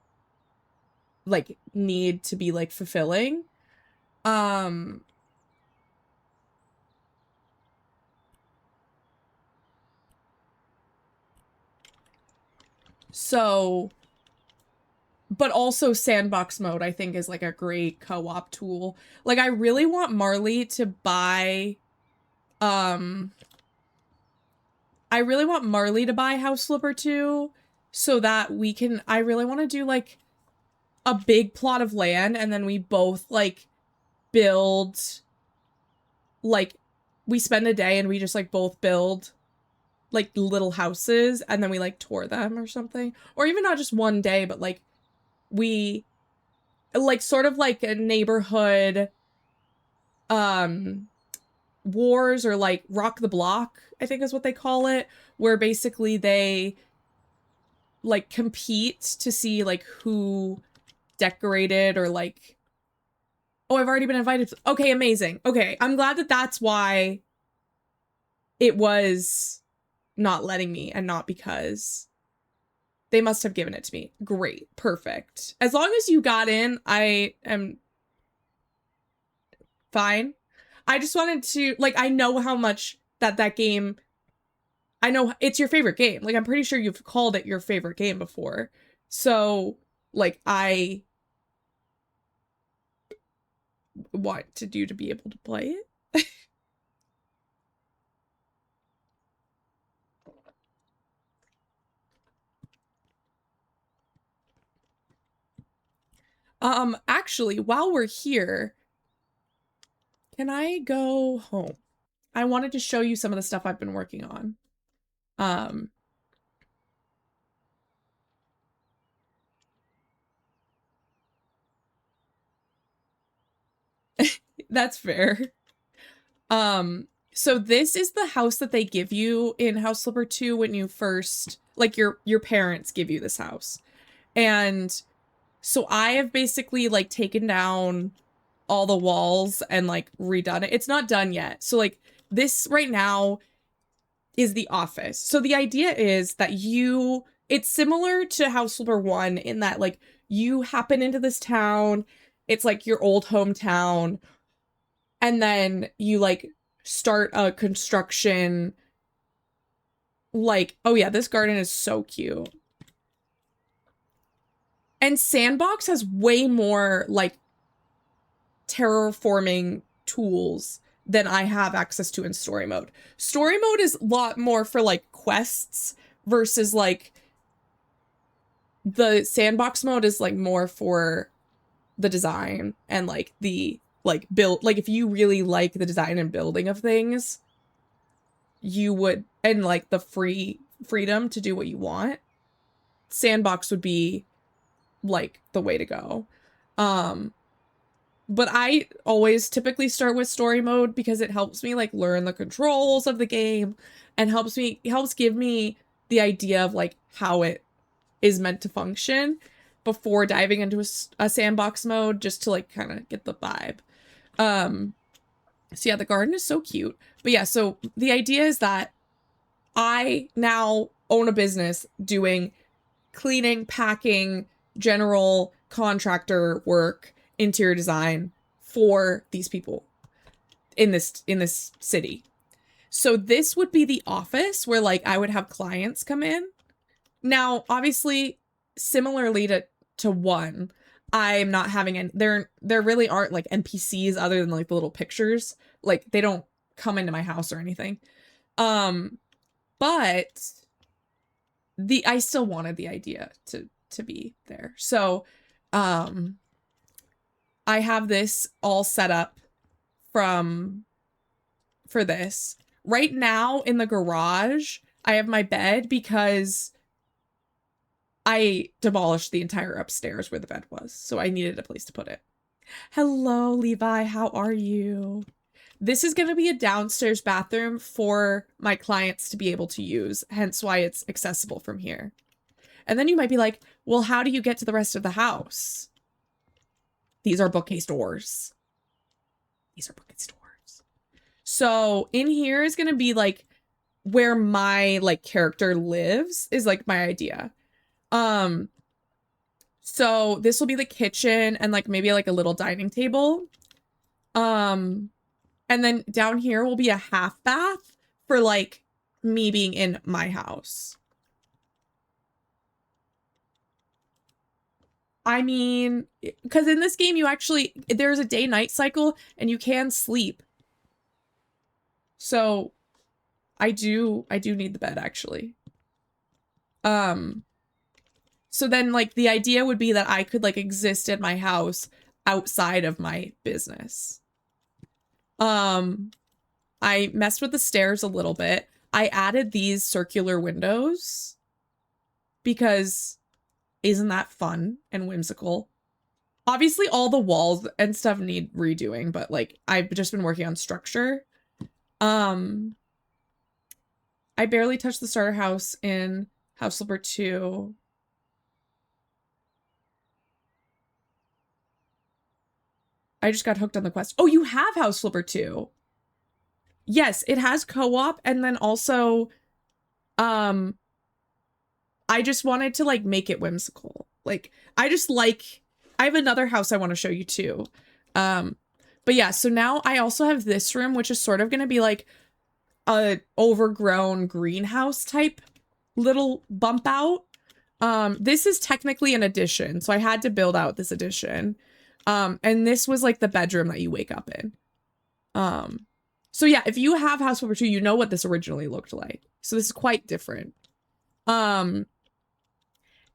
[SPEAKER 1] like, need to be, like, fulfilling. So, but also sandbox mode, I think, is like a great co-op tool. Like, I really want Marley to buy, I really want Marley to buy House Flipper 2 so that we can, I really want to do like a big plot of land and then we both like build, like, we spend a day and we just like both build like little houses and then we like tour them or something. Or even not just one day, but like we like sort of like a neighborhood wars or like rock the block, I think is what they call it, where basically they like compete to see like who decorated or like, oh, I've already been invited. Okay, amazing. Okay, I'm glad that that's why it was not letting me and not because they must have given it to me. Great. Perfect. As long as you got in, I am fine. I just wanted to, like, I know how much that game, I know it's your favorite game. Like, I'm pretty sure you've called it your favorite game before. So, like, I wanted you to be able to play it. Actually, while we're here, can I go home? I wanted to show you some of the stuff I've been working on. That's fair. So this is the house that they give you in House Flipper 2 when you first, like, your parents give you this house. And so I have basically, like, taken down all the walls and, like, redone it. It's not done yet. So, like, this right now is the office. So the idea is that it's similar to House Flipper 1 in that, like, you happen into this town, it's, like, your old hometown, and then you, like, start a construction, like, oh yeah, this garden is so cute. And Sandbox has way more, like, terraforming tools than I have access to in story mode. Story mode is a lot more for, like, quests versus, like, the Sandbox mode is, like, more for the design and, like, the, like, build, like, if you really like the design and building of things, you would, and, like, the freedom to do what you want, Sandbox would be like the way to go. But I always typically start with story mode because it helps me like learn the controls of the game and helps give me the idea of like how it is meant to function before diving into a sandbox mode, just to like kind of get the vibe. So yeah, the garden is so cute. But yeah, so the idea is that I now own a business doing cleaning, packing, general contractor work, interior design for these people in this city. So this would be the office where like I would have clients come in. Now, obviously, similarly to one, I'm not having any, there really aren't like NPCs other than like the little pictures. Like they don't come into my house or anything. But I still wanted the idea to be there. So, I have this all set up for this. Right now in the garage, I have my bed because I demolished the entire upstairs where the bed was. So I needed a place to put it. Hello, Levi. How are you? This is going to be a downstairs bathroom for my clients to be able to use, hence why it's accessible from here. And then you might be like, well, how do you get to the rest of the house? These are bookcase doors. These are bookcase doors. So in here is going to be like where my like character lives is like my idea. So this will be the kitchen and like maybe like a little dining table. And then down here will be a half bath for like me being in my house. I mean, because in this game, there's a day-night cycle and you can sleep. So I do need the bed actually. So then like the idea would be that I could like exist in my house outside of my business. I messed with the stairs a little bit. I added these circular windows because isn't that fun and whimsical? Obviously, all the walls and stuff need redoing, but like I've just been working on structure. I barely touched the starter house in House Flipper 2. I just got hooked on the quest. Oh, you have House Flipper 2. Yes, it has co-op, and then also, I just wanted to like make it whimsical. Like, I have another house I want to show you too. But yeah, so now I also have this room, which is sort of going to be like a overgrown greenhouse type little bump out. This is technically an addition, so I had to build out this addition. And this was like the bedroom that you wake up in. So yeah, if you have House Flipper 2, you know what this originally looked like. So this is quite different. And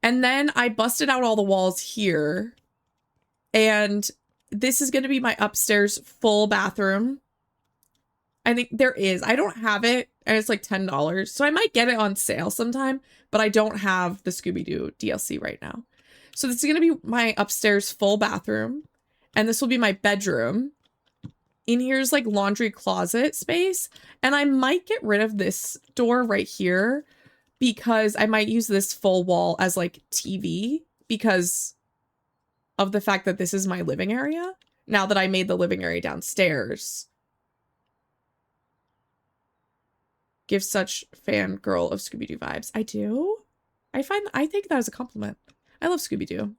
[SPEAKER 1] then I busted out all the walls here. And this is going to be my upstairs full bathroom. I think there is. I don't have it, and it's like $10. So I might get it on sale sometime, but I don't have the Scooby-Doo DLC right now. So this is going to be my upstairs full bathroom, and this will be my bedroom. In here's like laundry closet space, and I might get rid of this door right here because I might use this full wall as like TV because of the fact that this is my living area. Now that I made the living area downstairs. Give such fangirl of Scooby-Doo vibes. I do. I think that was a compliment. I love Scooby-Doo.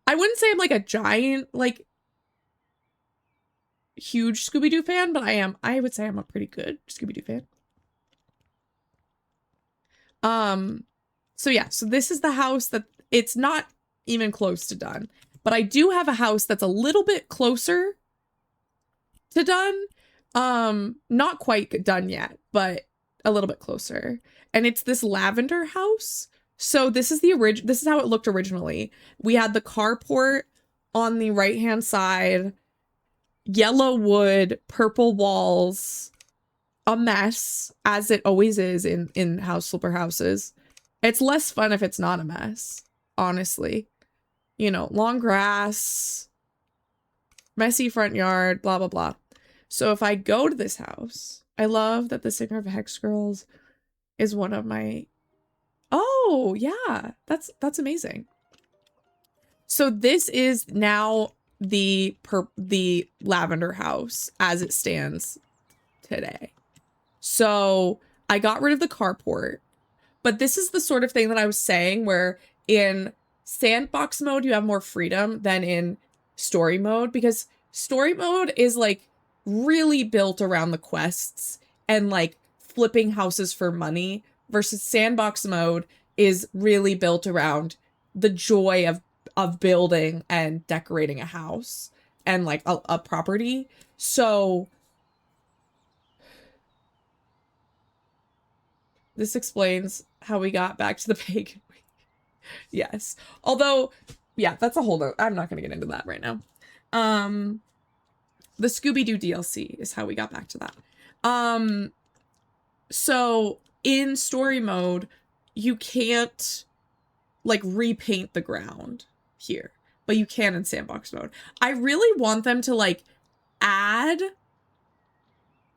[SPEAKER 1] I wouldn't say I'm like a giant, like, huge Scooby-Doo fan, but I would say I'm a pretty good Scooby-Doo fan. So yeah, so this is the house that it's not even close to done, but I do have a house that's a little bit closer to done. Not quite done yet, but a little bit closer. And it's this lavender house. So this is this is how it looked originally. We had the carport on the right-hand side, yellow wood, purple walls, a mess, as it always is in House Flipper houses. It's less fun if it's not a mess. honestly. You know, long grass, messy front yard, blah, blah, blah. So if I go to this house, I love that the Singer of Hex Girls is one of my... Oh, yeah. That's amazing. So this is now the lavender house as it stands today. So I got rid of the carport, but this is the sort of thing that I was saying where in sandbox mode, you have more freedom than in story mode, because story mode is like really built around the quests and like flipping houses for money, versus sandbox mode is really built around the joy of building and decorating a house and like a property. So this explains how we got back to the pagan. Yes. Although, yeah, that's a whole nother, I'm not going to get into that right now. The Scooby-Doo DLC is how we got back to that. So in story mode, you can't like repaint the ground here, but you can in sandbox mode. I really want them to like add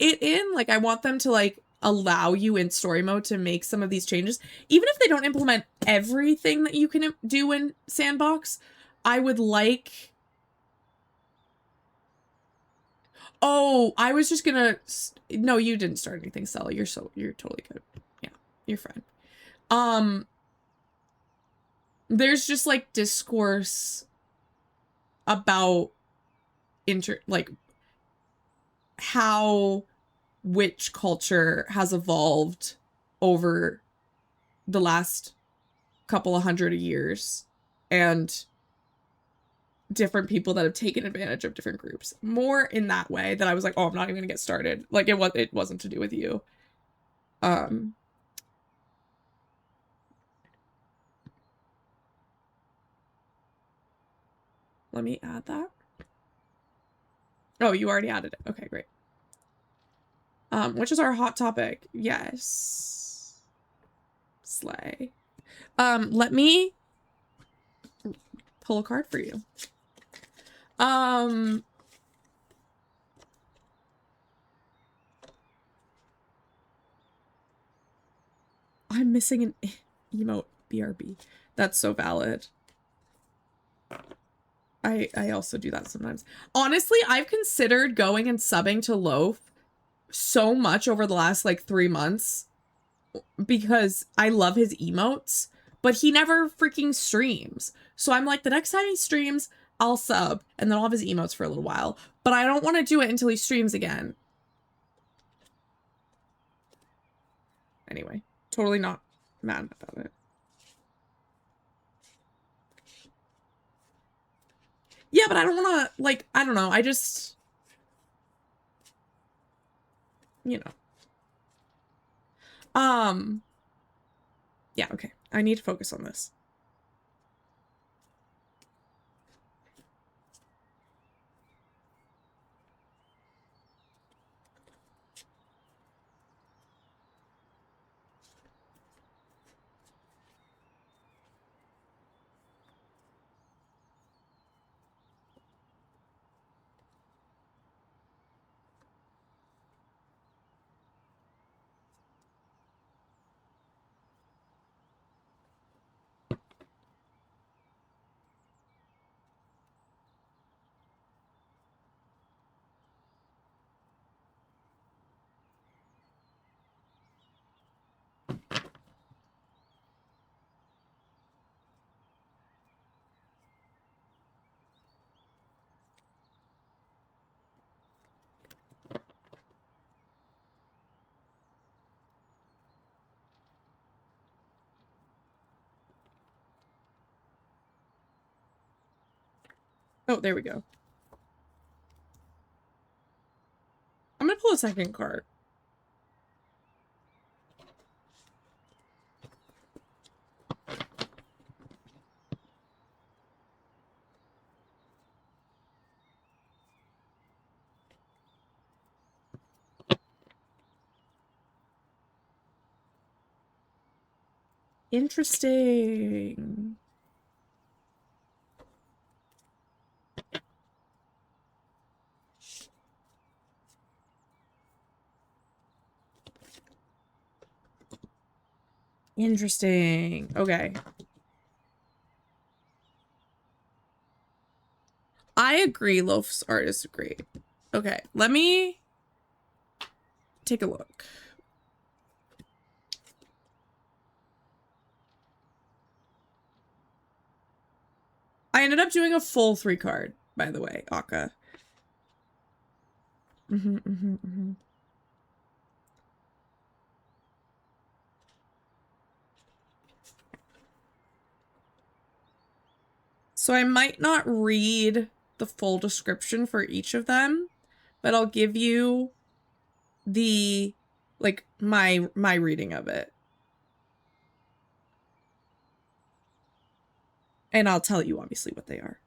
[SPEAKER 1] it in, like I want them to like allow you in story mode to make some of these changes. Even if they don't implement everything that you can do in sandbox, I would like... Oh, I was just gonna... No, you didn't start anything, Stella. You're totally good. Yeah, you're fine. There's just like discourse about like how witch culture has evolved over the last couple of hundred years, and different people that have taken advantage of different groups. More in that way that I was like, oh, I'm not even gonna get started. Like it wasn't to do with you. Let me add that. Oh, you already added it. Okay, great. Which is our hot topic. Yes. Slay. Let me pull a card for you. I'm missing an emote, BRB. That's so valid. I also do that sometimes. Honestly, I've considered going and subbing to Loaf so much over the last like 3 months because I love his emotes, but he never freaking streams. So I'm like, the next time he streams, I'll sub and then I'll have his emotes for a little while, but I don't want to do it until he streams again. Anyway, totally not mad about it. Yeah, but I don't want to, like, I don't know. I just, you know. Yeah, okay. I need to focus on this. Oh, there we go. I'm gonna pull a second card. Interesting. Interesting. Okay. I agree. Loaf's art is great. Okay, let me take a look. I ended up doing a full 3 card, by the way, Akka. So I might not read the full description for each of them, but I'll give you the, like, my reading of it. And I'll tell you, obviously, what they are.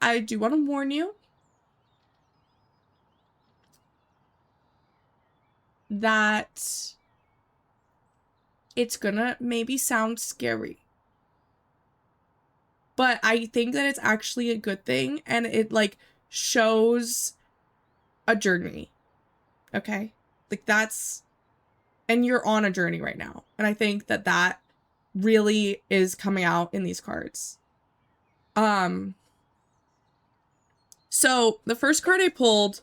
[SPEAKER 1] I do want to warn you that it's gonna maybe sound scary. But I think that it's actually a good thing, and it, like, shows a journey. Okay? Like, that's... And you're on a journey right now. And I think that that really is coming out in these cards. So the first card I pulled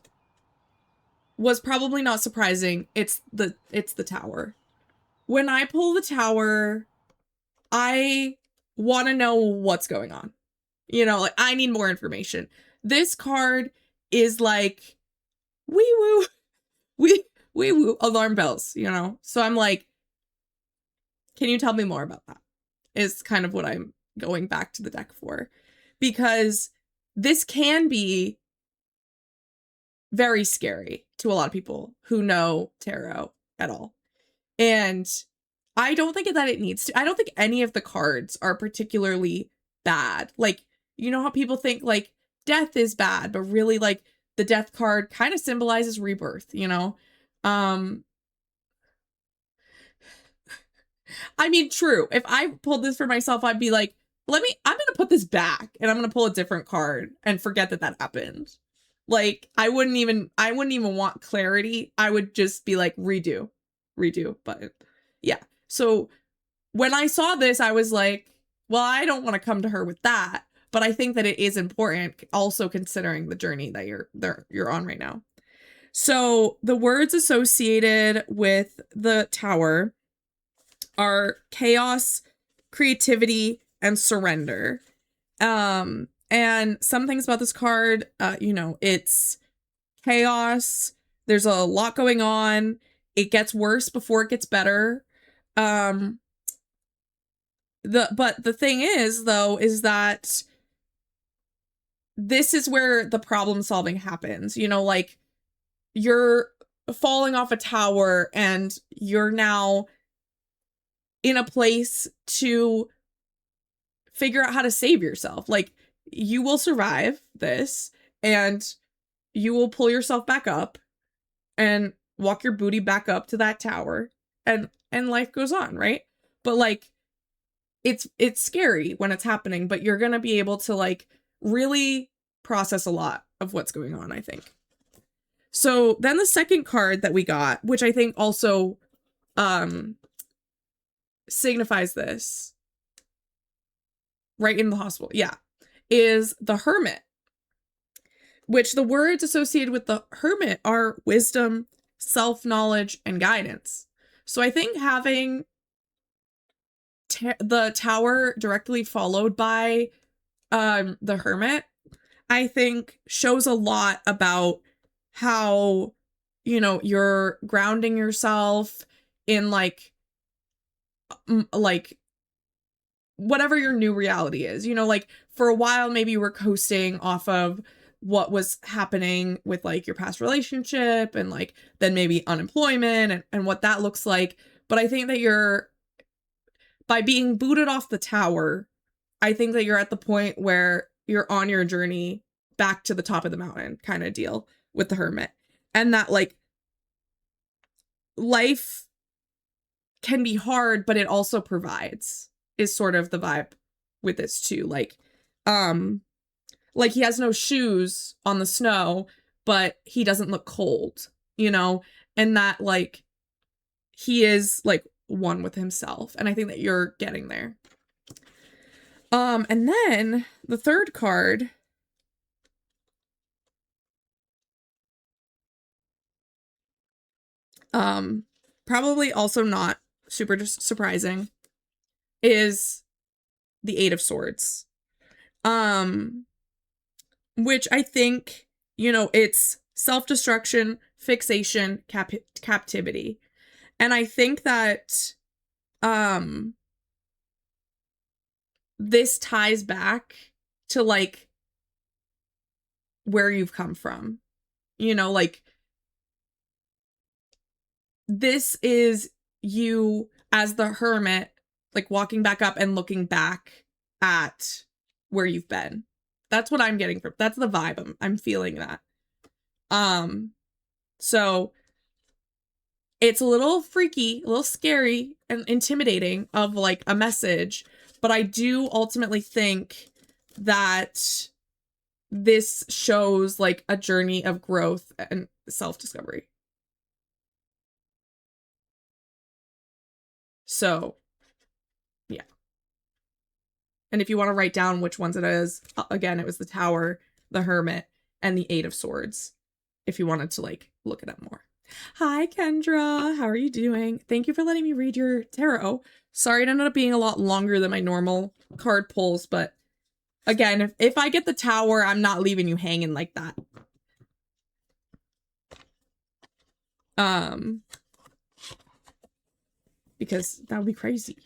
[SPEAKER 1] was probably not surprising. It's the Tower. When I pull the Tower, I want to know what's going on. You know, like, I need more information. This card is like, wee woo, wee woo, alarm bells, you know? So I'm like, can you tell me more about that? Is kind of what I'm going back to the deck for. Because this can be very scary to a lot of people who know tarot at all. And I don't think that it needs to. I don't think any of the cards are particularly bad. Like, you know how people think, like, death is bad, but really, like, the death card kind of symbolizes rebirth, you know? I mean, true. If I pulled this for myself, I'd be like, I'm going to put this back and I'm going to pull a different card and forget that that happened. Like, I wouldn't even want clarity. I would just be like, redo. But yeah. So when I saw this, I was like, well, I don't want to come to her with that, but I think that it is important, also considering the journey that you're on right now. So the words associated with the Tower are chaos, creativity, and surrender. And some things about this card, you know, it's chaos. There's a lot going on. It gets worse before it gets better. But the thing is, though, is that this is where the problem solving happens. You know, like, you're falling off a tower and you're now in a place to figure out how to save yourself. Like, you will survive this and you will pull yourself back up and walk your booty back up to that tower, and life goes on, right? But, like, it's scary when it's happening, but you're gonna be able to, like, really process a lot of what's going on, I think. So then the second card that we got, which I think also signifies this, right in the hospital, yeah, is the Hermit, which the words associated with the Hermit are wisdom, self-knowledge, and guidance. So I think having the Tower directly followed by the Hermit, I think shows a lot about how, you know, you're grounding yourself in, like whatever your new reality is. You know, like, for a while, maybe you were coasting off of what was happening with, like, your past relationship and, like, then maybe unemployment and what that looks like. But I think that by being booted off the tower, I think that you're at the point where you're on your journey back to the top of the mountain kind of deal with the hermit. And that like life can be hard, but it also provides is sort of the vibe with this too. Like he has no shoes on the snow, but he doesn't look cold, you know? And that like he is like one with himself. And I think that you're getting there. And then the third card probably also not super surprising is the Eight of Swords. Which I think, you know, it's self-destruction, fixation, captivity. And I think that this ties back to like where you've come from. You know, like this is you as the hermit, like walking back up and looking back at where you've been. That's what I'm getting from. That's the vibe. I'm feeling that. So it's a little freaky, a little scary and intimidating of like a message, but I do ultimately think that this shows like a journey of growth and self-discovery. So, yeah. And if you want to write down which ones it is, again, it was the Tower, the Hermit, and the Eight of Swords, if you wanted to like look it up more. Hi, Kendra. How are you doing? Thank you for letting me read your tarot. Sorry it ended up being a lot longer than my normal card pulls, but again, if I get the Tower, I'm not leaving you hanging like that. Because that would be crazy.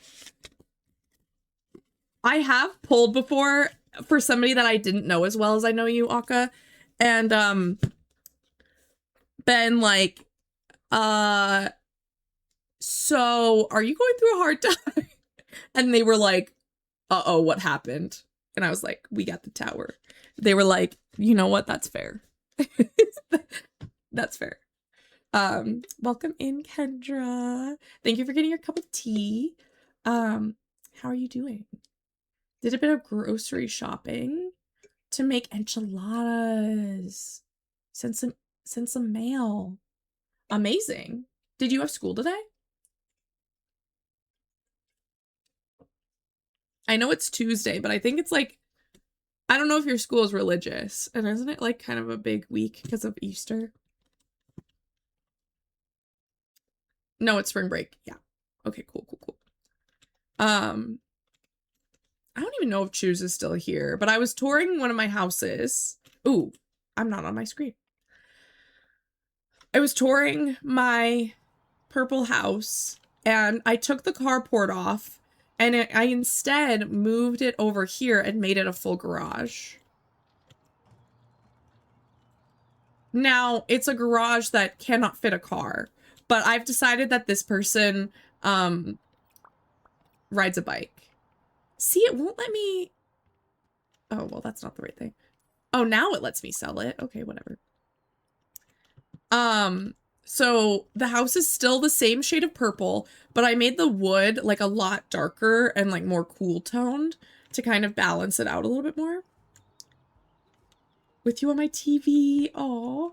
[SPEAKER 1] I have pulled before for somebody that I didn't know as well as I know you, Akka. And been like, so are you going through a hard time? And they were like, uh-oh, what happened? And I was like, we got the Tower. They were like, you know what? That's fair. That's fair. Welcome in, Kendra. Thank you for getting your cup of tea. How are you doing? Did a bit of grocery shopping to make enchiladas. Send some mail. Amazing. Did you have school today? I know it's Tuesday, but I think it's like, I don't know if your school is religious. And isn't it like kind of a big week because of Easter? No, it's spring break. Yeah. Okay, cool. I don't even know if Choose is still here, but I was touring one of my houses. Ooh, I'm not on my screen. I was touring my purple house and I took the carport off and I instead moved it over here and made it a full garage. Now, it's a garage that cannot fit a car, but I've decided that this person rides a bike. See, it won't let me... Oh, well, that's not the right thing. Oh, now it lets me sell it. Okay, whatever. So the house is still the same shade of purple, but I made the wood like a lot darker and like more cool toned to kind of balance it out a little bit more. With you on my TV. Aw.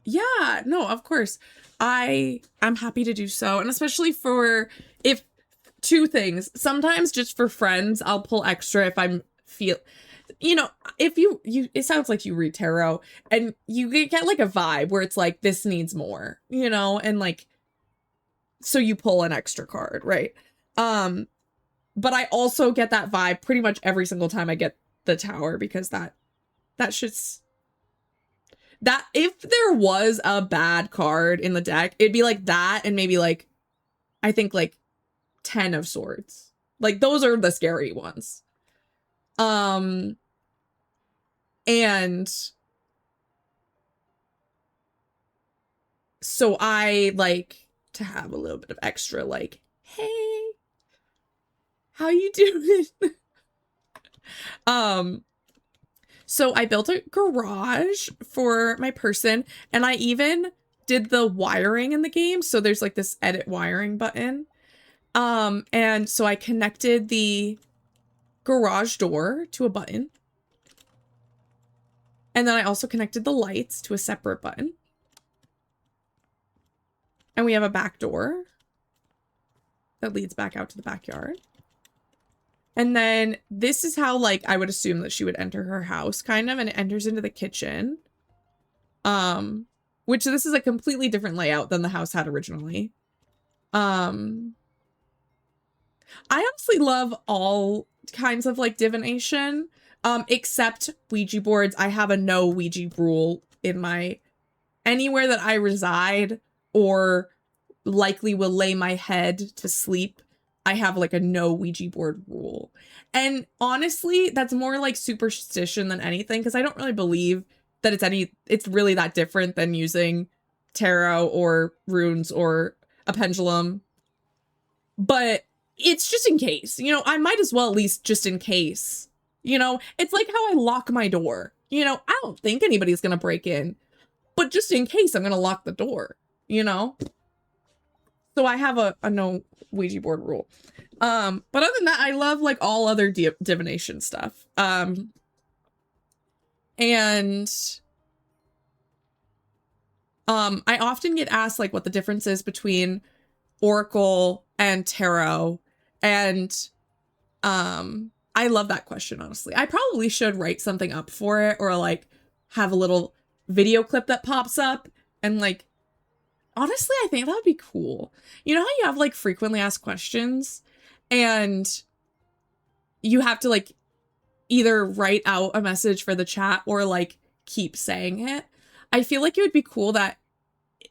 [SPEAKER 1] Yeah, no, of course. I'm happy to do so. And especially for if two things. Sometimes just for friends, I'll pull extra if I'm you know, if you it sounds like you read tarot and you get like a vibe where it's like this needs more, you know, and like so you pull an extra card, right? But I also get that vibe pretty much every single time I get the Tower because that shit's that if there was a bad card in the deck, it'd be like that and maybe like I think like 10 of Swords. Like those are the scary ones. And so I like to have a little bit of extra like, hey, How you doing? So I built a garage for my person, and I even did the wiring in the game. So there's like this edit wiring button. And so I connected the garage door to a button. And then I also connected the lights to a separate button. And we have a back door that leads back out to the backyard. And then this is how, like, I would assume that she would enter her house, kind of, and it enters into the kitchen. Which this is a completely different layout than the house had originally. I honestly love all kinds of, like, divination, except Ouija boards. I have a no Ouija rule in my, anywhere that I reside or likely will lay my head to sleep. I have like a no Ouija board rule. And honestly, that's more like superstition than anything, because I don't really believe that it's really that different than using tarot or runes or a pendulum. But it's just in case, you know, I might as well at least just in case, you know, it's like how I lock my door. You know, I don't think anybody's going to break in, but just in case I'm going to lock the door, you know? So I have a no Ouija board rule. But other than that, I love like all other divination stuff. And I often get asked like what the difference is between Oracle and Tarot. And I love that question, honestly. I probably should write something up for it, or like have a little video clip that pops up and like, honestly, I think that would be cool. You know how you have like frequently asked questions and you have to like either write out a message for the chat or like keep saying it? I feel like it would be cool that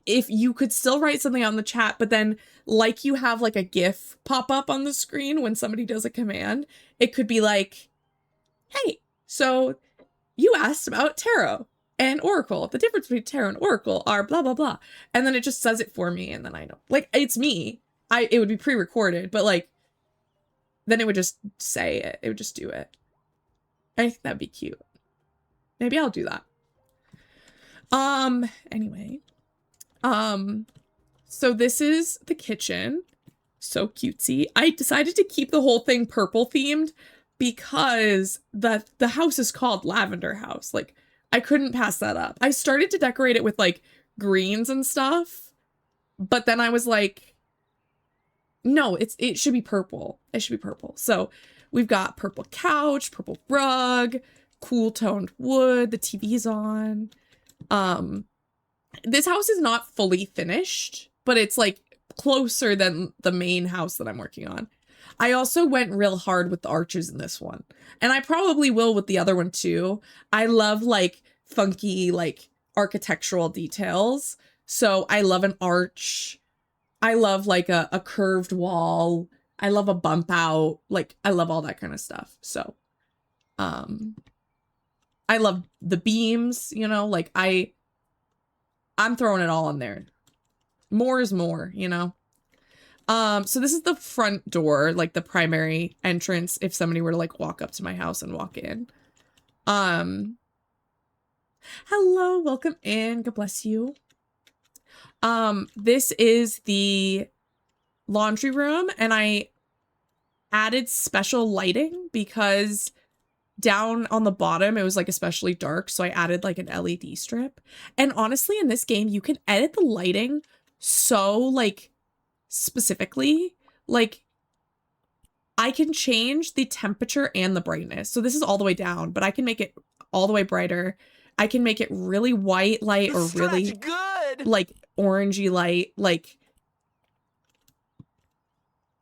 [SPEAKER 1] if you could still write something on the chat, but then like you have like a GIF pop up on the screen when somebody does a command, it could be like, hey, so you asked about tarot and Oracle. The difference between tarot and Oracle are blah, blah, blah. And then it just says it for me. And then I know, like, it's me. It would be pre-recorded, but like, then it would just say it. It would just do it. I think that'd be cute. Maybe I'll do that. Anyway. So this is the kitchen. So cutesy. I decided to keep the whole thing purple themed because the house is called Lavender House. Like, I couldn't pass that up. I started to decorate it with like greens and stuff, but then I was like, no, it should be purple. It should be purple. So we've got purple couch, purple rug, cool toned wood, the TV's on. This house is not fully finished, but it's like closer than the main house that I'm working on. I also went real hard with the arches in this one, and I probably will with the other one too. I love like funky, like architectural details. So I love an arch. I love like a curved wall. I love a bump out. Like, I love all that kind of stuff. So, I love the beams, you know, like I'm throwing it all in there. More is more, you know? So this is the front door, like the primary entrance, if somebody were to like walk up to my house and walk in. Hello, welcome in. God bless you. This is the laundry room, and I added special lighting because down on the bottom it was like especially dark, so I added like an LED strip. And honestly, in this game you can edit the lighting so like specifically. Like, I can change the temperature and the brightness. So this is all the way down, but I can make it all the way brighter. I can make it really white light or really good, like orangey light. Like,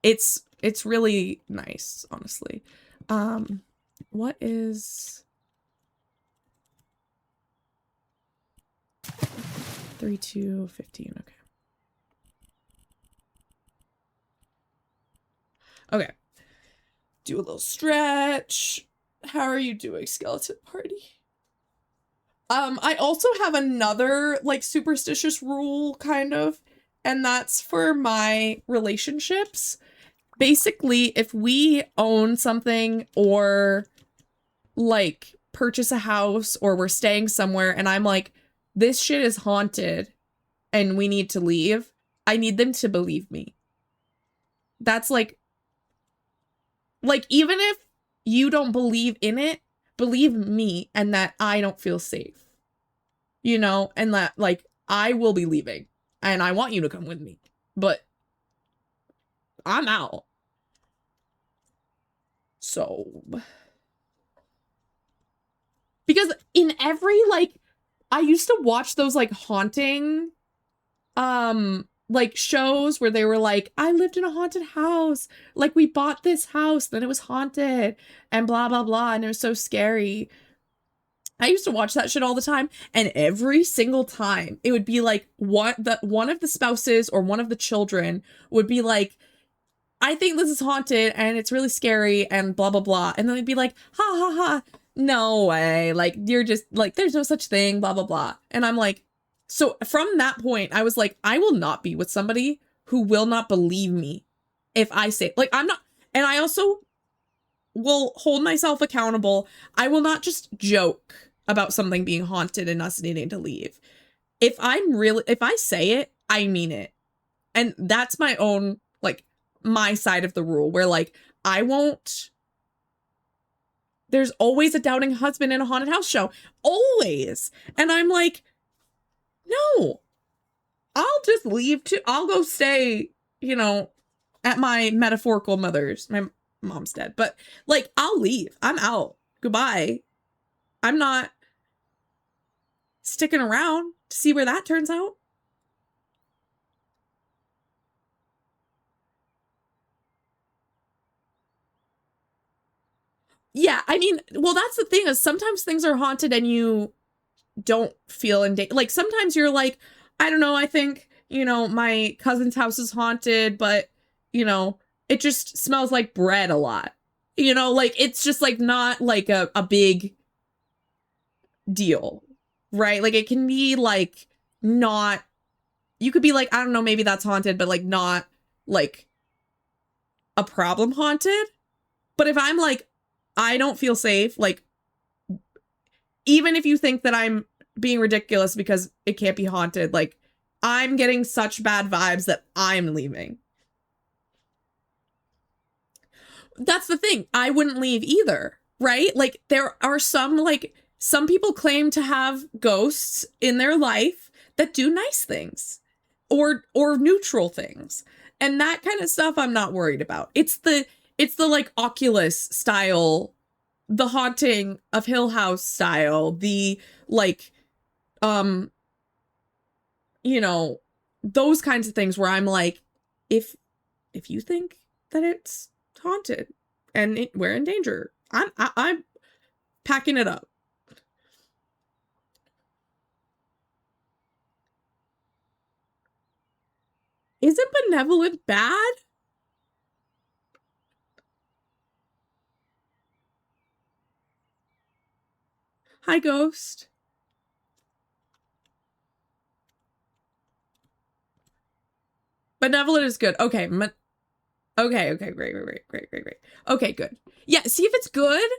[SPEAKER 1] it's really nice, honestly. What is 3-2-15? Okay. Okay. Do a little stretch. How are you doing, skeleton party? I also have another like superstitious rule kind of, and that's for my relationships. basically, if we own something or like purchase a house or we're staying somewhere and I'm like, this shit is haunted and we need to leave, I need them to believe me. That's like even if you don't believe in it, believe me and that I don't feel safe. You know, and that like I will be leaving and I want you to come with me. But I'm out. So because in every like I used to watch those like haunting like shows where they were like, I lived in a haunted house. Like we bought this house, then it was haunted and blah blah blah and it was so scary. I used to watch that shit all the time, and every single time it would be like one of the spouses or one of the children would be like, I think this is haunted and it's really scary and blah blah blah. And then they'd be like, ha ha ha, no way. Like you're just like, there's no such thing, blah blah blah. And I'm like, so from that point, I was like, I will not be with somebody who will not believe me if I say like I'm not, and I also will hold myself accountable. I will not just joke about something being haunted and us needing to leave. If I say it, I mean it. And that's my own, like, my side of the rule where, like, I won't. There's always a doubting husband in a haunted house show. Always. And I'm like, no, I'll just leave too. I'll go stay, you know, at my metaphorical mother's. My mom's dead. But, like, I'll leave. I'm out. Goodbye. I'm not sticking around to see where that turns out. Yeah, I mean, well, that's the thing is sometimes things are haunted and you don't feel in danger. Like sometimes you're like, I don't know, I think, you know, my cousin's house is haunted, but, you know, it just smells like bread a lot. You know, like it's just like not like a big deal, right? Like it can be like not, you could be like, I don't know, maybe that's haunted, but like not like a problem haunted. But if I'm like, I don't feel safe, like even if you think that I'm being ridiculous because it can't be haunted, like I'm getting such bad vibes that I'm leaving. That's the thing. I wouldn't leave either, right? Like there are some people claim to have ghosts in their life that do nice things or neutral things. And that kind of stuff I'm not worried about. It's the like Oculus style, the Haunting of Hill House style, the like you know, those kinds of things where I'm like, if you think that it's haunted and we're in danger, I'm packing it up. Isn't Benevolent bad? Hi, Ghost. Benevolent is good. Okay. Okay, great. Okay, good. Yeah, see if it's good.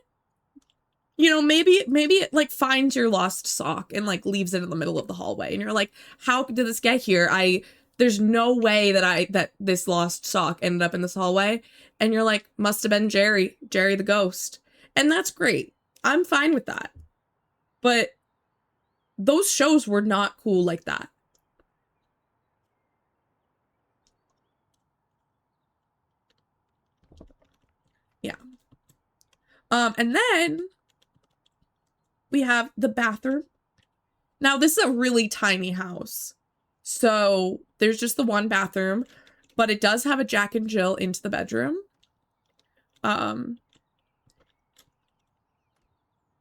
[SPEAKER 1] You know, maybe it like finds your lost sock and like leaves it in the middle of the hallway. And you're like, how did this get here? There's no way that this lost sock ended up in this hallway. And you're like, must have been Jerry the ghost. And that's great. I'm fine with that. But those shows were not cool like that. Yeah. And then we have the bathroom. Now, this is a really tiny house. So there's just the one bathroom, but it does have a Jack and Jill into the bedroom. You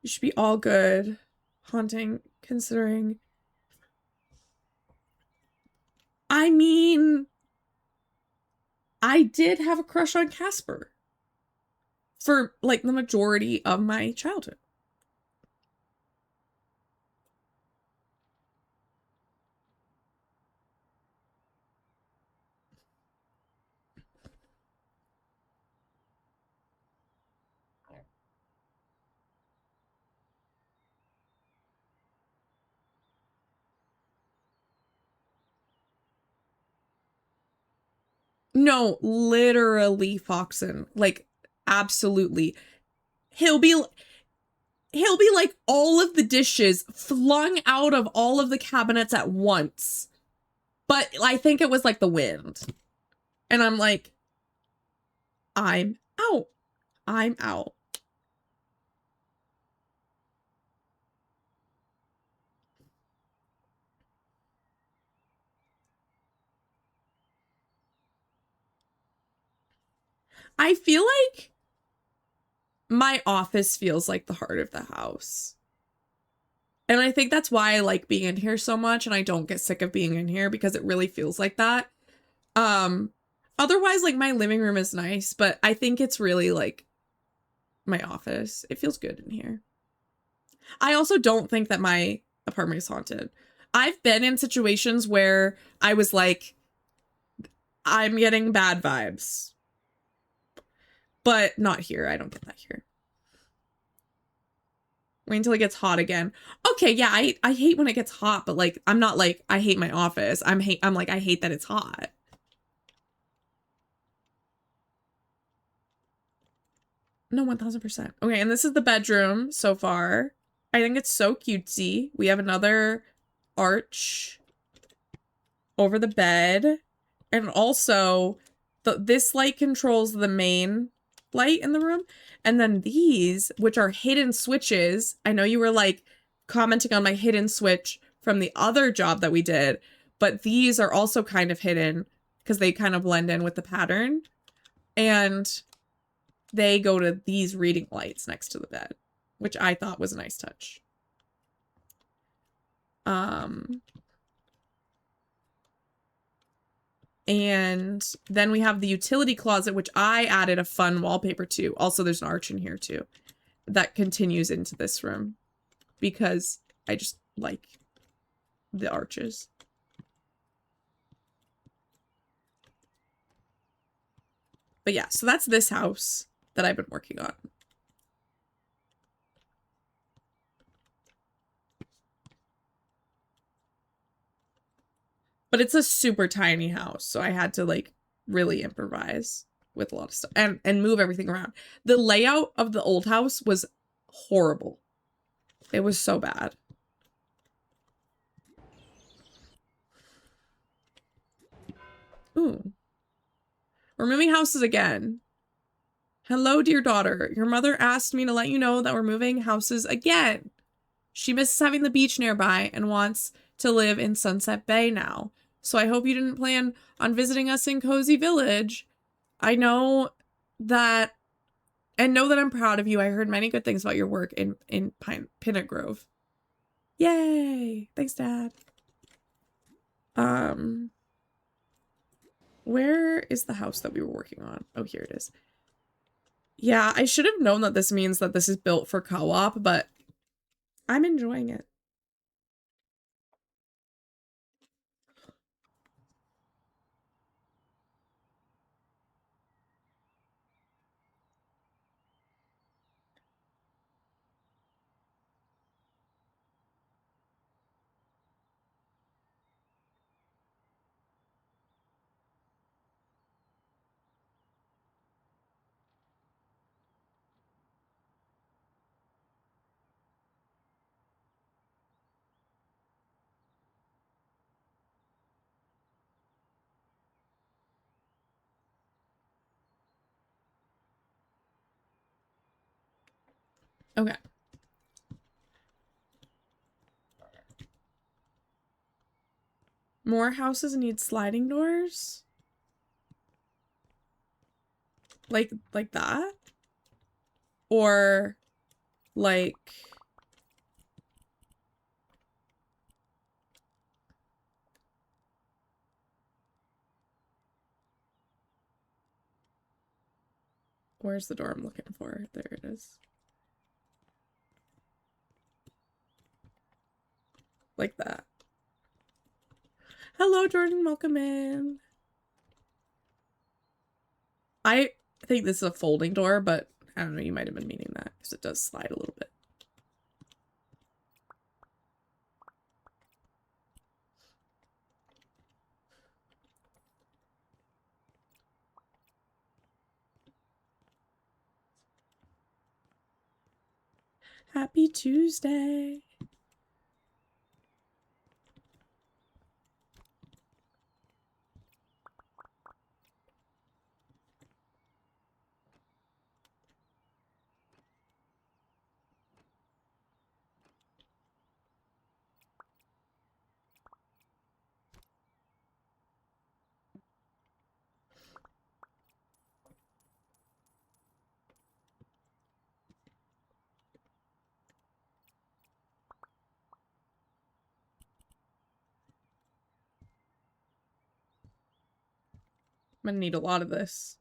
[SPEAKER 1] should be all good. Haunting, considering. I mean, I did have a crush on Casper for like the majority of my childhood. No, literally Foxen. Like, absolutely. He'll be like all of the dishes flung out of all of the cabinets at once. But I think it was like the wind. And I'm like, I'm out. I'm out. I feel like my office feels like the heart of the house. And I think that's why I like being in here so much, and I don't get sick of being in here because it really feels like that. Otherwise, like, my living room is nice, but I think it's really like my office. It feels good in here. I also don't think that my apartment is haunted. I've been in situations where I was like, I'm getting bad vibes. But not here. I don't get that here. Wait until it gets hot again. Okay, yeah, I hate when it gets hot, but like, I'm not like, I hate my office. I'm like, I hate that it's hot. No, 1000%. Okay, and this is the bedroom so far. I think it's so cutesy. We have another arch over the bed. And also, this light controls the main light in the room. And then these, which are hidden switches. I know you were like commenting on my hidden switch from the other job that we did, but these are also kind of hidden because they kind of blend in with the pattern. And they go to these reading lights next to the bed, which I thought was a nice touch. And then we have the utility closet, which I added a fun wallpaper to. Also, there's an arch in here too that continues into this room because I just like the arches. But yeah, so that's this house that I've been working on. But it's a super tiny house, so I had to like really improvise with a lot of stuff and move everything around. The layout of the old house was horrible. It was so bad. Ooh. We're moving houses again. Hello, dear daughter. Your mother asked me to let you know that we're moving houses again. She misses having the beach nearby and wants to live in Sunset Bay now. So I hope you didn't plan on visiting us in Cozy Village. I know that, and know that I'm proud of you. I heard many good things about your work in Pinnock Grove. Yay! Thanks, Dad. Where is the house that we were working on? Oh, here it is. Yeah, I should have known that this means that this is built for co-op, but I'm enjoying it. Okay. More houses need sliding doors? Like that? Or like where's the door I'm looking for? There it is. Like that. Hello, Jordan. Welcome in. I think this is a folding door, but I don't know. You might have been meaning that because it does slide a little bit. Happy Tuesday. I'm gonna need a lot of this.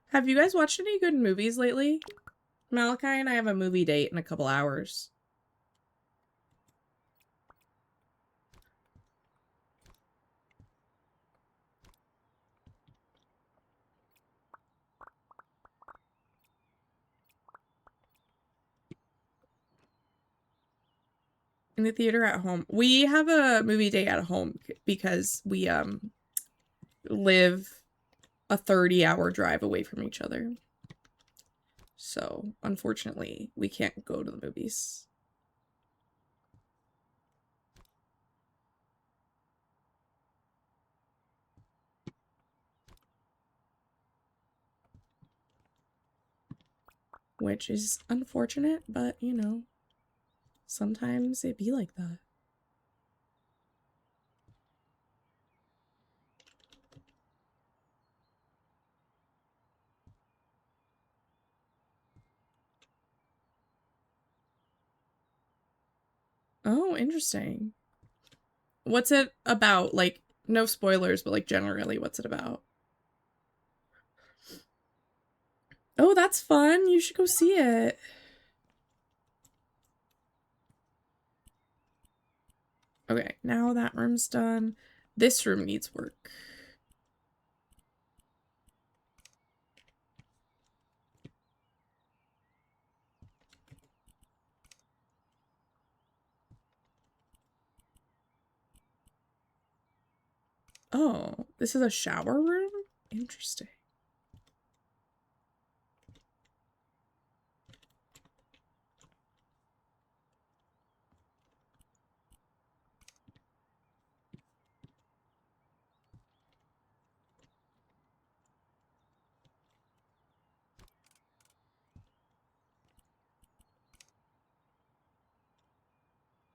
[SPEAKER 1] Have you guys watched any good movies lately? Malachi and I have a movie date in a couple hours. In the theater at home. We have a movie date at home because we live a 30-hour drive away from each other. So, unfortunately, we can't go to the movies. Which is unfortunate, but you know, sometimes it be like that. Oh, interesting. What's it about? Like, no spoilers, but like generally, what's it about? Oh, that's fun. You should go see it. Okay, now that room's done. This room needs work. Oh, this is a shower room? Interesting.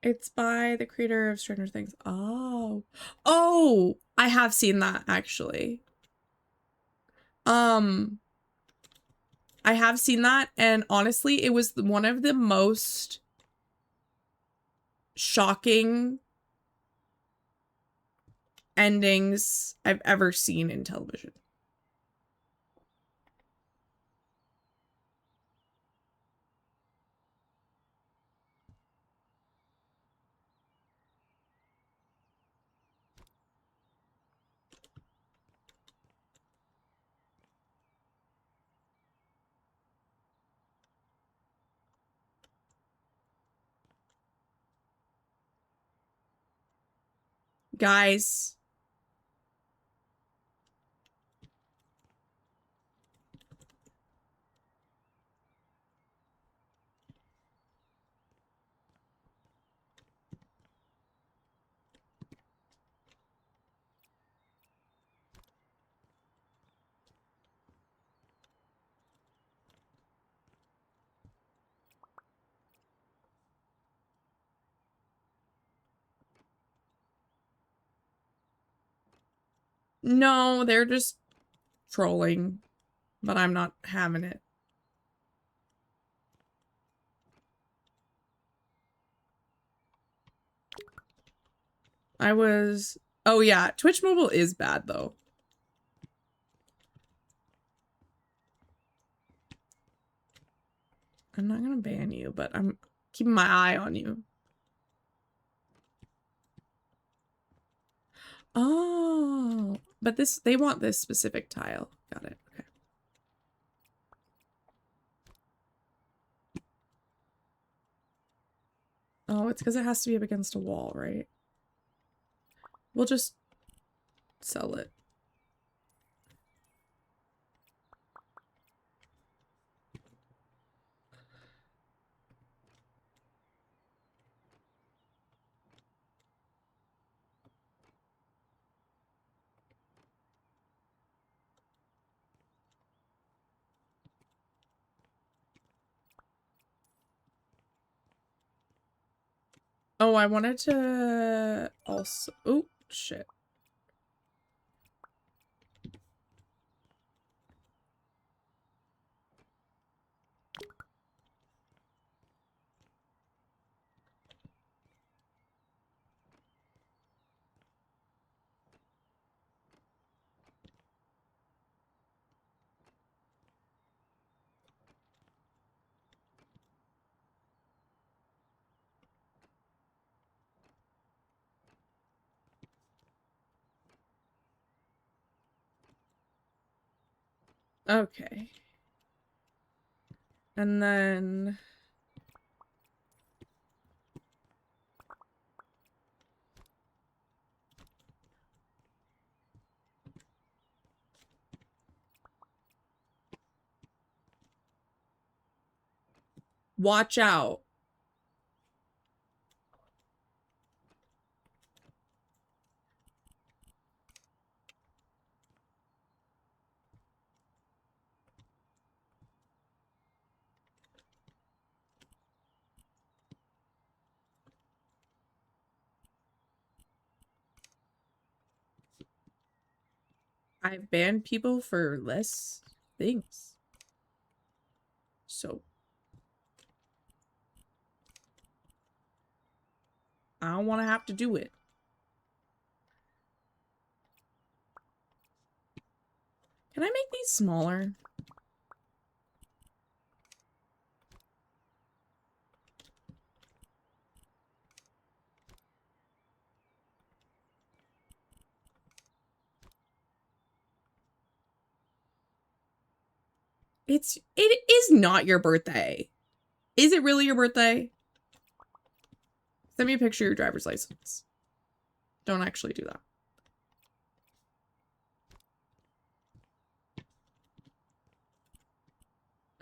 [SPEAKER 1] It's by the creator of Stranger Things. Oh. Oh, I have seen that actually. I have seen that, and honestly, it was one of the most shocking endings I've ever seen in television. Guys. No, they're just trolling, but I'm not having it. Oh yeah, Twitch Mobile is bad though. I'm not gonna ban you, but I'm keeping my eye on you. Oh, but they want this specific tile. Got it. Okay. Oh, it's because it has to be up against a wall, right? We'll just sell it. Oh, I wanted to also... Oh, shit. Okay. And then... Watch out. I've banned people for less things. So I don't want to have to do it. Can I make these smaller? It is not your birthday. Is it really your birthday? Send me a picture of your driver's license. Don't actually do that.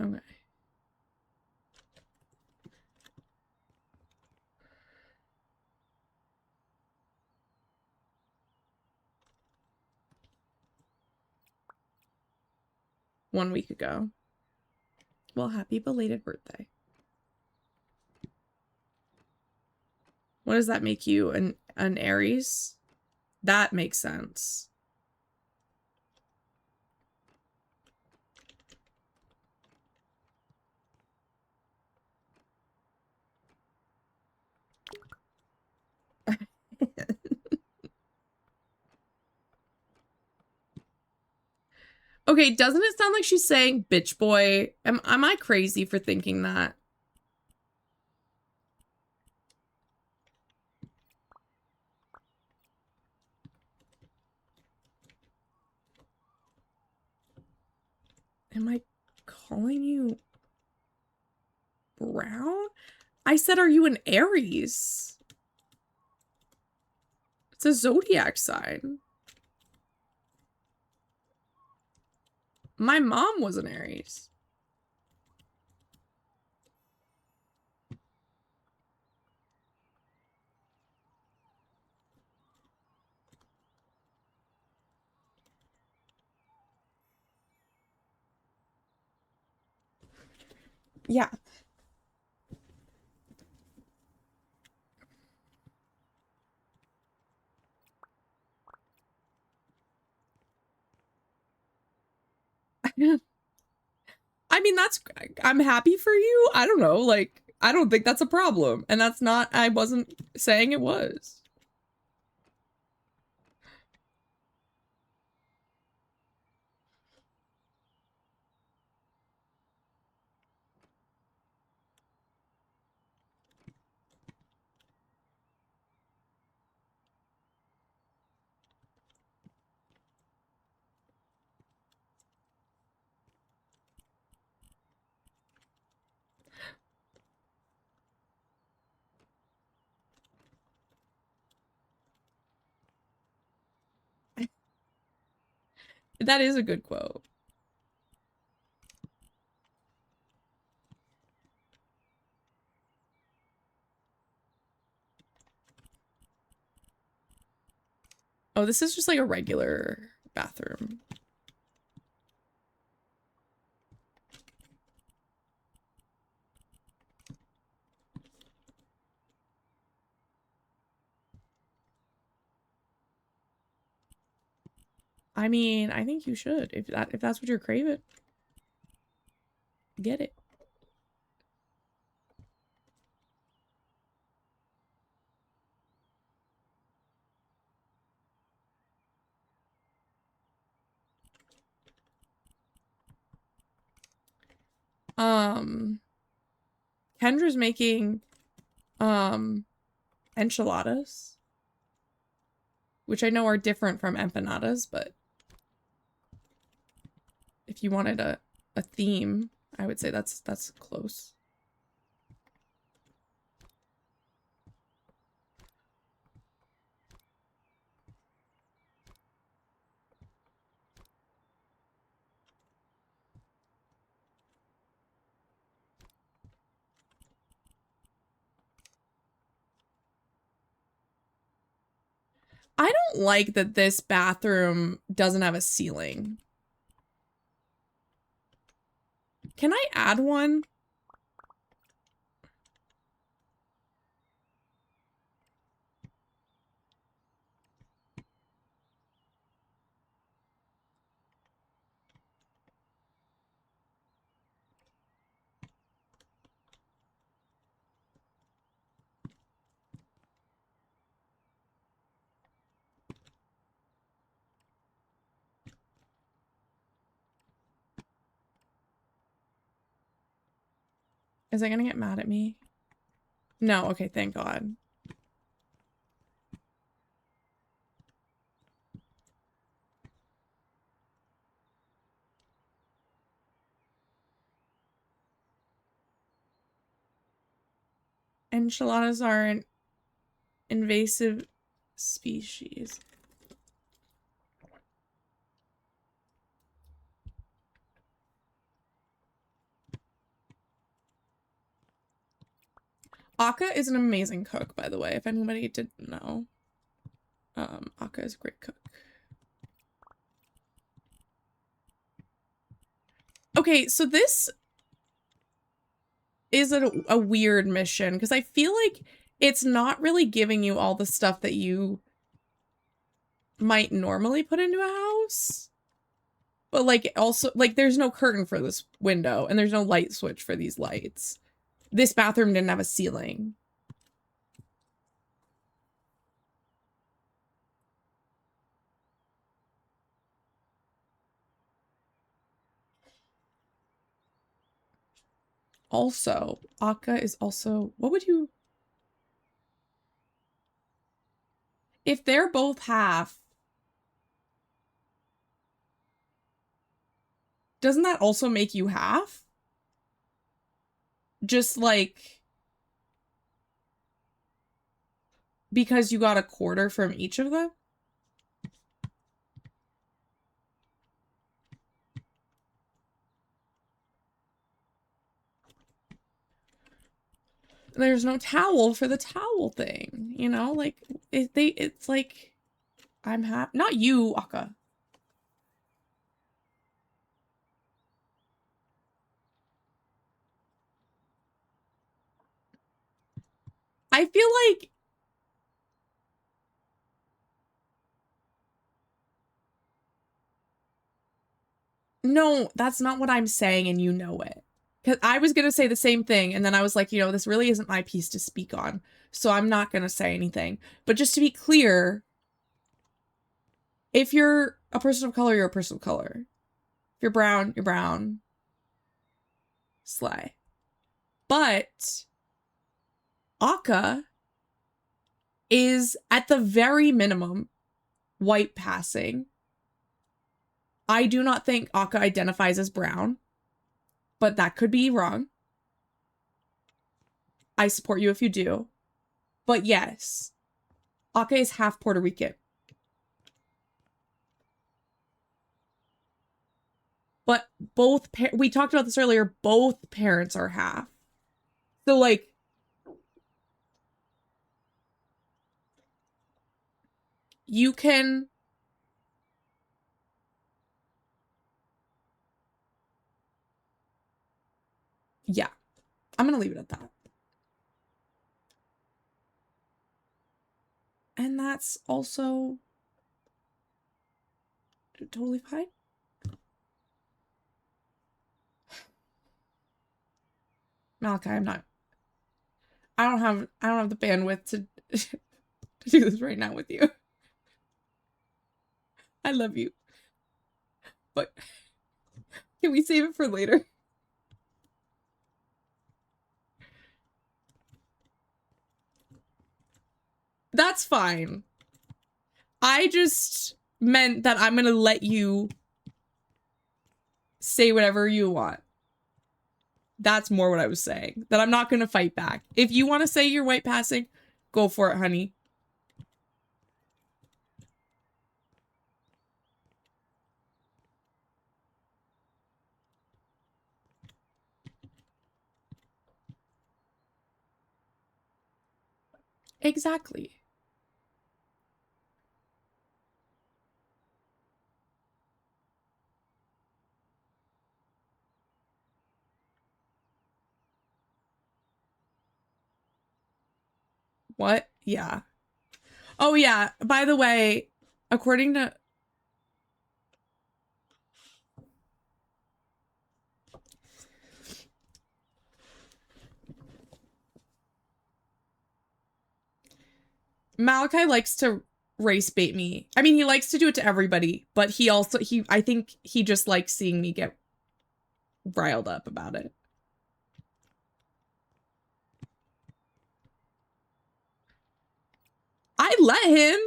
[SPEAKER 1] Okay. One week ago. Well, happy belated birthday. What does that make you? An Aries? That makes sense. Okay, doesn't it sound like she's saying bitch boy? Am I crazy for thinking that? Am I calling you brown? I said, are you an Aries? It's a zodiac sign. My mom was an Aries. Yeah. I mean, I'm happy for you. I don't know. Like, I don't think that's a problem. And that's not, I wasn't saying it was. That is a good quote. Oh, this is just like a regular bathroom. I mean, I think you should. If that's what you're craving. Get it. Kendra's making enchiladas, which I know are different from empanadas, but if you wanted a theme, I would say that's close. I don't like that this bathroom doesn't have a ceiling. Can I add one? Is it gonna get mad at me? No, okay, thank God. Enchiladas are an invasive species. Akka is an amazing cook, by the way, if anybody didn't know. Akka is a great cook. Okay, so this is a weird mission, because I feel like it's not really giving you all the stuff that you might normally put into a house. But, like, also, like, there's no curtain for this window, and there's no light switch for these lights. This bathroom didn't have a ceiling. Also, Akka is also... What would you... If they're both half... Doesn't that also make you half? Just, like... Because you got a quarter from each of them? There's no towel for the towel thing, you know? Like, it's like, I'm happy. Not you, Akka. I feel like... No, that's not what I'm saying, and you know it. Because I was going to say the same thing, and then I was like, you know, this really isn't my piece to speak on, so I'm not going to say anything. But just to be clear, if you're a person of color, you're a person of color. If you're brown, you're brown. Slay. But Akka is, at the very minimum, white passing. I do not think Akka identifies as brown, but that could be wrong. I support you if you do. But yes, Akka is half Puerto Rican. we talked about this earlier, both parents are half. So like you can yeah, I'm gonna leave it at that. And that's also totally fine. Malachi, I don't have the bandwidth to to do this right now with you. I love you. But can we save it for later? That's fine. I just meant that I'm gonna let you say whatever you want. That's more what I was saying. That I'm not gonna fight back. If you want to say you're white passing, go for it, honey. Exactly. What? Yeah. Oh yeah, by the way, according to Malachi likes to race bait me. I mean, he likes to do it to everybody, but I think he just likes seeing me get riled up about it. I let him.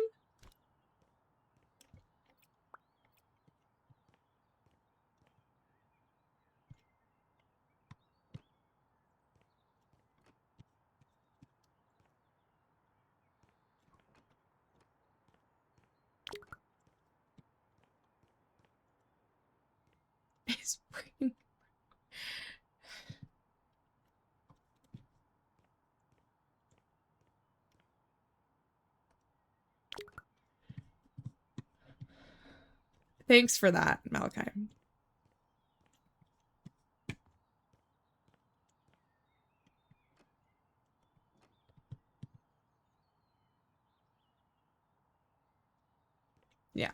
[SPEAKER 1] His brain. Thanks for that, Malachi. Yeah.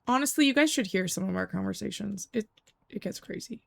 [SPEAKER 1] Honestly, you guys should hear some of our conversations. It gets crazy.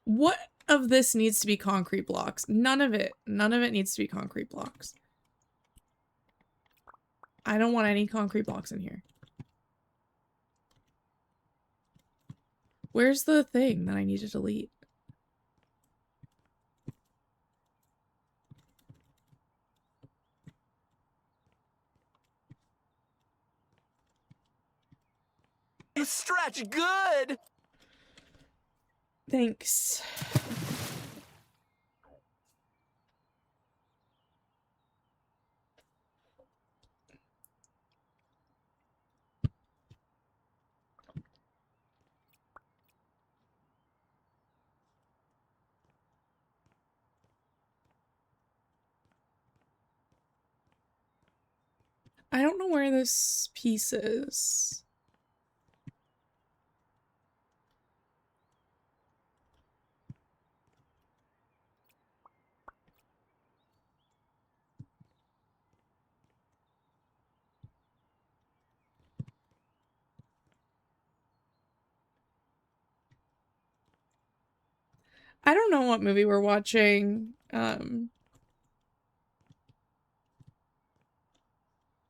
[SPEAKER 1] What of this needs to be concrete blocks? None of it. None of it needs to be concrete blocks. I don't want any concrete blocks in here. Where's the thing that I need to delete?
[SPEAKER 9] You stretch good!
[SPEAKER 1] Thanks. I don't know where this piece is. I don't know what movie we're watching.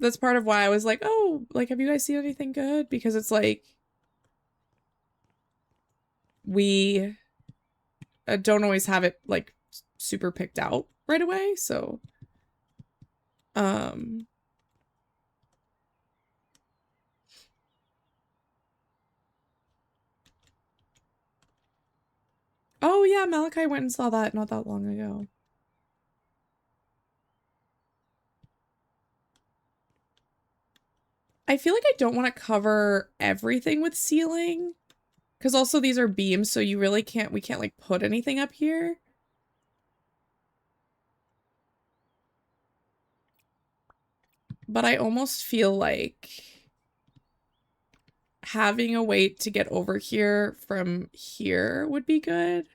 [SPEAKER 1] That's part of why I was like, oh, like, have you guys seen anything good? Because it's like, we don't always have it, like, super picked out right away, so, oh yeah, Malachi went and saw that not that long ago. I feel like I don't want to cover everything with ceiling, because also these are beams, so you really can't, we can't, like, put anything up here. But I almost feel like having a way to get over here from here would be good.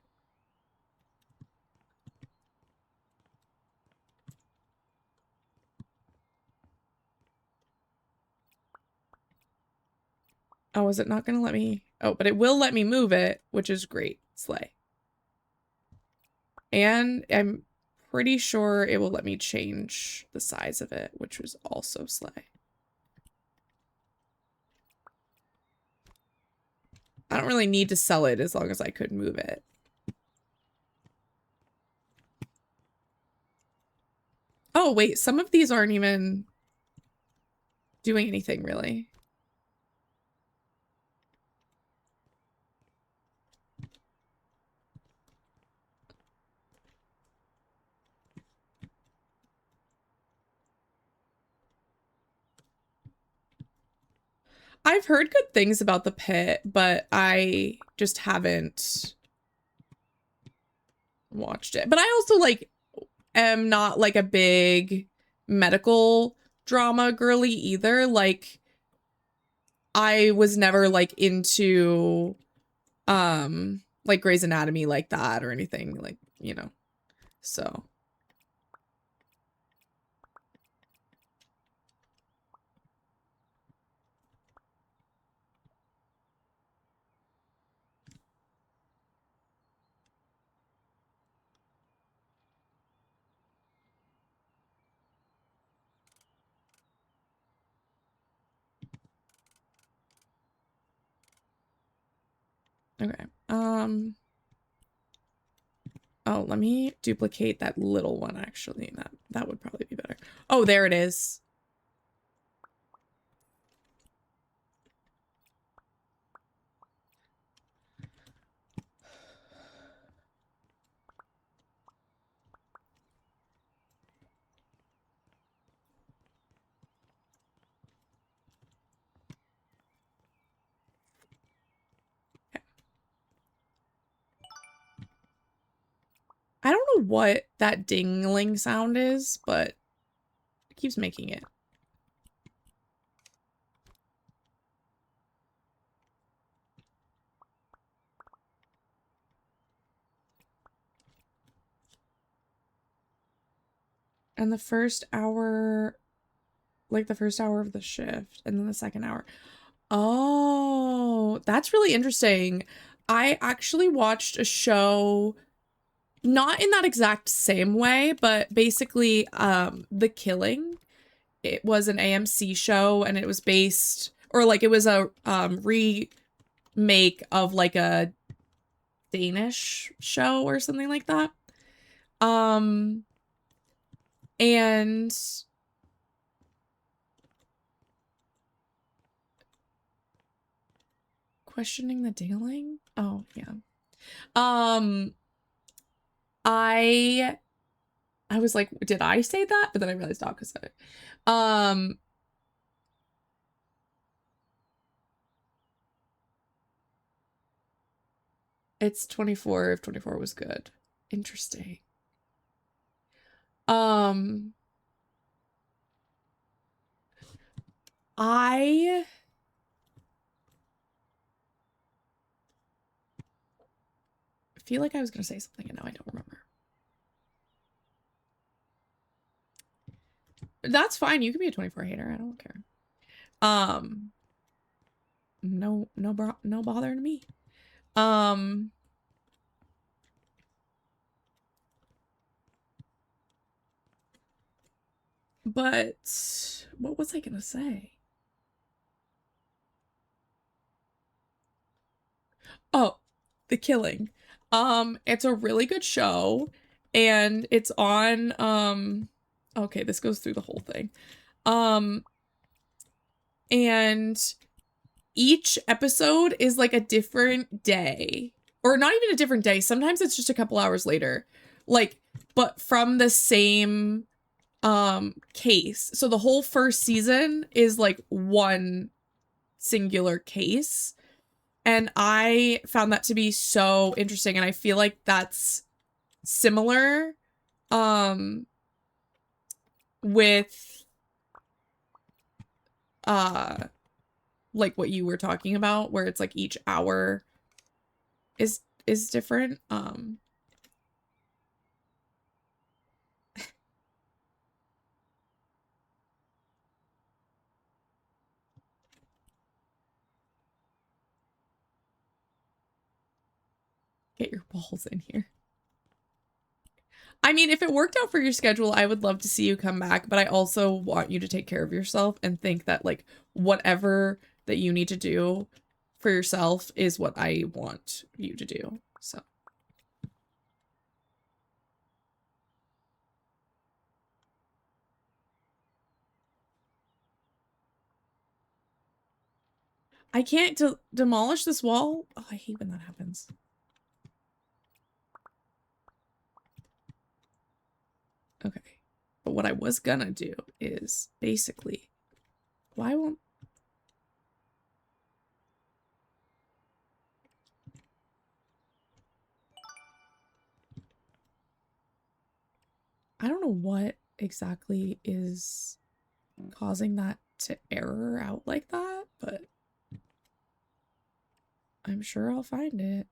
[SPEAKER 1] Oh, is it not gonna let me? Oh, but it will let me move it, which is great. Slay. And I'm pretty sure it will let me change the size of it, which was also slay. I don't really need to sell it as long as I could move it. Oh, wait, some of these aren't even doing anything, really. I've heard good things about the pit, but I just haven't watched it. But I also, like, am not, like, a big medical drama girly either. Like, I was never, like, into, like, Grey's Anatomy like that or anything, like, you know, so. Okay, oh, let me duplicate that little one, actually. That would probably be better. Oh, there it is. I don't know what that dingling sound is, but it keeps making it. And the first hour, like the first hour of the shift, and then the second hour. Oh, that's really interesting. I actually watched a show, not in that exact same way, but basically, The Killing. It was an AMC show, and it was based, or like it was a remake of like a Danish show or something like that. And questioning the Daling? Oh, yeah. I was like, did I say that? But then I realized Daka said it. It's 24 if 24 was good. Interesting. I feel like I was gonna say something and now I don't remember. That's fine. You can be a 24 hater. I don't care. No bother to me. But what was I gonna say? Oh, The Killing. It's a really good show, and it's on okay, this goes through the whole thing. And each episode is like a different day. Or not even a different day. Sometimes it's just a couple hours later. Like, but from the same case. So the whole first season is like one singular case. And I found that to be so interesting. And I feel like that's similar with like what you were talking about, where it's like each hour is different. Get your balls in here. I mean, if it worked out for your schedule, I would love to see you come back, but I also want you to take care of yourself and think that like whatever that you need to do for yourself is what I want you to do. So I can't demolish this wall. Oh, I hate when that happens. Okay. But what I was gonna do is basically, why won't... I don't know what exactly is causing that to error out like that, but I'm sure I'll find it.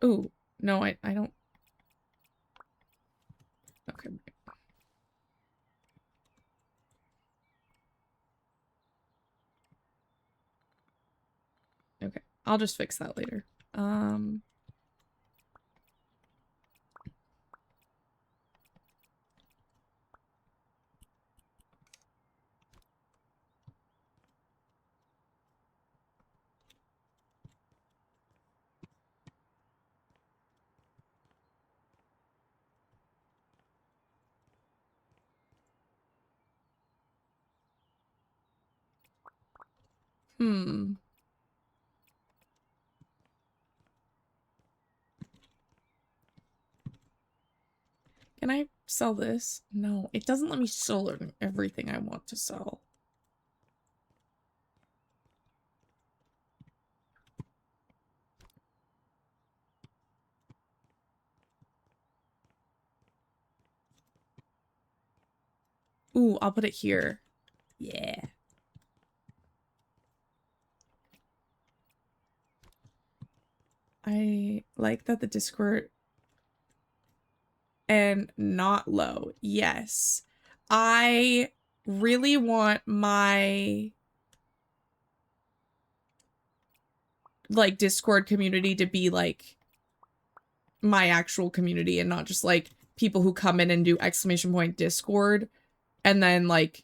[SPEAKER 1] Ooh, no, I don't. Okay. Okay, I'll just fix that later. Can I sell this? No, it doesn't let me sell everything I want to sell. Ooh, I'll put it here. Yeah. I like that the Discord and not low. Yes. I really want my like Discord community to be like my actual community and not just like people who come in and do ! Discord and then like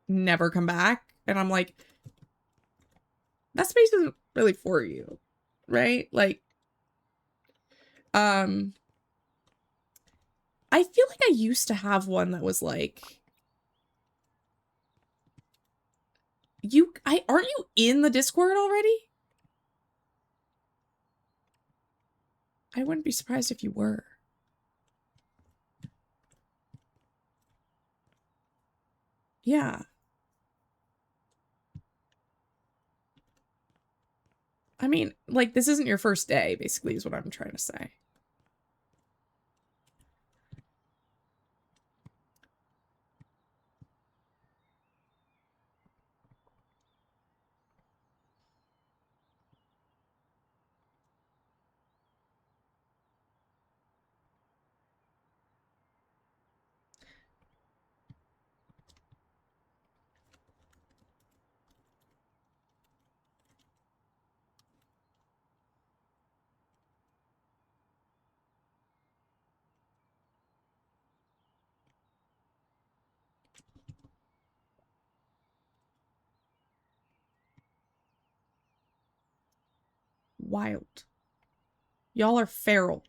[SPEAKER 1] never come back. And I'm like, that space isn't really for you, right? Like, I feel like I used to have one that was like, aren't you in the Discord already? I wouldn't be surprised if you were. Yeah. I mean, like, this isn't your first day, basically, is what I'm trying to say. Wild. Y'all are feral.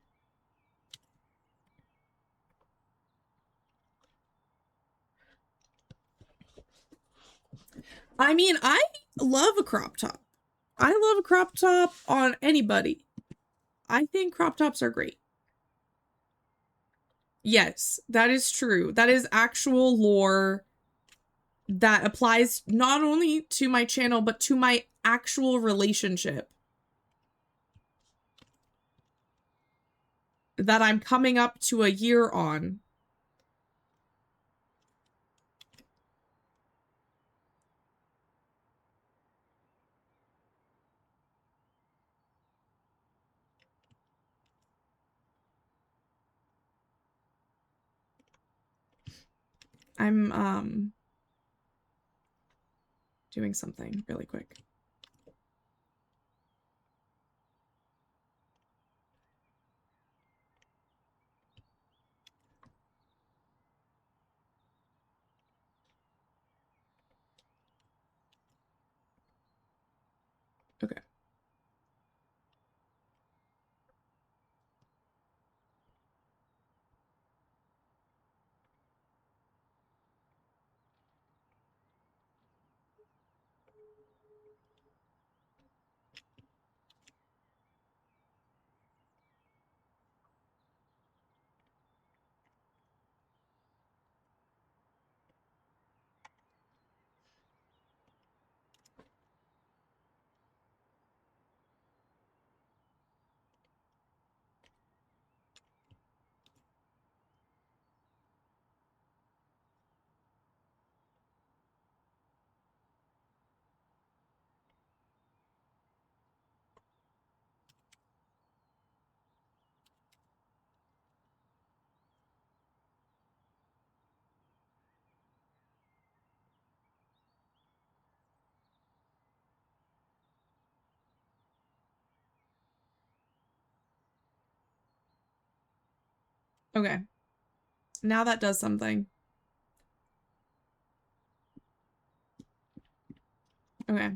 [SPEAKER 1] I mean, I love a crop top. I love a crop top on anybody. I think crop tops are great. Yes, that is true. That is actual lore that applies not only to my channel, but to my actual relationship that I'm coming up to a year on. I'm doing something really quick. Okay. Okay. Now that does something. Okay.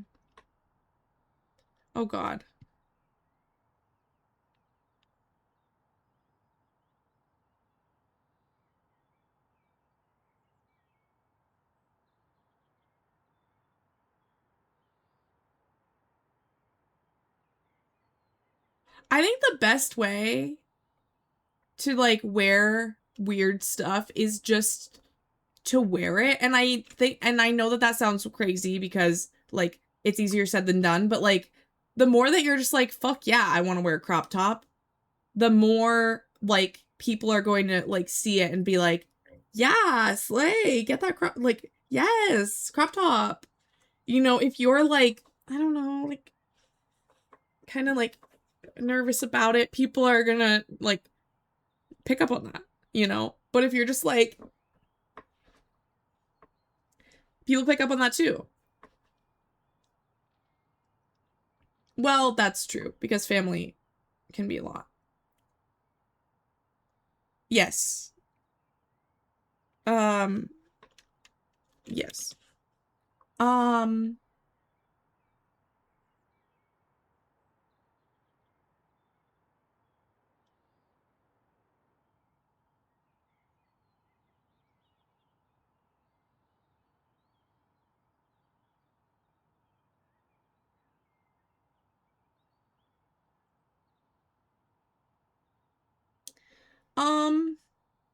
[SPEAKER 1] Oh God. I think the best way to like wear weird stuff is just to wear it. And I think, and I know that that sounds crazy because like it's easier said than done, but like the more that you're just like, fuck yeah, I want to wear a crop top, the more like people are going to like see it and be like, yeah, slay, get that crop, like, yes, crop top. You know, if you're like, I don't know, like kind of like nervous about it, people are gonna like pick up on that, you know? But if you're just like, people pick up on that too. Well, that's true because family can be a lot. Yes. Um, yes. Um,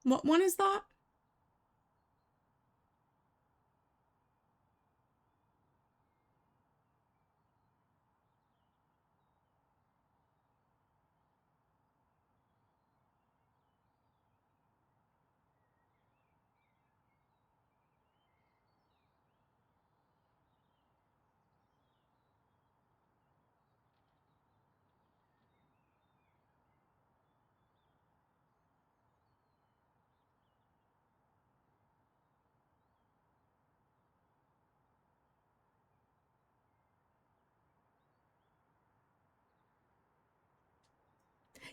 [SPEAKER 1] What one is that?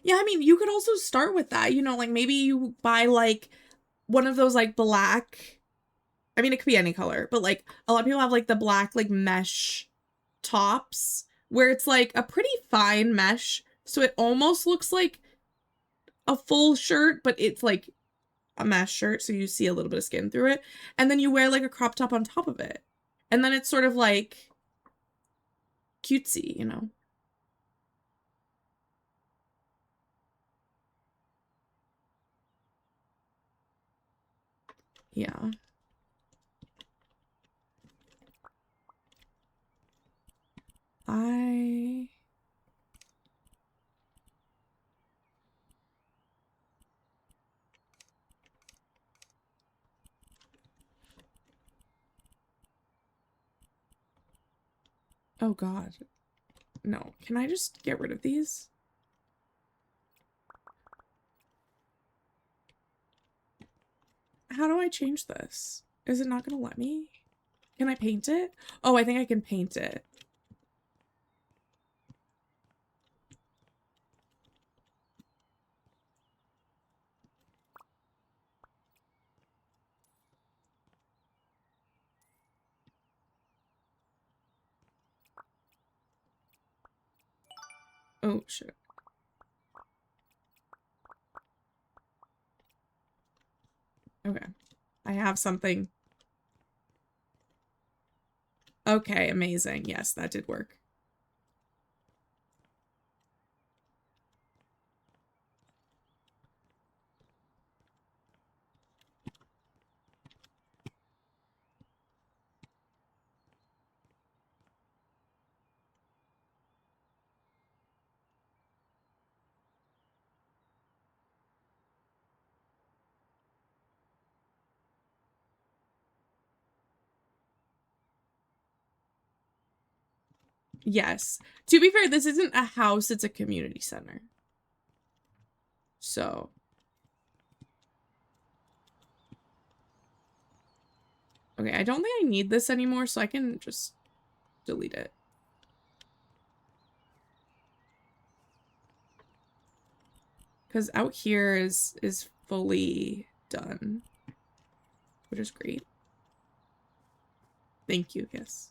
[SPEAKER 1] Yeah, I mean, you could also start with that, you know, like maybe you buy like one of those like black, I mean, it could be any color, but like a lot of people have like the black like mesh tops where it's like a pretty fine mesh. So it almost looks like a full shirt, but it's like a mesh shirt. So you see a little bit of skin through it. And then you wear like a crop top on top of it. And then it's sort of like cutesy, you know? Yeah. Oh God. No. Can I just get rid of these? How do I change this? Is it not gonna let me? Can I paint it? Oh, I think I can paint it. Oh, shit. Okay. I have something. Okay, amazing. Yes, that did work. Yes. To be fair, this isn't a house, it's a community center. So. Okay, I don't think I need this anymore, so I can just delete it. Because out here is fully done, which is great. Thank you, yes.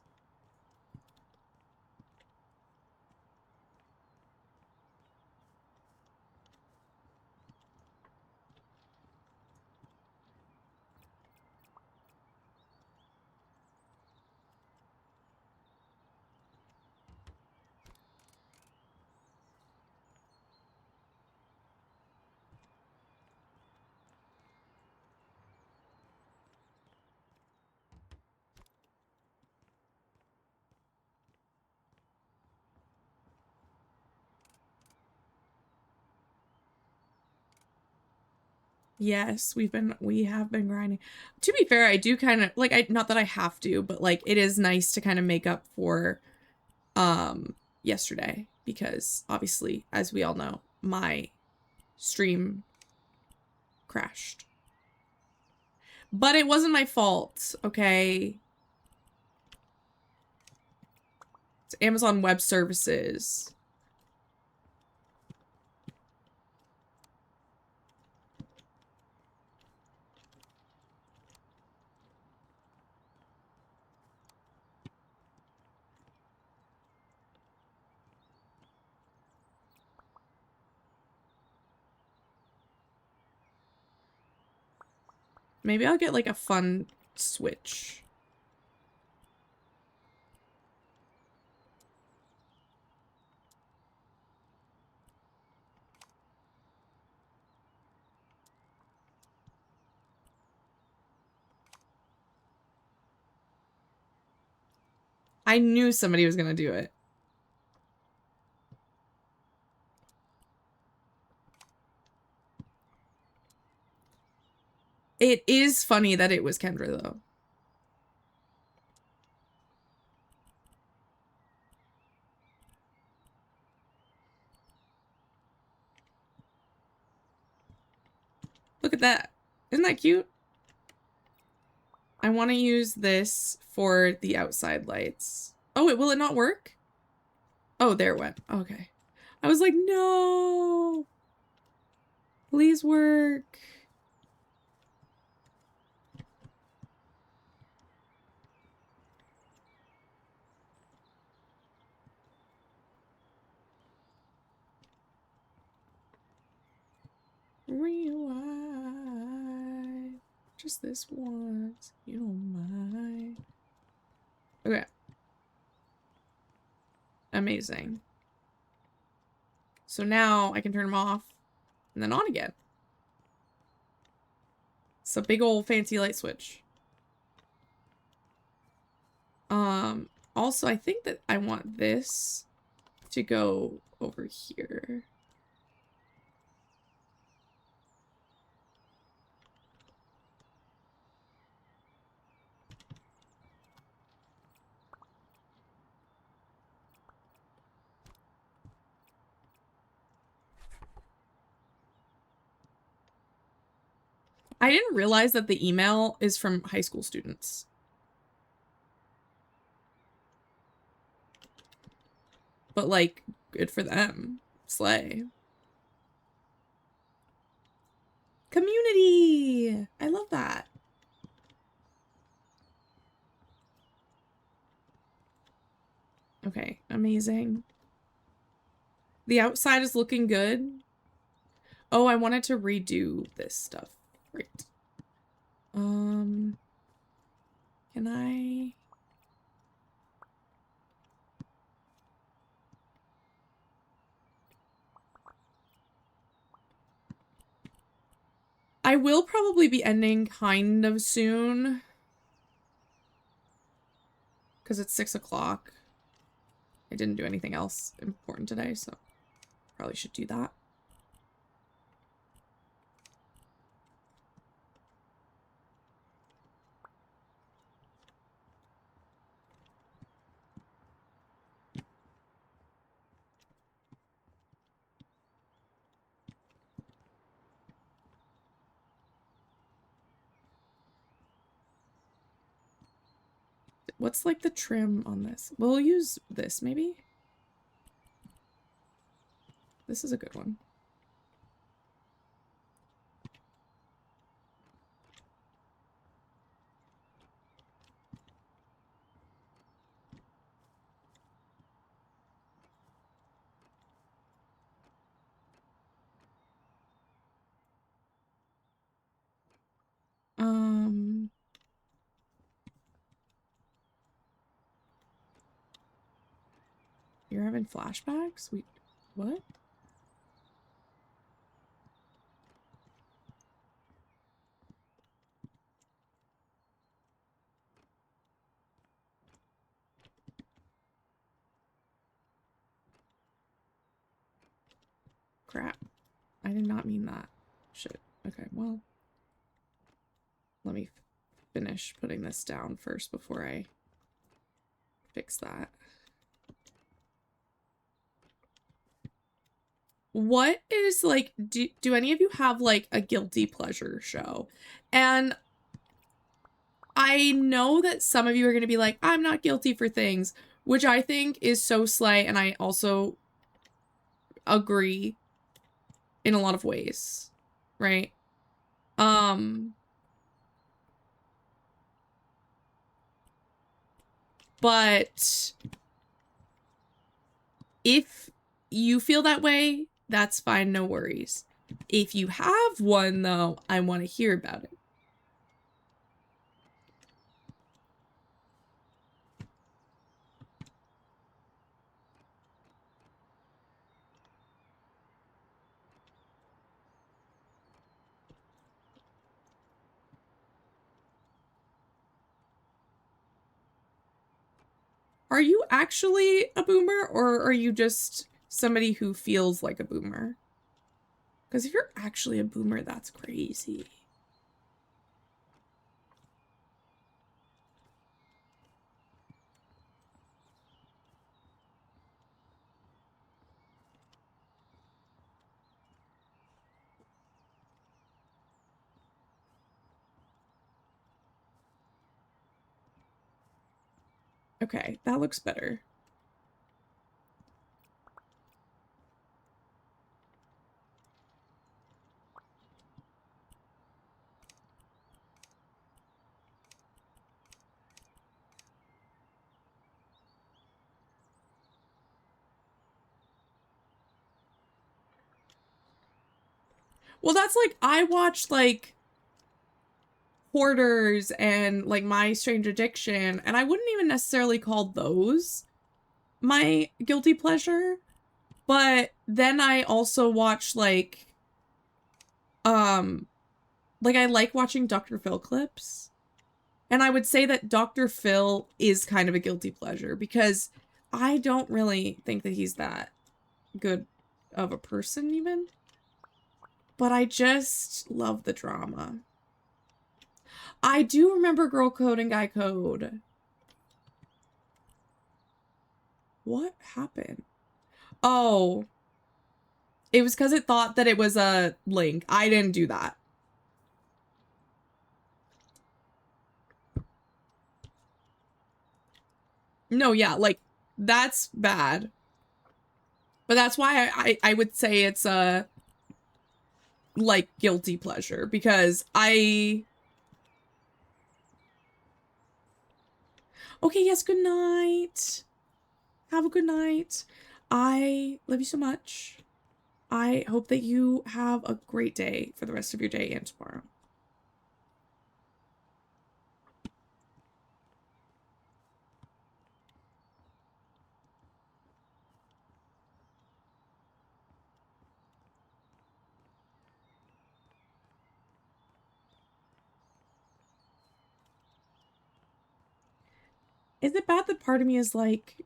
[SPEAKER 1] Yes, we have been grinding. To be fair, I do kind of like not that I have to, but like it is nice to kind of make up for yesterday because obviously, as we all know, my stream crashed. But it wasn't my fault, okay? It's Amazon Web Services. Maybe I'll get like a fun Switch. I knew somebody was gonna do it. It is funny that it was Kendra, though. Look at that. Isn't that cute? I want to use this for the outside lights. Oh, will it not work? Oh, there it went. Okay. I was like, no. Please work. Rewind. Just this once. You don't mind. Okay. Amazing. So now I can turn them off and then on again. It's a big old fancy light switch. Also I think that I want this to go over here. I didn't realize that the email is from high school students. But, like, good for them. Slay. Community! I love that. Okay, amazing. The outside is looking good. Oh, I wanted to redo this stuff. Right. Can I... I will probably be ending kind of soon. Because it's 6 o'clock. I didn't do anything else important today, so probably should do that. What's like the trim on this? We'll use this maybe. This is a good one. You're having flashbacks? What? Crap. I did not mean that. Shit. Okay, well. Let me finish putting this down first before I fix that. What is like, do any of you have like a guilty pleasure show? And I know that some of you are going to be like, I'm not guilty for things, which I think is so slay. And I also agree in a lot of ways, right? But if you feel that way, that's fine, no worries. If you have one, though, I want to hear about it. Are you actually a boomer, or are you just somebody who feels like a boomer? Because if you're actually a boomer, that's crazy. Okay, that looks better. Well, that's like, I watched like Hoarders and like My Strange Addiction, and I wouldn't even necessarily call those my guilty pleasure. But then I also watch like I like watching Dr. Phil clips. And I would say that Dr. Phil is kind of a guilty pleasure because I don't really think that he's that good of a person even. But I just love the drama. I do remember Girl Code and Guy Code. What happened? Oh. It was because it thought that it was a link. I didn't do that. No, yeah, like, that's bad. But that's why I would say it's a, like, guilty pleasure. Because I... Okay, yes, good night. Have a good night. I love you so much. I hope that you have a great day for the rest of your day and tomorrow. Is it bad that part of me is like...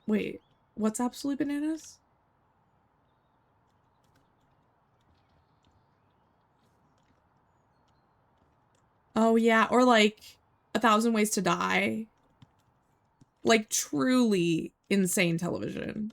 [SPEAKER 1] Wait, what's Absolutely Bananas? Oh yeah, or like 1,000 Ways to Die. Like truly insane television.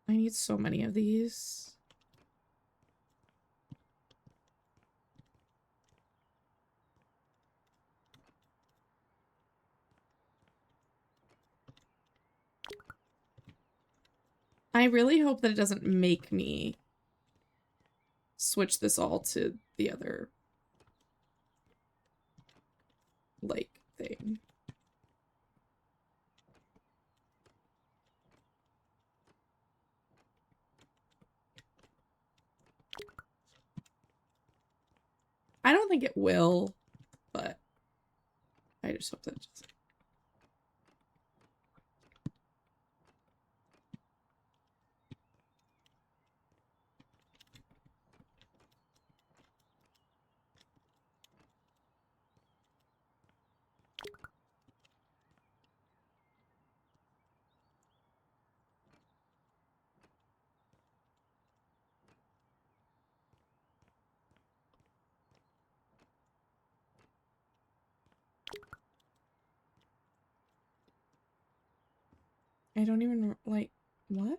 [SPEAKER 1] I need so many of these. I really hope that it doesn't make me switch this all to the other, like, thing. I don't think it will, but I just hope that it doesn't. I don't even, like, what?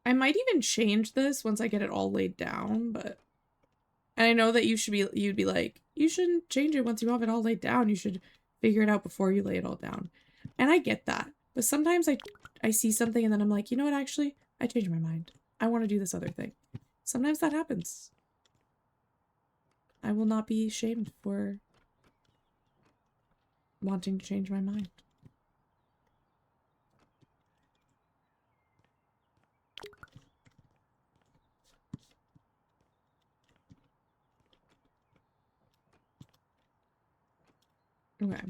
[SPEAKER 1] I might even change this once I get it all laid down, but... And I know that you'd be like, you shouldn't change it once you have it all laid down. You should figure it out before you lay it all down. And I get that. But sometimes I see something and then I'm like, you know what, actually, I changed my mind. I want to do this other thing. Sometimes that happens. I will not be shamed for wanting to change my mind. Okay.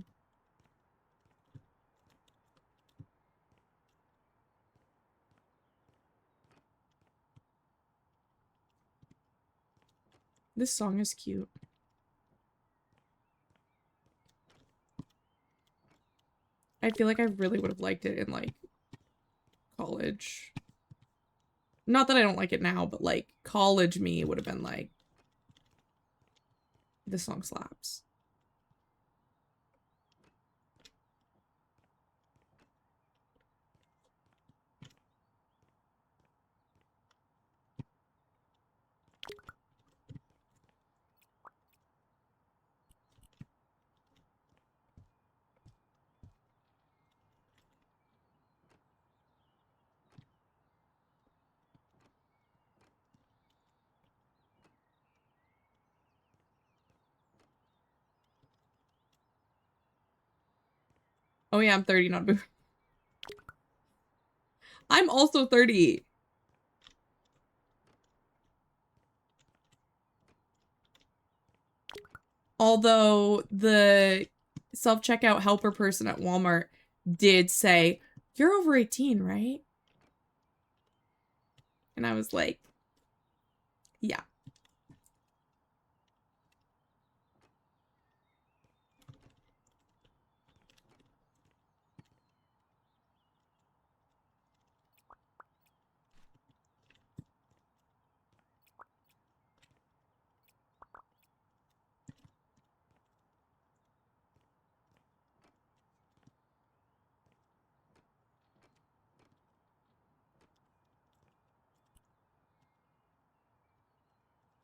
[SPEAKER 1] This song is cute. I feel like I really would have liked it in, like, college. Not that I don't like it now, but, like, college me would have been like, this song slaps. Oh yeah, I'm 30, not boomer. I'm also 30. Although the self-checkout helper person at Walmart did say, you're over 18, right? And I was like, yeah.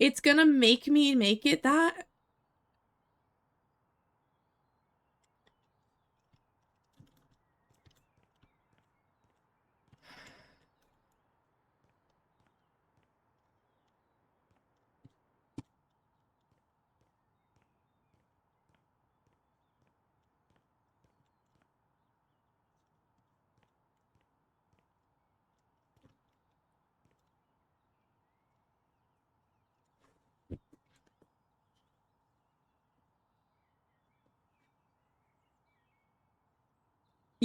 [SPEAKER 1] It's gonna make me make it that.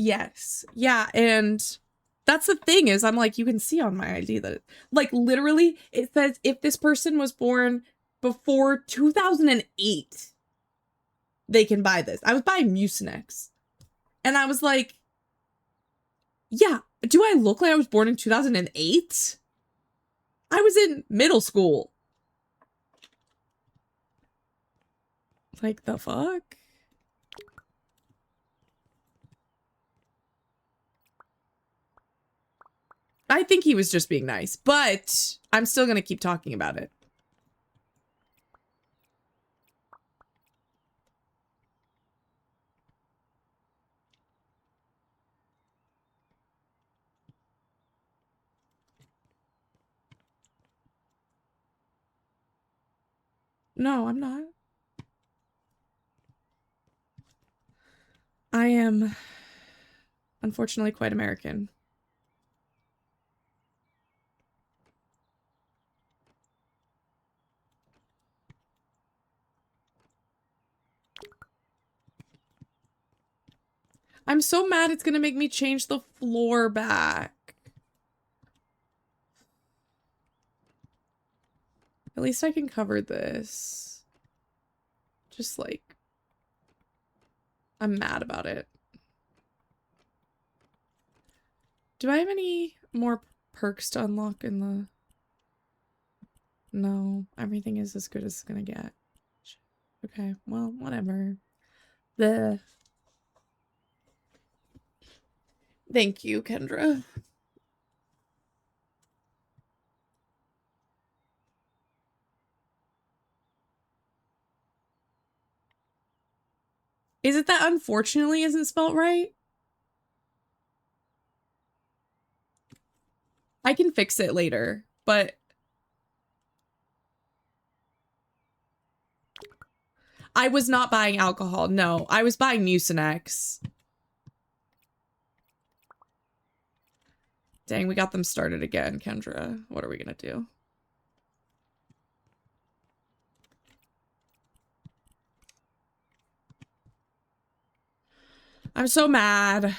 [SPEAKER 1] Yes. Yeah, and that's the thing is I'm like, you can see on my ID that like literally it says if this person was born before 2008, they can buy this. I was buying Mucinex. And I was like, yeah, do I look like I was born in 2008? I was in middle school. Like the fuck? I think he was just being nice, but I'm still gonna keep talking about it. No, I'm not. I am, unfortunately, quite American. I'm so mad it's gonna make me change the floor back. At least I can cover this. Just like, I'm mad about it. Do I have any more perks to unlock in the... No, everything is as good as it's gonna get. Okay, well, whatever. Thank you, Kendra. Is it that unfortunately isn't spelt right? I can fix it later, but I was not buying alcohol. No, I was buying Mucinex. Dang, we got them started again, Kendra. What are we gonna do? I'm so mad.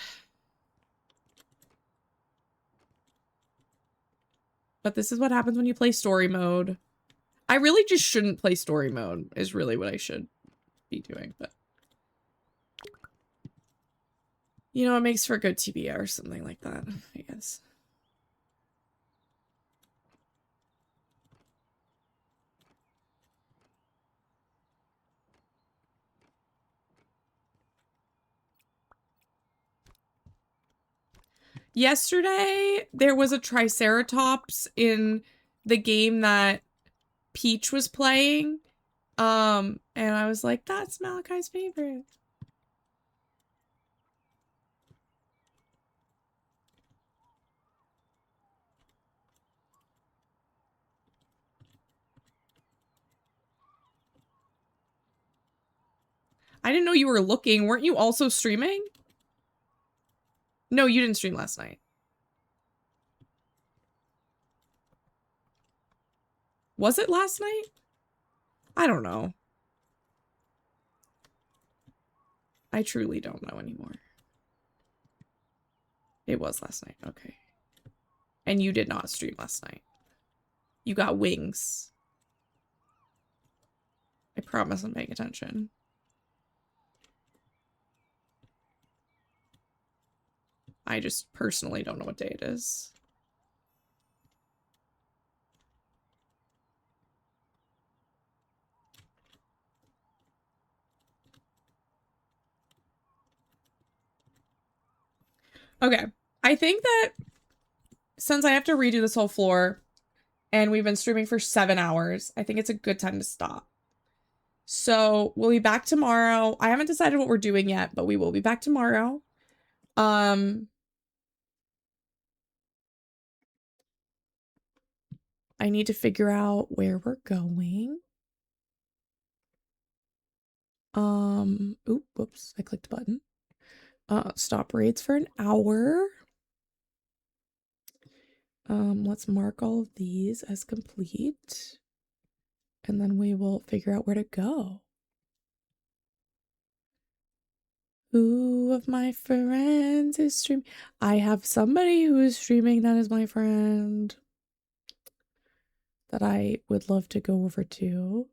[SPEAKER 1] But this is what happens when you play story mode. I really just shouldn't play story mode, is really what I should be doing, but... You know, it makes for good TBR or something like that, I guess. Yesterday, there was a Triceratops in the game that Peach was playing. And I was like, that's Malachi's favorite. I didn't know you were looking. Weren't you also streaming? No, you didn't stream last night. Was it last night? I don't know. I truly don't know anymore. It was last night. Okay. And you did not stream last night. You got wings. I promise I'm paying attention. I just personally don't know what day it is. Okay. I think that since I have to redo this whole floor and we've been streaming for 7 hours, I think it's a good time to stop. So we'll be back tomorrow. I haven't decided what we're doing yet, but we will be back tomorrow. I need to figure out where we're going. Oop, whoops, I clicked a button. Stop raids for an hour. Let's mark all of these as complete. And then we will figure out where to go. Who of my friends is streaming? I have somebody who is streaming that is my friend that I would love to go over to.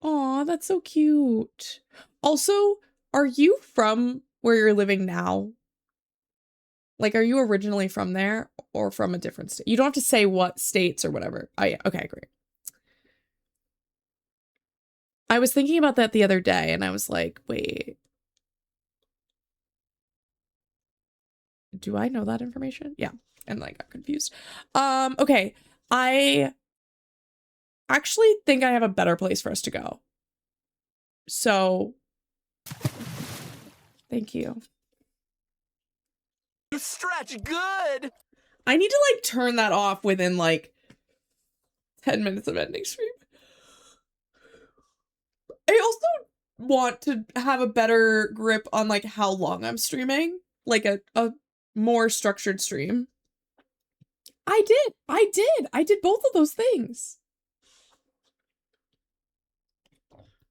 [SPEAKER 1] Aw, that's so cute. Also, are you from where you're living now? Like, are you originally from there or from a different state? You don't have to say what states or whatever. Oh, yeah. Okay, great. I was thinking about that the other day and I was like, wait. Do I know that information? Yeah. And I got confused. Okay. I actually think I have a better place for us to go. So, thank you.
[SPEAKER 9] You stretch good.
[SPEAKER 1] I need to like turn that off within like 10 minutes of ending stream. I also want to have a better grip on like how long I'm streaming, like a more structured stream. I did both of those things.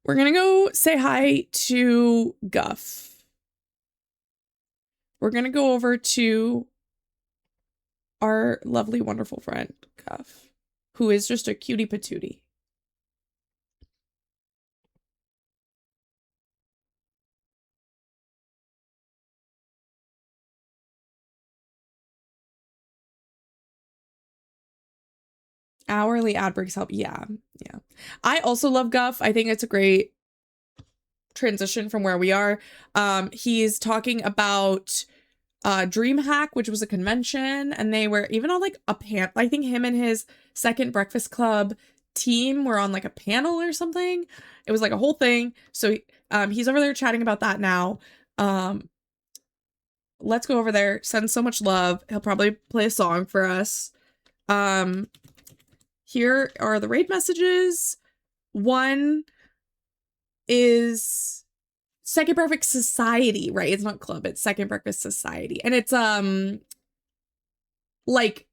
[SPEAKER 1] We're gonna go say hi to Guff. We're gonna go over to our lovely, wonderful friend, Guff, who is just a cutie patootie. Hourly ad breaks help. Yeah. I also love Guff. I think it's a great transition from where we are. He's talking about DreamHack, which was a convention, and they were even on like a panel. I think him and his second Breakfast Club team were on like a panel or something. It was like a whole thing. So he's over there chatting about that now. Let's go over there. Send so much love. He'll probably play a song for us. Here are the raid messages. One is Second Breakfast Society, right? It's not club, it's Second Breakfast Society. And it's like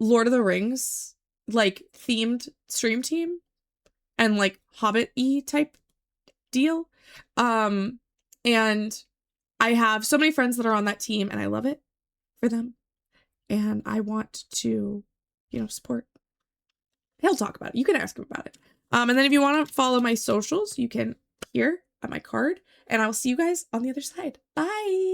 [SPEAKER 1] Lord of the Rings, like themed stream team and like Hobbit-y type deal. And I have so many friends that are on that team and I love it for them. And I want to, support. He'll talk about it. You can ask him about it. And then if you want to follow my socials, you can here at my card. And I'll see you guys on the other side. Bye.